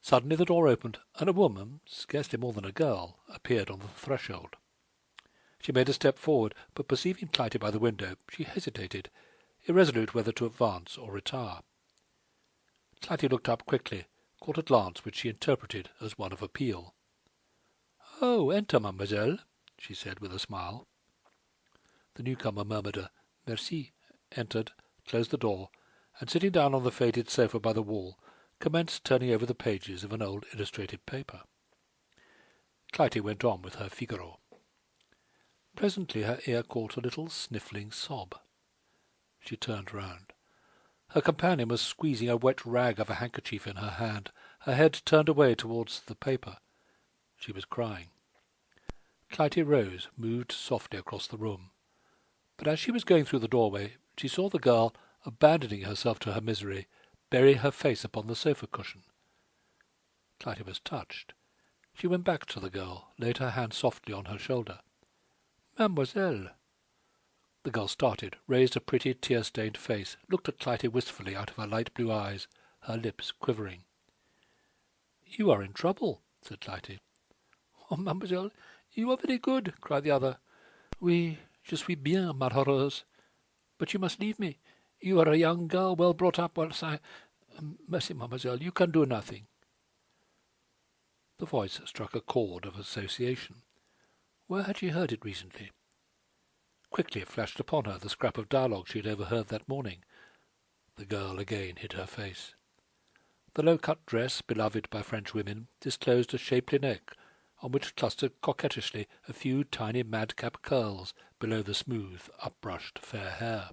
[SPEAKER 1] Suddenly the door opened, and a woman, scarcely more than a girl, appeared on the threshold. She made a step forward, but perceiving Clytie by the window, she hesitated, irresolute whether to advance or retire. Clytie looked up quickly, caught a glance which she interpreted as one of appeal. "Oh, enter, mademoiselle," she said with a smile. The newcomer murmured a "merci," entered, closed the door, and sitting down on the faded sofa by the wall, commenced turning over the pages of an old illustrated paper. Clytie went on with her Figaro. Presently her ear caught a little sniffling sob. She turned round. Her companion was squeezing a wet rag of a handkerchief in her hand, her head turned away towards the paper. She was crying. Clytie rose, moved softly across the room. But as she was going through the doorway, she saw the girl, abandoning herself to her misery, bury her face upon the sofa-cushion. Clytie was touched. She went back to the girl, laid her hand softly on her shoulder. "Mademoiselle." The girl started, raised a pretty tear-stained face, looked at Clytie wistfully out of her light blue eyes, her lips quivering. "You are in trouble," said Clytie. "Oh, mademoiselle, you are very good," cried the other. "Oui, je suis bien malheureuse. But you must leave me. You are a young girl, well brought up, whilst Mercy, mademoiselle, you can do nothing." The voice struck a chord of association. Where had she heard it recently? Quickly it flashed upon her the scrap of dialogue she had overheard that morning. The girl again hid her face. The low-cut dress, beloved by French women, disclosed a shapely neck, on which clustered coquettishly a few tiny madcap curls below the smooth, upbrushed fair hair.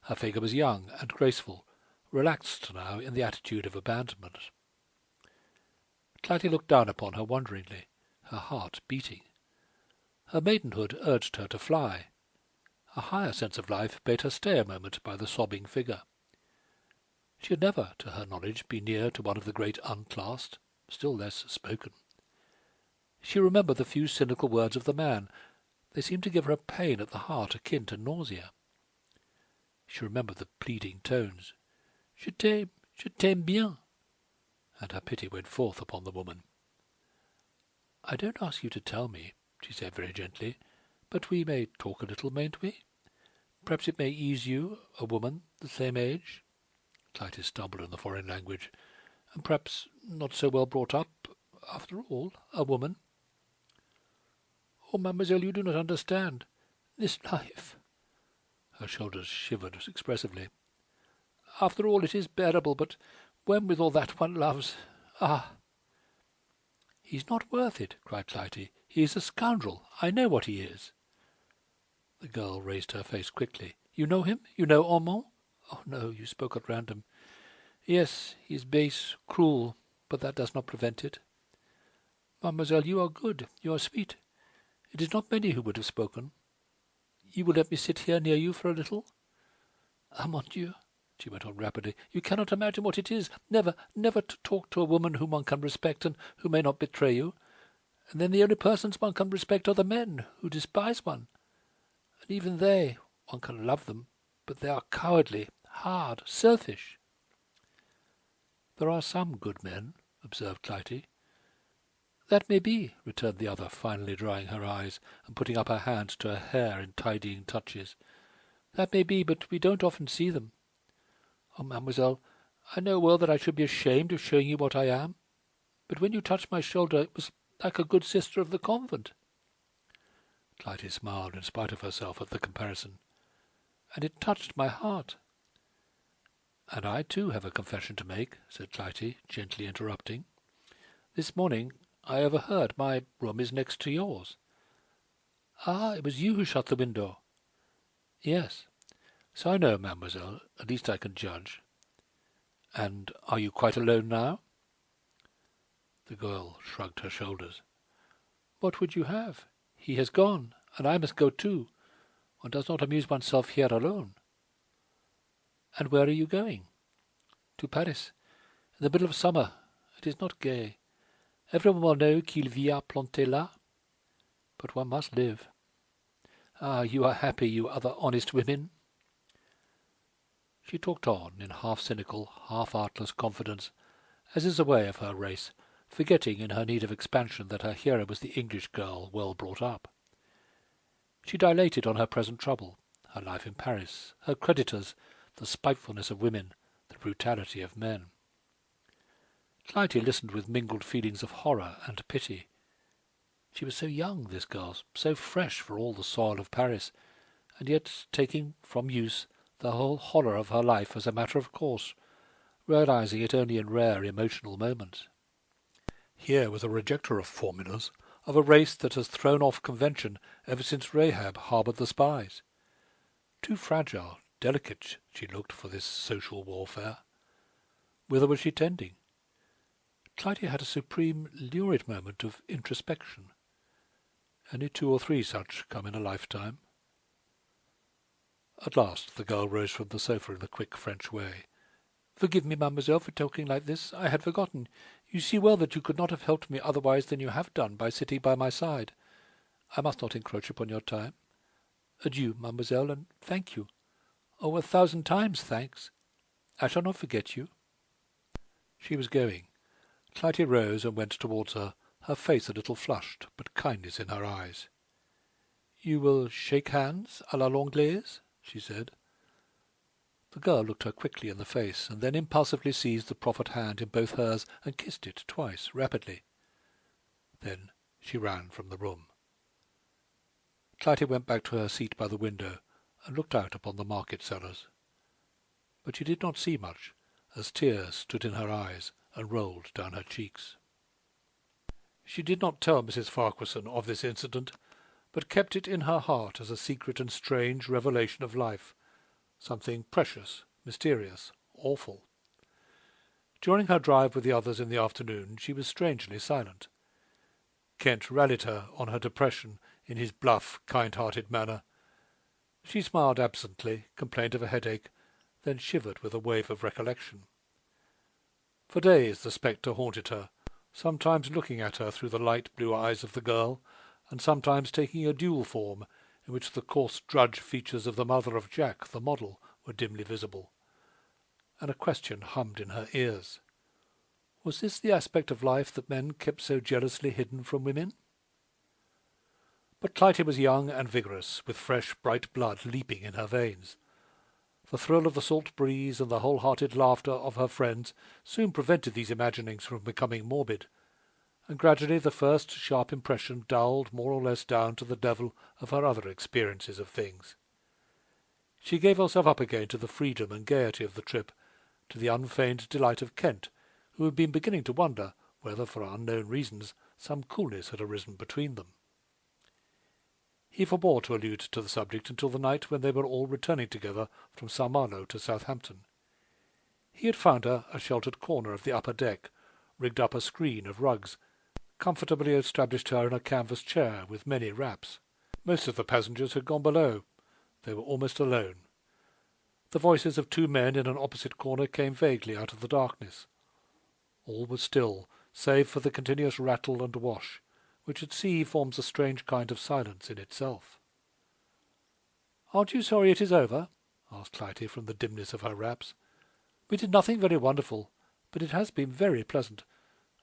[SPEAKER 1] Her figure was young and graceful, relaxed now in the attitude of abandonment. Clytie looked down upon her wonderingly, her heart beating. Her maidenhood urged her to fly. A higher sense of life bade her stay a moment by the sobbing figure. She had never, to her knowledge, been near to one of the great unclassed, still less spoken. She remembered the few cynical words of the man. They seemed to give her a pain at the heart akin to nausea. She remembered the pleading tones. Je t'aime bien. And her pity went forth upon the woman. "I don't ask you to tell me," she said very gently, "but we may talk a little, mayn't we? Perhaps it may ease you, a woman the same age." Clytie stumbled in the foreign language. "And perhaps not so well brought up, after all, a woman." "Oh, mademoiselle, you do not understand. This life—" Her shoulders shivered expressively. "After all, it is bearable, but when with all that one loves— Ah!" "He's not worth it," cried Clytie. "He is a scoundrel. I know what he is." The girl raised her face quickly. "You know him? You know Armand?" "Oh, no, you spoke at random." "Yes, he is base, cruel, but that does not prevent it." "Mademoiselle, you are good, you are sweet. It is not many who would have spoken. You will let me sit here near you for a little?" "Ah, mon Dieu, she went on rapidly. "You cannot imagine what it is. Never, never to talk to a woman whom one can respect and who may not betray you. And then the only persons one can respect are the men who despise one. And even they, one can love them, but they are cowardly, hard, selfish." "There are some good men," observed Clytie. "That may be," returned the other, finally drying her eyes and putting up her hand to her hair in tidying touches. "That may be, but we don't often see them. Oh, mademoiselle, I know well that I should be ashamed of showing you what I am, but when you touched my shoulder it was like a good sister of the convent." Clytie smiled in spite of herself at the comparison. "And it touched my heart." "And I too have a confession to make," said Clytie, gently interrupting. "This morning I overheard my room is next to yours." "Ah, it was you who shut the window." "Yes. So I know, mademoiselle, at least I can judge. And are you quite alone now?" The girl shrugged her shoulders. "What would you have? He has gone, and I must go too. One does not amuse oneself here alone." "And where are you going?" "To Paris. In the middle of summer. It is not gay. Everyone will know qu'il vient planter là. But one must live. Ah, you are happy, you other honest women." She talked on in half-cynical, half-artless confidence, as is the way of her race, forgetting in her need of expansion that her hero was the English girl well brought up. She dilated on her present trouble, her life in Paris, her creditors, the spitefulness of women, the brutality of men. Clytie listened with mingled feelings of horror and pity. She was so young, this girl, so fresh for all the soil of Paris, and yet taking from use the whole horror of her life as a matter of course, realizing it only in rare emotional moments. Here was a rejecter of formulas, of a race that has thrown off convention ever since Rahab harboured the spies. Too fragile, delicate she looked for this social warfare. Whither was she tending? Clytie had a supreme, lurid moment of introspection. Only 2 or 3 such come in a lifetime. At last the girl rose from the sofa in a quick French way. "Forgive me, mademoiselle, for talking like this. I had forgotten. You see well that you could not have helped me otherwise than you have done by sitting by my side. I must not encroach upon your time. Adieu, mademoiselle, and thank you. Oh, 1,000 times thanks. I shall not forget you." She was going. Clytie rose and went towards her face a little flushed, but kindness in her eyes. "You will shake hands à la l'anglaise?" she said. The girl looked her quickly in the face, and then impulsively seized the proffered hand in both hers and kissed it twice, rapidly. Then she ran from the room. Clytie went back to her seat by the window and looked out upon the market sellers. But she did not see much, as tears stood in her eyes and rolled down her cheeks. She did not tell Mrs. Farquharson of this incident, but kept it in her heart as a secret and strange revelation of life, something precious, mysterious, awful. During her drive with the others in the afternoon she was strangely silent. Kent rallied her on her depression in his bluff, kind-hearted manner. She smiled absently, complained of a headache, then shivered with a wave of recollection. For days the spectre haunted her, sometimes looking at her through the light blue eyes of the girl, and sometimes taking a dual form, in which the coarse drudge features of the mother of Jack, the model, were dimly visible. And a question hummed in her ears. Was this the aspect of life that men kept so jealously hidden from women? But Clytie was young and vigorous, with fresh, bright blood leaping in her veins. The thrill of the salt breeze and the whole-hearted laughter of her friends soon prevented these imaginings from becoming morbid, and gradually the first sharp impression dulled more or less down to the level of her other experiences of things. She gave herself up again to the freedom and gaiety of the trip, to the unfeigned delight of Kent, who had been beginning to wonder whether, for unknown reasons, some coolness had arisen between them. He forbore to allude to the subject until the night when they were all returning together from Saint-Malo to Southampton. He had found her a sheltered corner of the upper deck, rigged up a screen of rugs, comfortably established her in a canvas chair with many wraps. Most of the passengers had gone below. They were almost alone. The voices of two men in an opposite corner came vaguely out of the darkness. All was still, save for the continuous rattle and wash, which at sea forms a strange kind of silence in itself. "Aren't you sorry it is over?" asked Clytie from the dimness of her wraps. "We did nothing very wonderful, but it has been very pleasant,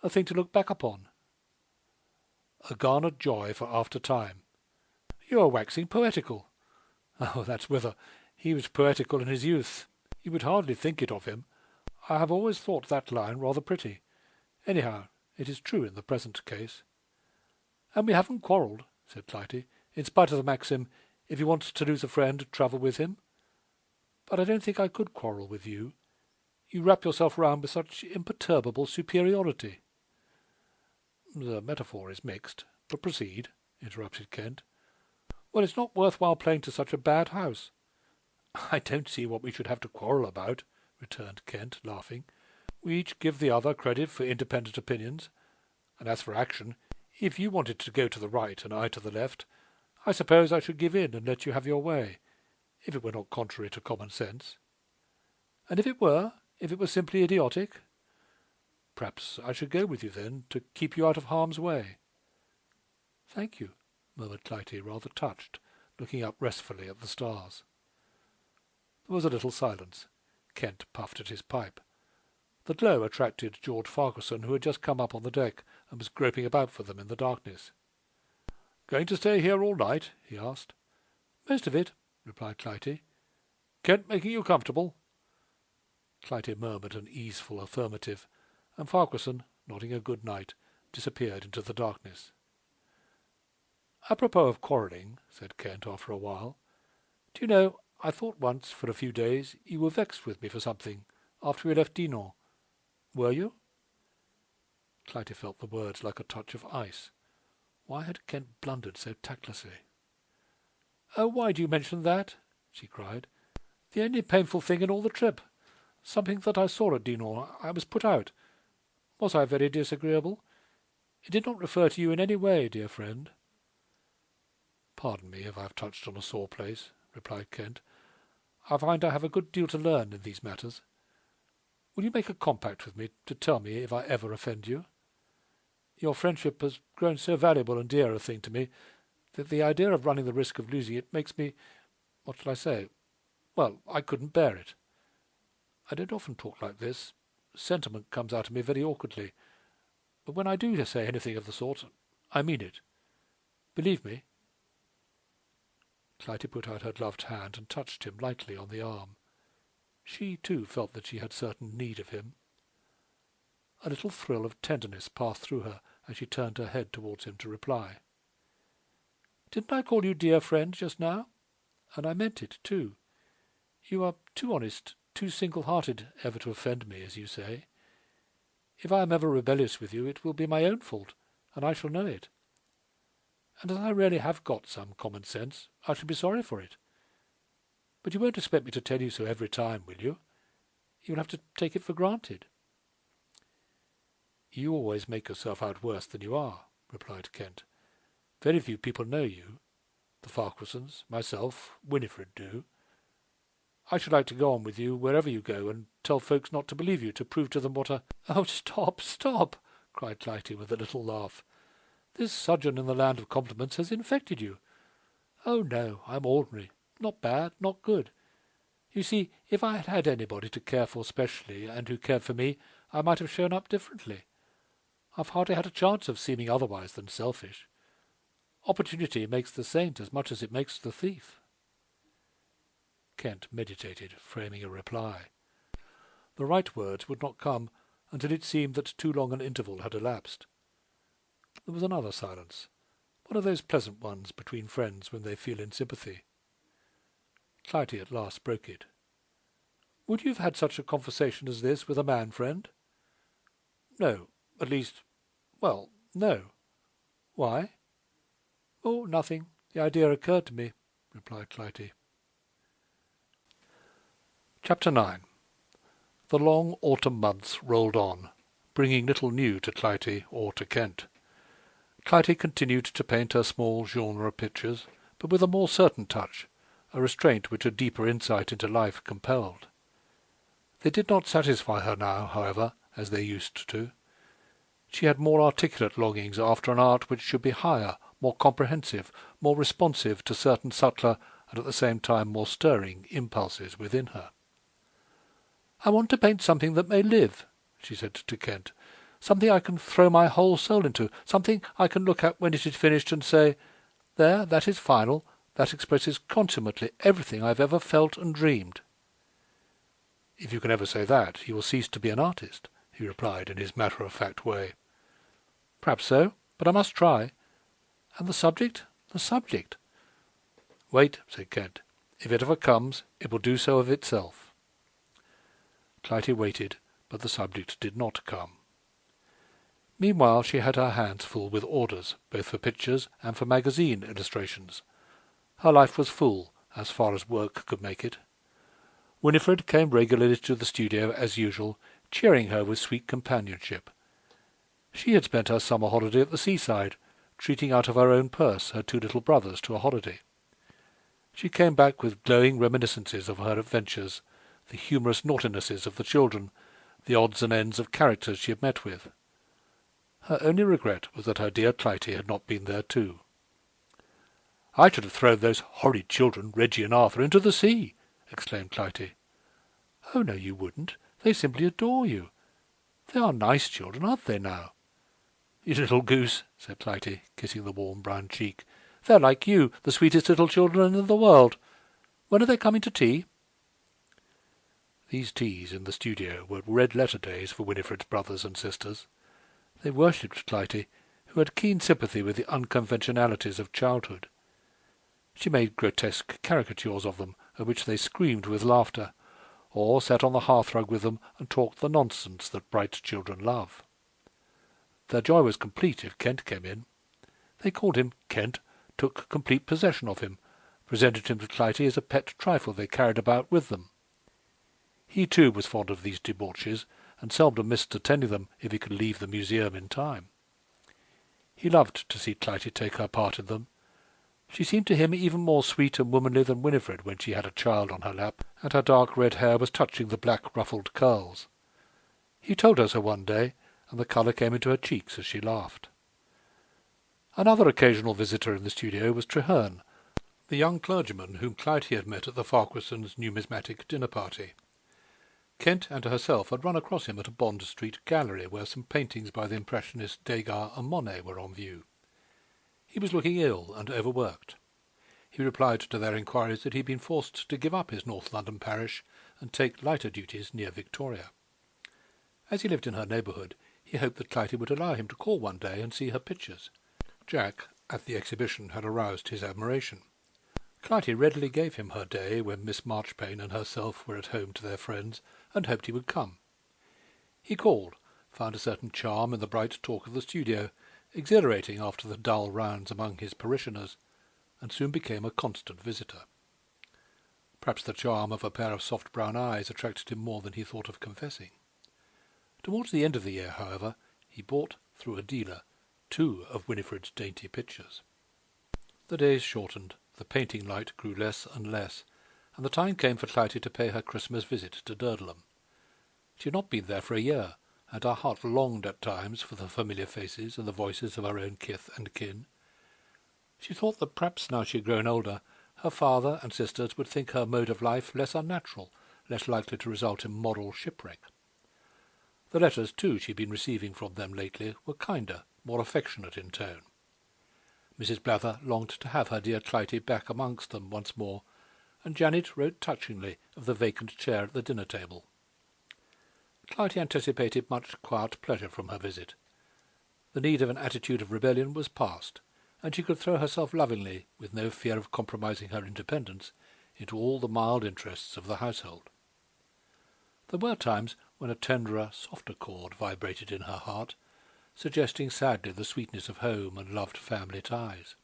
[SPEAKER 1] a thing to look back upon." A garnered joy for after time. "You are waxing poetical." "Oh, that's Wither. He was poetical in his youth. You would hardly think it of him. I have always thought that line rather pretty. Anyhow, it is true in the present case." "And we haven't quarrelled," said Clytie, "in spite of the maxim, if you want to lose a friend, travel with him. But I don't think I could quarrel with you. You wrap yourself round with such imperturbable superiority." "The metaphor is mixed, but proceed," interrupted Kent. "Well, it's not worth while playing to such a bad house." "I don't see what we should have to quarrel about," returned Kent, laughing. "We each give the other credit for independent opinions. And as for action, if you wanted to go to the right and I to the left, I suppose I should give in and let you have your way, if it were not contrary to common sense." "And if it were simply idiotic?" "Perhaps I should go with you then, to keep you out of harm's way." "Thank you," murmured Clytie, rather touched, looking up restfully at the stars. There was a little silence. Kent puffed at his pipe. The glow attracted George Farquharson, who had just come up on the deck and was groping about for them in the darkness. "Going to stay here all night?" he asked. "Most of it," replied Clytie. "Kent making you comfortable?" Clytie murmured an easeful affirmative, and Farquharson, nodding a good night, disappeared into the darkness. "Apropos of quarrelling," said Kent after a while, "do you know, I thought once, for a few days, you were vexed with me for something, after we left Dinan. Were you?" Clytie felt the words like a touch of ice. Why had Kent blundered so tactlessly? "Oh, why do you mention that?" she cried. "The only painful thing in all the trip. Something that I saw at Dinan. I was put out. Was I very disagreeable? It did not refer to you in any way, dear friend." "Pardon me if I have touched on a sore place," replied Kent. "I find I have a good deal to learn in these matters. Will you make a compact with me to tell me if I ever offend you? Your friendship has grown so valuable and dear a thing to me that the idea of running the risk of losing it makes me, what shall I say? Well, I couldn't bear it. I don't often talk like this. Sentiment comes out of me very awkwardly. But when I do say anything of the sort, I mean it. Believe me." Clytie put out her gloved hand and touched him lightly on the arm. She, too, felt that she had certain need of him. A little thrill of tenderness passed through her as she turned her head towards him to reply. "Didn't I call you dear friend just now? And I meant it, too. You are too honest, too single-hearted ever to offend me, as you say. If I am ever rebellious with you, it will be my own fault, and I shall know it. And as I really have got some common sense, I shall be sorry for it. But you won't expect me to tell you so every time, will you? You'll have to take it for granted." "You always make yourself out worse than you are," replied Kent. "Very few people know you. The Farquharsons, myself, Winifred do. I should like to go on with you wherever you go, and tell folks not to believe you, to prove to them what a—" "Oh, stop, stop!" cried Clytie with a little laugh. "This sojourn in the land of compliments has infected you. Oh, no, I'm ordinary. Not bad, not good. You see, if I had had anybody to care for specially, and who cared for me, I might have shown up differently. I've hardly had a chance of seeming otherwise than selfish. Opportunity makes the saint as much as it makes the thief." Kent meditated, framing a reply. The right words would not come until it seemed that too long an interval had elapsed. There was another silence, one of those pleasant ones between friends when they feel in sympathy. Clytie at last broke it. "Would you have had such a conversation as this with a man friend?" "No, at least, well, no." "Why?" "Oh, nothing. The idea occurred to me," replied Clytie. Chapter 9. The long autumn months rolled on, bringing little new to Clytie or to Kent. Clytie continued to paint her small genre pictures, but with a more certain touch, a restraint which a deeper insight into life compelled. They did not satisfy her now, however, as they used to. She had more articulate longings after an art which should be higher, more comprehensive, more responsive to certain subtler and at the same time more stirring impulses within her. "I want to paint something that may live," she said to Kent, "something I can throw my whole soul into, something I can look at when it is finished and say, 'There, that is final, that expresses consummately everything I have ever felt and dreamed.'" "If you can ever say that, you will cease to be an artist," he replied in his matter-of-fact way. "Perhaps so, but I must try. And the subject? The subject?" "Wait," said Kent. "If it ever comes, it will do so of itself." Clytie waited, but the subject did not come. Meanwhile she had her hands full with orders, both for pictures and for magazine illustrations. Her life was full, as far as work could make it. Winifred came regularly to the studio as usual, cheering her with sweet companionship. She had spent her summer holiday at the seaside, treating out of her own purse her two little brothers to a holiday. She came back with glowing reminiscences of her adventures, the humorous naughtinesses of the children, the odds and ends of characters she had met with. Her only regret was that her dear Clytie had not been there too. "I should have thrown those horrid children, Reggie and Arthur, into the sea," exclaimed Clytie. "Oh, no, you wouldn't. They simply adore you. They are nice children, aren't they now?" "You little goose," said Clytie, kissing the warm brown cheek. "They're like you, the sweetest little children in the world. When are they coming to tea?" These teas in the studio were red-letter days for Winifred's brothers and sisters. They worshipped Clytie, who had keen sympathy with the unconventionalities of childhood. She made grotesque caricatures of them, at which they screamed with laughter, or sat on the hearthrug with them and talked the nonsense that bright children love. Their joy was complete if Kent came in. They called him Kent, took complete possession of him, presented him to Clytie as a pet trifle they carried about with them. He too was fond of these debauches, and seldom missed attending them if he could leave the museum in time. He loved to see Clytie take her part in them. She seemed to him even more sweet and womanly than Winifred when she had a child on her lap, and her dark red hair was touching the black ruffled curls. He told her so one day, and the colour came into her cheeks as she laughed. Another occasional visitor in the studio was Treherne, the young clergyman whom Clytie had met at the Farquharsons' numismatic dinner-party. Kent and herself had run across him at a Bond Street gallery where some paintings by the impressionists Degas and Monet were on view. He was looking ill and overworked. He replied to their inquiries that he had been forced to give up his North London parish and take lighter duties near Victoria. As he lived in her neighbourhood, he hoped that Clytie would allow him to call one day and see her pictures. Jack, at the exhibition, had aroused his admiration. Clytie readily gave him her day when Miss Marchpane and herself were at home to their friends, and hoped he would come. He called, found a certain charm in the bright talk of the studio, exhilarating after the dull rounds among his parishioners, and soon became a constant visitor. Perhaps the charm of a pair of soft brown eyes attracted him more than he thought of confessing. Towards the end of the year, however, he bought, through a dealer, 2 of Winifred's dainty pictures. The days shortened, the painting light grew less and less, and the time came for Clytie to pay her Christmas visit to Durdleham. She had not been there for a year, and her heart longed at times for the familiar faces and the voices of her own kith and kin. She thought that perhaps now she had grown older, her father and sisters would think her mode of life less unnatural, less likely to result in moral shipwreck. The letters, too, she had been receiving from them lately were kinder, more affectionate in tone. Mrs. Blather longed to have her dear Clytie back amongst them once more, and Janet wrote touchingly of the vacant chair at the dinner-table. Clytie anticipated much quiet pleasure from her visit. The need of an attitude of rebellion was past, and she could throw herself lovingly, with no fear of compromising her independence, into all the mild interests of the household. There were times when a tenderer, softer chord vibrated in her heart, suggesting sadly the sweetness of home and loved family ties.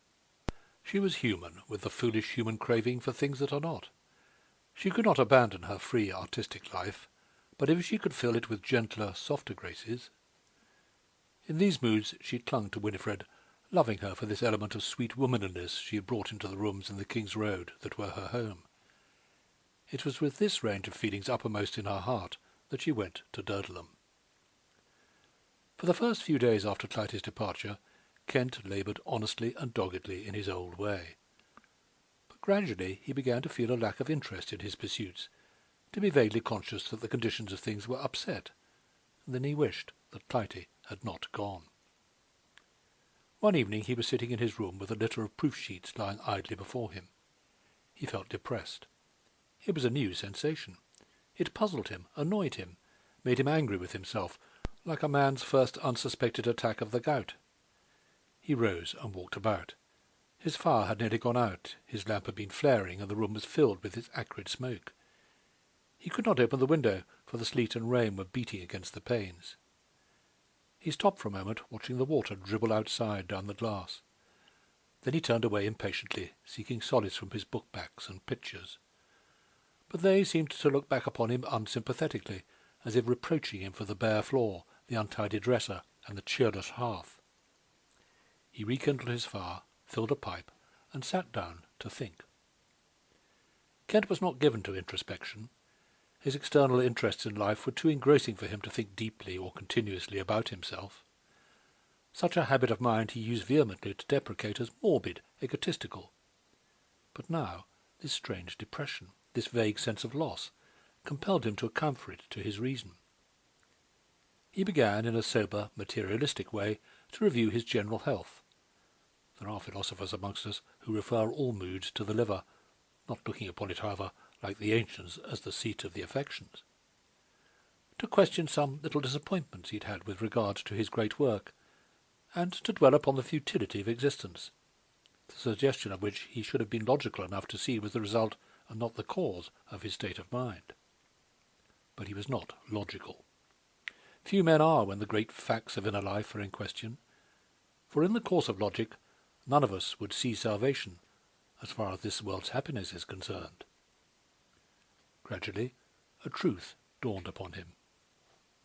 [SPEAKER 1] She was human, with the foolish human craving for things that are not. She could not abandon her free artistic life, but if she could fill it with gentler, softer graces. In these moods she clung to Winifred, loving her for this element of sweet womanliness she had brought into the rooms in the King's Road that were her home. It was with this range of feelings uppermost in her heart that she went to Durdleham. For the first few days after Clytie's departure, Kent laboured honestly and doggedly in his old way. But gradually he began to feel a lack of interest in his pursuits, to be vaguely conscious that the conditions of things were upset, and then he wished that Clytie had not gone. One evening he was sitting in his room with a litter of proof-sheets lying idly before him. He felt depressed. It was a new sensation. It puzzled him, annoyed him, made him angry with himself, like a man's first unsuspected attack of the gout. He rose and walked about. His fire had nearly gone out, his lamp had been flaring, and the room was filled with its acrid smoke. He could not open the window, for the sleet and rain were beating against the panes. He stopped for a moment, watching the water dribble outside down the glass. Then he turned away impatiently, seeking solace from his book-backs and pictures. But they seemed to look back upon him unsympathetically, as if reproaching him for the bare floor, the untidy dresser, and the cheerless hearth. He rekindled his fire, filled a pipe, and sat down to think. Kent was not given to introspection. His external interests in life were too engrossing for him to think deeply or continuously about himself. Such a habit of mind he used vehemently to deprecate as morbid, egotistical. But now this strange depression, this vague sense of loss, compelled him to account for it to his reason. He began, in a sober, materialistic way, to review his general health. There are philosophers amongst us who refer all moods to the liver, not looking upon it, however, like the ancients, as the seat of the affections. To question some little disappointments he had had with regard to his great work, and to dwell upon the futility of existence, the suggestion of which he should have been logical enough to see was the result and not the cause of his state of mind. But he was not logical. Few men are when the great facts of inner life are in question, for in the course of logic none of us would see salvation, as far as this world's happiness is concerned. Gradually a truth dawned upon him.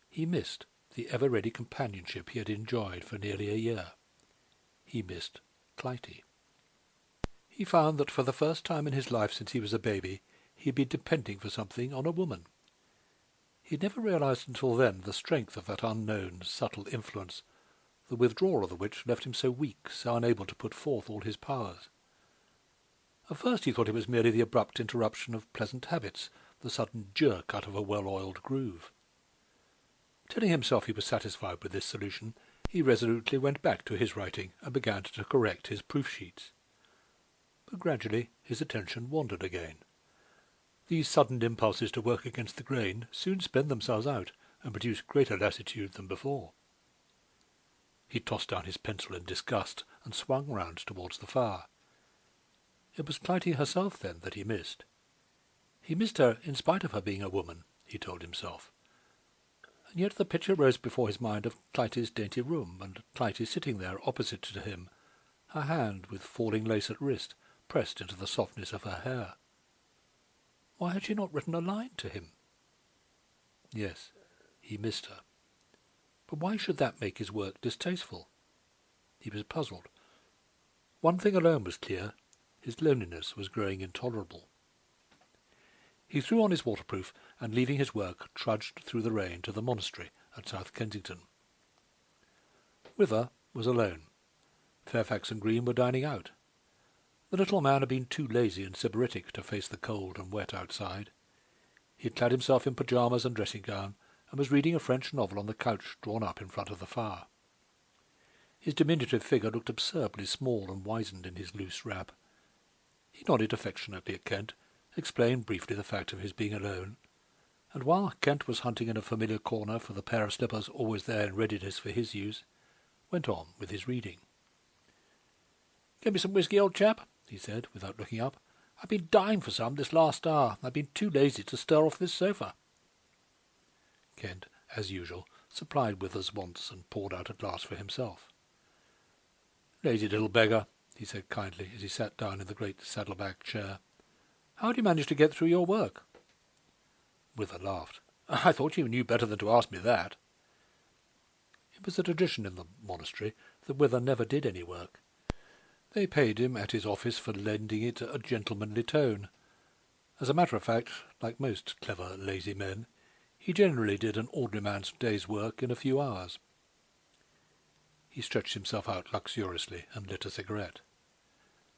[SPEAKER 1] He missed the ever-ready companionship he had enjoyed for nearly a year. He missed Clytie. He found that for the first time in his life since he was a baby he had been depending for something on a woman. He had never realized until then the strength of that unknown, subtle influence, the withdrawal of which left him so weak, so unable to put forth all his powers. At first he thought it was merely the abrupt interruption of pleasant habits, the sudden jerk out of a well-oiled groove. Telling himself he was satisfied with this solution, he resolutely went back to his writing and began to correct his proof-sheets. But gradually his attention wandered again. These sudden impulses to work against the grain soon spent themselves out and produced greater lassitude than before. He tossed down his pencil in disgust and swung round towards the fire. It was Clytie herself, then, that he missed. He missed her in spite of her being a woman, he told himself. And yet the picture rose before his mind of Clytie's dainty room, and Clytie sitting there opposite to him, her hand with falling lace at wrist pressed into the softness of her hair. Why had she not written a line to him? Yes, he missed her. But why should that make his work distasteful? He was puzzled. One thing alone was clear. His loneliness was growing intolerable. He threw on his waterproof, and leaving his work, trudged through the rain to the monastery at South Kensington. Wither was alone. Fairfax and Green were dining out. The little man had been too lazy and sybaritic to face the cold and wet outside. He had clad himself in pyjamas and dressing-gown, and was reading a French novel on the couch drawn up in front of the fire. His diminutive figure looked absurdly small and wizened in his loose wrap. He nodded affectionately at Kent, explained briefly the fact of his being alone, and while Kent was hunting in a familiar corner for the pair of slippers always there in readiness for his use, went on with his reading. "Get me some whisky, old chap," he said, without looking up. "I've been dying for some this last hour. I've been too lazy to stir off this sofa." Kent, as usual, supplied Wither's wants and poured out a glass for himself. "Lazy little beggar," he said kindly, as he sat down in the great saddleback chair. "How do you manage to get through your work?" Wither laughed. "I thought you knew better than to ask me that." It was a tradition in the monastery The Wither never did any work. They paid him at his office for lending it a gentlemanly tone. As a matter of fact, like most clever, lazy men, he generally did an ordinary man's day's work in a few hours. He stretched himself out luxuriously and lit a cigarette.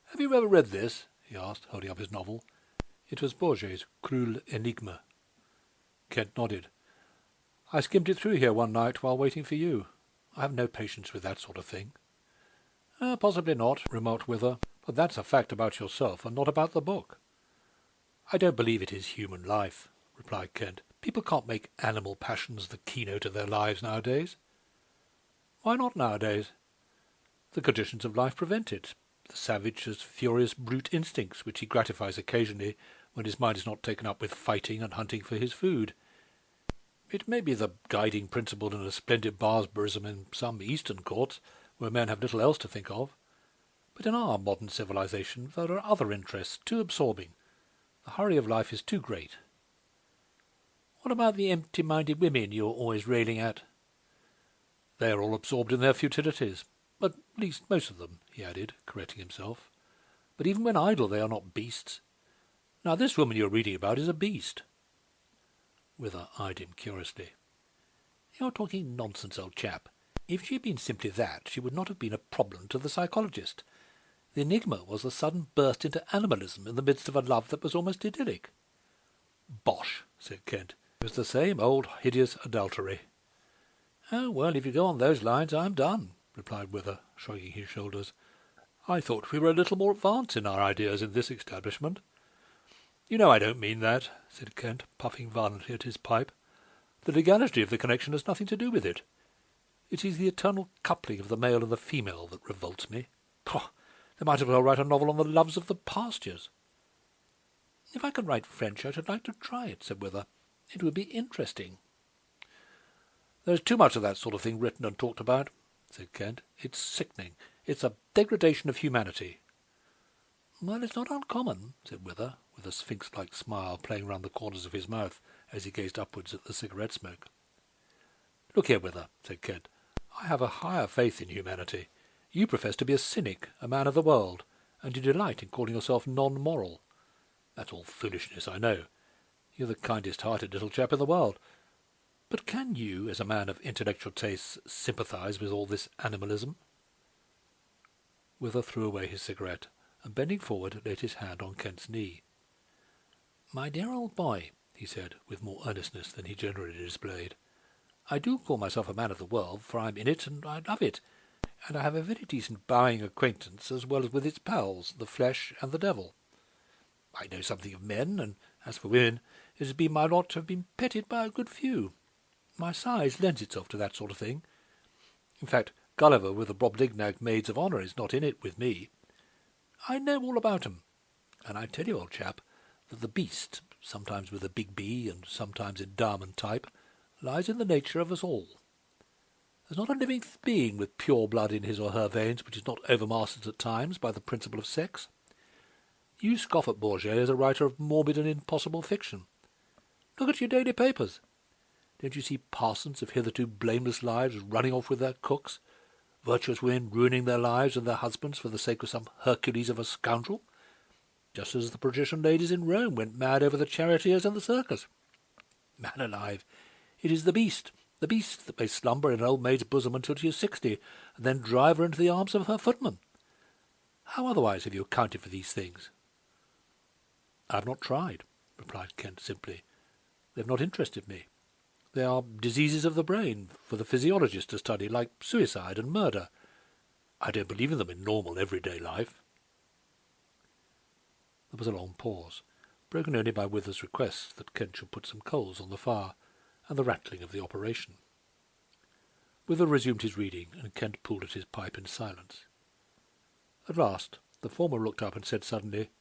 [SPEAKER 1] "Have you ever read this?" he asked, holding up his novel. It was Bourget's Cruel Enigma. Kent nodded. "I skimmed it through here one night while waiting for you. I have no patience with that sort of thing." "Possibly not," remarked Wither, "but that's a fact about yourself and not about the book." "I don't believe it is human life," replied Kent. "People can't make animal passions the keynote of their lives nowadays." "Why not nowadays?" "The conditions of life prevent it. The savage has furious brute instincts, which he gratifies occasionally when his mind is not taken up with fighting and hunting for his food. It may be the guiding principle in a splendid barbarism in some Eastern courts, where men have little else to think of. But in our modern civilization there are other interests too absorbing. The hurry of life is too great." "What about the empty-minded women you're always railing at?" "They are all absorbed in their futilities. At least most of them," he added, correcting himself. "But even when idle they are not beasts. Now this woman you are reading about is a beast." Wither eyed him curiously. "You're talking nonsense, old chap. If she had been simply that, she would not have been a problem to the psychologist. The enigma was the sudden burst into animalism in the midst of a love that was almost idyllic." "Bosh," said Kent. "It was the same old hideous adultery." "Oh, well, if you go on those lines, I'm done," replied Wither, shrugging his shoulders. "I thought we were a little more advanced in our ideas in this establishment." "You know I don't mean that," said Kent, puffing violently at his pipe. "The legality of the connection has nothing to do with it. It is the eternal coupling of the male and the female that revolts me. Pah! They might as well write a novel on the loves of the pastures." "If I could write French, I should like to try it," said Wither. "It would be interesting." "There's too much of that sort of thing written and talked about," said Kent. "It's sickening. It's a degradation of humanity." "Well, it's not uncommon," said Wither, with a sphinx-like smile playing round the corners of his mouth as he gazed upwards at the cigarette smoke. "Look here, Wither," said Kent. "I have a higher faith in humanity. You profess to be a cynic, a man of the world, and you delight in calling yourself non-moral. That's all foolishness, I know. You're the kindest-hearted little chap in the world. But can you, as a man of intellectual tastes, sympathize with all this animalism?" Wither threw away his cigarette, and bending forward laid his hand on Kent's knee. "My dear old boy," he said, with more earnestness than he generally displayed, "I do call myself a man of the world, for I'm in it and I love it, and I have a very decent bowing acquaintance as well as with its pals, the flesh and the devil. I know something of men, and as for women, it has been my lot to have been petted by a good few. My size lends itself to that sort of thing. In fact, Gulliver with the Brobdingnag maids of honour is not in it with me. I know all about 'em, and I tell you, old chap, that the beast, sometimes with a big B and sometimes in diamond type, lies in the nature of us all. There's not a living being with pure blood in his or her veins which is not overmastered at times by the principle of sex. You scoff at Bourget as a writer of morbid and impossible fiction. Look at your daily papers. Don't you see parsons of hitherto blameless lives running off with their cooks, virtuous women ruining their lives and their husbands for the sake of some Hercules of a scoundrel, just as the patrician ladies in Rome went mad over the charioteers and the circus? Man alive, it is the beast that may slumber in an old maid's bosom until she is 60, and then drive her into the arms of her footman. How otherwise have you accounted for these things?" "I have not tried," replied Kent simply. "They have not interested me. They are diseases of the brain for the physiologist to study, like suicide and murder. I don't believe in them in normal everyday life." There was a long pause, broken only by Wither's request that Kent should put some coals on the fire, and the rattling of the operation. Wither resumed his reading, and Kent pulled at his pipe in silence. At last the former looked up and said suddenly,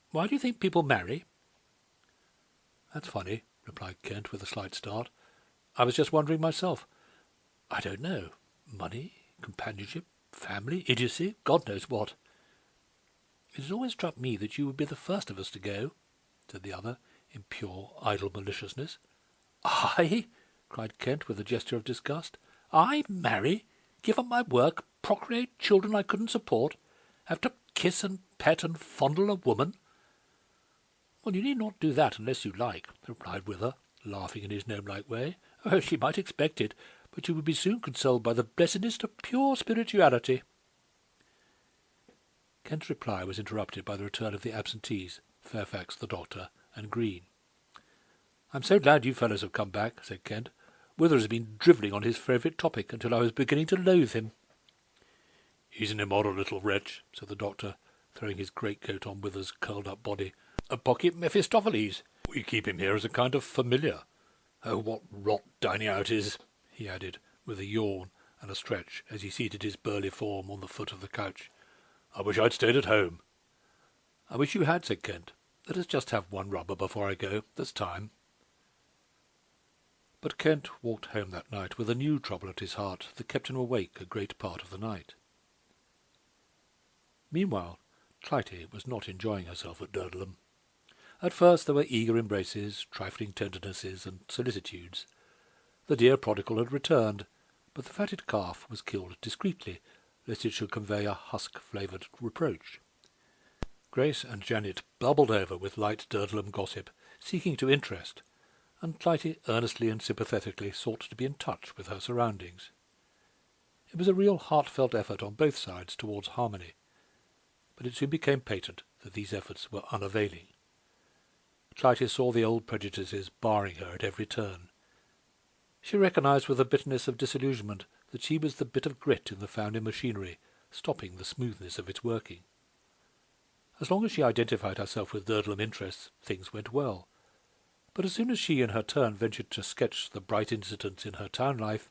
[SPEAKER 1] "Why do you think people marry?" "That's funny," replied Kent, with a slight start. "I was just wondering myself. I don't know. Money, companionship, family, idiocy, God knows what." "It has always struck me that you would be the first of us to go," said the other, in pure idle maliciousness. "I?" cried Kent, with a gesture of disgust. "I marry? Give up my work? procreate children I couldn't support? Have to kiss and pet and fondle a woman? Well, you need not do that unless you like, replied Wither, laughing in his gnome-like way. Oh, she might expect it, but you would be soon consoled by the blessedness of pure spirituality. Kent's reply was interrupted by the return of the absentees, Fairfax, the doctor, and Green. "I'm so glad you fellows have come back," said Kent. "Wither has been drivelling on his favourite topic until I was beginning to loathe him." "He's an immoral little wretch," said the doctor, throwing his greatcoat on Wither's curled-up body. "A pocket Mephistopheles. We keep him here as a kind of familiar. Oh, what rot dining out is," he added, with a yawn and a stretch as he seated his burly form on the foot of the couch. "I wish I'd stayed at home." "I wish you had," said Kent. "Let us just have one rubber before I go. There's time." But Kent walked home that night with a new trouble at his heart that kept him awake a great part of the night. Meanwhile, Clytie was not enjoying herself at Durdleham. At first there were eager embraces, trifling tendernesses, and solicitudes. The dear prodigal had returned, but the fatted calf was killed discreetly, lest it should convey a husk-flavoured reproach. Grace and Janet bubbled over with light Durdleham gossip, seeking to interest, and Clytie earnestly and sympathetically sought to be in touch with her surroundings. It was a real heartfelt effort on both sides towards harmony, but it soon became patent that these efforts were unavailing. Clytie saw the old prejudices barring her at every turn. She recognized with a bitterness of disillusionment that she was the bit of grit in the family machinery, stopping the smoothness of its working. As long as she identified herself with Durdleham interests, things went well. But as soon as she in her turn ventured to sketch the bright incidents in her town life,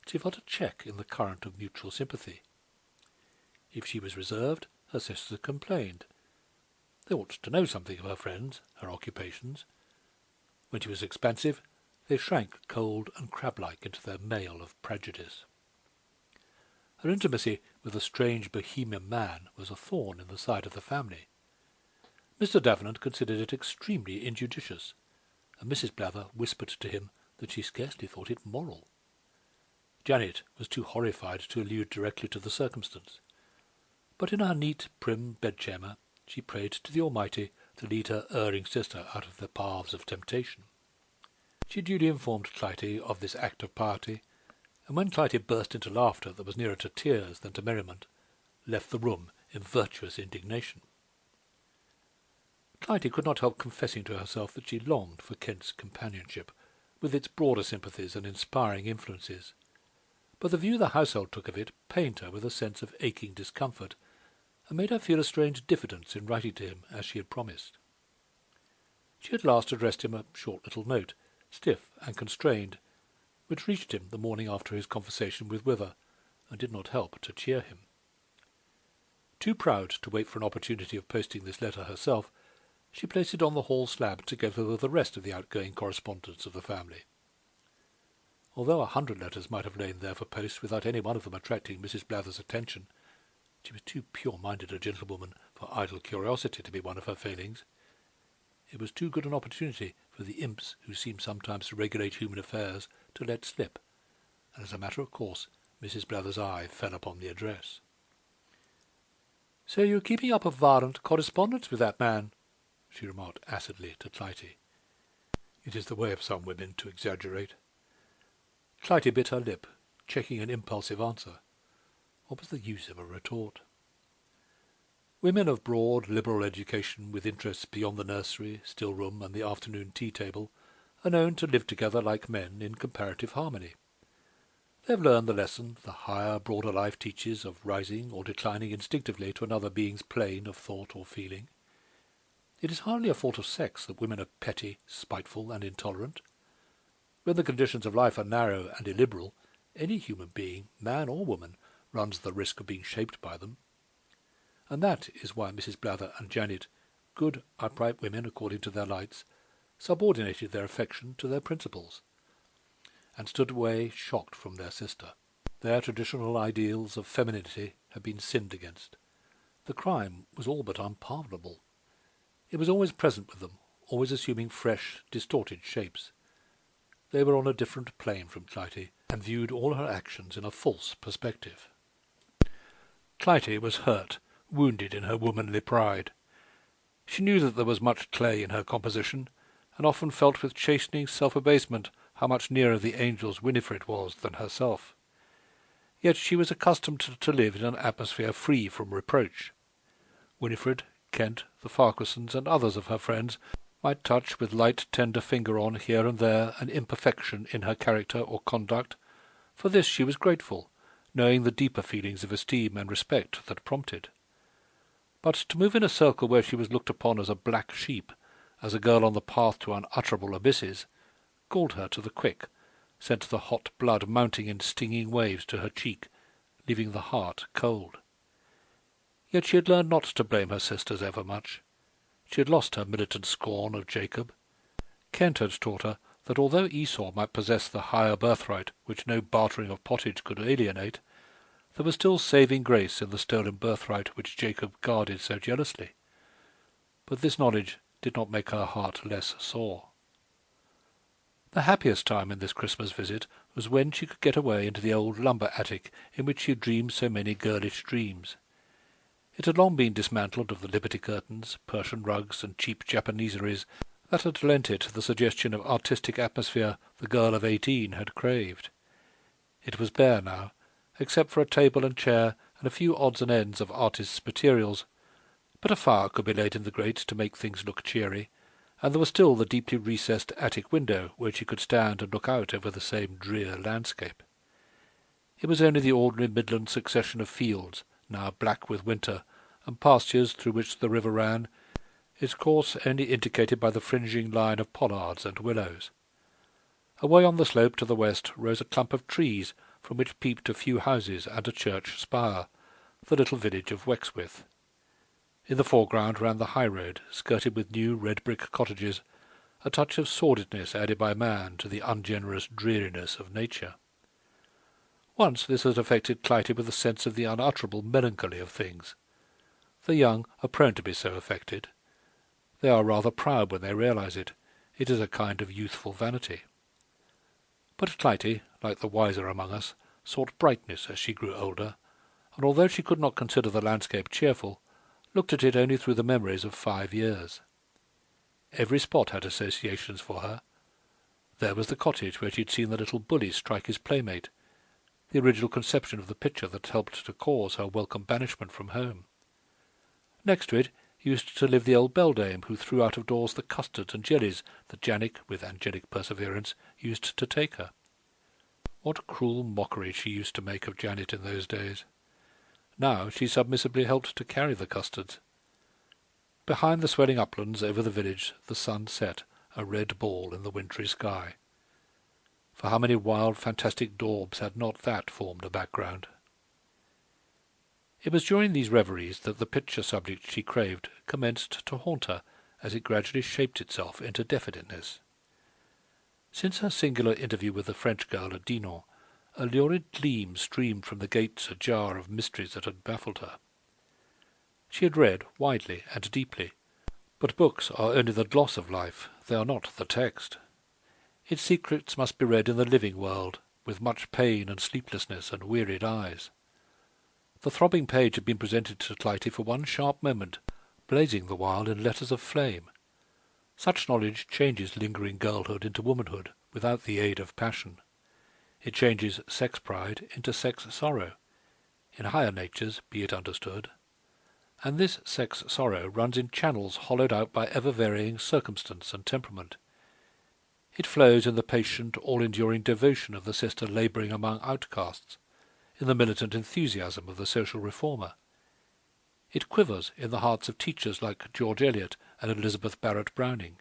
[SPEAKER 1] she felt a check in the current of mutual sympathy. If she was reserved, her sisters complained. They ought to know something of her friends, her occupations. When she was expansive, they shrank cold and crab-like into their mail of prejudice. Her intimacy with a strange bohemian man was a thorn in the side of the family. Mr. Davenant considered it extremely injudicious, and Mrs. Blather whispered to him that she scarcely thought it moral. Janet was too horrified to allude directly to the circumstance, but in her neat, prim bedchamber she prayed to the Almighty to lead her erring sister out of the paths of temptation. She duly informed Clytie of this act of piety, and when Clytie burst into laughter that was nearer to tears than to merriment, left the room in virtuous indignation. Clytie could not help confessing to herself that she longed for Kent's companionship, with its broader sympathies and inspiring influences, but the view the household took of it pained her with a sense of aching discomfort, and made her feel a strange diffidence in writing to him as she had promised. She at last addressed him a short little note, stiff and constrained, which reached him the morning after his conversation with Wither, and did not help to cheer him. Too proud to wait for an opportunity of posting this letter herself, she placed it on the hall slab together with the rest of the outgoing correspondence of the family. Although 100 letters might have lain there for post without any one of them attracting Mrs. Blather's attention, she was too pure-minded a gentlewoman for idle curiosity to be one of her failings. It was too good an opportunity for the imps who seem sometimes to regulate human affairs to let slip, and as a matter of course Mrs. Blather's eye fell upon the address. "So you're keeping up a violent correspondence with that man?" she remarked acidly to Clytie. It is the way of some women to exaggerate. Clytie bit her lip, checking an impulsive answer. What was the use of a retort? Women of broad, liberal education, with interests beyond the nursery, still-room, and the afternoon tea-table, are known to live together like men in comparative harmony. They have learned the lesson the higher, broader life teaches of rising or declining instinctively to another being's plane of thought or feeling. It is hardly a fault of sex that women are petty, spiteful, and intolerant. When the conditions of life are narrow and illiberal, any human being, man or woman, runs the risk of being shaped by them. And that is why Mrs. Blather and Janet, good, upright women according to their lights, subordinated their affection to their principles, and stood away shocked from their sister. Their traditional ideals of femininity had been sinned against. The crime was all but unpardonable. It was always present with them, always assuming fresh, distorted shapes. They were on a different plane from Clytie, and viewed all her actions in a false perspective. Clytie was hurt, wounded in her womanly pride. She knew that there was much clay in her composition, and often felt with chastening self-abasement how much nearer the angel's Winifred was than herself. Yet she was accustomed to live in an atmosphere free from reproach. Winifred, Kent, the Farquharsons, and others of her friends might touch with light tender finger on here and there an imperfection in her character or conduct. For this she was grateful, knowing the deeper feelings of esteem and respect that prompted. But to move in a circle where she was looked upon as a black sheep, as a girl on the path to unutterable abysses, galled her to the quick, sent the hot blood mounting in stinging waves to her cheek, leaving the heart cold. Yet she had learned not to blame her sisters ever much. She had lost her militant scorn of Jacob. Kent had taught her that although Esau might possess the higher birthright which no bartering of pottage could alienate, there was still saving grace in the stolen birthright which Jacob guarded so jealously. But this knowledge did not make her heart less sore. The happiest time in this Christmas visit was when she could get away into the old lumber attic in which she had dreamed so many girlish dreams. It had long been dismantled of the Liberty curtains, Persian rugs, and cheap Japaneseries that had lent it the suggestion of artistic atmosphere the girl of 18 had craved. It was bare now, except for a table and chair and a few odds and ends of artists' materials, but a fire could be laid in the grate to make things look cheery, and there was still the deeply recessed attic window where she could stand and look out over the same drear landscape. It was only the ordinary Midland succession of fields, now black with winter, and pastures through which the river ran, its course only indicated by the fringing line of pollards and willows. Away on the slope to the west rose a clump of trees from which peeped a few houses and a church spire, the little village of Wexwith. In the foreground ran the high road, skirted with new red-brick cottages, a touch of sordidness added by man to the ungenerous dreariness of nature. Once this had affected Clytie with a sense of the unutterable melancholy of things. The young are prone to be so affected. They are rather proud when they realize it. It is a kind of youthful vanity. But Clytie, like the wiser among us, sought brightness as she grew older, and although she could not consider the landscape cheerful, looked at it only through the memories of 5 years. Every spot had associations for her. There was the cottage where she had seen the little bully strike his playmate, the original conception of the picture that helped to cause her welcome banishment from home. Next to it used to live the old beldame who threw out of doors the custards and jellies that Janet, with angelic perseverance, used to take her. What cruel mockery she used to make of Janet in those days! Now she submissively helped to carry the custards. Behind the swelling uplands over the village the sun set, a red ball in the wintry sky. For how many wild fantastic daubs had not that formed a background? It was during these reveries that the picture subject she craved commenced to haunt her as it gradually shaped itself into definiteness. Since her singular interview with the French girl at Dinan, a lurid gleam streamed from the gates ajar of mysteries that had baffled her. She had read widely and deeply, but books are only the gloss of life, they are not the text. Its secrets must be read in the living world, with much pain and sleeplessness and wearied eyes. The throbbing page had been presented to Clytie for one sharp moment, blazing the while in letters of flame. Such knowledge changes lingering girlhood into womanhood without the aid of passion. It changes sex-pride into sex-sorrow, in higher natures, be it understood. And this sex-sorrow runs in channels hollowed out by ever-varying circumstance and temperament. It flows in the patient, all-enduring devotion of the sister labouring among outcasts, in the militant enthusiasm of the social reformer. It quivers in the hearts of teachers like George Eliot and Elizabeth Barrett Browning.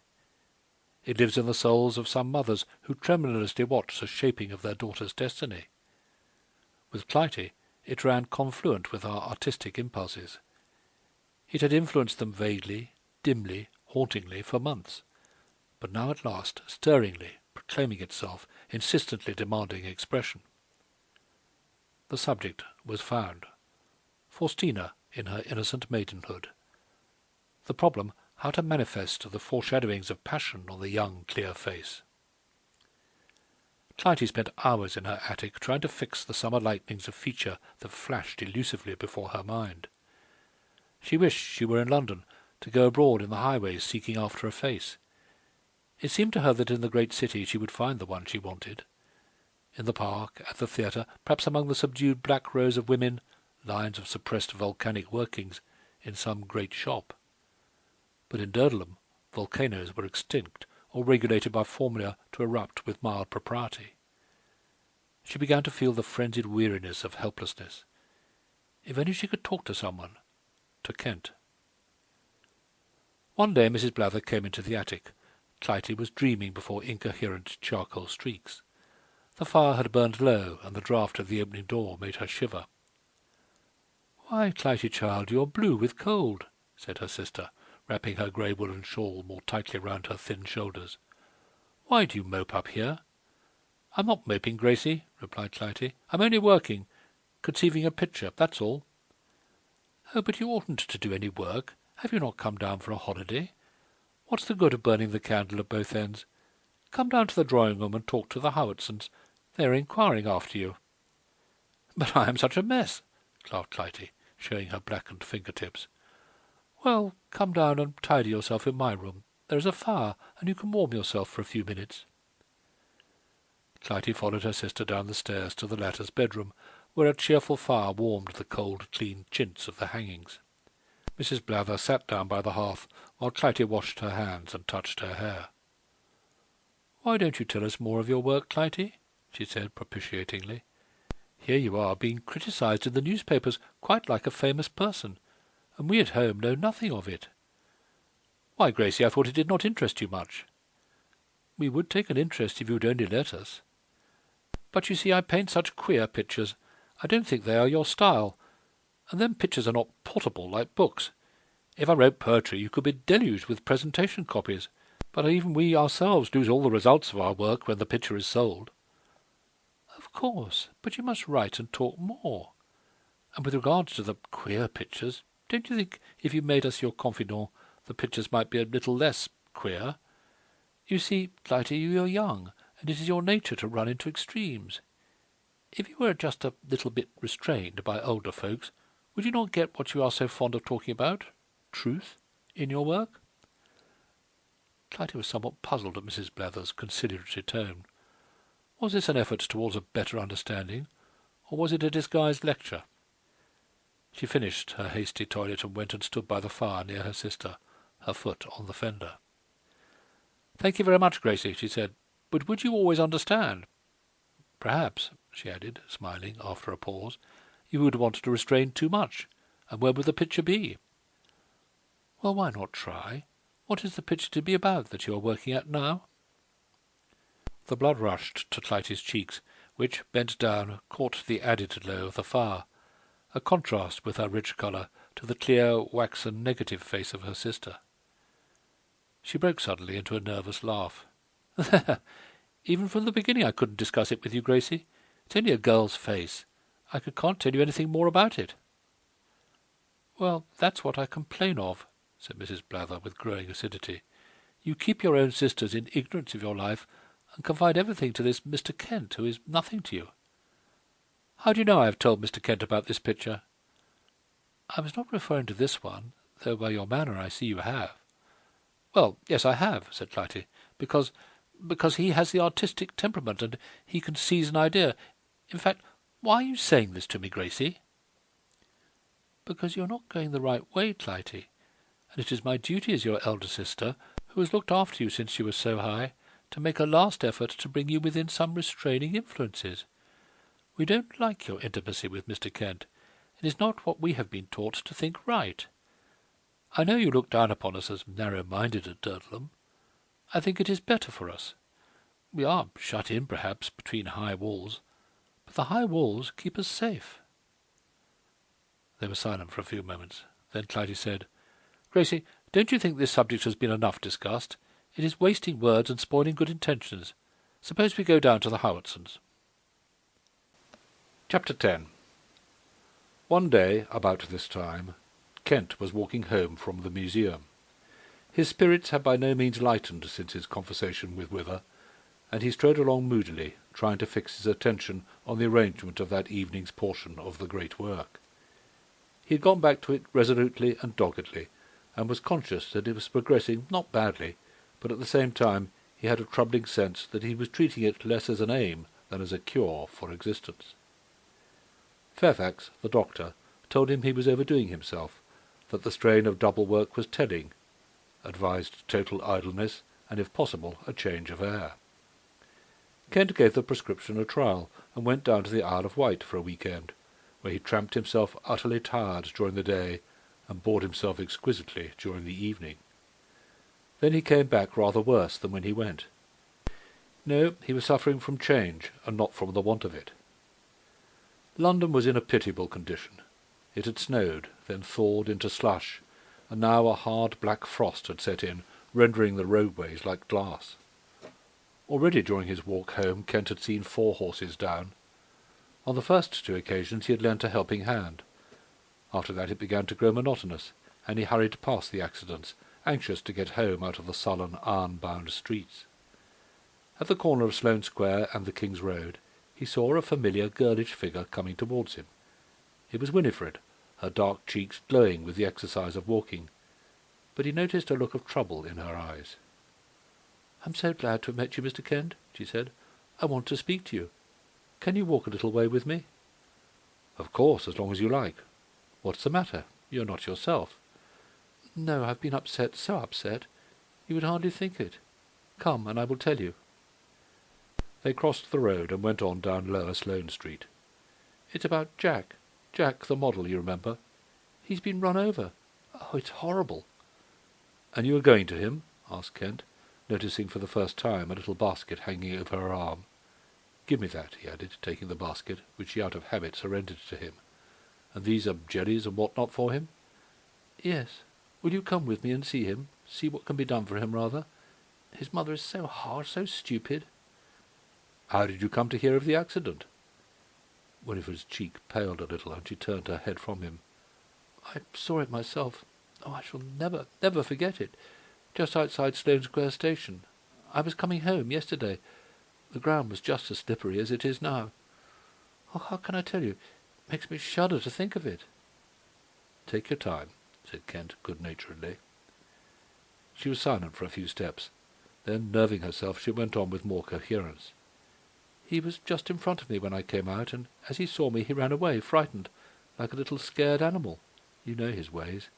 [SPEAKER 1] It lives in the souls of some mothers who tremulously watch the shaping of their daughter's destiny. With Clytie it ran confluent with her artistic impulses. It had influenced them vaguely, dimly, hauntingly for months, but now at last stirringly, proclaiming itself, insistently demanding expression. The subject was found. Faustina in her innocent maidenhood. The problem, how to manifest the foreshadowings of passion on the young, clear face. Clytie spent hours in her attic trying to fix the summer lightnings of feature that flashed elusively before her mind. She wished she were in London, to go abroad in the highways seeking after a face. It seemed to her that in the great city she would find the one she wanted. In the park, at the theatre, perhaps among the subdued black rows of women, lines of suppressed volcanic workings, in some great shop. But in Durdleham, volcanoes were extinct, or regulated by formula to erupt with mild propriety. She began to feel the frenzied weariness of helplessness. If only she could talk to someone, to Kent. One day Mrs. Blather came into the attic. Clytie was dreaming before incoherent charcoal streaks. The fire had burned low, and the draught of the opening door made her shiver. "Why, Clytie, child, you are blue with cold," said her sister, wrapping her grey woollen shawl more tightly round her thin shoulders. "Why do you mope up here?" "I'm not moping, Gracie," replied Clytie. "I'm only working, conceiving a picture, that's all." "Oh, but you oughtn't to do any work. Have you not come down for a holiday? What's the good of burning the candle at both ends? Come down to the drawing-room and talk to the Howardsons. They are inquiring after you." "But I am such a mess," laughed Clytie, showing her blackened fingertips. "Well, come down and tidy yourself in my room. There is a fire, and you can warm yourself for a few minutes." Clytie followed her sister down the stairs to the latter's bedroom, where a cheerful fire warmed the cold, clean chintz of the hangings. Mrs. Blather sat down by the hearth, while Clytie washed her hands and touched her hair. "Why don't you tell us more of your work, Clytie?" she said propitiatingly. "Here you are, being criticised in the newspapers quite like a famous person, and we at home know nothing of it." "Why, Gracie, I thought it did not interest you much." "We would take an interest if you would only let us. But you see, I paint such queer pictures. I don't think they are your style, and then pictures are not portable like books. If I wrote poetry, you could be deluged with presentation copies, but even we ourselves lose all the results of our work when the picture is sold." "Of course, but you must write and talk more. And with regards to the queer pictures, don't you think if you made us your confidant, the pictures might be a little less queer? You see, Clytie, you are young, and it is your nature to run into extremes. If you were just a little bit restrained by older folks, would you not get what you are so fond of talking about, truth, in your work?" Clytie was somewhat puzzled at Mrs. Blather's conciliatory tone. Was this an effort towards a better understanding, or was it a disguised lecture? She finished her hasty toilet and went and stood by the fire near her sister, her foot on the fender. "Thank you very much, Gracie," she said, "but would you always understand? Perhaps," she added, smiling, after a pause, "you would want to restrain too much, and where would the picture be?" "Well, why not try? What is the picture to be about that you are working at now?" The blood rushed to Clytie's cheeks, which, bent down, caught the added glow of the fire, a contrast with her rich colour to the clear, waxen, negative face of her sister. She broke suddenly into a nervous laugh. "Even from the beginning I couldn't discuss it with you, Gracie. It's only a girl's face. I can't tell you anything more about it." "Well, that's what I complain of," said Mrs. Blather with growing acidity. "You keep your own sisters in ignorance of your life, and confide everything to this Mr. Kent, who is nothing to you." "How do you know I have told Mr. Kent about this picture?" "I was not referring to this one, though by your manner I see you have." "Well, yes, I have," said Clytie, because he has the artistic temperament, and he can seize an idea. In fact, why are you saying this to me, Gracie?" "Because you are not going the right way, Clytie, and it is my duty as your elder sister, who has looked after you since you were so high, to make a last effort to bring you within some restraining influences. We don't like your intimacy with Mr. Kent. It is not what we have been taught to think right. I know you look down upon us as narrow-minded at Durdleham. I think it is better for us. We are shut in, perhaps, between high walls, but the high walls keep us safe." They were silent for a few moments. Then Clytie said, "Gracie, don't you think this subject has been enough discussed? It is wasting words and spoiling good intentions. Suppose we go down to the Howardsons." Chapter 10. One day, about this time, Kent was walking home from the museum. His spirits had by no means lightened since his conversation with Wither, and he strode along moodily, trying to fix his attention on the arrangement of that evening's portion of the great work. He had gone back to it resolutely and doggedly, and was conscious that it was progressing not badly, but at the same time he had a troubling sense that he was treating it less as an aim than as a cure for existence. Fairfax, the doctor, told him he was overdoing himself, that the strain of double work was telling, advised total idleness, and if possible a change of air. Kent gave the prescription a trial, and went down to the Isle of Wight for a week-end, where he tramped himself utterly tired during the day, and bored himself exquisitely during the evening. Then he came back rather worse than when he went. No, he was suffering from change, and not from the want of it. London was in a pitiable condition. It had snowed, then thawed into slush, and now a hard black frost had set in, rendering the roadways like glass. Already during his walk home Kent had seen 4 horses down. On the first 2 occasions he had lent a helping hand. After that it began to grow monotonous, and he hurried past the accidents, anxious to get home out of the sullen, iron-bound streets. At the corner of Sloane Square and the King's Road he saw a familiar girlish figure coming towards him. It was Winifred, her dark cheeks glowing with the exercise of walking, but he noticed a look of trouble in her eyes. "I'm so glad to have met you, Mr. Kent," she said. "I want to speak to you. Can you walk a little way with me?" "Of course, as long as you like. What's the matter? You're not yourself." "No, I've been upset, so upset. You would hardly think it. Come, and I will tell you." They crossed the road and went on down Lower Sloane Street. "It's about Jack. Jack, the model, you remember. He's been run over. Oh, it's horrible." "And you are going to him?" asked Kent, noticing for the first time a little basket hanging over her arm. "Give me that," he added, taking the basket, which she out of habit surrendered to him. "And these are jellies and what not for him?" "Yes. Will you come with me and see him? See what can be done for him, rather. His mother is so harsh, so stupid." "How did you come to hear of the accident?" Winifred's cheek paled a little, and she turned her head from him. "I saw it myself. Oh, I shall never, never forget it. Just outside Sloane Square station. I was coming home yesterday. The ground was just as slippery as it is now. Oh, how can I tell you? It makes me shudder to think of it." "Take your time," said Kent good-naturedly. She was silent for a few steps. Then, nerving herself, she went on with more coherence. "He was just in front of me when I came out, and as he saw me he ran away, frightened, like a little scared animal. You know his ways.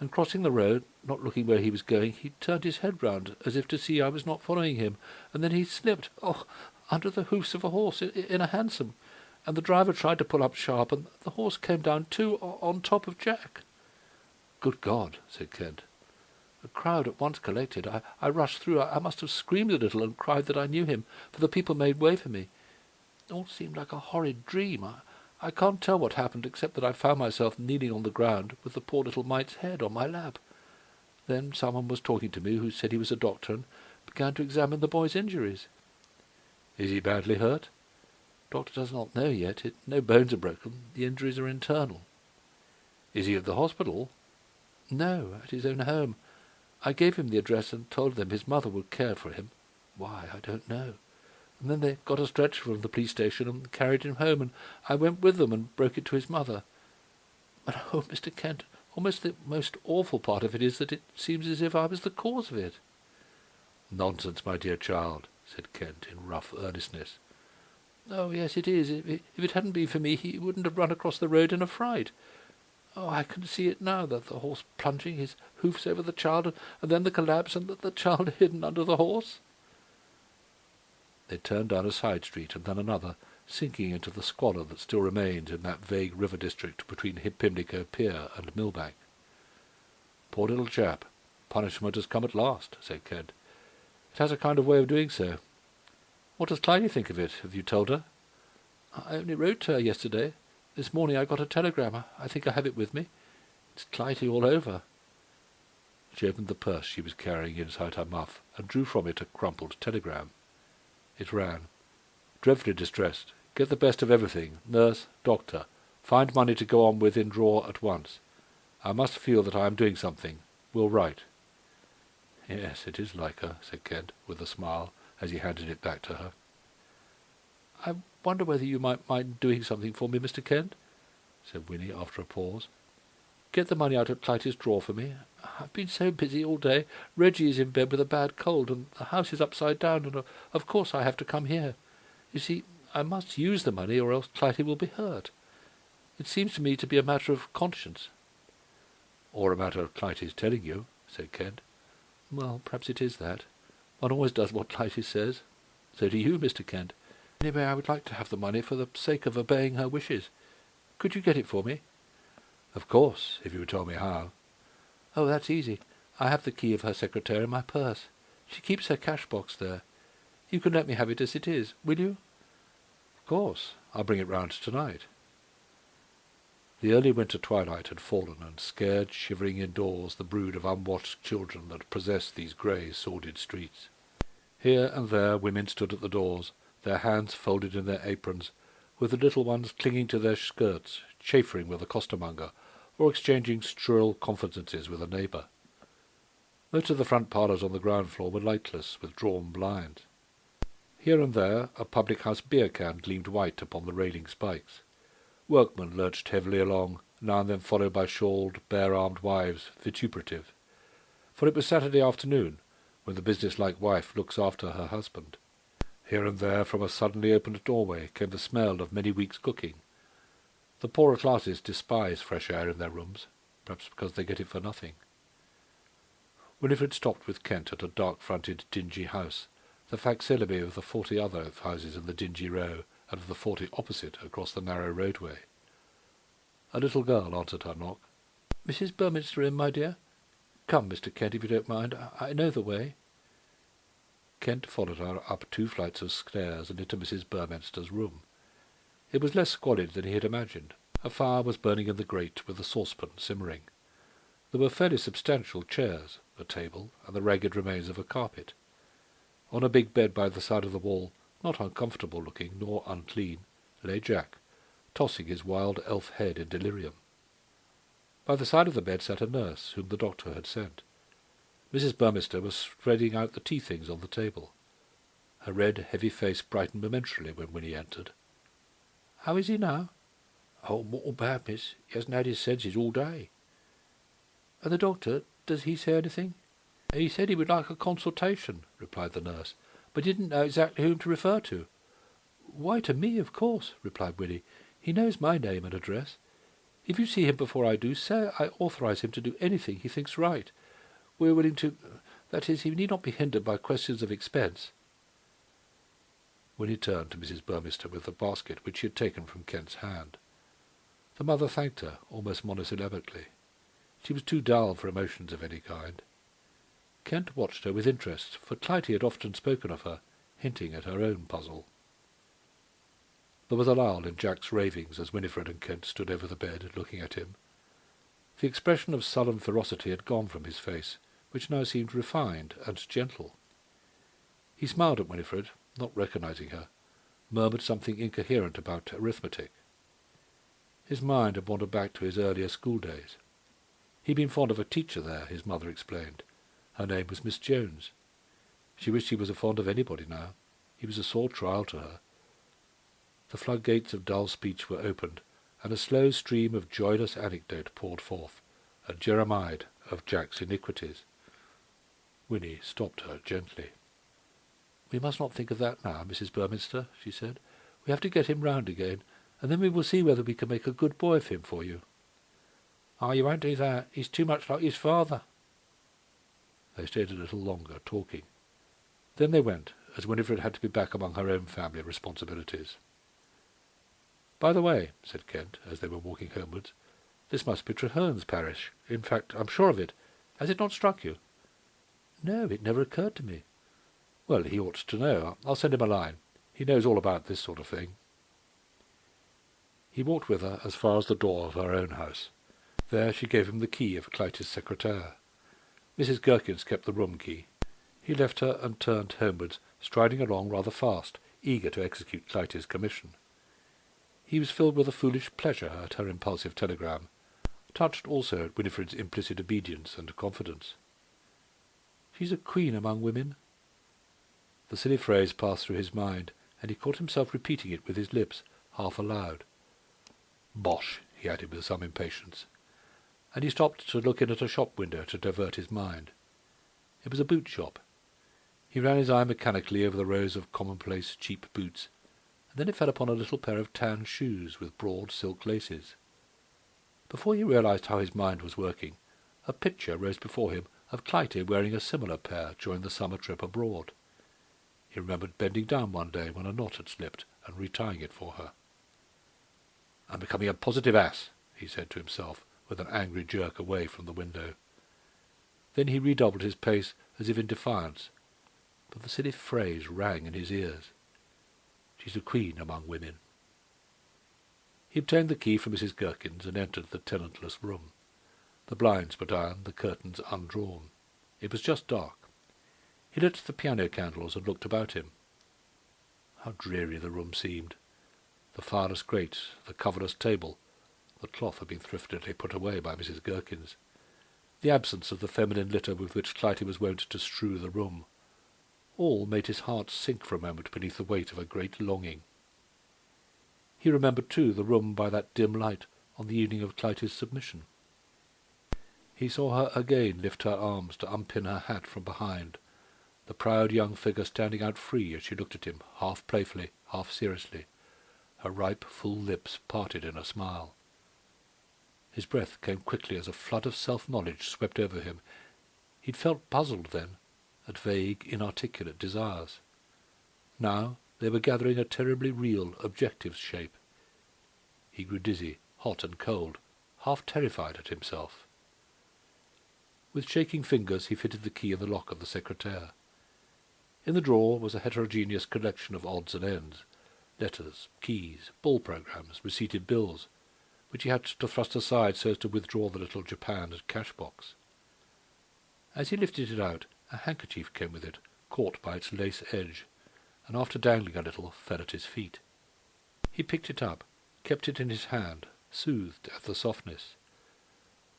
[SPEAKER 1] And crossing the road, not looking where he was going, he turned his head round, as if to see I was not following him, and then he slipped, under the hoofs of a horse in a hansom, and the driver tried to pull up sharp, and the horse came down too, on top of Jack." "Good God!" said Kent. "The crowd at once collected. I rushed through. I must have screamed a little and cried that I knew him, for the people made way for me. It all seemed like a horrid dream. I can't tell what happened, except that I found myself kneeling on the ground with the poor little mite's head on my lap. Then someone was talking to me who said he was a doctor, and began to examine the boy's injuries." "Is he badly hurt?" "Doctor does not know yet. No bones are broken. The injuries are internal." "Is he at the hospital?" "No, at his own home. I gave him the address and told them his mother would care for him. Why, I don't know. And then they got a stretcher from the police station and carried him home, and I went with them and broke it to his mother. But, oh, Mr. Kent, almost the most awful part of it is that it seems as if I was the cause of it." "Nonsense, my dear child," said Kent in rough earnestness. "Oh, yes, it is. If it hadn't been for me, he wouldn't have run across the road in a fright. Oh, I can see it now, that the horse plunging his hoofs over the child, and then the collapse, and the child hidden under the horse." They turned down a side street and then another, sinking into the squalor that still remained in that vague river district between Pimlico Pier and Millbank. "Poor little chap. Punishment has come at last," said Kent. "It has a kind of way of doing so. What does Clytie think of it? Have you told her?" "I only wrote to her yesterday. This morning I got a telegram. I think I have it with me. It's Clytie all over." She opened the purse she was carrying inside her muff, and drew from it a crumpled telegram. It ran: "Dreadfully distressed. Get the best of everything. Nurse, doctor. Find money to go on with in drawer at once. I must feel that I am doing something. Will write." "Yes, it is like her," said Kent, with a smile, as he handed it back to her. "I wonder whether you might mind doing something for me, Mr. Kent," said Winnie after a pause. "Get the money out of Clytie's drawer for me. I've been so busy all day. Reggie is in bed with a bad cold, and the house is upside down, and of course I have to come here. You see, I must use the money, or else Clytie will be hurt. It seems to me to be a matter of conscience." "Or a matter of Clytie's telling you," said Kent. "Well, perhaps it is that. One always does what Clytie says. So do you, Mr. Kent. Anyway, I would like to have the money for the sake of obeying her wishes. Could you get it for me?" "Of course, if you would tell me how." "Oh, that's easy. I have the key of her secretary in my purse. She keeps her cash box there. You can let me have it as it is, will you?" "Of course. I'll bring it round tonight." The early winter twilight had fallen, and scared, shivering indoors the brood of unwashed children that possessed these grey, sordid streets. Here and there women stood at the doors, their hands folded in their aprons, with the little ones clinging to their skirts, chaffering with a costermonger, or exchanging shrill confidences with a neighbour. Most of the front parlours on the ground floor were lightless, with drawn blinds. Here and there a public-house beer-can gleamed white upon the railing spikes. Workmen lurched heavily along, now and then followed by shawled, bare-armed wives, vituperative. For it was Saturday afternoon, when the business-like wife looks after her husband. Here and there from a suddenly opened doorway came the smell of many weeks' cooking. The poorer classes despise fresh air in their rooms, perhaps because they get it for nothing. Winifred stopped with Kent at a dark-fronted, dingy house, the facsimile of the 40 other houses in the dingy row, and of the 40 opposite across the narrow roadway. A little girl answered her knock. "Mrs. Burminster in, my dear? Come, Mr. Kent, if you don't mind. I know the way." Kent followed her up 2 flights of stairs and into Mrs. Burminster's room. It was less squalid than he had imagined. A fire was burning in the grate, with a saucepan simmering. There were fairly substantial chairs, a table, and the ragged remains of a carpet. On a big bed by the side of the wall, not uncomfortable looking nor unclean, lay Jack, tossing his wild elf head in delirium. By the side of the bed sat a nurse, whom the doctor had sent. Mrs. Burminster was spreading out the tea-things on the table. Her red, heavy face brightened momentarily when Winnie entered. "How is he now?" "Oh, mortal bad, miss. He hasn't had his senses all day." "And the doctor, does he say anything?" "He said he would like a consultation," replied the nurse, "but didn't know exactly whom to refer to." "Why, to me, of course," replied Winnie. "He knows my name and address. If you see him before I do, say I authorise him to do anything he thinks right. We're willing to... that is, he need not be hindered by questions of expense." Winnie turned to Mrs. Burminster with the basket which she had taken from Kent's hand. The mother thanked her, almost monosyllabically. She was too dull for emotions of any kind. Kent watched her with interest, for Clytie had often spoken of her, hinting at her own puzzle. There was a lull in Jack's ravings as Winifred and Kent stood over the bed, looking at him. The expression of sullen ferocity had gone from his face, which now seemed refined and gentle. He smiled at Winifred, not recognizing her, murmured something incoherent about arithmetic. His mind had wandered back to his earlier school days. He'd been fond of a teacher there, his mother explained. Her name was Miss Jones. She wished he was fond of anybody now. He was a sore trial to her. The floodgates of dull speech were opened, and a slow stream of joyless anecdote poured forth, a Jeremiad of Jack's iniquities. Winnie stopped her gently. "We must not think of that now, Mrs. Burminster," she said. "We have to get him round again, and then we will see whether we can make a good boy of him for you." "Oh, you won't do that. He's too much like his father." They stayed a little longer, talking. Then they went, as Winifred had to be back among her own family responsibilities. "By the way," said Kent, as they were walking homewards, "this must be Treherne's parish. In fact, I'm sure of it. Has it not struck you?" "No, it never occurred to me." "Well, he ought to know. I'll send him a line. He knows all about this sort of thing." He walked with her as far as the door of her own house. There she gave him the key of Clytie's secrétaire. Mrs. Gherkins kept the room key. He left her and turned homewards, striding along rather fast, eager to execute Clytie's commission. He was filled with a foolish pleasure at her impulsive telegram, touched also at Winifred's implicit obedience and confidence. "She's a queen among women." The silly phrase passed through his mind, and he caught himself repeating it with his lips, half aloud. "Bosh," he added with some impatience, and he stopped to look in at a shop window to divert his mind. It was a boot shop. He ran his eye mechanically over the rows of commonplace cheap boots, and then it fell upon a little pair of tan shoes with broad silk laces. Before he realized how his mind was working, a picture rose before him of Clytie wearing a similar pair during the summer trip abroad. He remembered bending down one day when a knot had slipped and retying it for her. "I'm becoming a positive ass," he said to himself, with an angry jerk away from the window. Then he redoubled his pace as if in defiance, but the silly phrase rang in his ears. "She's a queen among women." He obtained the key from Mrs. Gherkins and entered the tenantless room. The blinds were down, the curtains undrawn. It was just dark. He lit the piano candles and looked about him. How dreary the room seemed. The fireless grate, the coverless table, the cloth had been thriftily put away by Mrs. Gherkins. The absence of the feminine litter with which Clytie was wont to strew the room, all made his heart sink for a moment beneath the weight of a great longing. He remembered, too, the room by that dim light on the evening of Clytie's submission. He saw her again lift her arms to unpin her hat from behind, the proud young figure standing out free as she looked at him, half playfully, half seriously, her ripe, full lips parted in a smile. His breath came quickly as a flood of self-knowledge swept over him. He'd felt puzzled then at vague, inarticulate desires. Now they were gathering a terribly real, objective shape. He grew dizzy, hot and cold, half terrified at himself. With shaking fingers he fitted the key in the lock of the secretaire. In the drawer was a heterogeneous collection of odds and ends, letters, keys, ball programs, receipted bills, which he had to thrust aside so as to withdraw the little japanned cash-box. As he lifted it out, a handkerchief came with it, caught by its lace edge, and after dangling a little, fell at his feet. He picked it up, kept it in his hand, soothed at the softness.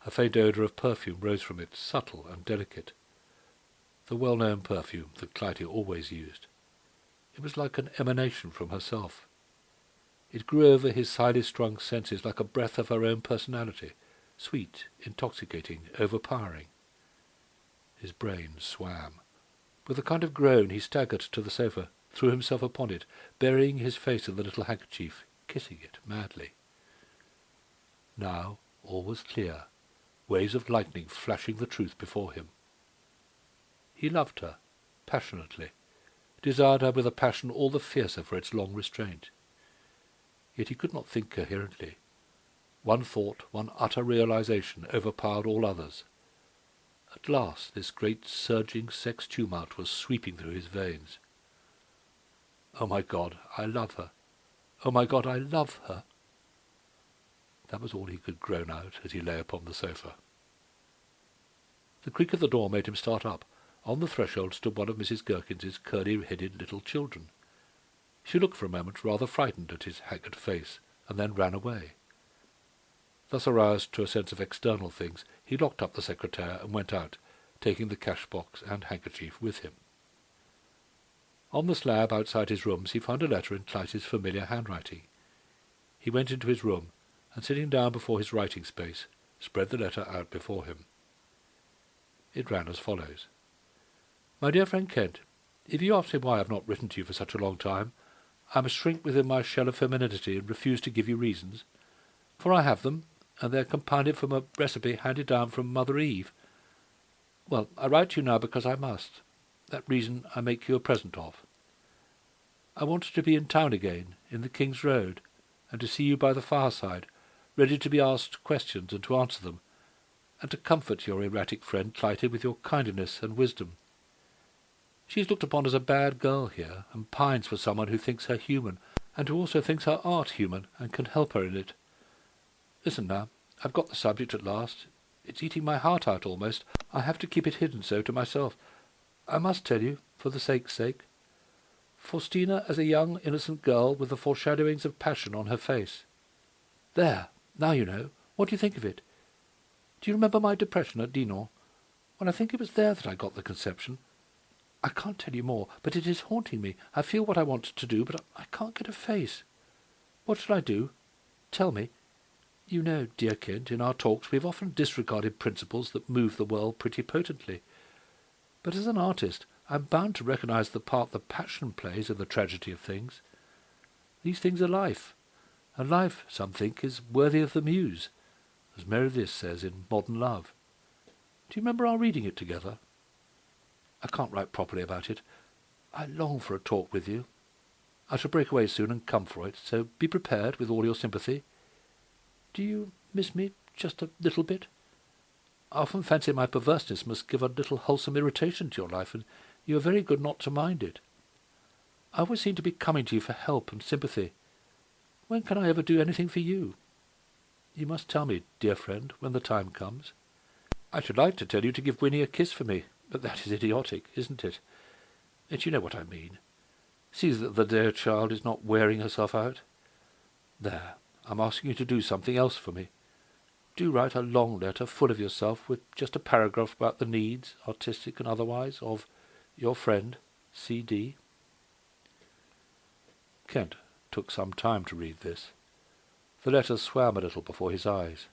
[SPEAKER 1] A faint odour of perfume rose from it, subtle and delicate. The well-known perfume that Clytie always used. It was like an emanation from herself. It grew over his highly strung senses like a breath of her own personality, sweet, intoxicating, overpowering. His brain swam. With a kind of groan he staggered to the sofa, threw himself upon it, burying his face in the little handkerchief, kissing it madly. Now all was clear, waves of lightning flashing the truth before him. He loved her, passionately, desired her with a passion all the fiercer for its long restraint. Yet he could not think coherently. One thought, one utter realization overpowered all others. At last this great surging sex tumult was sweeping through his veins. "Oh, my God, I love her! Oh, my God, I love her!" That was all he could groan out as he lay upon the sofa. The creak of the door made him start up. On the threshold stood one of Mrs. Gherkins's curly-headed little children. She looked for a moment rather frightened at his haggard face, and then ran away. Thus aroused to a sense of external things, he locked up the secretaire and went out, taking the cash-box and handkerchief with him. On the slab outside his rooms he found a letter in Clytie's familiar handwriting. He went into his room, and sitting down before his writing space, spread the letter out before him. It ran as follows. "My dear friend Kent, if you ask me why I have not written to you for such a long time, I must shrink within my shell of femininity and refuse to give you reasons, for I have them, and they are compounded from a recipe handed down from Mother Eve. Well, I write to you now because I must. That reason I make you a present of. I wanted to be in town again, in the King's Road, and to see you by the fireside, ready to be asked questions and to answer them, and to comfort your erratic friend Clytie with your kindness and wisdom. She is looked upon as a bad girl here, and pines for someone who thinks her human, and who also thinks her art human, and can help her in it. Listen now, I've got the subject at last. It's eating my heart out almost. I have to keep it hidden so to myself. I must tell you, for the sake's sake. Faustina as a young, innocent girl with the foreshadowings of passion on her face. There, now you know. What do you think of it? Do you remember my depression at Dinan? Well, I think it was there that I got the conception. I can't tell you more, but it is haunting me. I feel what I want to do, but I can't get a face. What shall I do? Tell me. You know, dear Kent, in our talks we've often disregarded principles that move the world pretty potently. But as an artist, I'm bound to recognize the part the passion plays in the tragedy of things. These things are life, and life, some think, is worthy of the muse, as Meredith says in Modern Love. Do you remember our reading it together? I can't write properly about it. I long for a talk with you. I shall break away soon and come for it, so be prepared with all your sympathy. Do you miss me just a little bit? I often fancy my perverseness must give a little wholesome irritation to your life, and you are very good not to mind it. I always seem to be coming to you for help and sympathy. When can I ever do anything for you? You must tell me, dear friend, when the time comes. I should like to tell you to give Winnie a kiss for me, but that is idiotic, isn't it? Yet you know what I mean. See that the dear child is not wearing herself out. There, I'm asking you to do something else for me. Do write a long letter full of yourself, with just a paragraph about the needs, artistic and otherwise, of your friend, C.D. Kent took some time to read this. The letter swam a little before his eyes.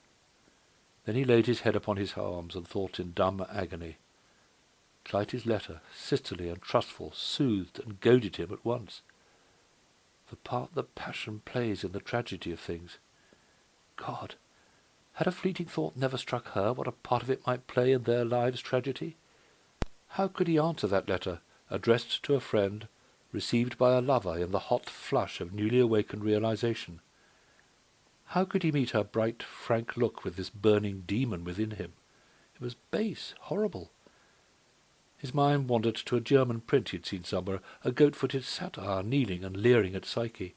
[SPEAKER 1] Then he laid his head upon his arms and thought in dumb agony. Clytie's letter, sisterly and trustful, soothed and goaded him at once. The part that passion plays in the tragedy of things. God! Had a fleeting thought never struck her what a part of it might play in their lives' tragedy? How could he answer that letter, addressed to a friend, received by a lover in the hot flush of newly awakened realization? How could he meet her bright, frank look with this burning demon within him? It was base, horrible. His mind wandered to a German print he had seen somewhere, a goat-footed satyr kneeling and leering at Psyche.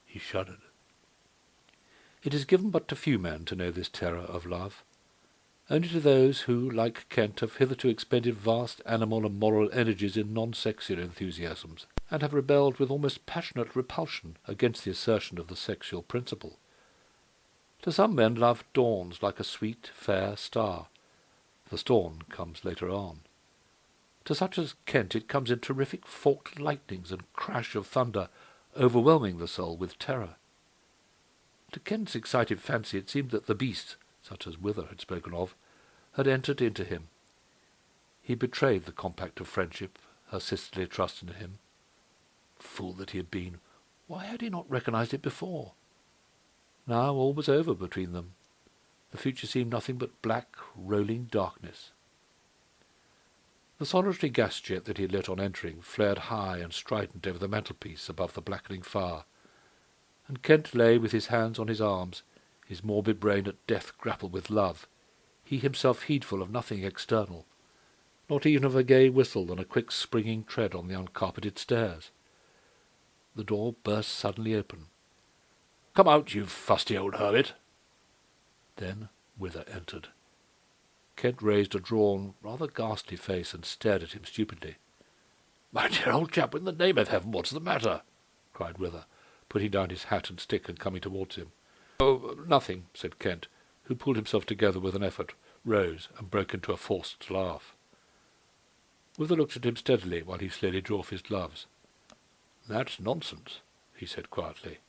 [SPEAKER 1] He shuddered. It is given but to few men to know this terror of love. Only to those who, like Kent, have hitherto expended vast animal and moral energies in non-sexual enthusiasms, and have rebelled with almost passionate repulsion against the assertion of the sexual principle. To some men love dawns like a sweet, fair star. The storm comes later on. To such as Kent it comes in terrific forked lightnings and crash of thunder, overwhelming the soul with terror. To Kent's excited fancy it seemed that the beast, such as Wither had spoken of, had entered into him. He betrayed the compact of friendship, her sisterly trust in him. Fool that he had been! Why had he not recognized it before? Now all was over between them. The future seemed nothing but black, rolling darkness. The solitary gas jet that he had lit on entering flared high and strident over the mantelpiece above the blackening fire, and Kent lay with his hands on his arms, his morbid brain at death grappled with love, he himself heedful of nothing external, not even of a gay whistle and a quick springing tread on the uncarpeted stairs. The door burst suddenly open. "Come out, you fusty old hermit!" Then Wither entered. Kent raised a drawn, rather ghastly face and stared at him stupidly. "My dear old chap, in the name of heaven, what's the matter?" cried Wither, putting down his hat and stick and coming towards him. "Oh, nothing," said Kent, who pulled himself together with an effort, rose, and broke into a forced laugh. Wither looked at him steadily while he slowly drew off his gloves. "That's nonsense," he said quietly.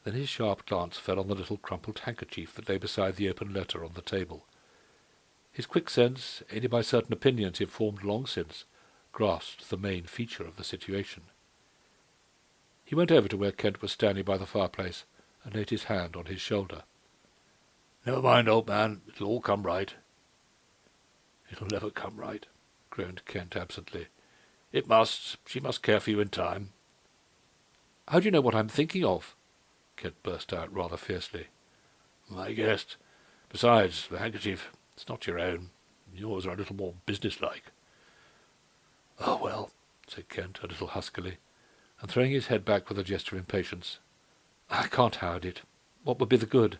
[SPEAKER 1] Then his sharp glance fell on the little crumpled handkerchief that lay beside the open letter on the table. His quick sense, aided by certain opinions he had formed long since, grasped the main feature of the situation. He went over to where Kent was standing by the fireplace and laid his hand on his shoulder. "Never mind, old man, it'll all come right." "It'll never come right," groaned Kent absently. "It must. She must care for you in time." "How do you know what I'm thinking of?" Kent burst out rather fiercely. "I guessed. Besides, the handkerchief, it's not your own. Yours are a little more businesslike." "Oh, well," said Kent, a little huskily, and throwing his head back with a gesture of impatience. "I can't hide it. What would be the good?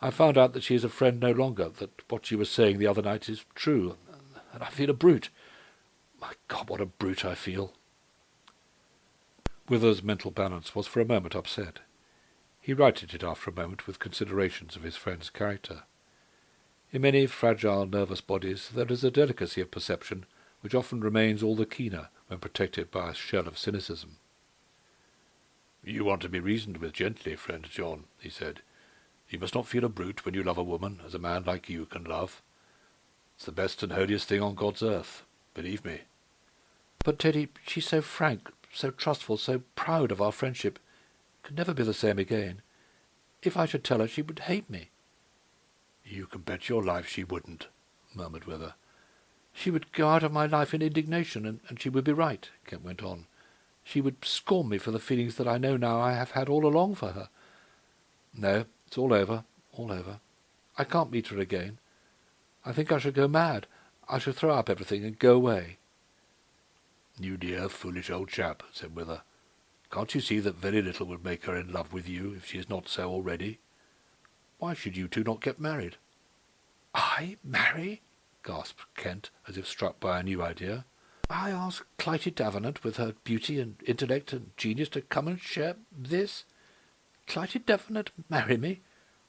[SPEAKER 1] I found out that she is a friend no longer, that what she was saying the other night is true, and I feel a brute. My God, what a brute I feel!" Wither's mental balance was for a moment upset. He righted it after a moment with considerations of his friend's character. In many fragile, nervous bodies there is a delicacy of perception which often remains all the keener when protected by a shell of cynicism. "You want to be reasoned with gently, friend John," he said. "You must not feel a brute when you love a woman as a man like you can love. It's the best and holiest thing on God's earth, believe me." "But, Teddy, she's so frank, so trustful, so proud of our friendship. It could never be the same again. If I should tell her, she would hate me." "You can bet your life she wouldn't," murmured Wither. "She would go out of my life in indignation, and she would be right," Kent went on. "She would scorn me for the feelings that I know now I have had all along for her. No, it's all over, all over. I can't meet her again. I think I shall go mad. I shall throw up everything and go away." "You dear, foolish old chap," said Wither. "Can't you see that very little would make her in love with you, if she is not so already? Why should you two not get married?" "I marry?" gasped Kent, as if struck by a new idea. "I ask Clytie Davenant, with her beauty and intellect and genius, to come and share this? Clytie Davenant marry me?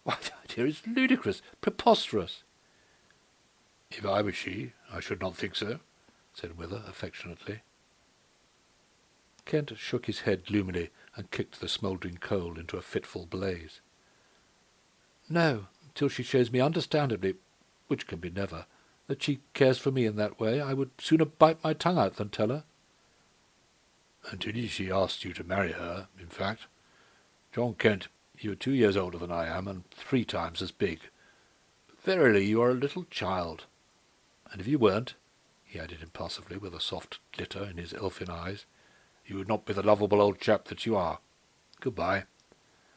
[SPEAKER 1] Why, the idea is ludicrous, preposterous." "If I were she, I should not think so," said Wither affectionately. Kent shook his head gloomily and kicked the smouldering coal into a fitful blaze. "No, till she shows me understandably, which can be never, that she cares for me in that way, I would sooner bite my tongue out than tell her." "Until she asks you to marry her, in fact. John Kent, you are 2 years older than I am, and 3 times as big. But verily you are a little child. And if you weren't," he added impulsively, with a soft glitter in his elfin eyes, "you would not be the lovable old chap that you are. Good-bye."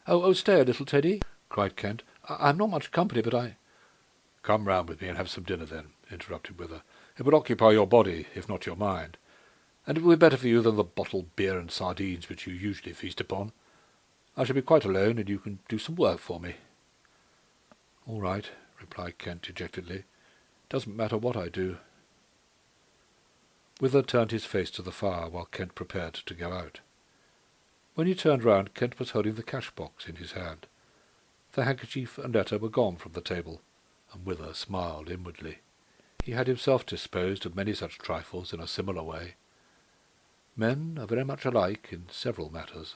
[SPEAKER 1] Oh, stay a little, Teddy," cried Kent. "I'm not much company, but I—" "Come round with me and have some dinner, then," interrupted Wither. "It will occupy your body, if not your mind. And it will be better for you than the bottled beer and sardines which you usually feast upon. I shall be quite alone, and you can do some work for me." "All right," replied Kent dejectedly. "It doesn't matter what I do." Wither turned his face to the fire while Kent prepared to go out. When he turned round, Kent was holding the cash-box in his hand. The handkerchief and letter were gone from the table, and Wither smiled inwardly. He had himself disposed of many such trifles in a similar way. Men are very much alike in several matters.